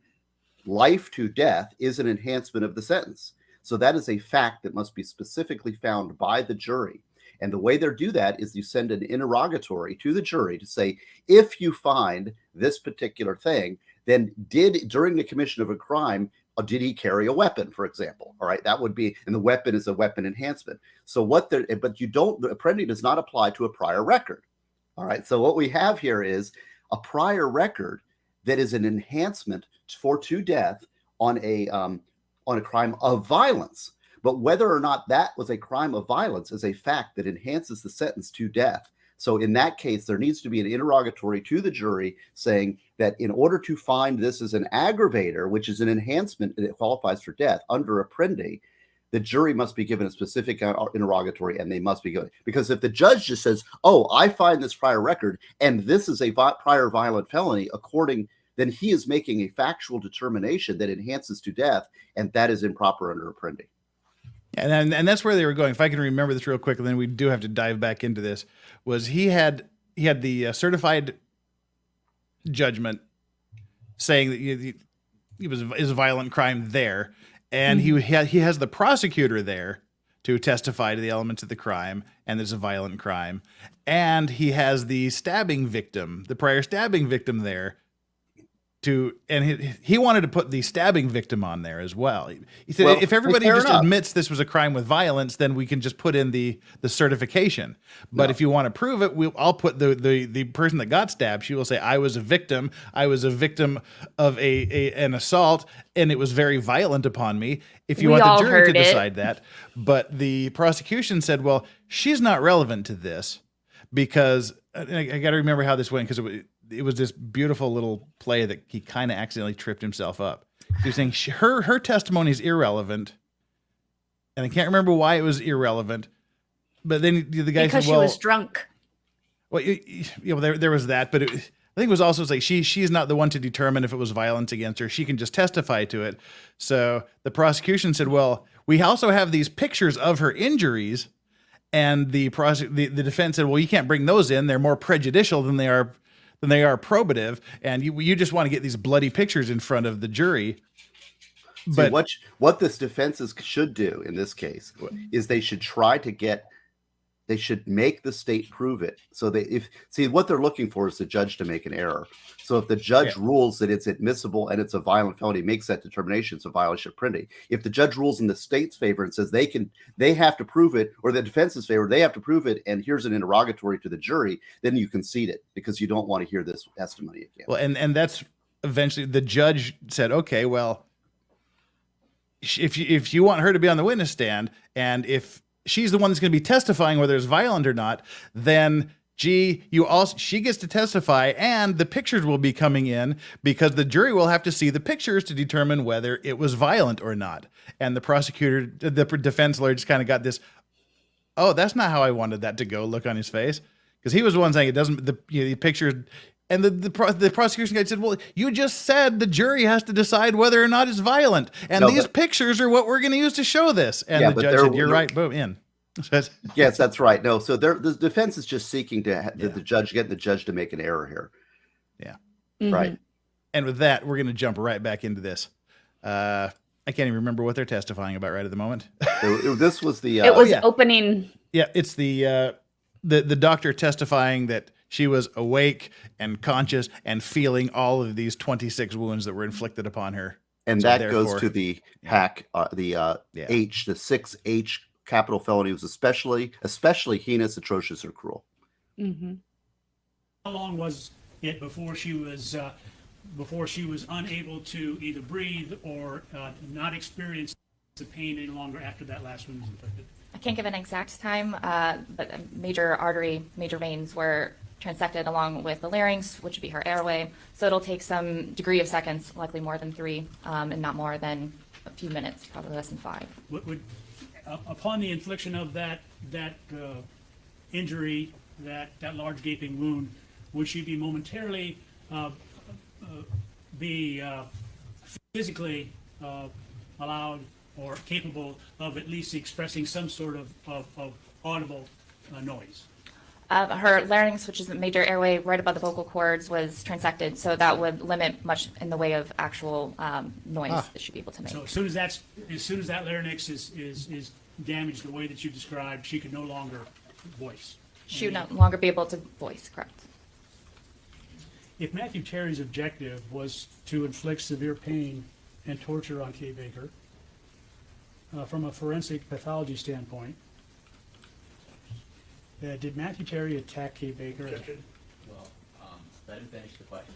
life to death is an enhancement of the sentence. So that is a fact that must be specifically found by the jury. And the way they do that is you send an interrogatory to the jury to say, if you find this particular thing, then during the commission of a crime, did he carry a weapon, for example? All right, that would be, and the weapon is a weapon enhancement. So the Apprendi does not apply to a prior record. All right, so what we have here is a prior record that is an enhancement to death on on a crime of violence. But whether or not that was a crime of violence is a fact that enhances the sentence to death. So in that case, there needs to be an interrogatory to the jury saying that in order to find this as an aggravator, which is an enhancement that qualifies for death under Apprendi, the jury must be given a specific interrogatory, and they must be good. Because if the judge just says, oh, I find this prior record, and this is a prior violent felony, then he is making a factual determination that enhances to death, and that is improper under Apprendi. And that's where they were going. If I can remember this real quick, and then we do have to dive back into this, was he had the certified judgment saying that it was a violent crime there, and he has the prosecutor there to testify to the elements of the crime, and there's a violent crime, and he has the prior stabbing victim there. He wanted to put the stabbing victim on there as well. He said, if everybody just admits this was a crime with violence, then we can just put in the certification. But if you want to prove it, I'll put the person that got stabbed. She will say, I was a victim. I was a victim of an assault, and it was very violent upon me. If you want the jury to decide that. But the prosecution said, well, she's not relevant to this because I got to remember how this went, because it was this beautiful little play that he kind of accidentally tripped himself up. He was saying her testimony is irrelevant, and I can't remember why it was irrelevant. But then the guy because said, "Well, she was drunk." Well, there was that, but I think it was also like she's not the one to determine if it was violence against her. She can just testify to it. So the prosecution said, "Well, we also have these pictures of her injuries," and the defense said, "Well, you can't bring those in. They're more prejudicial than they are probative, and you just want to get these bloody pictures in front of the jury." But what this defenses should do in this case is they should make the state prove it. So what they're looking for is the judge to make an error. So if the judge rules that it's admissible and it's a violent felony, makes that determination, it's a violation of Apprendi. If the judge rules in the state's favor and says they have to prove it, or the defense's favor, they have to prove it, and here's an interrogatory to the jury, then you concede it because you don't want to hear this testimony again. Well, and that's eventually the judge said, okay, well, if you want her to be on the witness stand, and if she's the one that's going to be testifying whether it's violent or not, then she gets to testify, and the pictures will be coming in because the jury will have to see the pictures to determine whether it was violent or not. And the defense lawyer just kind of got this, oh, that's not how I wanted that to go look on his face, because he was the one saying it doesn't, the picture. And the prosecution guy said, well, you just said the jury has to decide whether or not it's violent. And these pictures are what we're going to use to show this. And the judge said, you're right, boom, in. Yes, that's right. No, so the defense is just seeking to get the judge to make an error here. Yeah. Mm-hmm. Right. And with that, we're going to jump right back into this. I can't even remember what they're testifying about right at the moment. This was the... it was opening... Yeah, it's the doctor testifying that she was awake and conscious and feeling all of these 26 wounds that were inflicted upon her. And so that goes to the hack, the 6H capital felony was especially heinous, atrocious, or cruel. Mm-hmm. How long was it before she was unable to either breathe or not experience the pain any longer after that last wound was inflicted? I can't give an exact time, but a major artery, major veins were transected along with the larynx, which would be her airway. So it'll take some degree of seconds, likely more than 3, and not more than a few minutes, probably less than 5. Upon the infliction of that injury, that large gaping wound, would she be momentarily physically allowed or capable of at least expressing some sort of audible noise? Her larynx, which is the major airway right above the vocal cords, was transected, so that would limit much in the way of actual noise that she'd be able to make. So as soon as that larynx is damaged the way that you described, she could no longer voice. She would no longer be able to voice, correct. If Matthew Terry's objective was to inflict severe pain and torture on Kay Baker, from a forensic pathology standpoint, did Matthew Terry attack Kay Baker? Well, let him finish the question.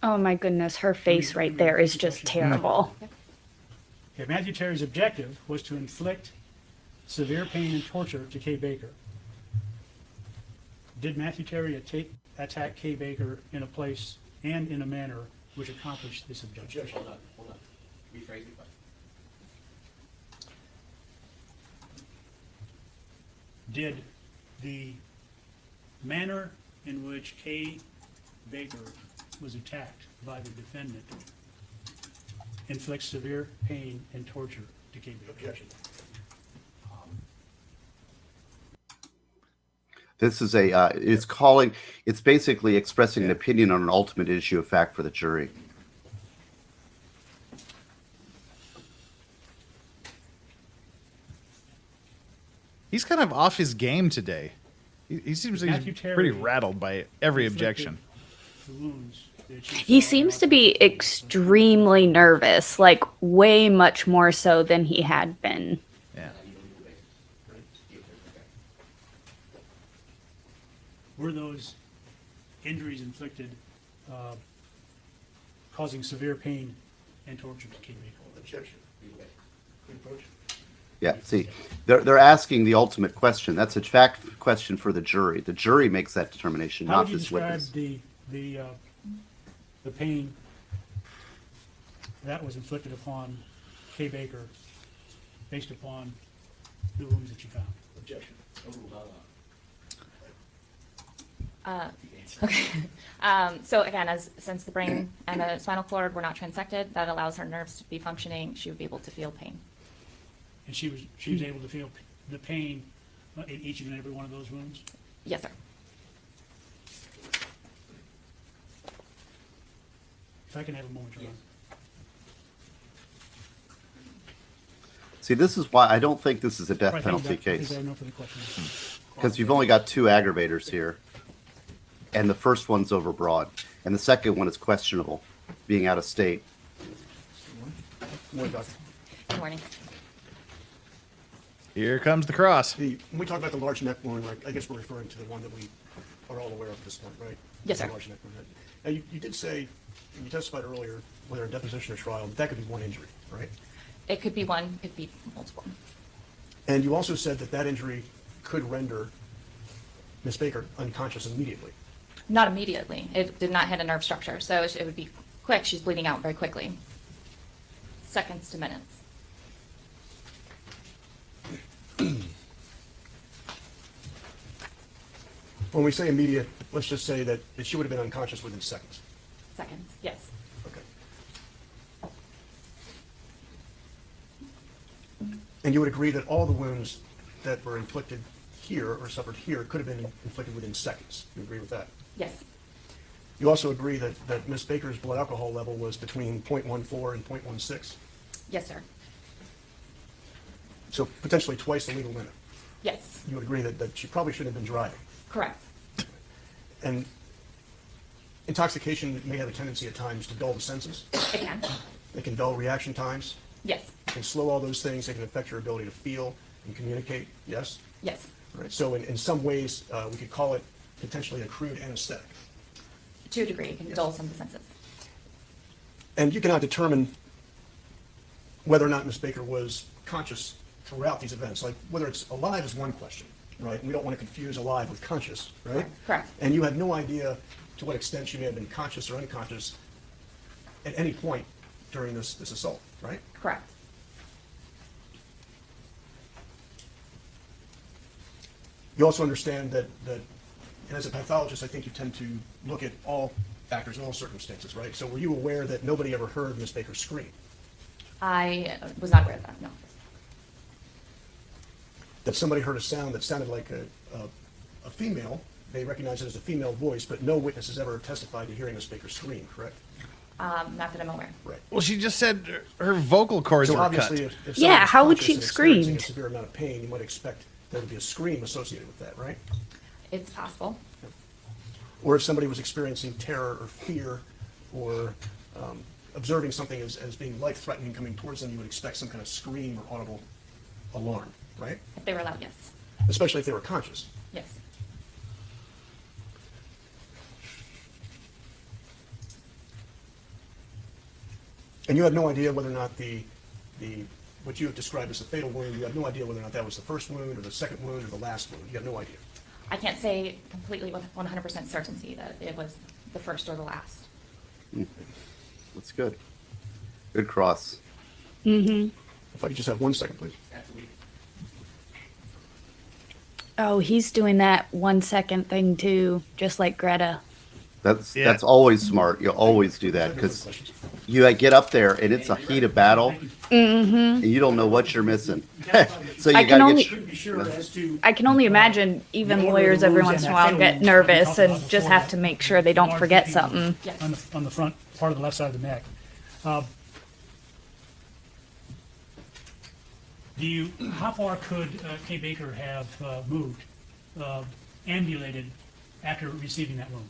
Oh my goodness, her face right there is just terrible. If Matthew Terry's objective was to inflict severe pain and torture to Kay Baker, did Matthew Terry attack Kay Baker in a place and in a manner which accomplished this objective? Hold on. Rephrase the question. Did the manner in which Kay Baker was attacked by the defendant inflict severe pain and torture to Kay Baker? Objection. This is it's basically expressing an opinion on an ultimate issue of fact for the jury. He's kind of off his game today. He seems like Matthew he's Terry pretty rattled by every inflicted objection. the wounds that she He saw seems in to be extremely nervous, like way much more so than he had been. Yeah. Were those injuries inflicted causing severe pain and torture to Kay Baker? Objection. Approach. Yeah, see, they're asking the ultimate question. That's a fact question for the jury. The jury makes that determination, How not would you this describe witness. the pain that was inflicted upon Kay Baker based upon the wounds that you found? Objection. Okay. So again, since the brain and the spinal cord were not transected, that allows her nerves to be functioning. She would be able to feel pain. And she was able to feel the pain in each and every one of those wounds? Yes, sir. If I can have a moment, Your Honor. See, this is why I don't think this is a death Right, penalty thank you. I case, have no further questions. because you've only got 2 aggravators here, and the first one's overbroad, and the second one is questionable, being out of state. One doctor. Good morning. Here comes the cross. When we talk about the large neck wound, I guess we're referring to the one that we are all aware of at this point, right? Yes, The sir. large neck wound. Now, you did say, you testified earlier, whether in deposition or trial, that could be one injury, right? It could be one, could be multiple. And you also said that that injury could render Ms. Baker unconscious immediately. Not immediately. It did not hit a nerve structure, so it would be quick. She's bleeding out very quickly. Seconds to minutes. When we say immediate, let's just say that she would have been unconscious within seconds. Seconds, yes. Okay. And you would agree that all the wounds that were inflicted here or suffered here could have been inflicted within seconds. You agree with that? Yes. You also agree that Ms. Baker's blood alcohol level was between 0.14 and 0.16? Yes, sir. So potentially twice the legal limit. Yes. You would agree that she probably shouldn't have been driving. Correct. And intoxication may have a tendency at times to dull the senses. It can. They can dull reaction times. Yes. They can slow all those things. They can affect your ability to feel and communicate. Yes? Yes. Right. So in some ways, we could call it potentially a crude anesthetic. To a degree, it can dull some of the senses. And you cannot determine whether or not Ms. Baker was conscious throughout these events. Like whether it's alive is one question, right? We don't want to confuse alive with conscious, right? Correct. And you had no idea to what extent she may have been conscious or unconscious at any point during this assault, right? Correct. You also understand that and as a pathologist, I think you tend to look at all factors and all circumstances, right? So were you aware that nobody ever heard Ms. Baker scream? I was not aware of that, no. That somebody heard a sound that sounded like a female, they recognized it as a female voice, but no witness has ever testified to hearing Ms. Baker scream, correct? Not that I'm aware. Right. Well, she just said her vocal cords So were obviously, cut. if Yeah, somebody's how would conscious she and have experiencing screamed? a severe amount of pain, you might expect there to be a scream associated with that, right? It's possible. Or if somebody was experiencing terror or fear or observing something as being life-threatening coming towards them, you would expect some kind of scream or audible alarm, right? If they were loud, yes. Especially if they were conscious. Yes. And you had no idea whether or not the what you have described as a fatal wound, you have no idea whether or not that was the first wound or the second wound or the last wound. You have no idea. I can't say completely with 100% certainty that it was the first or the last. That's good. Good cross. If I could just have 1 second, please. Oh, he's doing that 1 second thing too, just like Greta. That's always smart. You always do that because you get up there and it's a heat of battle, and you don't know what you're missing. So you got to get. I can only imagine even lawyers every once in a while get nervous and just have to make sure they don't forget something. On the front part of the left side of the neck. How far could Kay Baker have moved, ambulated after receiving that wound?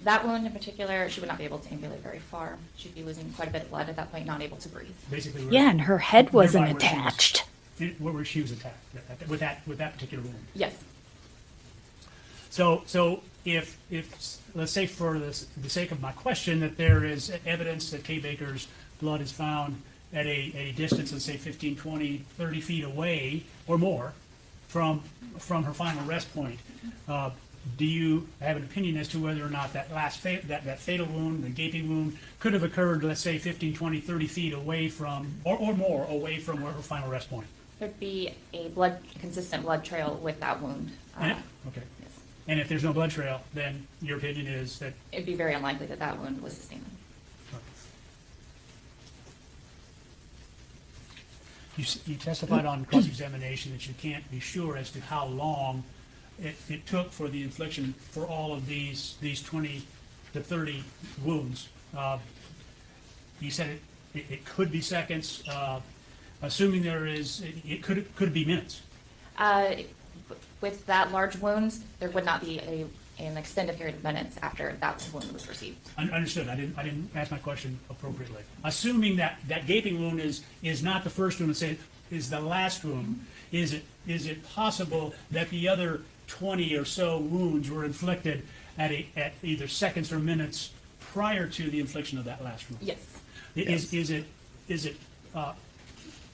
That wound in particular, she would not be able to ambulate very far. She'd be losing quite a bit of blood at that point, not able to breathe. Basically, Yeah, and her head wasn't nearby where she was- attached. Where she was attacked with that particular wound. Yes. So if let's say for the sake of my question that there is evidence that Kay Baker's blood is found at a distance, let's say 15, 20, 30 feet away or more from her final rest point, do you have an opinion as to whether or not that that fatal wound, the gaping wound, could have occurred, let's say 15, 20, 30 feet away from, or more away from where her final rest point? There'd be a consistent blood trail with that wound. Okay. Yes. And if there's no blood trail, then your opinion is that It'd be very unlikely that that wound was sustained. you testified on cross-examination that you can't be sure as to how long it took for the infliction for all of these 20 to 30 wounds. You said it could be seconds. Assuming there is, it could be minutes. With that large wound, there would not be an extended period of minutes after that wound was received. Understood. I didn't ask my question appropriately. Assuming that gaping wound is not the first wound, say is the last wound, is it possible that the other 20 or so wounds were inflicted at either seconds or minutes prior to the infliction of that last wound? Yes. Is it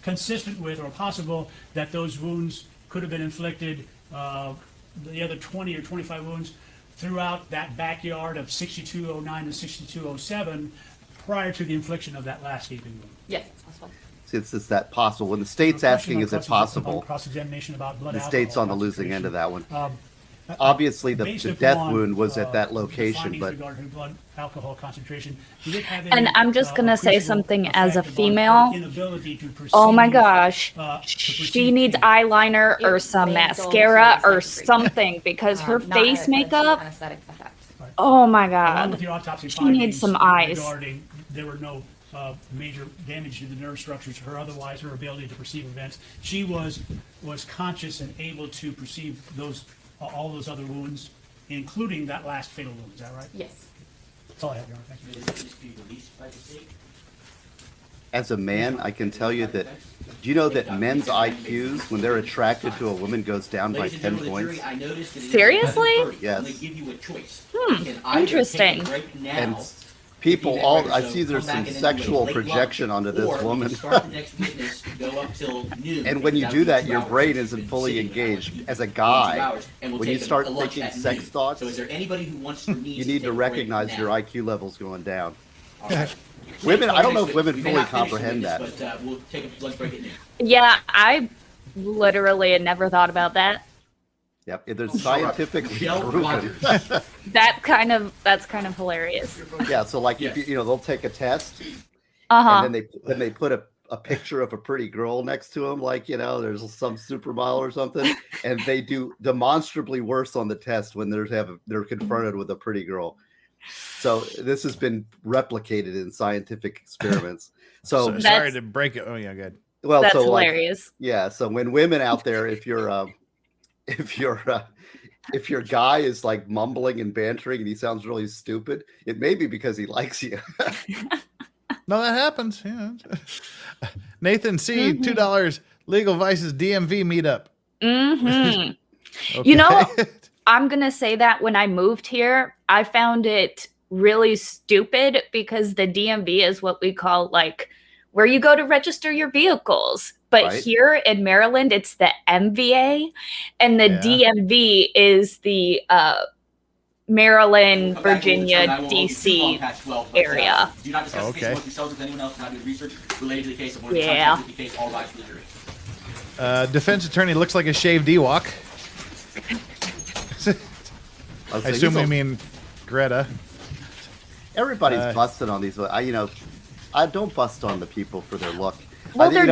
consistent with or possible that those wounds could have been inflicted, the other 20 or 25 wounds, throughout that backyard of 6209 and 6207 prior to the infliction of that last gaping wound? Yes, it's possible. Since it's that possible, when the state's asking, is it possible? Cross-examination about blood The alcohol state's on the losing end of that one. Obviously, the death wound was at that location, but regarding blood alcohol concentration, did it have And any, I'm just gonna say appreciable something as a effect upon female. her inability to perceive, Oh my gosh. to She perceive needs pain? eyeliner or It some may dull mascara to a or certain degree. something because her Not face a makeup, anesthetic effect. oh my Along with god. your autopsy She findings needs some eyes. regarding there were no major damage to the nerve structures, otherwise her ability to perceive events. She was conscious and able to perceive all those other wounds, including that last fatal wound. Is that right? Yes. That's all I have, Your Honor. Thank you. Will this be released by the state? as a man, I can tell you that. Do you know that men's IQs, when they're attracted to a woman, goes down by Ladies and 10 gentlemen of the jury, points? I noticed that it is Seriously? 11:30. Yes. I'm going to give you a choice. Hmm, You can either interesting. take a break now, And if you people, get all ready, I so see there's come back some and then do a sexual late projection lunch, onto this or you woman. can start the next witness, go up till noon. And when you That'll do be that, 2 your hours. brain You've isn't been fully sitting down engaged. eating As a for 2 guy, hours, and we'll when you take start a lunch thinking at sex noon. thoughts, So is there anybody who wants or needs you to need take to a break recognize now? your IQ levels going down. All right. Women, I don't know if We women may fully not finish the comprehend witness, that. But we'll take a lunch break at noon. Yeah, I literally had never thought about that. Yep, there's scientifically Michelle proven. Rogers. That's kind of hilarious. Yeah, so like if Yes. you know they'll take a test Uh-huh. and then they put a picture of a pretty girl next to them, like there's some supermodel or something, and they do demonstrably worse on the test when they're confronted with a pretty girl. So this has been replicated in scientific experiments. So sorry to break it. Oh yeah, good. well, That's so like hilarious. yeah, so when women out there, if your guy is like mumbling and bantering and he sounds really stupid, it may be because he likes you. No, that happens. Yeah. Nathan C, $2 Legal Vices DMV meetup. Mm-hmm. Okay. You know, I'm going to say that when I moved here, I found it really stupid because the DMV is what we call like where you go to register your vehicles. But Right. here in Maryland, it's the MVA, and the Yeah. DMV is the Maryland, Come back to the Virginia, term, I won't hold you too long DC past 12, but, area. do not discuss the case Okay. amongst yourselves with anyone else and not do research related to the case. Avoid Yeah. contact with the case, all rise for the jury. Defense attorney looks like a shaved Ewok. I was I saying, assume he's we a- mean Greta. everybody's busted on these. I don't bust on the people for their look. Well, I think,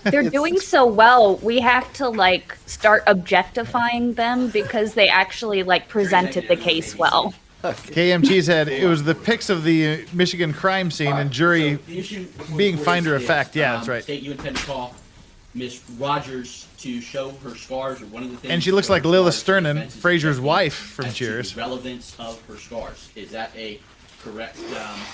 they're it's- doing so well. We have to like start objectifying them because they actually like presented the case well. KM Cheesehead, it was the pics of the Michigan crime scene and jury So the issue before being the court finder is of fact. Yeah, that's right. State, you intend to call Miss Rogers to show her scars, or one of the things. And she looks show like her Lila scars, the Sternen, defense is Fraser's objecting wife from as to Cheers. the relevance of her scars. Is that a correct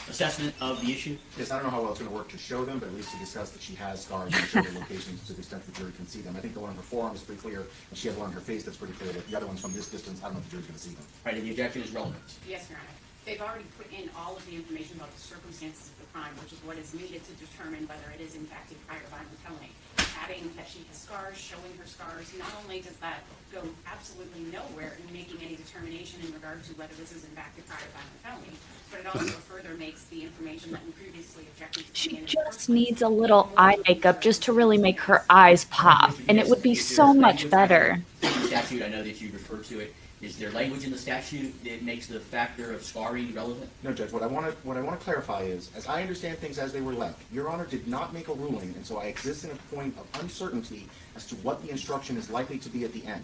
assessment of the issue? Yes, I don't know how well it's going to work to show them, but at least to discuss that she has scars and show the locations to the extent the jury can see them. I think the one on her forearm is pretty clear, and she has one on her face that's pretty clear, but the other ones from this distance, I don't know if the jury's going to see them. Right, and the objection is relevant. Yes, Your Honor. They've already put in all of the information about the circumstances of the crime, which is what is needed to determine whether it is in fact a prior violent felony. Adding that she has scars, showing her scars, not only does that go absolutely nowhere in making any determination in regard to whether this is in fact a prior violent felony, but it also further makes the information that we previously objected to. She just needs a little eye makeup just to really make her eyes pop, and it would be so much better. Statute, I know that you referred to it. Is there language in the statute that makes the factor of scarring relevant? No, Judge, what I want to clarify is, as I understand things as they were left, Your Honor did not make a ruling, and so I exist in a point of uncertainty as to what the instruction is likely to be at the end.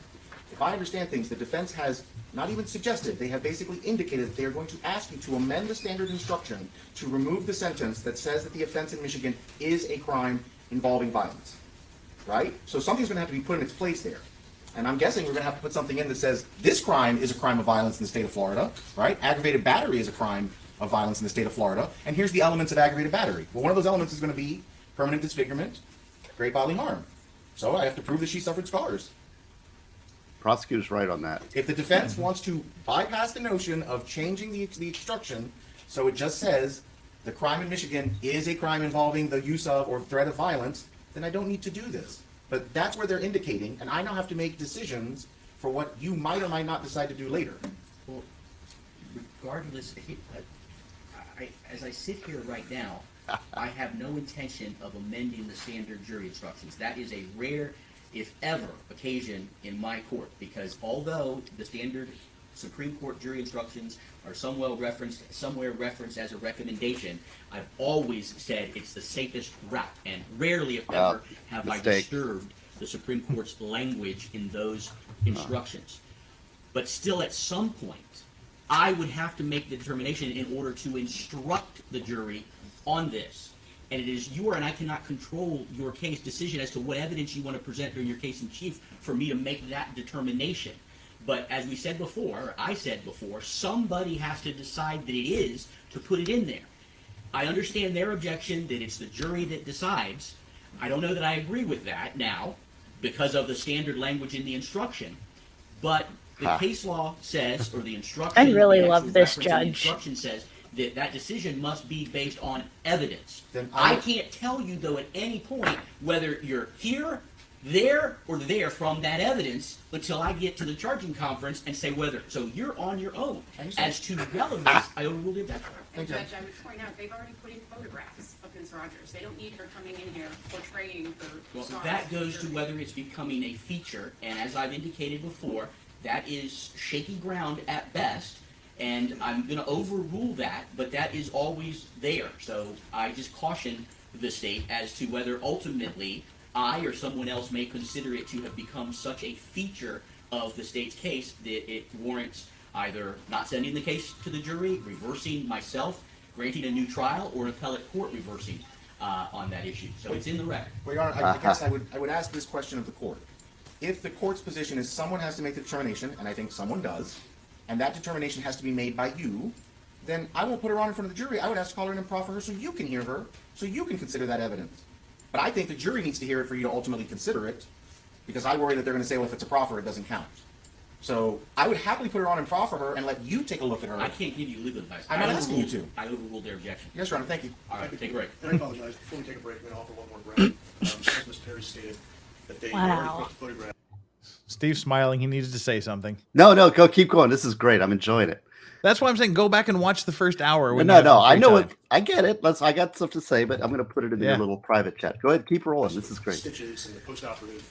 If I understand things, the defense has not even suggested, they have basically indicated that they are going to ask you to amend the standard instruction to remove the sentence that says that the offense in Michigan is a crime involving violence. Right? So something's going to have to be put in its place there. And I'm guessing we're going to have to put something in that says this crime is a crime of violence in the state of Florida, right? Aggravated battery is a crime of violence in the state of Florida. And here's the elements of aggravated battery. Well, one of those elements is going to be permanent disfigurement, great bodily harm. So I have to prove that she suffered scars. Prosecutor's right on that. If the defense wants to bypass the notion of changing the instruction so it just says the crime in Michigan is a crime involving the use of or threat of violence, then I don't need to do this. But that's where they're indicating, and I now have to make decisions for what you might or might not decide to do later. Well, regardless, as I sit here right now, I have no intention of amending the standard jury instructions. That is a rare, if ever, occasion in my court, because although the standard Supreme Court jury instructions are somewhere referenced as a recommendation, I've always said it's the safest route, and rarely, if ever, have I disturbed the Supreme Court's language in those instructions. But still, at some point, I would have to make the determination in order to instruct the jury on this. And it is and I cannot control your case decision as to what evidence you want to present during your case in chief for me to make that determination. But as we said before, or I said before, somebody has to decide that it is to put it in there. I understand their objection that it's the jury that decides. I don't know that I agree with that now because of the standard language in the instruction. But the case law says, or the instruction, I really the love actual this reference in the judge. instruction says that that decision must be based on evidence. Then I can't tell you, though, at any point whether you're here, there, or there from that evidence until I get to the charging conference and say whether. So you're on your own. As to relevance, I overrule the objection. And Judge, I would point out, they've already put in photographs of Ms. Rogers. They don't need her coming in here portraying her Well, scars. that goes to whether it's becoming a feature, and as I've indicated before, that is shaky ground at best, and I'm going to overrule that, but that is always there. So I just caution the state as to whether ultimately I or someone else may consider it to have become such a feature of the state's case that it warrants either not sending the case to the jury, reversing myself, granting a new trial, or an appellate court reversing on that issue. So it's in the record. Well, Your Honor, I guess I would ask this question of the court. If the court's position is someone has to make the determination, and I think someone does, and that determination has to be made by you, then I won't put her on in front of the jury. I would ask to call her in and proffer her so you can hear her, so you can consider that evidence. But I think the jury needs to hear it for you to ultimately consider it, because I worry that they're going to say, well, if it's a proffer, it doesn't count. So I would happily put her on and proffer her and let you take a look at her. I can't give you legal advice. I'm not asking you to. I overruled their objection. Yes, Your Honor, thank you. All right, take a break. And I apologize, before we take a break, I'm going to offer one more ground. As Mr. Perry stated, that they already Wow. put the photograph. Steve's smiling. He needs to say something. No, go keep going. This is great. I'm enjoying it. That's why I'm saying go back and watch the first hour. When No, you have some I free know time. it. I get it. I got stuff to say, but I'm going to put it in your Yeah. little private chat. Go ahead, keep rolling. This is great. Stitches and the postoperative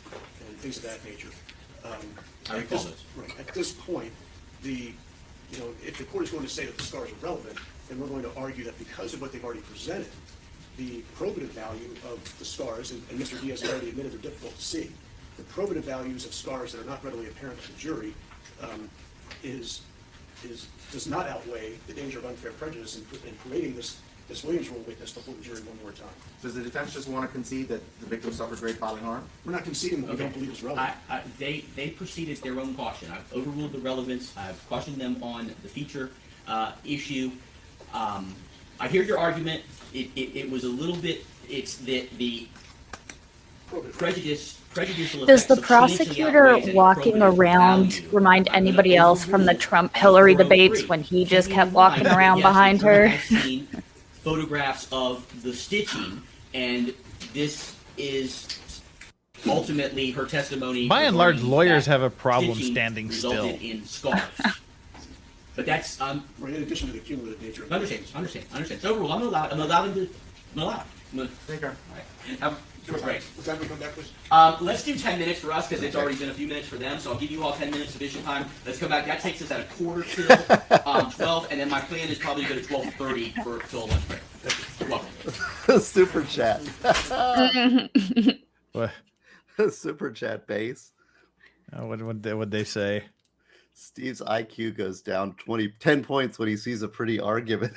and things of that nature. I recall those. Right. At this point, if the court is going to say that the scars are relevant, then we're going to argue that because of what they've already presented, the probative value of the scars, and Mr. Diaz has already admitted they're difficult to see, the probative values of scars that are not readily apparent to the jury does not outweigh the danger of unfair prejudice in parading this Williams rule witness before the jury one more time. Does the defense just want to concede that the victim suffered great bodily harm? We're not conceding what we don't believe is relevant. They proceeded at their own caution. I've overruled the relevance. I've questioned them on the feature issue. I hear your argument. It was a little bit. It's the prejudicial. Does the effect substantially prosecutor outweighs any walking probative around value. remind I'm gonna anybody else from the overrule Trump-Hillary the debates 403. when he just Keep kept in walking mind, around yes, behind the her? jury has seen photographs of the stitching, and this is ultimately her testimony. By and large, regarding lawyers that have a problem stitching standing still. resulted in scars. But that's Right, in addition to the cumulative nature of understand. It's overruled. I'm allowed him. Take care. Give a break. What time we come back, please? Let's do 10 minutes for us because it's already been a few minutes for them. So I'll give you all 10 minutes sufficient time. Let's come back. That takes us at a quarter till 12, and then my plan is probably to go to 12:30 till lunch break. You're welcome. Super chat. What? Super chat base. What'd they say? Steve's IQ goes down 10 points when he sees a pretty argument.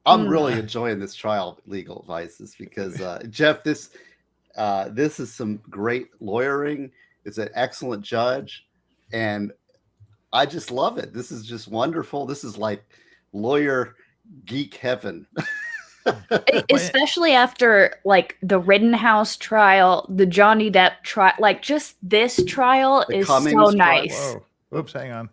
I'm really enjoying this trial legal advices because Jeff, this is some great lawyering. It's an excellent judge, and I just love it. This is just wonderful. This is like lawyer geek heaven. Especially after like the Rittenhouse trial, the Johnny Depp trial, like just this trial The is Cummings so trial. nice. Whoa. Oops, hang on.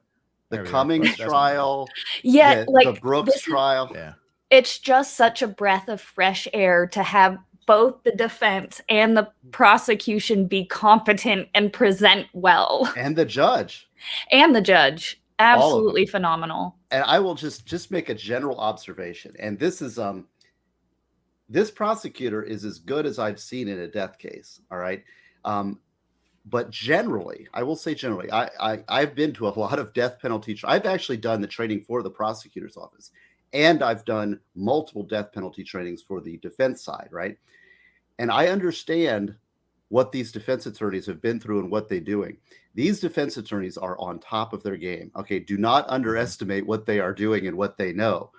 The There we go. Cummings That's not trial, Yeah, the like Brooks this- trial. Yeah. it's just such a breath of fresh air to have both the defense and the prosecution be competent and present well. And the judge. And the judge. All of them. Absolutely phenomenal. And I will just make a general observation. And this is this prosecutor is as good as I've seen in a death case. All right. But generally, I will say generally, I've been to a lot of death penalty. I've actually done the training for the prosecutor's office, and I've done multiple death penalty trainings for the defense side, right? And I understand what these defense attorneys have been through and what they're doing. These defense attorneys are on top of their game. Okay, do not underestimate what they are doing and what they know.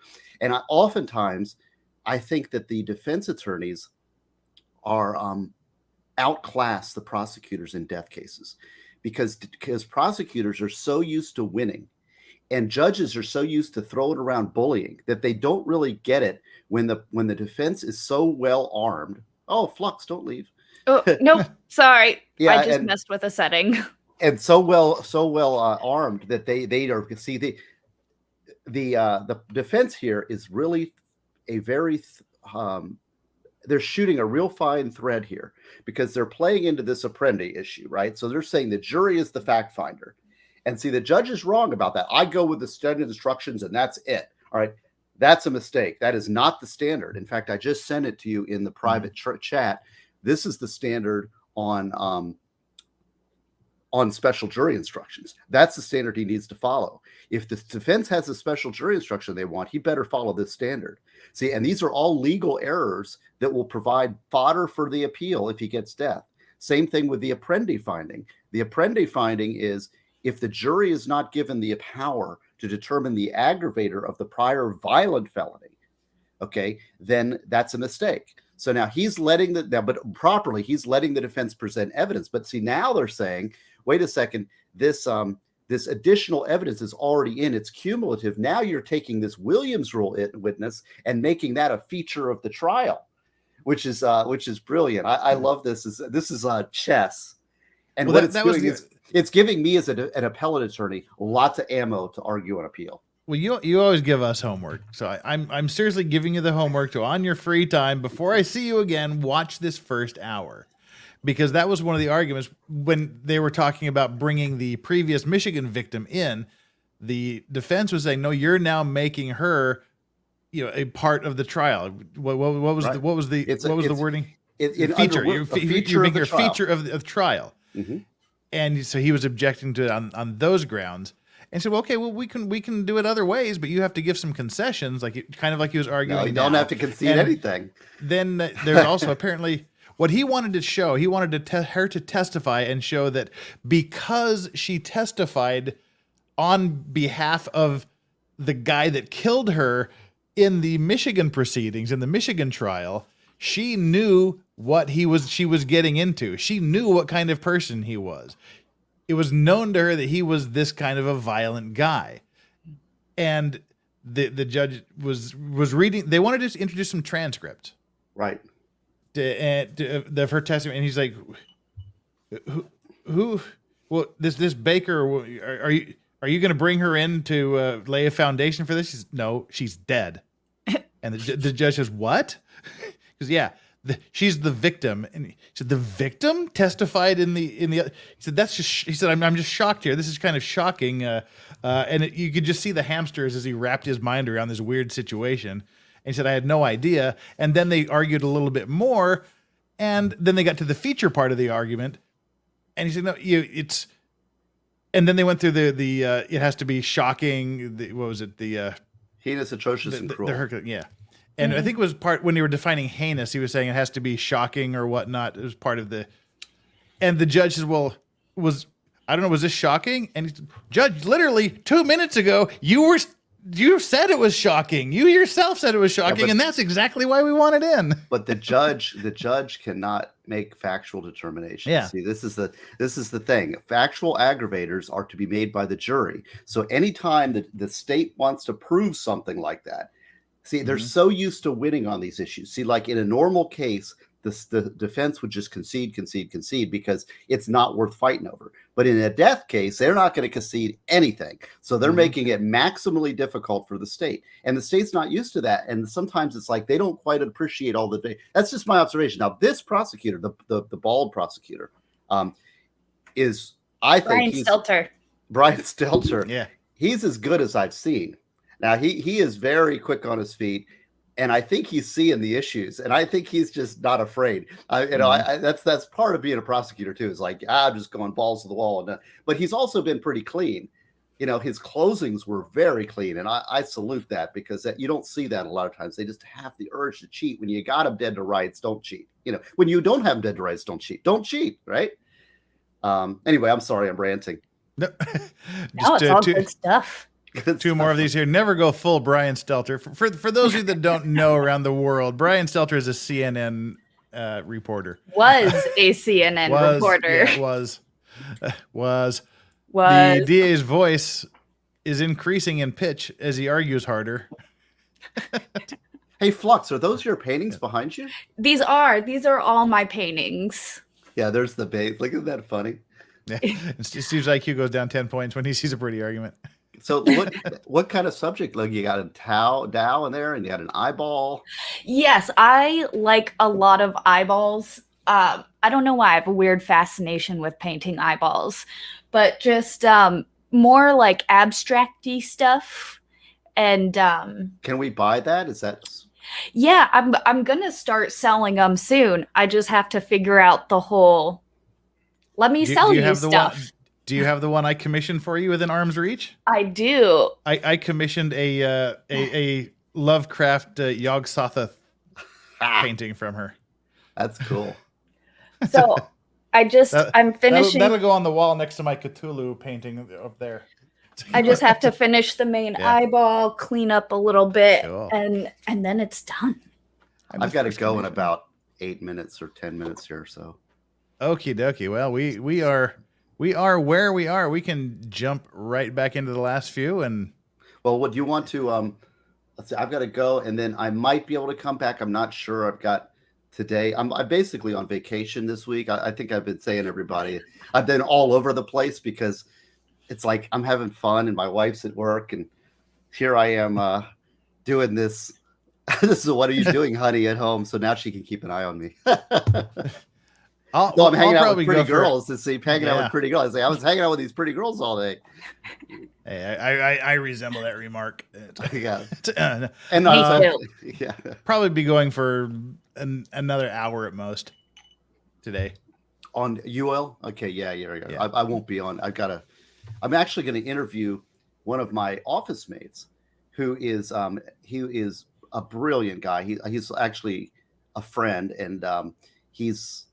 And oftentimes, I think that the defense attorneys are outclass the prosecutors in death cases because prosecutors are so used to winning and judges are so used to throwing around bullying that they don't really get it when the defense is so well armed. Oh, Flux, don't leave. Oh, nope. Sorry. Yeah, I just and- messed with a setting. And so well armed that they are see the defense here is really a very they're shooting a real fine thread here because they're playing into this Apprendi issue, right? So they're saying the jury is the fact finder. And see, the judge is wrong about that. I go with the standard instructions and that's it. All right. That's a mistake. That is not the standard. In fact, I just sent it to you in the private chat. This is the standard on special jury instructions. That's the standard he needs to follow. If the defense has a special jury instruction they want, he better follow this standard. See, and these are all legal errors that will provide fodder for the appeal if he gets death. Same thing with the Apprendi finding. The Apprendi finding is if the jury is not given the power to determine the aggravator of the prior violent felony, okay, then that's a mistake. So now he's letting but properly, he's letting the defense present evidence. But see, now they're saying, wait a second, this additional evidence is already in, it's cumulative. Now you're taking this Williams rule witness and making that a feature of the trial. which is brilliant. I love this. This is chess, and Well, what that- it's that was doing the- is it's giving me as an appellate attorney lots of ammo to argue an appeal. Well, you always give us homework, so I'm seriously giving you the homework to, on your free time before I see you again, watch this first hour, because that was one of the arguments when they were talking about bringing the previous Michigan victim in. The defense was saying, no, you're now making her, a part of the trial. What was Right. the what was the It's what was the it's- wording? It Feature. under- You're, a feature you're of making the her trial. feature of trial. Mhm. And so he was objecting to it on those grounds, and said, "Well, okay, well we can do it other ways, but you have to give some concessions, kind of like he was arguing." No, you don't now. have to concede And anything. Then there's also apparently what he wanted to show. He wanted her to testify and show that because she testified on behalf of the guy that killed her in the Michigan proceedings, in the Michigan trial, she knew what she was getting into. She knew what kind of person he was. It was known to her that he was this kind of a violent guy. And the judge was reading. They wanted to introduce some transcript, Right. of her testimony, and he's like, "Who? Well, this Baker. Are you going to bring her in to lay a foundation for this?" She's, "No, she's dead." And the judge says, "What?" Because yeah, she's the victim, and he said, "The victim testified in the." He said, "That's just." He said, "I'm just shocked here. This is kind of shocking." And you could just see the hamsters as he wrapped his mind around this weird situation. And he said, "I had no idea." And then they argued a little bit more, and then they got to the feature part of the argument, and he said, "No, it's." And then they went through the it has to be shocking. What was it? The heinous, atrocious, and cruel. Yeah. And I think it was part when they were defining heinous, he was saying it has to be shocking or whatnot. It was part of the, and the judge says, "Well, I don't know, was this shocking?" And he said, "Judge, literally 2 minutes ago, you said it was shocking. You yourself said it was shocking, and that's exactly why we want it in." But the judge cannot make factual determinations. Yeah. See, this is the thing. Factual aggravators are to be made by the jury. So anytime that the state wants to prove something like that, see, they're so used to winning on these issues. See, like in a normal case, the defense would just concede because it's not worth fighting over. But in a death case, they're not going to concede anything. So they're making it maximally difficult for the state. And the state's not used to that. And sometimes it's like they don't quite appreciate all the. That's just my observation. Now, this prosecutor, the bald prosecutor, is, I think, Brian Stelter. Yeah. He's as good as I've seen. Now, he is very quick on his feet. And I think he's seeing the issues, and I think he's just not afraid. That's part of being a prosecutor too. Is like, I'm just going balls to the wall. But he's also been pretty clean. His closings were very clean, and I salute that, because you don't see that a lot of times. They just have the urge to cheat. When you got them dead to rights, don't cheat. When you don't have them dead to rights, don't cheat. Don't cheat, right? Anyway, I'm sorry, I'm ranting. No, it's all good stuff. Two more of these here. Never go full Brian Stelter. For those of you that don't know around the world, Brian Stelter is a CNN reporter. Was a CNN reporter. Yeah, was. The DA's voice is increasing in pitch as he argues harder. Hey, Flux, are those your paintings behind you? These are all my paintings. Yeah, there's the bait. Look, isn't that funny? Yeah. Steve's IQ goes down 10 points when he sees a pretty argument. So what kind of subject? Like, you got a Dow in there, and you got an eyeball. Yes, I like a lot of eyeballs. I don't know why I have a weird fascination with painting eyeballs, but just more like abstract-y stuff. And can we buy that? Is that? Yeah, I'm gonna start selling them soon. I just have to figure out the whole. Let me sell you stuff. Do you have the one I commissioned for you within arm's reach? I do. I commissioned a Lovecraft Yog-Sothoth painting from her. That's cool. So I'm finishing. That'll go on the wall next to my Cthulhu painting up there. I just have to finish the main eyeball, clean up a little bit, and then it's done. I've got to go in about 8 minutes or 10 minutes here, so. Okie dokie. Well, we are where we are. We can jump right back into the last few. And well, what do you want to? Let's see. I've got to go, and then I might be able to come back. I'm not sure. I've got today. I'm basically on vacation this week. I think I've been saying to everybody, I've been all over the place because it's like I'm having fun and my wife's at work and here I am doing this. This is what are you doing, honey, at home? So now she can keep an eye on me. I'm hanging out with pretty girls. Hanging out with pretty girls. I was hanging out with these pretty girls all day. Hey, I resemble that remark. Yeah, and yeah, probably be going for another hour at most today. On UL? Okay, yeah. I won't be on. I'm actually going to interview one of my office mates, who is a brilliant guy. He's actually a friend, and he's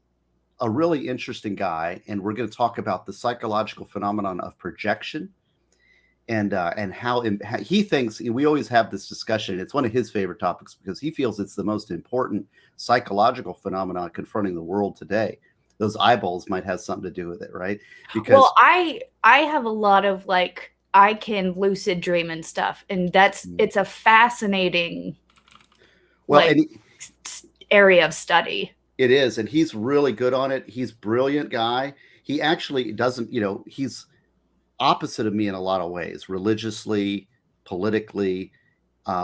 a really interesting guy. And we're going to talk about the psychological phenomenon of projection, and how he thinks. We always have this discussion. It's one of his favorite topics because he feels it's the most important psychological phenomenon confronting the world today. Those eyeballs might have something to do with it, right? Because I have a lot of I can lucid dream and stuff, and it's a fascinating area of study. It is, and he's really good on it. He's a brilliant guy. He actually doesn't, he's opposite of me in a lot of ways, religiously, politically.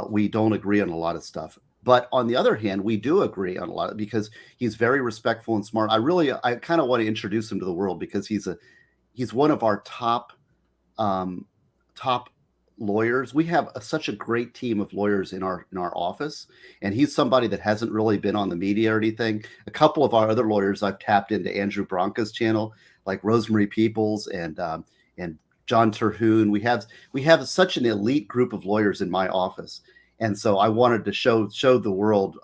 We don't agree on a lot of stuff. But on the other hand, we do agree on a lot because he's very respectful and smart. I kind of want to introduce him to the world because he's one of our top lawyers. We have such a great team of lawyers in our office, and he's somebody that hasn't really been on the media or anything. A couple of our other lawyers I've tapped into Andrew Branca's channel, like Rosemary Peoples and John Terhune. We have such an elite group of lawyers in my office. And so I wanted to show the world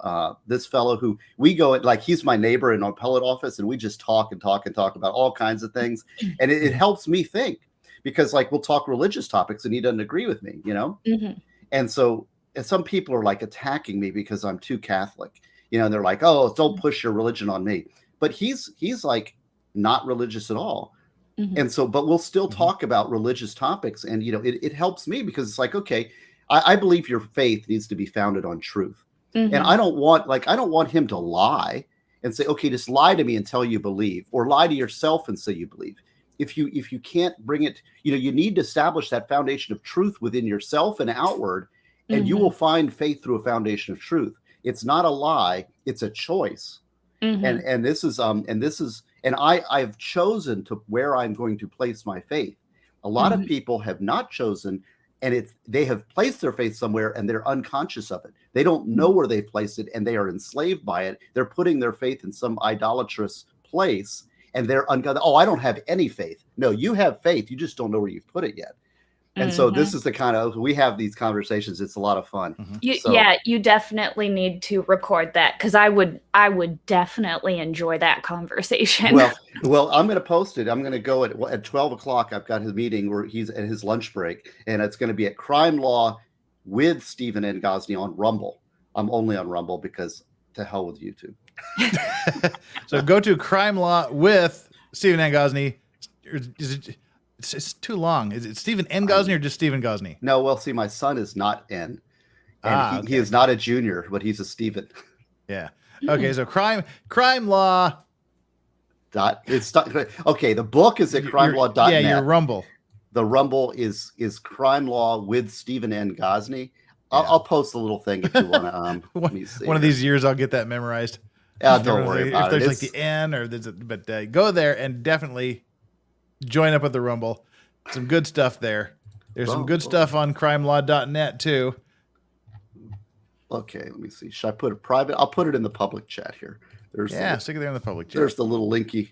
this fellow who we go at, he's my neighbor in our appellate office, and we just talk about all kinds of things. And it helps me think because we'll talk religious topics and he doesn't agree with me, Mm-hmm. And so some people are attacking me because I'm too Catholic, and they're like, oh, don't push your religion on me. But he's not religious at all. Mm-hmm. And so, but we'll still talk about religious topics. And, it helps me because it's okay, I believe your faith needs to be founded on truth. Mm-hmm. And I don't want him to lie and say, okay, just lie to me until you believe, or lie to yourself and say you believe. If you can't bring it, you need to establish that foundation of truth within yourself and outward, and you will find faith through a foundation of truth. It's not a lie, it's a choice. Mm-hmm. And I've chosen to where I'm going to place my faith. A lot of people have not chosen, and they have placed their faith somewhere and they're unconscious of it. They don't know where they've placed it and they are enslaved by it. They're putting their faith in some idolatrous place and they're oh, I don't have any faith. No, you have faith. You just don't know where you've put it yet. And so this is the kind of, we have these conversations. It's a lot of fun. You definitely need to record that because I would definitely enjoy that conversation. Well, I'm going to post it. I'm going to go at 12 o'clock. I've got his meeting where he's at his lunch break, and it's going to be at Crime Law with Stephen N. Gosney on Rumble. I'm only on Rumble because to hell with YouTube. So go to Crime Law with Stephen N. Gosney. Is it? It's too long. Is it Stephen N. Gosney or just Stephen Gosney? No, well, see, my son is not N. And he is not a junior, but he's a Stephen. Yeah. Okay, so crime law. Okay, the book is at crimelaw.net. Yeah, your Rumble. The Rumble is Crime Law with Stephen N. Gosney. I'll post a little thing if you want to. Let me see. One of these years, I'll get that memorized. Don't worry about it. If there's the N or but go there and definitely join up with the Rumble. Some good stuff there. There's some good stuff on crimelaw.net too. Okay, let me see. Should I put it private? I'll put it in the public chat here. Stick it there in the public chat. There's the little linky.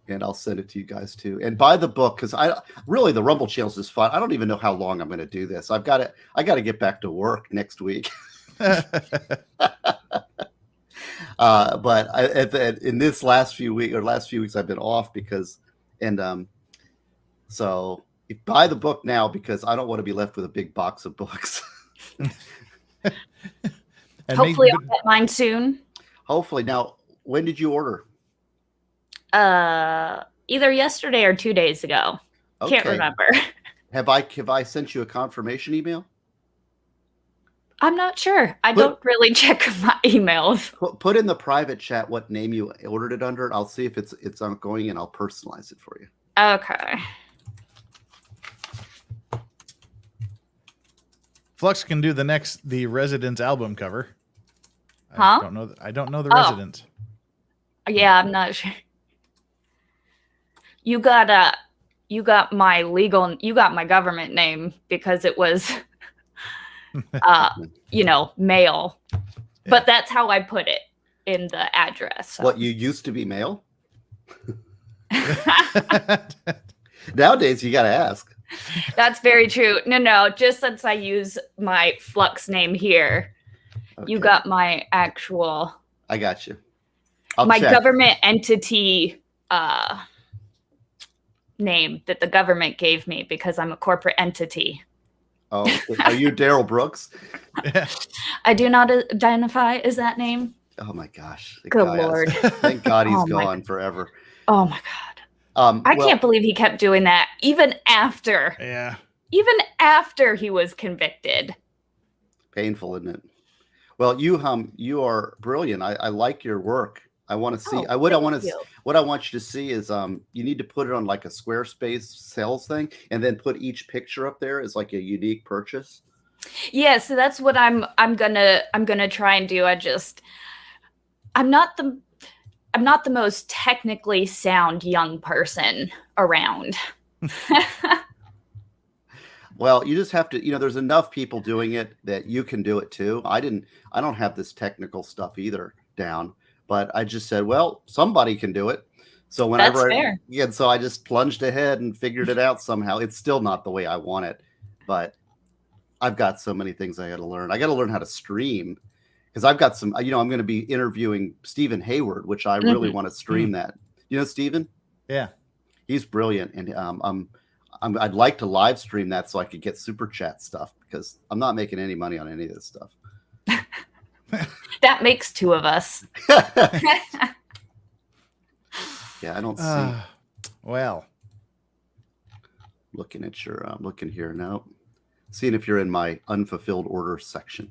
And I'll send it to you guys too. And buy the book because the Rumble channel is just fun. I don't even know how long I'm going to do this. I got to get back to work next week. But in this last few weeks I've been off because. So buy the book now because I don't want to be left with a big box of books. Hopefully I'll get mine soon. Hopefully. Now, when did you order? Either yesterday or 2 days ago. Okay. Can't remember. Have I sent you a confirmation email? I'm not sure. I don't really check my emails. Put in the private chat what name you ordered it under. I'll see if it's ongoing, and I'll personalize it for you. Okay. Flux can do the Residents album cover. Huh? I don't know the Residents. Yeah, I'm not sure. You got my government name because it was male. But that's how I put it in the address. So. What, you used to be male? Nowadays you gotta ask. That's very true. No, just since I use my Flux name here, you got my actual. I got you. My government entity name that the government gave me because I'm a corporate entity. Oh, are you Daryl Brooks? I do not identify as that name. Oh my gosh! Good Lord! Thank God he's gone forever. Oh my God! I can't believe he kept doing that even after. Yeah. Even after he was convicted. Painful, isn't it? Well, you are brilliant. I like your work. I want to see. What I want you to see is you need to put it on like a Squarespace sales thing, and then put each picture up there as like a unique purchase. Yeah, so that's what I'm gonna try and do. I'm not the most technically sound young person around. Well, you just have to, there's enough people doing it that you can do it too. I don't have this technical stuff either down, but I just said, well, somebody can do it. So whenever so I just plunged ahead and figured it out somehow. It's still not the way I want it, but I've got so many things I got to learn. I got to learn how to stream because I've got some, I'm going to be interviewing Stephen Hayward, which I really want to stream that. You know, Stephen? Yeah. He's brilliant. And I'd like to live stream that so I could get super chat stuff because I'm not making any money on any of this stuff. That makes two of us. Yeah, I don't see. Well, looking at I'm looking here now. Seeing if you're in my unfulfilled order section.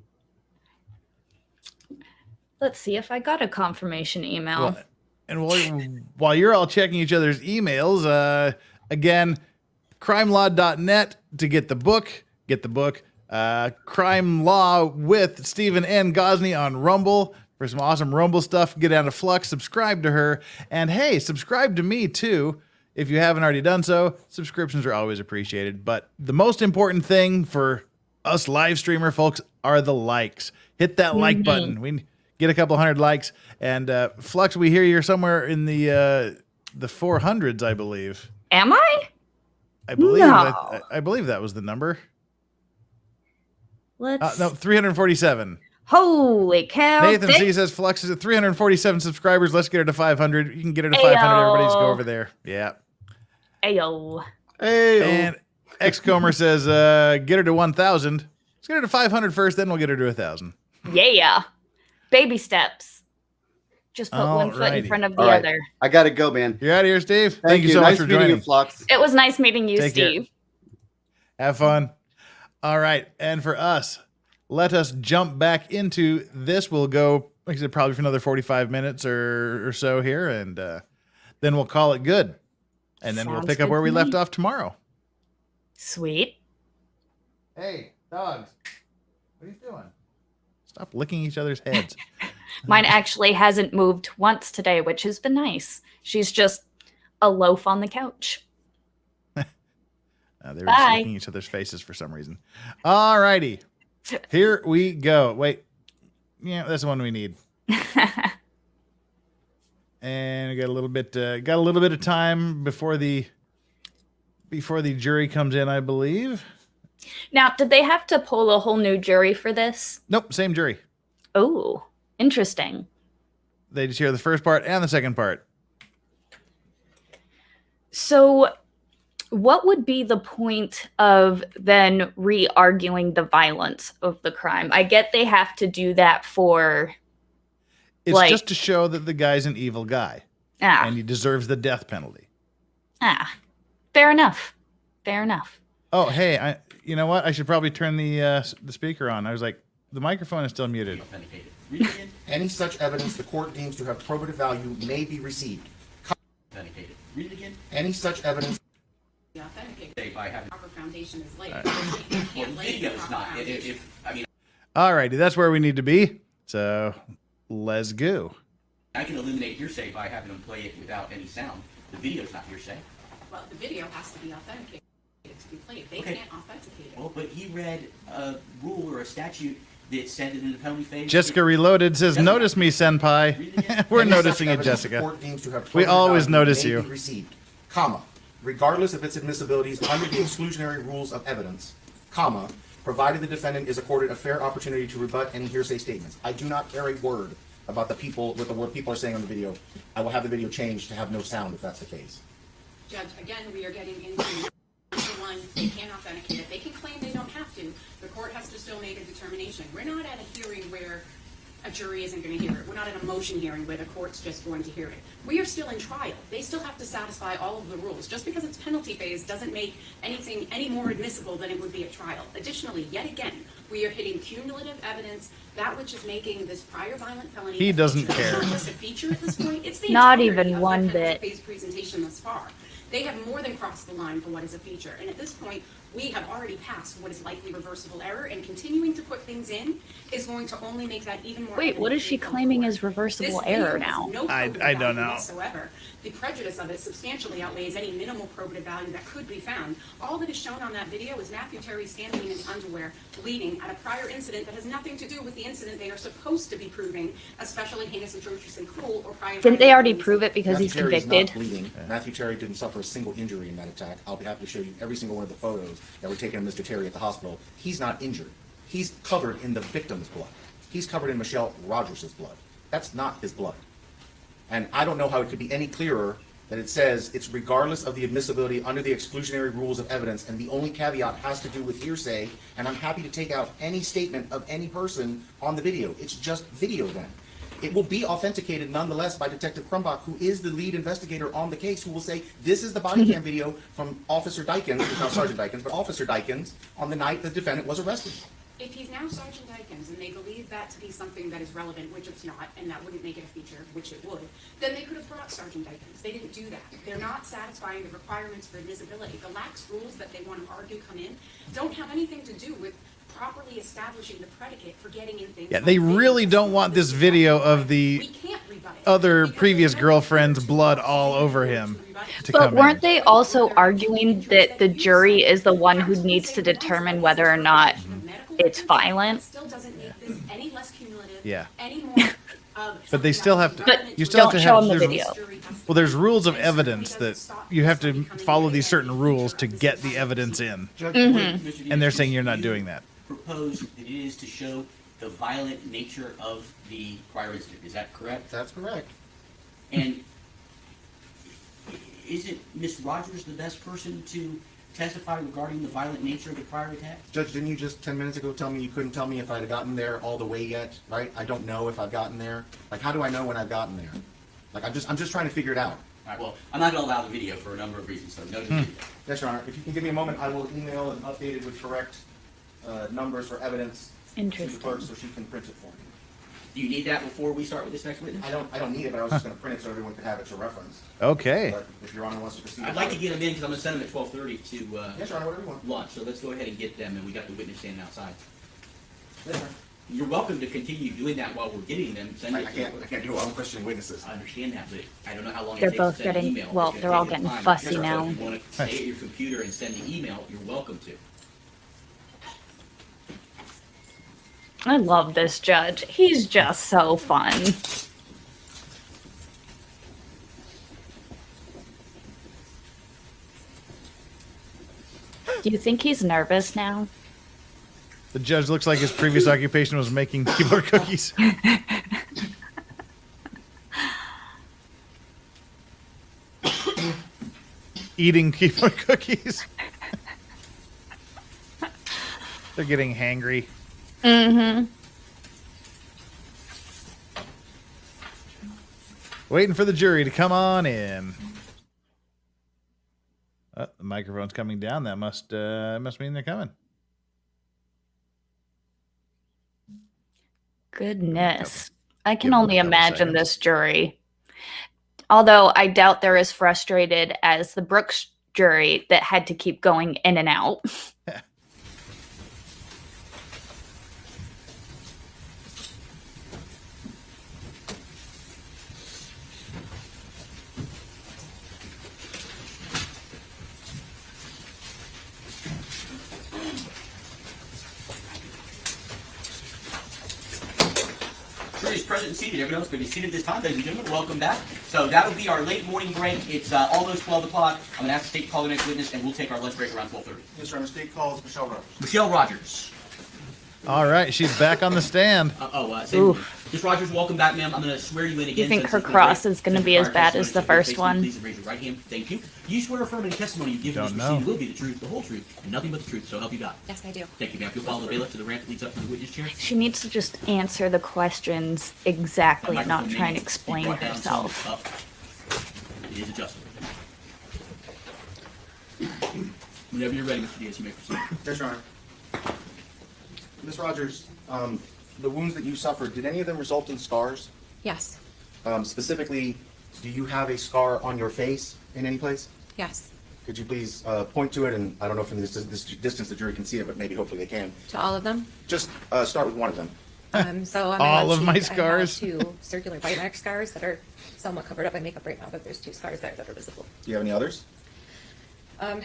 Let's see if I got a confirmation email. Well, and while you're all checking each other's emails, again, crimelaw.net to get the book. Crime Law with Stephen N. Gosney on Rumble for some awesome Rumble stuff. Get down to Flux, subscribe to her, and hey, subscribe to me too. If you haven't already done so, subscriptions are always appreciated. But the most important thing for us live streamer folks are the likes. Hit that like button. We get a couple hundred likes. And Flux, we hear you're somewhere in the 400s, I believe. Am I? I believe. No. I believe that was the number. Let's. No, 347. Holy cow! Nathan C says Flux is at 347 subscribers. Let's get her to 500. You can get her to 500. Everybody just go over there. Yeah. Ayo. And Xcomer says, get her to 1,000. Let's get her to 500 first, then we'll get her to 1,000. Yeah. Baby steps. Just put one foot in front of the other. I got to go, man. You're out of here, Steve. Thank you so much for joining. You, Flux. It was nice meeting you, Take Steve. Care. Have fun. All right. And for us, let us jump back into this. We'll go, like I said, probably for another 45 minutes or so here, and then we'll call it good. And then we'll pick up where we left off tomorrow. Sweet. Hey, dogs. What are you doing? Stop licking each other's heads. Mine actually hasn't moved once today, which has been nice. She's just a loaf on the couch. They were just licking each other's faces for some reason. All righty. Here we go. Wait. Yeah, that's the one we need. And we got a little bit of time before the jury comes in, I believe. Now, did they have to pull a whole new jury for this? Nope, same jury. Oh, interesting. They just hear the first part and the second part. So, what would be the point of then re-arguing the violence of the crime? I get they have to do that for... It's just to show that the guy's an evil guy. And he deserves the death penalty. Fair enough. Fair enough. Oh, hey, you know what? I should probably turn the speaker on. I was like, the microphone is still muted. Authenticated. Read it again. Any such evidence the court deems to have probative value may be received. Authenticated. Read it again. Any such evidence. Be authenticated. Say if I have. Proper foundation is laid. All You Well, can't the lay video the is proper not. foundation. If I mean, Alrighty, that's where we need to be. So let's go. I can eliminate hearsay by having them play it without any sound. The video's not hearsay. Well, the video has to be authenticated to be played. They Okay. can't authenticate it. Well, but he read a rule or a statute that said that in the penalty phase. Jessica Reloaded says, "Notice me, senpai." We're Any such noticing you, evidence the Jessica. court deems to have We probative always value notice may you. be received, comma, regardless of its admissibilities under the exclusionary rules of evidence, comma, provided the defendant is accorded a fair opportunity to rebut any hearsay statements. I do not care a word about the people with the word people are saying on the video. I will have the video changed to have no sound if that's the case. Judge, again, we are getting into one, they can't authenticate it. They can claim they don't have to. The court has to still make a determination. We're not at a hearing where a jury isn't going to hear it. We're not in a motion hearing where the court's just going to hear it. We are still in trial. They still have to satisfy all of the rules. Just because it's penalty phase doesn't make anything any more admissible than it would be at trial. Additionally, yet again, we are hitting cumulative evidence, that which is making this prior violent felony. He a doesn't feature. It's care. not just a feature at this point. It's the Not entirety even of one their penalty bit. phase presentation thus far. They have more than crossed the line for what is a feature. And at this point, we have already passed what is likely reversible error, and continuing to put things in is going to only make that even more. Wait, what is she claiming is reversible error now? I don't know. Whatsoever. The prejudice of it substantially outweighs any minimal probative value that could be found. All that is shown on that video is Matthew Terry standing in his underwear, bleeding at a prior incident that has nothing to do with the incident they are supposed to be proving, especially heinous, atrocious, and cruel, or prior. Didn't they already prove it because Matthew he's Terry is convicted? not bleeding. Matthew Terry didn't suffer a single injury in that attack. I'll be happy to show you every single one of the photos that were taken of Mr. Terry at the hospital. He's not injured. He's covered in the victim's blood. He's covered in Michelle Rogers' blood. That's not his blood. And I don't know how it could be any clearer that it says it's regardless of the admissibility under the exclusionary rules of evidence, and the only caveat has to do with hearsay, and I'm happy to take out any statement of any person on the video. It's just video then. It will be authenticated nonetheless by Detective Crumbach, who is the lead investigator on the case, who will say, this is the body cam video from Officer Dykins, who's not Sergeant Dykins, but Officer Dykins, on the night the defendant was arrested. If he's now Sergeant Dykins and they believe that to be something that is relevant, which it's not, and that wouldn't make it a feature, which it would, then they could have brought Sergeant Dykins. They didn't do that. They're not satisfying the requirements for admissibility. The lax rules that they want to argue come in don't have anything to do with properly establishing the predicate for getting in things. Yeah, they really don't want this video of the other previous girlfriend's blood all over him to But come weren't in. they also arguing that the jury is the one who needs to determine whether or not it's violent? Still doesn't make this any less cumulative, Yeah. any more But they still have to. But you still have don't to show have. them the there's- video. Well, there's rules of evidence that you have to follow these certain rules to get the evidence in, Mhm. and they're saying you're not doing that. Propose that it is to show the violent nature of the prior incident. Is that correct? That's correct. And isn't Miss Rogers the best person to testify regarding the violent nature of the prior attack? Judge, didn't you just 10 minutes ago tell me you couldn't tell me if I'd have gotten there all the way yet, right? I don't know if I've gotten there. Like, how do I know when I've gotten there? Like, I'm just trying to figure it out. All right, well, I'm not going to allow the video for a number of reasons, so no to the video. Yes, Your Honor. If you can give me a moment, I will email and update it with correct numbers for evidence to the Interesting. clerk so she can print it for me. Do you need that before we start with this next witness? I don't need it, but I was just going to print it so everyone could have it to reference. Okay. But if Your Honor wants to proceed. I'd like to get them in because I'm going to send them at 12:30 to Yes, Your Honor, whatever you want. lunch. So let's go ahead and get them, and we got the witness standing outside. Yes, sir. You're welcome to continue doing that while we're getting them. Send I it to can't do it. I'm questioning witnesses. I understand that, but I don't know how long They're it takes both to send an getting- email. well, It's they're gonna all take getting time. fussy So if now. you want to stay at your computer and send the email, you're welcome to. I love this judge. He's just so fun. Do you think he's nervous now? The judge looks like his previous occupation was making keyboard cookies. Eating keyboard cookies. They're getting hangry. Mm-hmm. Waiting for the jury to come on in. Oh, the microphone's coming down. That must mean they're coming. Goodness. I can Give it a only couple imagine seconds. this jury. Although I doubt they're as frustrated as the Brooks jury that had to keep going in and out. Jury is present and seated. Everyone else may be seated this time. Ladies and gentlemen, welcome back. So that'll be our late morning break. It's almost 12 o'clock. I'm going to ask the state to call the next witness, and we'll take our lunch break around 12:30. Yes, sir. The state calls Michelle Rogers. Michelle Rogers. All right, she's back on the stand. Ms. Rogers, welcome back, ma'am. I'm going to swear you in again. You think since her it's been cross great. is going to Since be the as prior bad testimony, as the so please first one? Please raise your right hand. Thank you. You swear or affirm in the testimony you've given Don't this know. proceeding will be the truth, the whole truth, and nothing but the truth, so help you God. Yes, I do. Thank you, ma'am. If you'll follow the bailiff to the ramp that leads up to the witness chair. She needs to just answer the questions exactly, That not microphone try and needs to be explain brought down herself. up. It is adjustable. Whenever you're ready, Mr. Diaz, you may proceed. Yes, Your Honor. Ms. Rogers, the wounds that you suffered, did any of them result in scars? Yes. Specifically, do you have a scar on your face in any place? Yes. Could you please point to it? And I don't know if from this distance the jury can see it, but maybe hopefully they can. To all of them? Just start with one of them. So on my All left of my cheek, scars? I have 2 circular bite mark scars that are somewhat covered up by makeup right now, but there's 2 scars there that are visible. Do you have any others?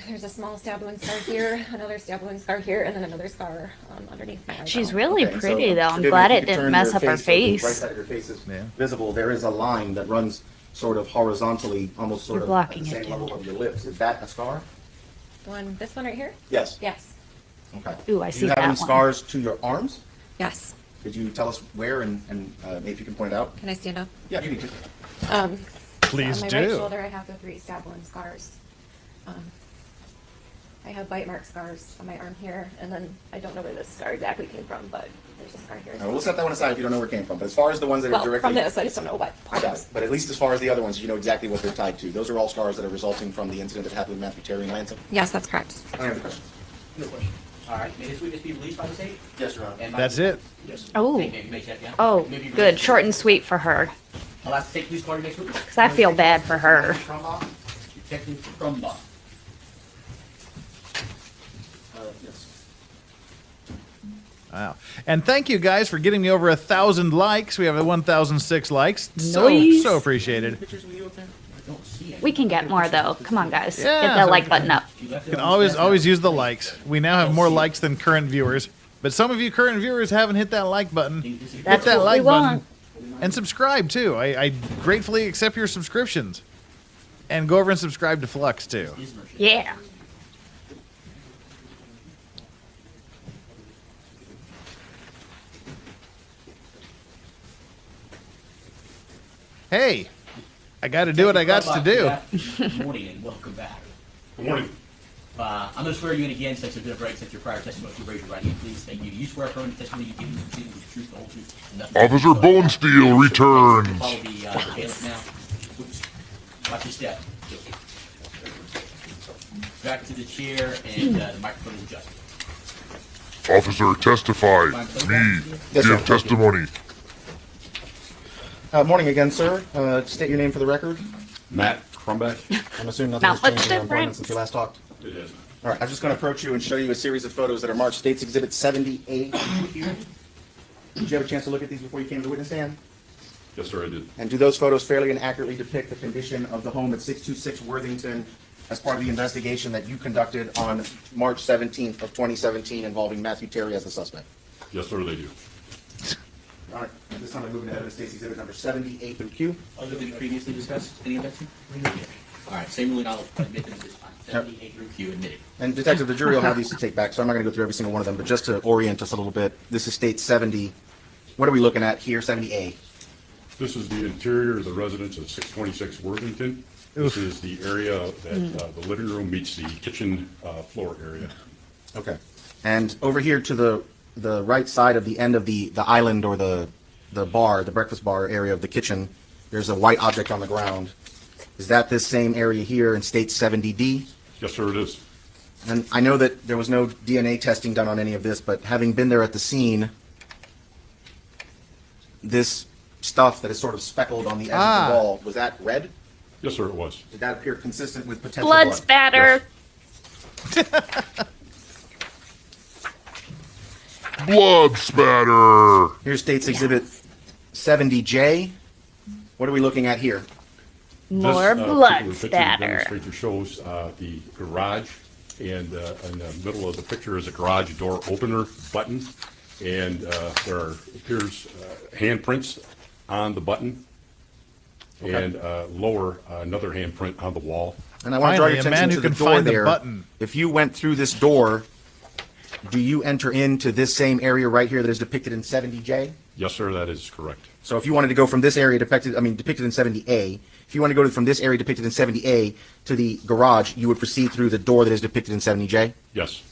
There's a small stab wound scar here, another stab wound scar here, and then another scar underneath my eyebrow. She's really Okay, pretty, so though. I'm forgive me glad if you it could didn't turn mess your up her face so the right face. side of your face is Yeah. visible. There is a line that runs sort of horizontally, almost sort You're of blocking at the it, same too. level of your lips. Is that a scar? This one right here? Yes. Yes. Okay. Ooh, I Do see you have that any one. scars to your arms? Yes. Could you tell us where and maybe if you can point it out? Can I stand up? Yeah, you need to. Please on my do. right shoulder, I have the 3 stab wound scars. I have bite mark scars on my arm here, and then I don't know where this scar exactly came from, but there's a scar here. All right, we'll set that one aside if you don't know where it came from. But as far as the ones that Well, are directly from this, I just don't know what part. Got it. But at least as far as the other ones, you know exactly what they're tied to. Those are all scars that are resulting from the incident that happened with Matthew Terry in Lansing. Yes, that's correct. I don't have the questions. No question. All right. May this witness be released by the state? Yes, Your Honor. And by That's the- it. Yes. Oh. Maybe you may check, yeah? Oh, Maybe you good. release- Short and sweet for her. I'll ask the state police call your next witness. Because I feel bad for her. Detective Crumbach. Yes. Wow. And thank you guys for getting me over 1,000 likes. We have 1,006 likes. Nice. So appreciated. Pictures with you up there? I don't see any. We can get more, though. Come on, guys. Yeah. Get that like button up. You left it You can on always the desk. use the likes. We now have more likes than current viewers. But some of you current viewers haven't hit that like button. Hit That's that what like we want. button. And subscribe too. I gratefully accept your subscriptions. And go over and subscribe to Flux too. Yeah. Hey, I got to do what I got to do. Good morning and welcome back. Good morning. I'm going to swear you in again since there's been a break since your prior testimony. If you raise your right hand, please. Thank you. Do you swear affirm the testimony you give you the truth, the whole truth, and nothing but the Officer truth? Bonesteel returns. Follow the bailiff now. Oops. Watch your step. Back to the chair, and the microphone is adjusted. Officer testify. Me. Yes, sir. Give testimony. Morning again, sir. State your name for the record. Matt Crumbach. I'm assuming nothing has Not much changed in your employment difference. since we last talked. It is. All right, I'm just going to approach you and show you a series of photos that are marked States Exhibit 78. Did you have a chance to look at these before you came to the witness stand? Yes, sir, I did. And do those photos fairly and accurately depict the condition of the home at 626 Worthington as part of the investigation that you conducted on March 17th of 2017 involving Matthew Terry as the suspect? Yes, sir, they do. All right, at this time I'm moving to evidence States Exhibit number 78 through Q. Other than previously discussed, any objection? All right, same ruling, I'll admit them this time. 78 through Q, admitted. And Detective, the jury will have these to take back, so I'm not going to go through every single one of them, but just to orient us a little bit, this is State 70. What are we looking at here, 70A? This is the interior of the residence at 626 Worthington. This is the area that the living room meets the kitchen floor area. Okay. And over here to the right side of the end of the island or the bar, the breakfast bar area of the kitchen, there's a white object on the ground. Is that this same area here in State 70D? Yes, sir, it is. And I know that there was no DNA testing done on any of this, but having been there at the scene, this stuff that is sort of speckled on the edge of the wall, was that red? Yes, sir, it was. Did that appear consistent with potential Blood blood? spatter. Blood spatter. Here's State's Exhibit 70J. What are we looking at here? More This, blood particular picture spatter. demonstrator shows the garage, and in the middle of the picture is a garage door opener button, and there appears handprints on the button, and lower another handprint on the wall. And I want to draw your Finally, a man attention who to the can door find the there. button. If you went through this door, do you enter into this same area right here that is depicted in 70J? Yes, sir, that is correct. So if you wanted to go from this area depicted in 70A, if you want to go from this area depicted in 70A to the garage, you would proceed through the door that is depicted in 70J? Yes.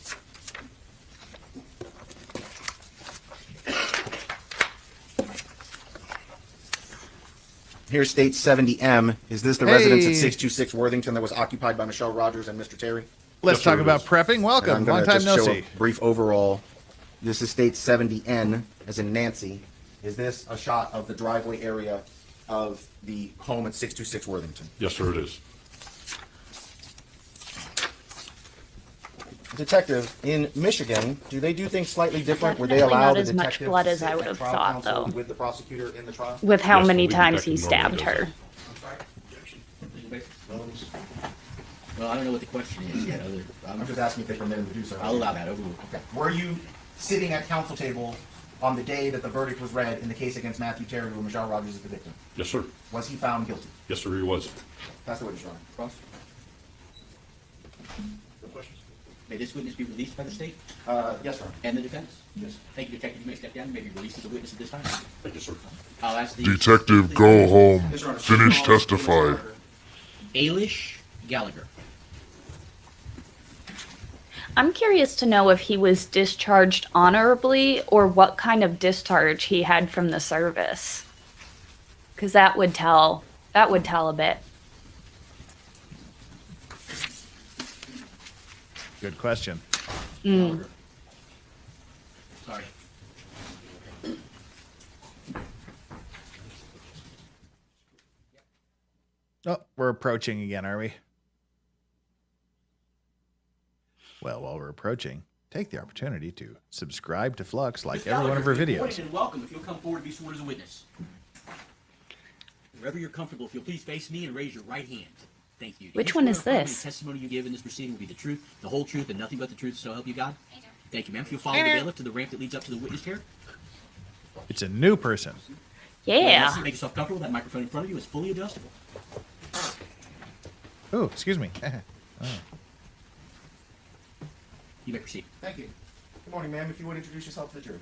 Here's State 70M. Is this the residence at Hey. 626 Worthington that was occupied by Michelle Rogers and Mr. Terry? Let's Yes, sir, talk it about is. prepping. And I'm Welcome. gonna Long time just no show see. a brief overall. This is State 70N, as in Nancy. Is this a shot of the driveway area of the home at 626 Worthington? Yes, sir, it is. Detective, in Michigan, do they do things slightly different? Were they Definitely allow not the as much detective blood to as I sit would at have trial thought, counsel though. with the prosecutor in the trial? With how Yes, many the lead times he detective normally stabbed does her. Well, I don't know what the question is yet. I'm just asking if they permit him to do so. I'll allow that. Overruled. Okay. Were you sitting at counsel table on the day that the verdict was read in the case against Matthew Terry, where Michelle Rogers is the victim? Yes, sir. Was he found guilty? Yes, sir, he was. That's the witness, Your Honor. Cross. No questions. May this witness be released by the state Yes, Your Honor. and the defense? Yes. Thank you, Detective. You may step down. You may be released as a witness at this time. Thank you, sir. I'll ask the Detective, go home. Yes, Your Honor. Finish testify. Ailish Gallagher. I'm curious to know if he was discharged honorably or what kind of discharge he had from the service. Because that would tell a bit. Good question. Mm. Sorry. Oh, we're approaching again, are we? Well, while we're approaching, take the opportunity to subscribe to Flux like Mr. every one of Gallagher, her you're videos. appointed and welcome if you'll come forward and be sworn as a witness. Wherever you're comfortable, if you'll please face me and raise your right hand. Thank you. Do Which you one swear is affirm this? The testimony you give in this proceeding will be the truth, the whole truth, and nothing but the truth, so help you God? I do. Thank you, ma'am. If you'll follow the bailiff to the ramp that leads up to the witness chair. It's a new person. Yeah. Make yourself comfortable. That microphone in front of you is fully adjustable. Oh, excuse me. Oh. You may proceed. Thank you. Good morning, ma'am. If you would introduce yourself to the jury.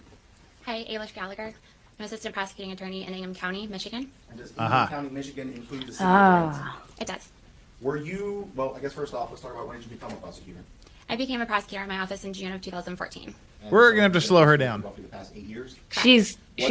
Hi, Ailish Gallagher. I'm Assistant Prosecuting Attorney in Ingham County, Michigan. And does Ingham Aha. County, Michigan include the city of Ah. Lansing? It does. Were you, well, I guess first off, let's talk about when did you become a prosecutor? I became a prosecutor in my office in June of 2014. And We're so gonna have to you've slow been her prosecutor down. Roughly the past 8 years? She's What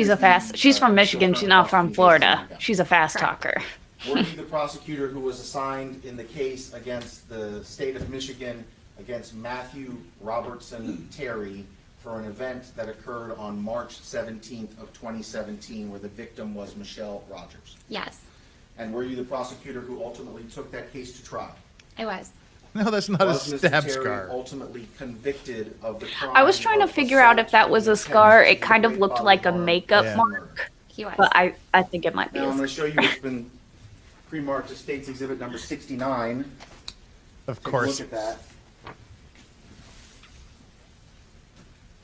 from is Michigan. the She's not from Florida. prosecuting She's a fast Correct. talker. Were you the prosecutor who was assigned in the case against the state of Michigan against Matthew Robertson Terry for an event that occurred on March 17th of 2017 where the victim was Michelle Rogers? Yes, And were you the prosecutor who ultimately took that case to trial? I was. No, that's not a Was Mr. stab Terry scar. ultimately convicted of the crime? I was trying to of figure out if that was a assault scar. with It kind of great looked bodily like a harm makeup Yeah. mark, He was. but I think it might be. Now, I'm A going to show you what's been pre-marked as State's Exhibit number 69. Of Take a course. look at that.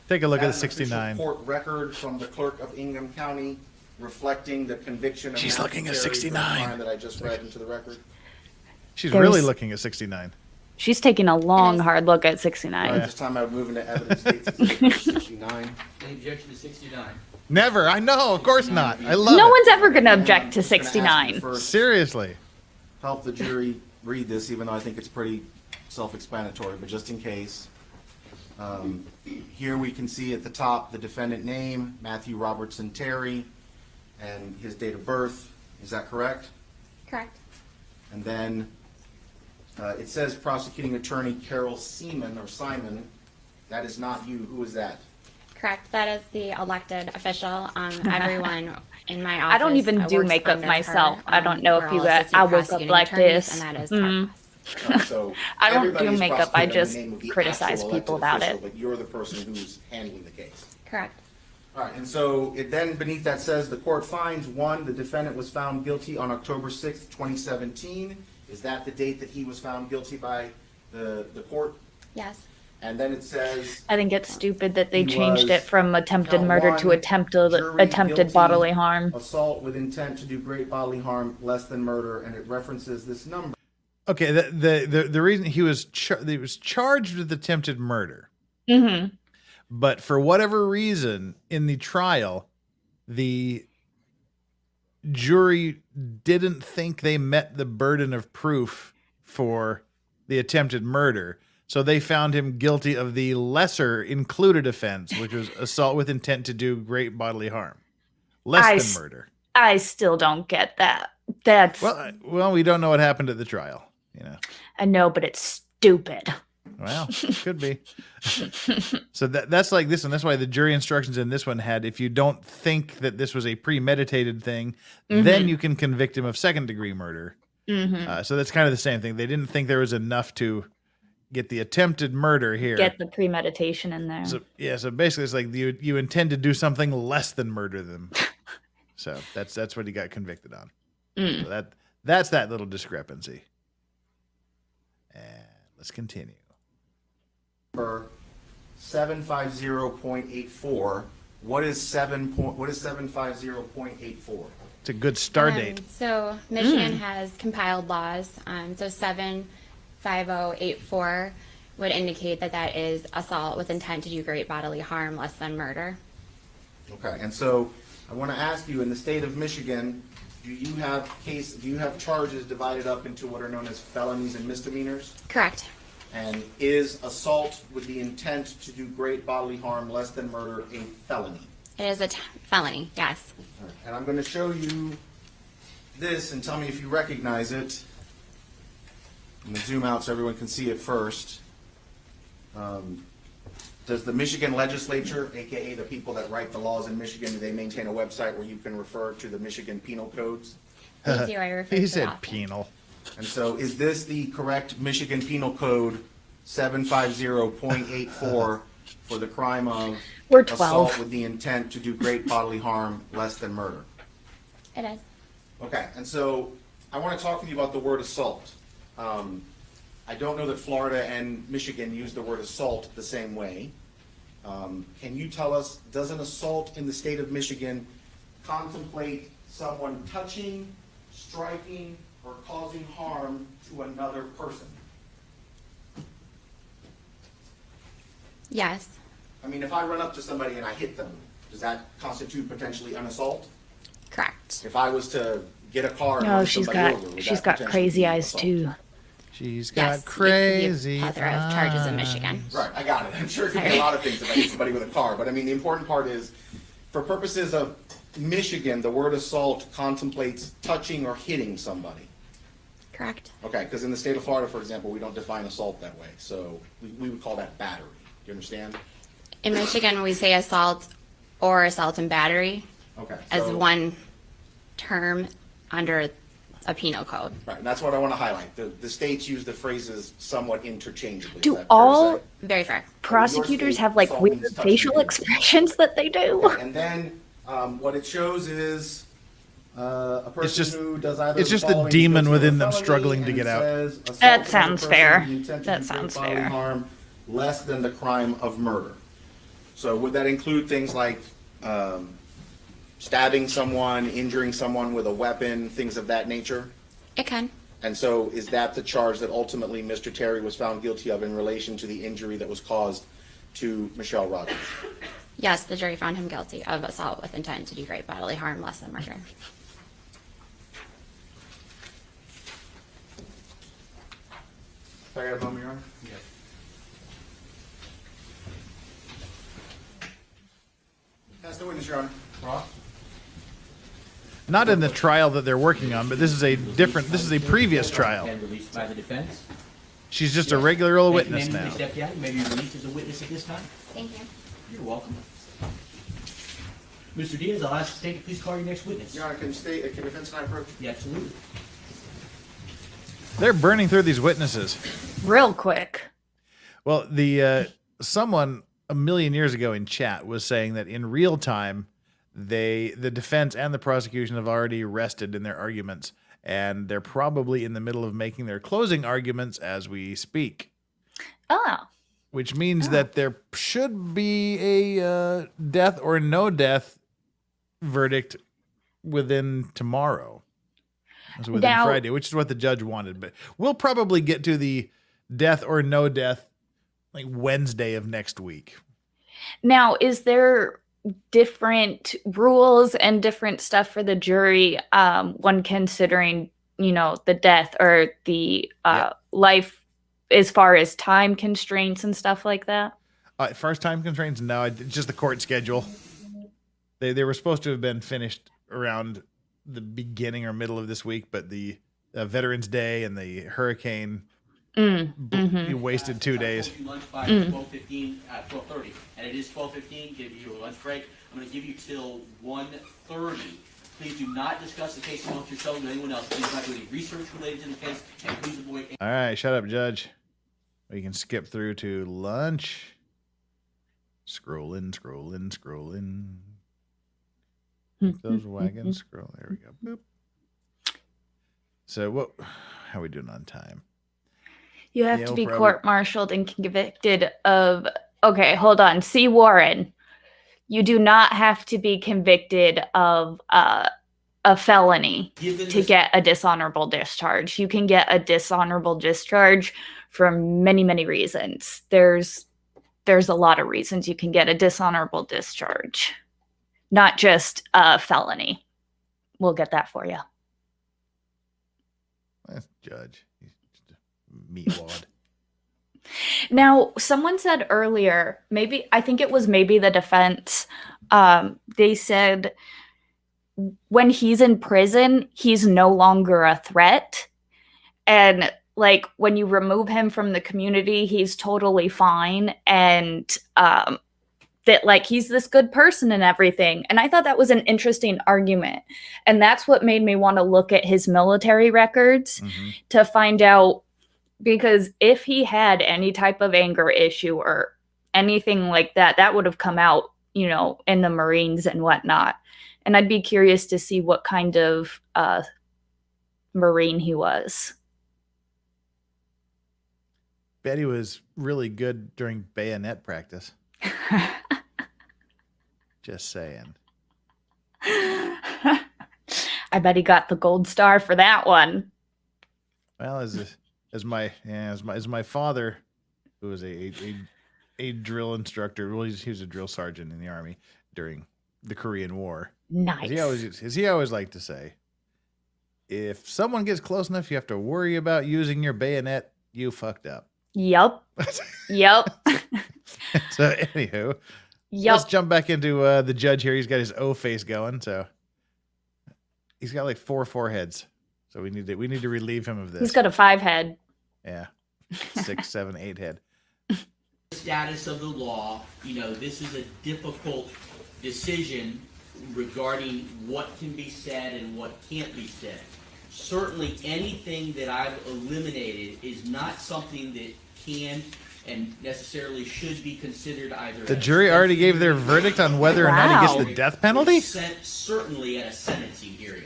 Take a look at That is an official 69. Court record from the clerk of Ingham County reflecting the conviction of She's Matthew looking at Terry for the 69. crime that I just read into the record. She's There's- really looking at 69. She's taking a long, Yes. hard look at All 69. right, this time I would move into evidence State's Exhibit number 69. Any objection to 69? Never. I know. Of course not. I love No it. one's ever going to And object I'm to just gonna ask you 69. first, Seriously. help the jury read this, even though I think it's pretty self-explanatory, but just in case. Here we can see at the top the defendant name, Matthew Robertson Terry, and his date of birth. Is that correct? Correct. And then it says prosecuting attorney Carol Seaman or Simon. That is not you. Who is that? Correct. That is the elected official. Everyone in my office. I don't even do works makeup under myself. her. I don't know We're if you all got. assistant I woke up prosecuting like attorneys, this. And that is Mhm. Right, so I don't everybody do is makeup. I prosecuted in just the name of the criticize actual people elected about official, it. But you're the person who's handling the case. Correct. All right, and so it then beneath that says the court finds, one, the defendant was found guilty on October 6th, 2017. Is that the date that he was found guilty by the court? Yes. And then it says I think it's stupid that they He changed was it from attempted count murder one, to attempted jury guilty, bodily harm. assault with intent to do great bodily harm, less than murder, and it references this number. Okay, the reason he was charged with attempted murder, Mm-hmm. but for whatever reason in the trial, the jury didn't think they met the burden of proof for the attempted murder. So they found him guilty of the lesser included offense, which was assault with intent to do great bodily harm. Less than murder. I still don't get that. That's Well, we don't know what happened at the trial, you know. I know, but it's stupid. Well, could be. So that's like this one. That's why the jury instructions in this one had, if you don't think that this was a premeditated thing, then you can convict him of second degree murder. So that's kind of the same thing. They didn't think there was enough to get the attempted murder here. Get the premeditation in there. So basically it's like you intend to do something less than murder them. So that's what he got convicted on. So that's that little discrepancy. And let's continue. 750.84. What is 750.84? It's a good start date. So Michigan has compiled laws. So 75084 would indicate that that is assault with intent to do great bodily harm, less than murder. Okay, and so I want to ask you, in the state of Michigan, do you have charges divided up into what are known as felonies and misdemeanors? Correct. And is assault with the intent to do great bodily harm, less than murder, a felony? It is a felony, yes. All right, and I'm going to show you this and tell me if you recognize it. I'm going to zoom out so everyone can see it first. Does the Michigan legislature, aka the people that write the laws in Michigan, do they maintain a website where you can refer to the Michigan penal codes? They do. I refer He to said that. penal. And so is this the correct Michigan Penal Code 750.84 for the crime of We're 12. assault with the intent to do great bodily harm, less than murder? It is. Okay, and so I want to talk with you about the word assault. I don't know that Florida and Michigan use the word assault the same way. Can you tell us, does an assault in the state of Michigan contemplate someone touching, striking, or causing harm to another person? Yes. I mean, if I run up to somebody and I hit them, does that constitute potentially an assault? Correct. If I was to get a car and Oh, run she's somebody got over, would she's that got potentially crazy be an eyes assault? too. She's Yes, got it could be a crazy plethora of charges in Michigan. Right, I got it. I'm sure it could be a lot of things if I hit somebody with a car, but I mean, the important part is, for purposes of Michigan, the word assault contemplates touching or hitting somebody. Correct. Okay, because in the state of Florida, for example, we don't define assault that way, so we would call that battery. Do you understand? In Michigan, we say assault or assault and battery Okay. as so- one term under a penal code. Right, and that's what I want to highlight. The states use the phrases somewhat interchangeably. Is Do that fair to all say? Very fair. prosecutors have like assault weird means touching facial people. expressions that they do? Okay, and then what it shows is a person who does either it's just the following demon guilty of a within them felony, struggling to and get it out. says assault That of sounds another person fair. with the intent to That do sounds great bodily fair. harm, less than the crime of murder. So would that include things like stabbing someone, injuring someone with a weapon, things of that nature? It can. And so is that the charge that ultimately Mr. Terry was found guilty of in relation to the injury that was caused to Michelle Rogers? Yes, the jury found him guilty of assault with intent to do great bodily harm, less than murder. Sorry, I got a moment, Your Honor? Yes. Pass the witness, Your Honor. Ross? Not in the trial that they're working on, but this is a previous trial. And released by the defense. She's just a regular old Thank you, witness ma'am. now. Police deputy, you may be released as a witness at this time. Thank you. You're welcome. Mr. Diaz, I'll ask the state to please call your next witness. Your Honor, can defense and I approach? Yeah, absolutely. They're burning through these witnesses. Real quick. Well, the someone a million years ago in chat was saying that in real time, the defense and the prosecution have already rested in their arguments, and they're probably in the middle of making their closing arguments as we speak. Oh. Which means that there should be a death or no death verdict within tomorrow. So within Now- Friday, which is what the judge wanted. But we'll probably get to the death or no death like Wednesday of next week. Now, is there different rules and different stuff for the jury when considering, the death or the life as far as time constraints and stuff like that? As far as time constraints, no, it's just the court schedule. They were supposed to have been finished around the beginning or middle of this week, but the Veterans Day and the hurricane wasted 2 days. Lunch by 12:15, 12:30, and it is 12:15. Give you a lunch break. I'm going to give you till 1:30. Please do not discuss the case amongst yourselves with anyone else. Please not do any research related to the case, and please avoid. All right, shut up, Judge. We can skip through to lunch. Scrolling. Keep those wagons scroll. There we go. Boop. So how are we doing on time? You have Yeah, to we'll be probably- court-martialed and convicted of... Okay, hold on. C. Warren, you do not have to be convicted of a felony to get a dishonorable discharge. You can get a dishonorable discharge for many, many reasons. There's a lot of reasons you can get a dishonorable discharge, not just a felony. We'll get that for you. That's Judge. He's just a meatwad. Now, someone said earlier, I think it was the defense, they said when he's in prison, he's no longer a threat. And when you remove him from the community, he's totally fine. And that he's this good person and everything. And I thought that was an interesting argument. And that's what made me want to look at his military records to find out, because if he had any type of anger issue or anything like that, that would have come out, in the Marines and whatnot. And I'd be curious to see what kind of Marine he was. Bet he was really good during bayonet practice. Just saying. I bet he got the gold star for that one. Well, as my father, who was a drill instructor, well, he was a drill sergeant in the Army during the Korean War. Nice. As he always liked to say, if someone gets close enough, you have to worry about using your bayonet, you fucked up. Yep. So anywho, let's jump back into the judge here. He's got his O face going, so he's got 4 foreheads. So we need to relieve him of this. He's got a 5 head. Yeah, 6, 7, 8 head. Status of the law, this is a difficult decision regarding what can be said and what can't be said. Certainly anything that I've eliminated is not something that can and necessarily should be considered either. The jury already gave their verdict on whether or not he gets the death penalty? Certainly at a sentencing hearing.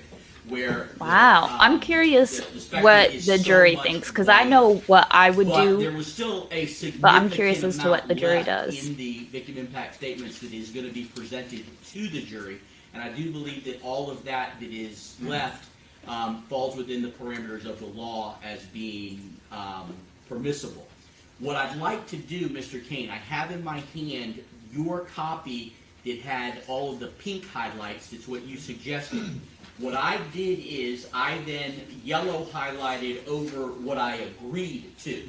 Where I'm curious what the jury thinks, because I know what I would do. There was still a significant but I'm curious as to what the jury amount does. in the victim impact statements that is going to be presented to the jury, and I do believe that all of that is left falls within the parameters of the law as being permissible. What I'd like to do, Mr. Kane, I have in my hand your copy that had all of the pink highlights. That's what you suggested. What I did is I then yellow highlighted over what I agreed to.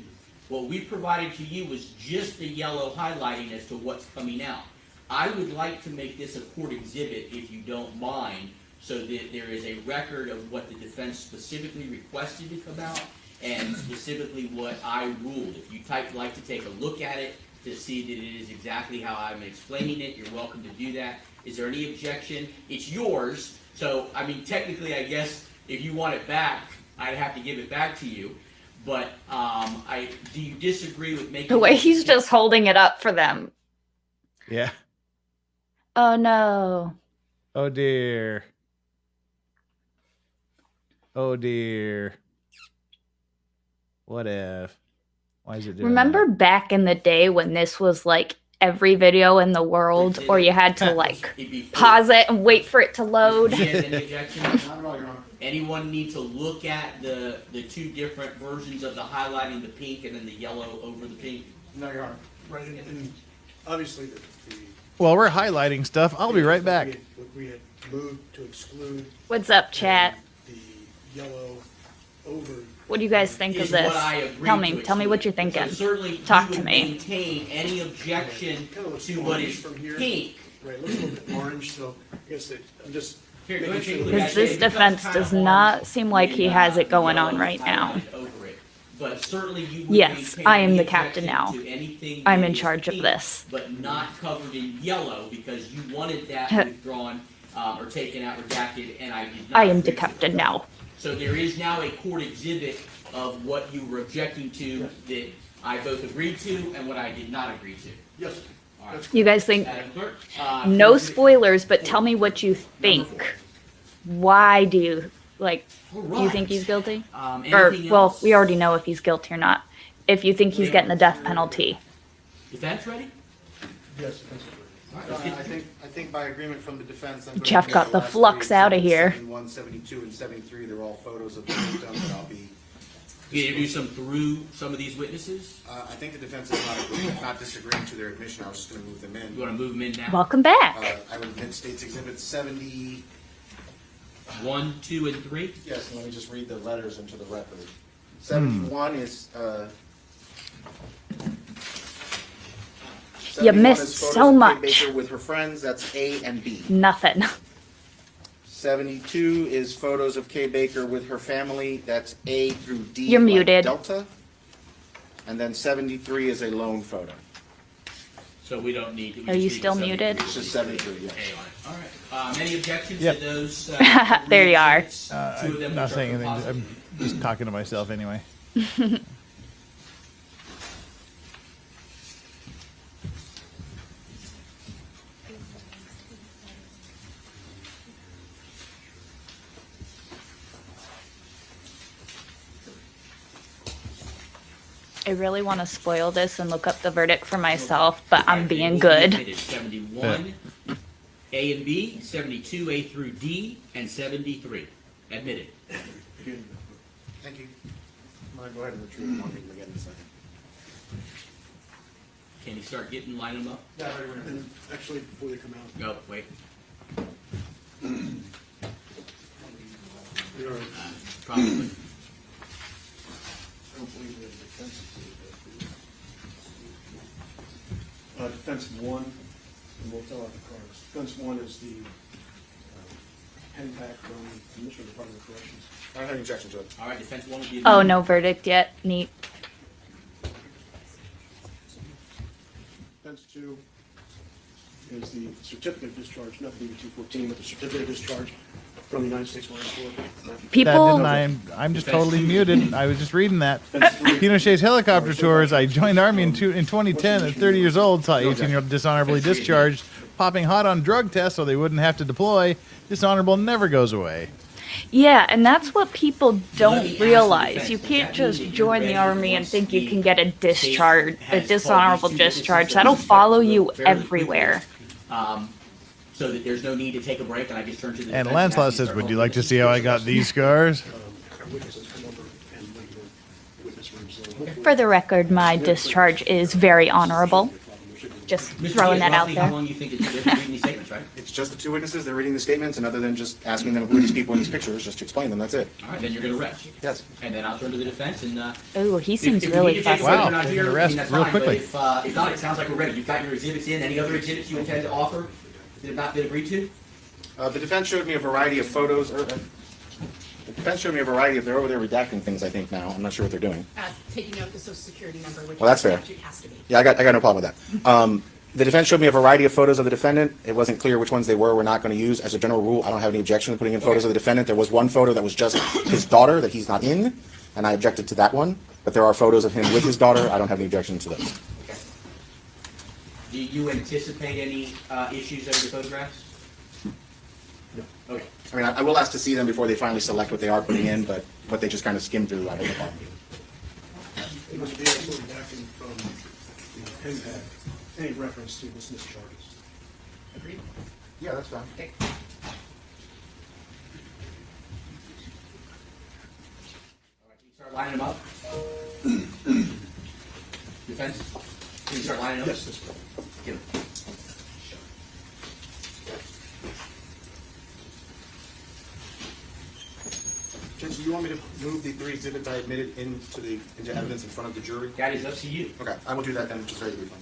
What we provided to you was just the yellow highlighting as to what's coming out. I would like to make this a court exhibit, if you don't mind, so that there is a record of what the defense specifically requested to come out and specifically what I ruled. If you'd like to take a look at it to see that it is exactly how I'm explaining it, you're welcome to do that. Is there any objection? It's yours, so, I mean, technically, I guess, if you want it back, I'd have to give it back to you. But, do you disagree with making? The way he's just holding it up for them. Yeah. Oh no. Oh dear. Oh dear. What if? Why is it doing Remember back in the day when this was like every video in the world, or you had to like pause it and wait for it to load? Any objections? Anyone need to look at the two different versions of the highlighting the pink and then the yellow over the pink? No, Your Honor. Right, and obviously the Well, we're highlighting stuff. I'll be right back. we had moved to exclude What's up, chat? the yellow over. What do you guys think of Is this? what I agree Tell to me. Tell me what you're thinking. So certainly Talk you to would me. maintain any objection to what is pink. Right, looks a little bit orange, so I guess I'm just. Here, go ahead and take a look Because at this it. It becomes defense kinda does hard not seem like he has it going yellow on right now. highlighted over it. But certainly you would Yes, maintain I am any the captain objection now. to anything I'm that in is charge of pink, this. But not covered in yellow because you wanted that withdrawn or taken out, redacted, and I did not. I am the agree to captain it. now. So there is now a court exhibit of what you were objecting to that I both agreed to and what I did not agree to. Yes. All right. You guys think Madam Clerk, no spoilers, but tell me what you think. Why do you like? Do you think he's guilty? Or anything well, else? we already know if he's guilty or not. If you think he's getting the death penalty, Defense ready? Yes. I think by agreement from the defense, I'm going Jeff to got the flux outta here. 71, 72, and 73, they're all photos of the victim that I'll be. You introduce them through some of these witnesses? I think the defense is not disagreeing to their admission. I was just going to move them in. You want to move them in now? welcome back. I would admit States Exhibit 70. 1, 2, and 3? Yes, let me just read the letters into the record. 71 is. You 71 missed is photos so of Kay much. Baker with her friends. That's A and B. Nothing. 72 is photos of Kay Baker with her family. That's A through D. You're like muted. Delta. And then 73 is a lone photo. So we don't need to. we Are just you need still the muted? It's just 73, yes. All right. Any objections Yep. to those? There you are. exhibits? Two of them I'm not which are saying anything. composite. I'm just talking to myself anyway. I really want to spoil this and look up the verdict for myself, but I'm Right, being will be good. admitted. 71, A and B, 72, A through D, and 73. Admitted. Thank you. I'm going to go ahead and retrieve them. I'll read them again in a second. Can you start getting line them up? And actually, before they come out. Go, wait. we are- Probably. I don't believe we have a defense. Defense 1, and we'll fill out the cards. Defense 1 is the pen pack from the Michigan Department of Corrections. I don't have any objection to it. All right, defense 1 will be. Oh, admitted. no verdict yet. Neat. Defense 2 is the certificate of discharge, not the 214, but the certificate of discharge from the United States Marine Corps. People- I'm just totally muted. I was just reading that. Pinochet's helicopter tours. I joined Army in 2010 at 30 years old. Saw 18-year-old dishonorably discharged, popping hot on drug tests so they wouldn't have to deploy. Dishonorable never goes away. Yeah, and that's what people Let me don't ask the realize. defense, You does can't that mean just that you're join the ready army and once think you the can get a discharge, a has called dishonorable these two witnesses discharge. that That'll we follow expect you very quickly, everywhere. So that there's no need to take a break, and I just turn to the And defense Lancelot ask you says, to "Would start you like to opening see how I got these scars?" Witnesses come over and leave the witness room. So hopefully- For the record, my discharge is very honorable. Just Mr. throwing Diaz, that out roughly How there. long you think it's been reading these statements, right? It's just the two witnesses. They're reading the statements, and other than just asking them who are these people in these pictures, just to explain them. That's it. All right, then you're going to rest. Yes. And then I'll turn to the defense and. Ooh, he If seems we really need to take a fussy. break, Wow, we're not taking here, a I mean, rest that's real fine, but quickly. if not, it sounds like we're ready. You've got your exhibits in. Any other exhibits you intend to offer that have not been agreed to? The defense showed me a variety of photos. The defense showed me a variety of. They're over there redacting things. I think now. I'm not sure what they're doing. Taking out the social security number, which Well, that's fair. statute has to be. Yeah, I got no problem with that. The defense showed me a variety of photos of the defendant. It wasn't clear which ones they were not going to use. As a general rule, I don't have any objection to putting in photos of the defendant. There was one photo that was just his daughter that he's not in, and I objected to that one. But there are photos of him with his daughter. I don't have any objection to those. Okay. Do you anticipate any issues over the photographs? No. Okay. I mean, I will ask to see them before they finally select what they are putting in, but what they just kind of skimmed through, I don't know. Mr. Diaz, we're backing from the impact, any reference to dismissed charges. Agreed. Yeah, that's fine. Okay. All right, can you start lining them up? Defense? Can you start lining them up? Yes, sir. Get them. Judge, do you want me to move the 3 exhibits I admitted into evidence in front of the jury? That is up to you. Okay, I will do that then, just very briefly.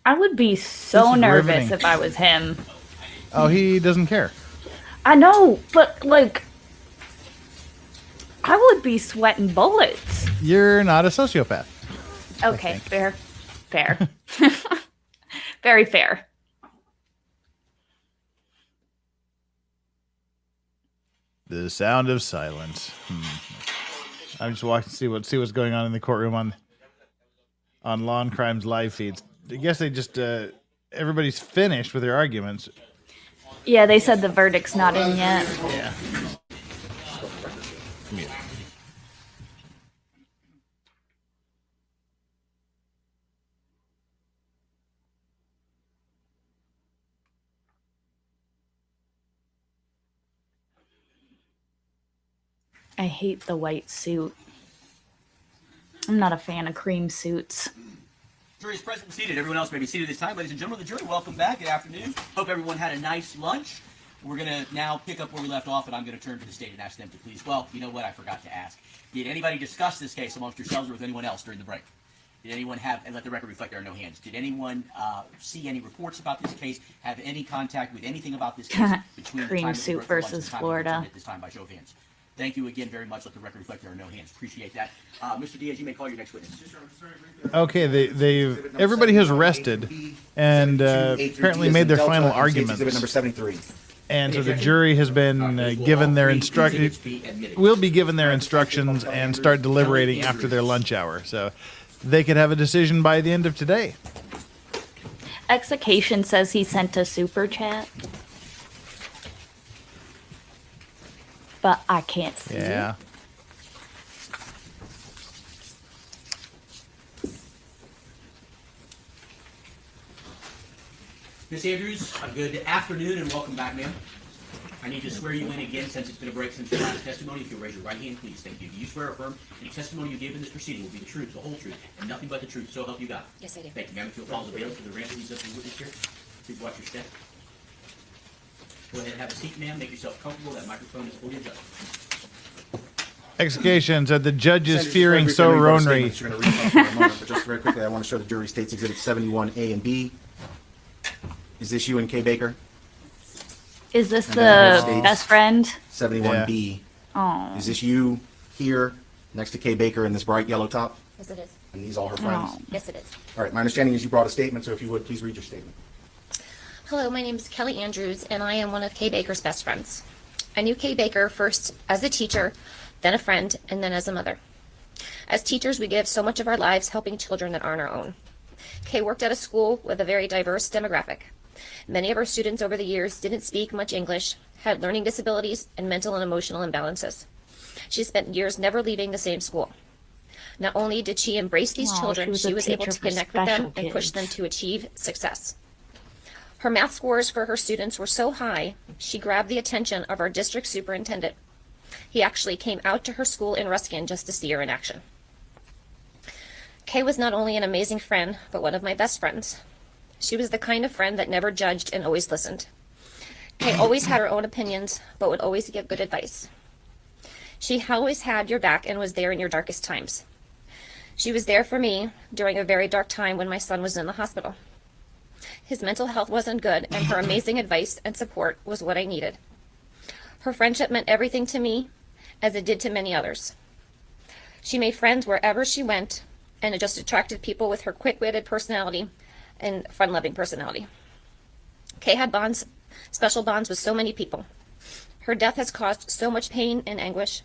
I would be so This is nervous riveting. if I was him. Oh, he doesn't care. I know, but like, I would be sweating bullets. You're not a sociopath. Okay, fair. Fair. Very fair. The sound of silence. I'm just watching see what's going on in the courtroom on Law and Crime's live feeds. I guess they just everybody's finished with their arguments. Yeah, they said the verdict's not in yet. Yeah. I hate the white suit. I'm not a fan of cream suits. Jury is present and seated. Everyone else may be seated this time. Ladies and gentlemen of the jury, welcome back. Good afternoon. Hope everyone had a nice lunch. We're going to now pick up where we left off, and I'm going to turn to the state and ask them to please. Well, you know what? I forgot to ask. Did anybody discuss this case amongst yourselves or with anyone else during the break? Did anyone have, and let the record reflect there are no hands, did anyone see any reports about this case, have any contact with anything about this case between the Cream time of the suit birth of lunch and versus the time of the Florida. return at this time by show of hands? Thank you again very much. Let the record reflect there are no hands. Appreciate that. Mr. Diaz, you may call your next witness. Okay, everybody has rested and apparently made their final arguments. Exhibit number 73. And so the jury has been given their will be given their instructions and start deliberating after their lunch hour. So they could have a decision by the end of today. Execution says he sent a super chat. But I can't see Yeah. it. Ms. Andrews, a good afternoon and welcome back, ma'am. I need to swear you in again since it's been a break since your last testimony. If you'll raise your right hand, please. Thank you. Do you swear or affirm any testimony you give in this proceeding will be the truth, the whole truth, and nothing but the truth, so help you God? Yes, I do. Thank you, ma'am. If you'll follow the bailiff to the ramp, please up the witness here. Please watch your step. Go ahead and have a seat, ma'am. Make yourself comfortable. That microphone is fully adjusted. Execution said the judge is Senator, fearing just so very briefly, Ronry. statements you're going to read off in a moment, but just very quickly, I want to show the jury states exhibits 71A and B. Is this you and Kay Baker? Is this And then the states best friend? 71B. Oh. Is this you here next to Kay Baker in this bright yellow top? Yes, it is. And these all her friends? Oh. Yes, it is. All right, my understanding is you brought a statement, so if you would, please read your statement. Hello, my name is Kelly Andrews, and I am one of Kay Baker's best friends. I knew Kay Baker first as a teacher, then a friend, and then as a mother. As teachers, we give so much of our lives helping children that aren't our own. Kay worked at a school with a very diverse demographic. Many of our students over the years didn't speak much English, had learning disabilities, and mental and emotional imbalances. She spent years never leaving the same school. Not only did she embrace these Aw, children, she was a she was able teacher to for connect with them special and push them kids. to achieve success. Her math scores for her students were so high, she grabbed the attention of our district superintendent. He actually came out to her school in Ruskin just to see her in action. Kay was not only an amazing friend, but one of my best friends. She was the kind of friend that never judged and always listened. Kay always had her own opinions, but would always give good advice. She always had your back and was there in your darkest times. She was there for me during a very dark time when my son was in the hospital. His mental health wasn't good, and her amazing advice and support was what I needed. Her friendship meant everything to me, as it did to many others. She made friends wherever she went, and it just attracted people with her quick-witted personality and fun-loving personality. Kay had special bonds with so many people. Her death has caused so much pain and anguish.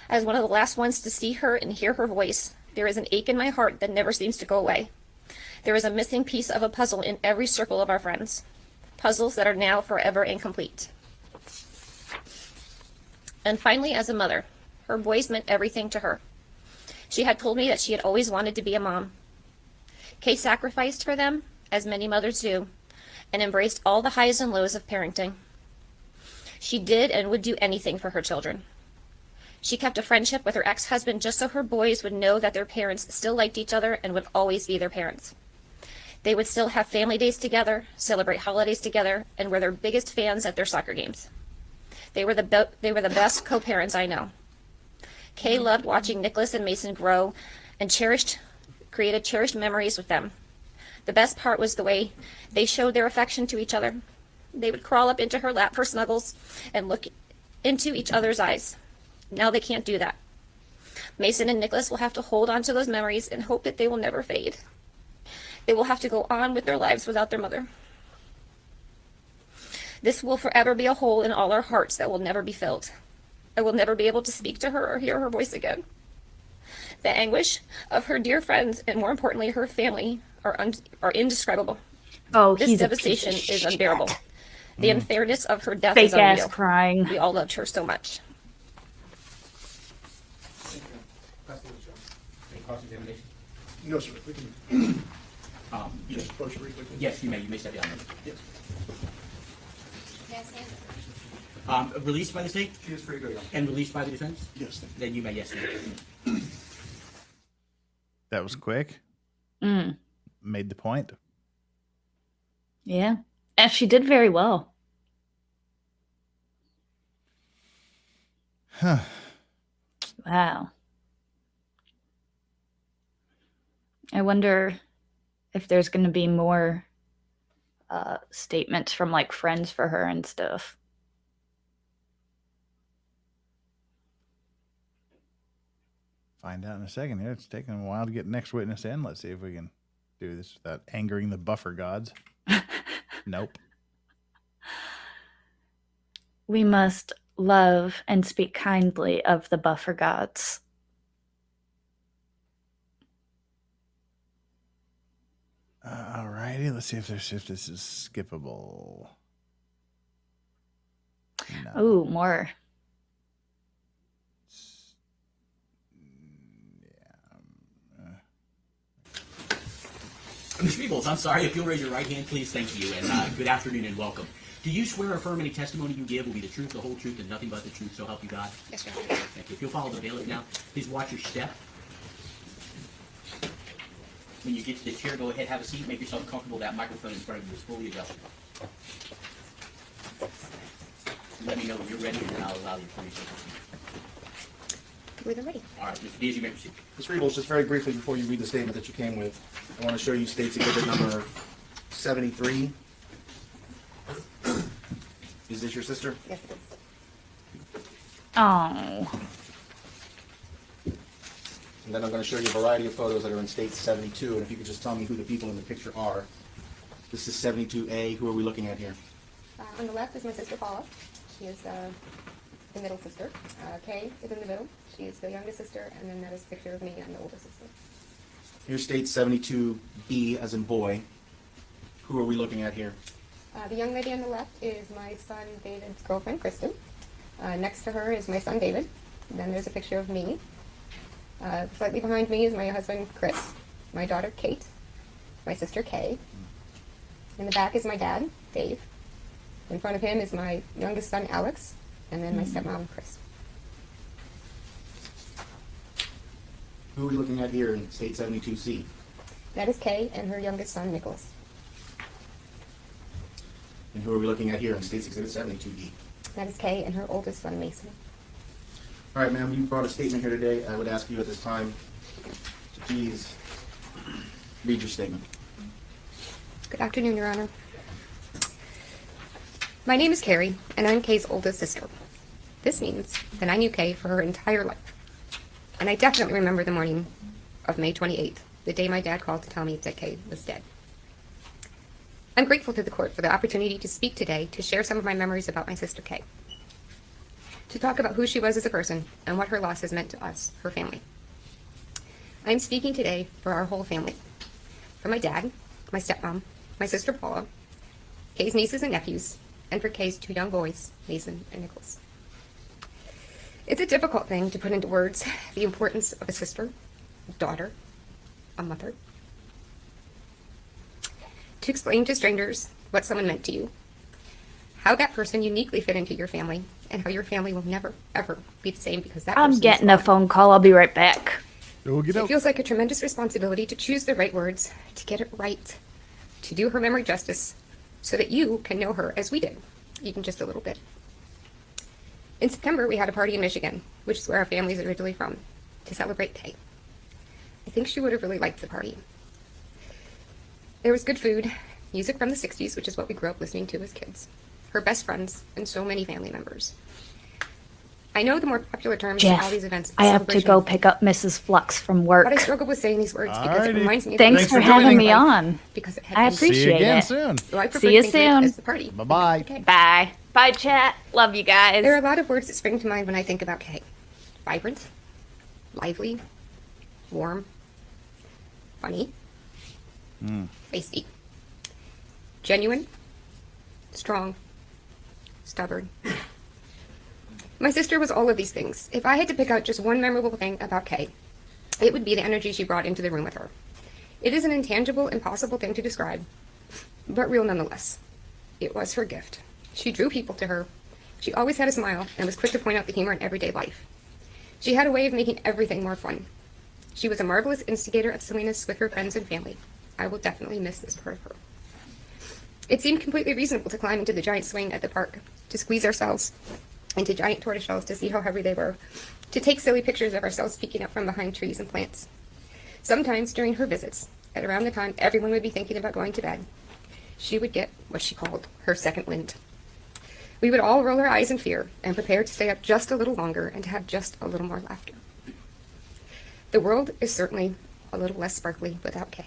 As one of the last ones to see her and hear her voice, there is an ache in my heart that never seems to go away. There is a missing piece of a puzzle in every circle of our friends, puzzles that are now forever incomplete. And finally, as a mother, her boys meant everything to her. She had told me that she had always wanted to be a mom. Kay sacrificed for them, as many mothers do, and embraced all the highs and lows of parenting. She did and would do anything for her children. She kept a friendship with her ex-husband just so her boys would know that their parents still liked each other and would always be their parents. They would still have family days together, celebrate holidays together, and were their biggest fans at their soccer games. They were the best co-parents I know. Kay loved watching Nicholas and Mason grow and created cherished memories with them. The best part was the way they showed their affection to each other. They would crawl up into her lap for snuggles and look into each other's eyes. Now they can't do that. Mason and Nicholas will have to hold on to those memories and hope that they will never fade. They will have to go on with their lives without their mother. This will forever be a hole in all our hearts that will never be filled. I will never be able to speak to her or hear her voice again. The anguish of her dear friends and, more importantly, her family are indescribable. Oh, this he's devastation a piece of is shit. unbearable. The unfairness of her death Fake is unreal. ass crying. We all loved her so much. Cross-examination? No, sir. We can You just approach briefly. Yes, you may step down. Yes. Released by the state? She is free to go. And released by the defense? Yes, thank you. Then you may, yes, sir. That was quick. Mm. Made the point. Yeah. And she did very well. Huh. Wow. I wonder if there's going to be more statements from like friends for her and stuff. Find out in a second here. It's taking a while to get the next witness in. Let's see if we can do this without angering the buffer gods. Nope. We must love and speak kindly of the buffer gods. Alrighty, let's see if this is skippable. No. Ooh, more. Ms. Peebles, I'm sorry. If you'll raise your right hand, please. Thank you. And good afternoon and welcome. Do you swear or affirm any testimony you give will be the truth, the whole truth, and nothing but the truth, so help you God? Yes, sir. Thank you. If you'll follow the bailiff now, please watch your step. When you get to the chair, go ahead, have a seat, make yourself comfortable. That microphone in front of you is fully adjustable. Let me know when you're ready, and then I'll allow you to proceed. We're ready. All right, Mr. Diaz, you may proceed. Ms. Rebels, just very briefly before you read the statement that you came with, I want to show you State's Exhibit number 73. Is this your sister? Yes, it is. Oh. And then I'm going to show you a variety of photos that are in State 72, and if you could just tell me who the people in the picture are. This is 72A. Who are we looking at here? On the left is my sister Paula. She is the middle sister. Kay is in the middle. She is the youngest sister, and then that is a picture of me. I'm the older sister. Here's State 72B, as in boy. Who are we looking at here? The young lady on the left is my son David's girlfriend, Kristen. Next to her is my son David. Then there's a picture of me. Slightly behind me is my husband Chris, my daughter Kate, my sister Kay. In the back is my dad, Dave. In front of him is my youngest son Alex, and then my stepmom Chris. Who are we looking at here in State 72C? That is Kay and her youngest son, Nicholas. And who are we looking at here in State Exhibit 72D? That is Kay and her oldest son, Mason. All right, ma'am, you brought a statement here today. I would ask you at this time to please read your statement. Good afternoon, Your Honor. My name is Carrie, and I'm Kay's oldest sister. This means that I knew Kay for her entire life. And I definitely remember the morning of May 28th, the day my dad called to tell me that Kay was dead. I'm grateful to the court for the opportunity to speak today to share some of my memories about my sister Kay, to talk about who she was as a person and what her loss has meant to us, her family. I'm speaking today for our whole family, for my dad, my stepmom, my sister Paula, Kay's nieces and nephews, and for Kay's two young boys, Mason and Nicholas. It's a difficult thing to put into words, the importance of a sister, a daughter, a mother. To explain to strangers what someone meant to you, how that person uniquely fit into your family, and how your family will never, ever be the same because that person I'm is getting a gone. phone call. I'll be right back. It feels like a tremendous responsibility to choose the right words, to get it right, to do her memory justice, so that you can know her as we did, even just a little bit. In September, we had a party in Michigan, which is where our family is originally from, to celebrate Kay. I think she would have really liked the party. There was good food, music from the 60s, which is what we grew up listening to as kids, her best friends, and so many family members. I know the more popular terms in all these events. Jeff, I have to go pick up Mrs. Flux from work. But I struggle with saying these words because it Alrighty. reminds me of Thanks for having me on. Because it had I been- appreciate See you again it. soon. So I prefer See to you think of it soon. as the party. Bye-bye. Okay. Bye. Bye, chat. Love you guys. There are a lot of words that spring to mind when I think about Kay. Vibrant, lively, warm, funny, feisty, genuine, strong, stubborn. My sister was all of these things. If I had to pick out just one memorable thing about Kay, it would be the energy she brought into the room with her. It is an intangible, impossible thing to describe, but real nonetheless. It was her gift. She drew people to her. She always had a smile and was quick to point out the humor in everyday life. She had a way of making everything more fun. She was a marvelous instigator of silliness with her friends and family. I will definitely miss this part of her. It seemed completely reasonable to climb into the giant swing at the park, to squeeze ourselves into giant tortoiseshells to see how heavy they were, to take silly pictures of ourselves peeking up from behind trees and plants. Sometimes during her visits, at around the time everyone would be thinking about going to bed, she would get what she called her second wind. We would all roll our eyes in fear and prepare to stay up just a little longer and to have just a little more laughter. The world is certainly a little less sparkly without Kay,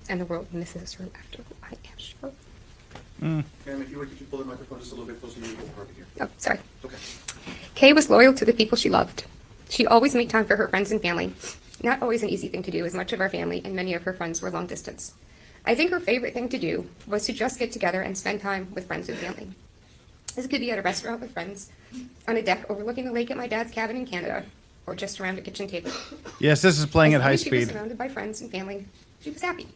and the world misses her laughter, I am sure. Ma'am, if you would, could you pull the microphone just a little bit closer to you? Here. Oh, sorry. Okay. Kay was loyal to the people she loved. She always made time for her friends and family. Not always an easy thing to do, as much of our family and many of her friends were long distance. I think her favorite thing to do was to just get together and spend time with friends and family. This could be at a restaurant with friends, on a deck overlooking the lake at my dad's cabin in Canada, or just around a kitchen table. Yes, this is playing As at long high as she was speed. surrounded by friends and family, she was happy.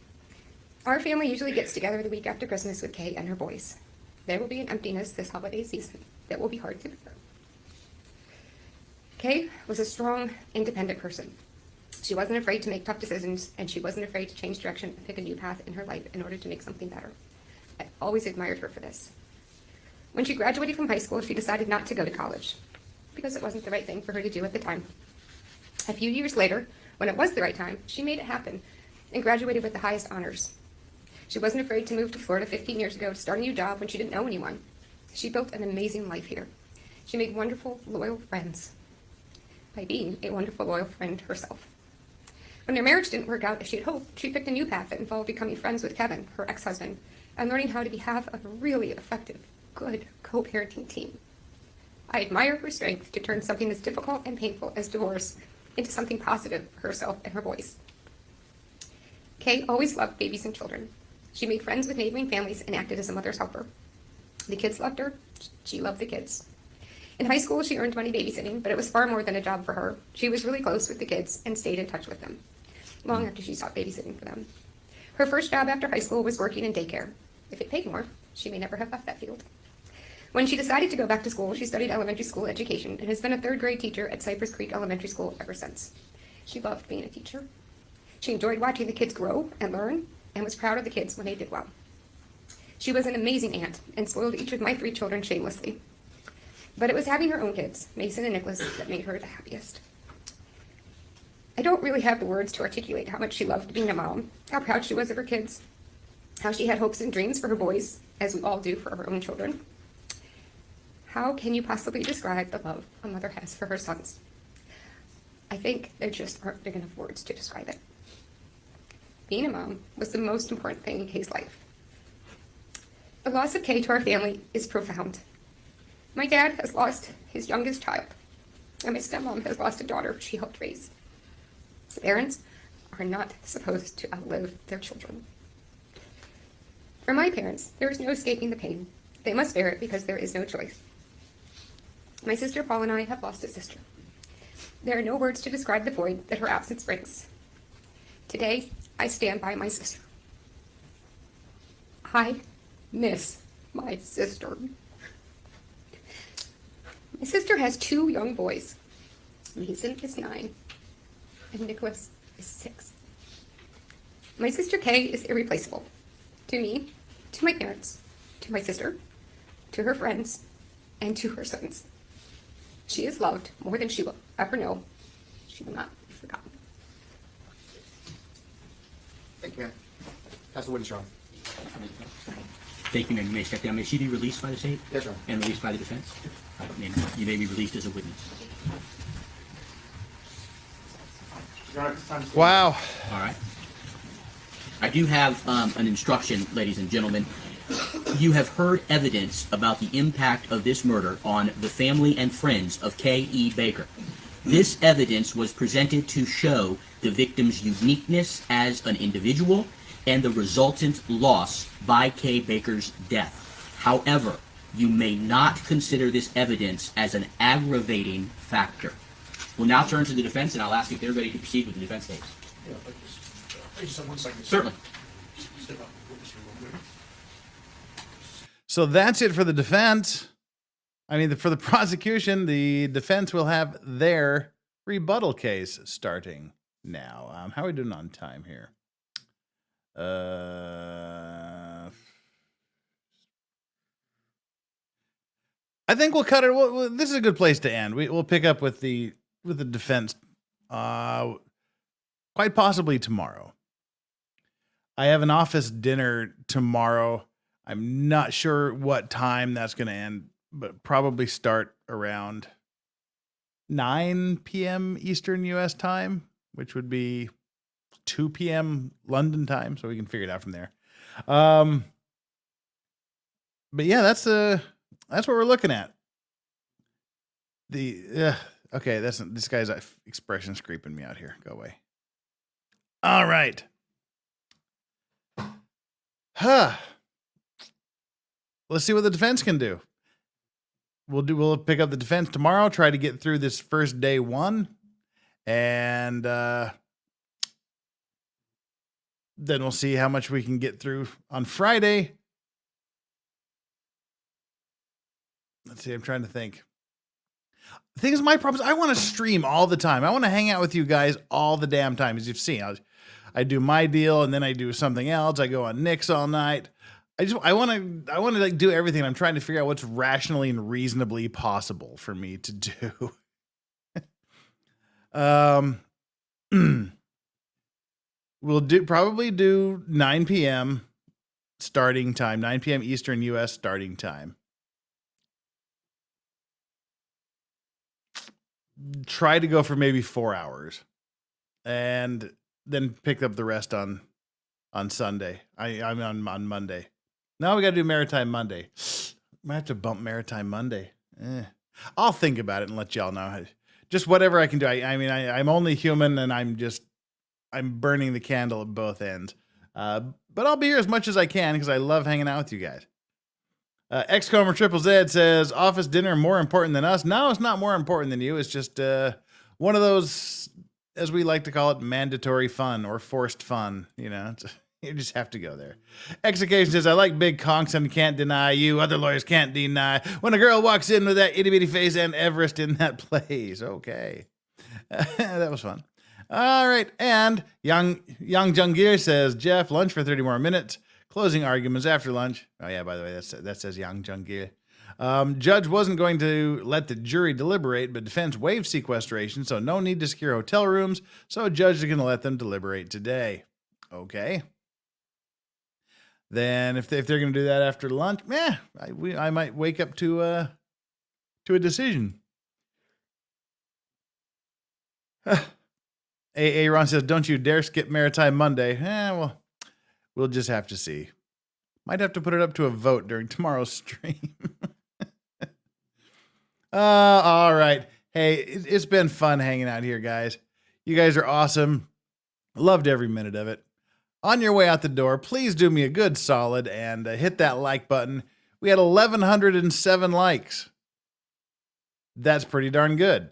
Our family usually gets together the week after Christmas with Kay and her boys. There will be an emptiness this holiday season that will be hard to bear. Kay was a strong, independent person. She wasn't afraid to make tough decisions, and she wasn't afraid to change direction and pick a new path in her life in order to make something better. I always admired her for this. When she graduated from high school, she decided not to go to college because it wasn't the right thing for her to do at the time. A few years later, when it was the right time, she made it happen and graduated with the highest honors. She wasn't afraid to move to Florida 15 years ago to start a new job when she didn't know anyone. She built an amazing life here. She made wonderful, loyal friends by being a wonderful, loyal friend herself. When their marriage didn't work out as she had hoped, she picked a new path that involved becoming friends with Kevin, her ex-husband, and learning how to be half of a really effective, good co-parenting team. I admire her strength to turn something as difficult and painful as divorce into something positive for herself and her boys. Kay always loved babies and children. She made friends with neighboring families and acted as a mother's helper. The kids loved her. She loved the kids. In high school, she earned money babysitting, but it was far more than a job for her. She was really close with the kids and stayed in touch with them, long after she stopped babysitting for them. Her first job after high school was working in daycare. If it paid more, she may never have left that field. When she decided to go back to school, she studied elementary school education and has been a third grade teacher at Cypress Creek Elementary School ever since. She loved being a teacher. She enjoyed watching the kids grow and learn and was proud of the kids when they did well. She was an amazing aunt and spoiled each of my 3 children shamelessly. But it was having her own kids, Mason and Nicholas, that made her the happiest. I don't really have the words to articulate how much she loved being a mom, how proud she was of her kids, how she had hopes and dreams for her boys, as we all do for our own children. How can you possibly describe the love a mother has for her sons? I think there just aren't big enough words to describe it. Being a mom was the most important thing in Kay's life. The loss of Kay to our family is profound. My dad has lost his youngest child, and my stepmom has lost a daughter she helped raise. Parents are not supposed to outlive their children. For my parents, there is no escaping the pain. They must bear it because there is no choice. My sister Paul and I have lost a sister. There are no words to describe the void that her absence brings. Today, I stand by my sister. I miss my sister. My sister has 2 young boys. Mason is 9, and Nicholas is 6. My sister Kay is irreplaceable. To me, to my parents, to my sister, to her friends, and to her sons. She is loved more than she will ever know. She will not be forgotten. Thank you, man. Pass the wooden straw. Thank you, ma'am. You may step down. May she be released by the state? Yes, sir. And released by the defense? Ma'am, you may be released as a witness. Wow. All right. I do have an instruction, ladies and gentlemen. You have heard evidence about the impact of this murder on the family and friends of K.E. Baker. This evidence was presented to show the victim's uniqueness as an individual and the resultant loss by Kay Baker's death. However, you may not consider this evidence as an aggravating factor. We'll now turn to the defense, and I'll ask if they're ready to proceed with the defense case. Yeah, I just have 1 second. Certainly. Step out. Witness room real quick. So that's it for the defense. I mean, for the prosecution, the defense will have their rebuttal case starting now. How are we doing on time here? I think we'll cut it. This is a good place to end. We'll pick up with the defense, quite possibly tomorrow. I have an office dinner tomorrow. I'm not sure what time that's going to end, but probably start around 9 p.m. Eastern U.S. time, which would be 2 p.m. London time, so we can figure it out from there. But yeah, that's what we're looking at. Okay, this guy's expression's creeping me out here. Go away. All right. Let's see what the defense can do. We'll pick up the defense tomorrow, try to get through this first day 1, and then we'll see how much we can get through on Friday. Let's see, I'm trying to think. The thing is, my problem is I want to stream all the time. I want to hang out with you guys all the damn time. As you've seen, I do my deal, and then I do something else. I go on Nick's all night. I want to like do everything. I'm trying to figure out what's rationally and reasonably possible for me to do. We'll probably do 9 p.m. starting time, 9 p.m. Eastern U.S. starting time. Try to go for maybe 4 hours, and then pick up the rest on Sunday. I'm on Monday. Now we got to do Maritime Monday. Might have to bump Maritime Monday. I'll think about it and let y'all know. Just whatever I can do. I'm only human, and I'm burning the candle at both ends. But I'll be here as much as I can because I love hanging out with you guys. Xcomer Triple Z says, office dinner more important than us. No, it's not more important than you. It's just one of those, as we like to call it, mandatory fun or forced fun. You know, you just have to go there. Execution says, I like big conks and can't deny you. Other lawyers can't deny. When a girl walks in with that itty bitty face and Everest in that place. Okay. That was fun. All right. And Young Jungir says, Jeff, lunch for 30 more minutes. Closing arguments after lunch. Oh, yeah, by the way, that says Young Jungir. Judge wasn't going to let the jury deliberate, but defense waived sequestration, so no need to secure hotel rooms. So judge is going to let them deliberate today. Okay. Then if they're going to do that after lunch, I might wake up to a decision. Ron says, don't you dare skip Maritime Monday. Well, we'll just have to see. Might have to put it up to a vote during tomorrow's stream. All right. Hey, it's been fun hanging out here, guys. You guys are awesome. Loved every minute of it. On your way out the door, please do me a good solid and hit that like button. We had 1,107 likes. That's pretty darn good.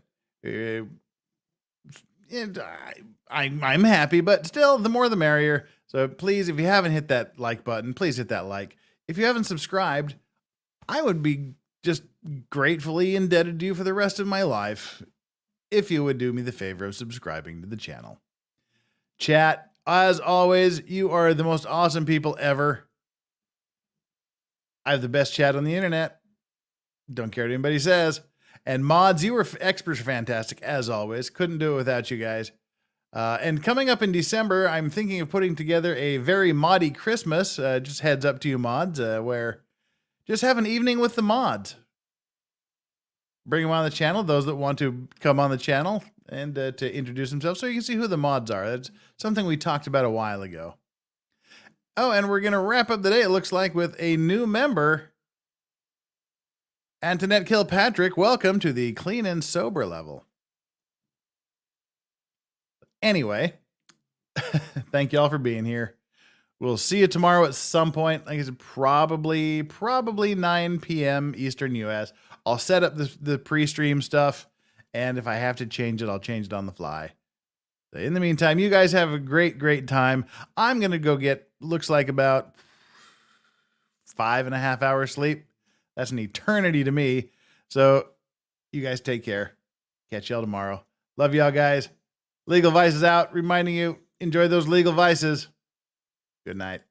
I'm happy, but still, the more the merrier. So please, if you haven't hit that like button, please hit that like. If you haven't subscribed, I would be just gratefully indebted to you for the rest of my life if you would do me the favor of subscribing to the channel. Chat, as always, you are the most awesome people ever. I have the best chat on the internet. Don't care what anybody says. And mods, you were extra fantastic, as always. Couldn't do it without you guys. And coming up in December, I'm thinking of putting together a very moddy Christmas. Just heads up to you mods, where just have an evening with the mods. Bring them on the channel, those that want to come on the channel, and to introduce themselves so you can see who the mods are. That's something we talked about a while ago. Oh, and we're going to wrap up the day, it looks like, with a new member. Antoinette Kilpatrick, welcome to the clean and sober level. Anyway, thank you all for being here. We'll see you tomorrow at some point. Like I said, probably 9 p.m. Eastern US. I'll set up the pre-stream stuff, and if I have to change it, I'll change it on the fly. So in the meantime, you guys have a great time. I'm going to go get, looks like about 5.5 hours sleep. That's an eternity to me. So you guys take care. Catch y'all tomorrow. Love y'all, guys. Legal Vices out, reminding you, enjoy those legal vices. Good night.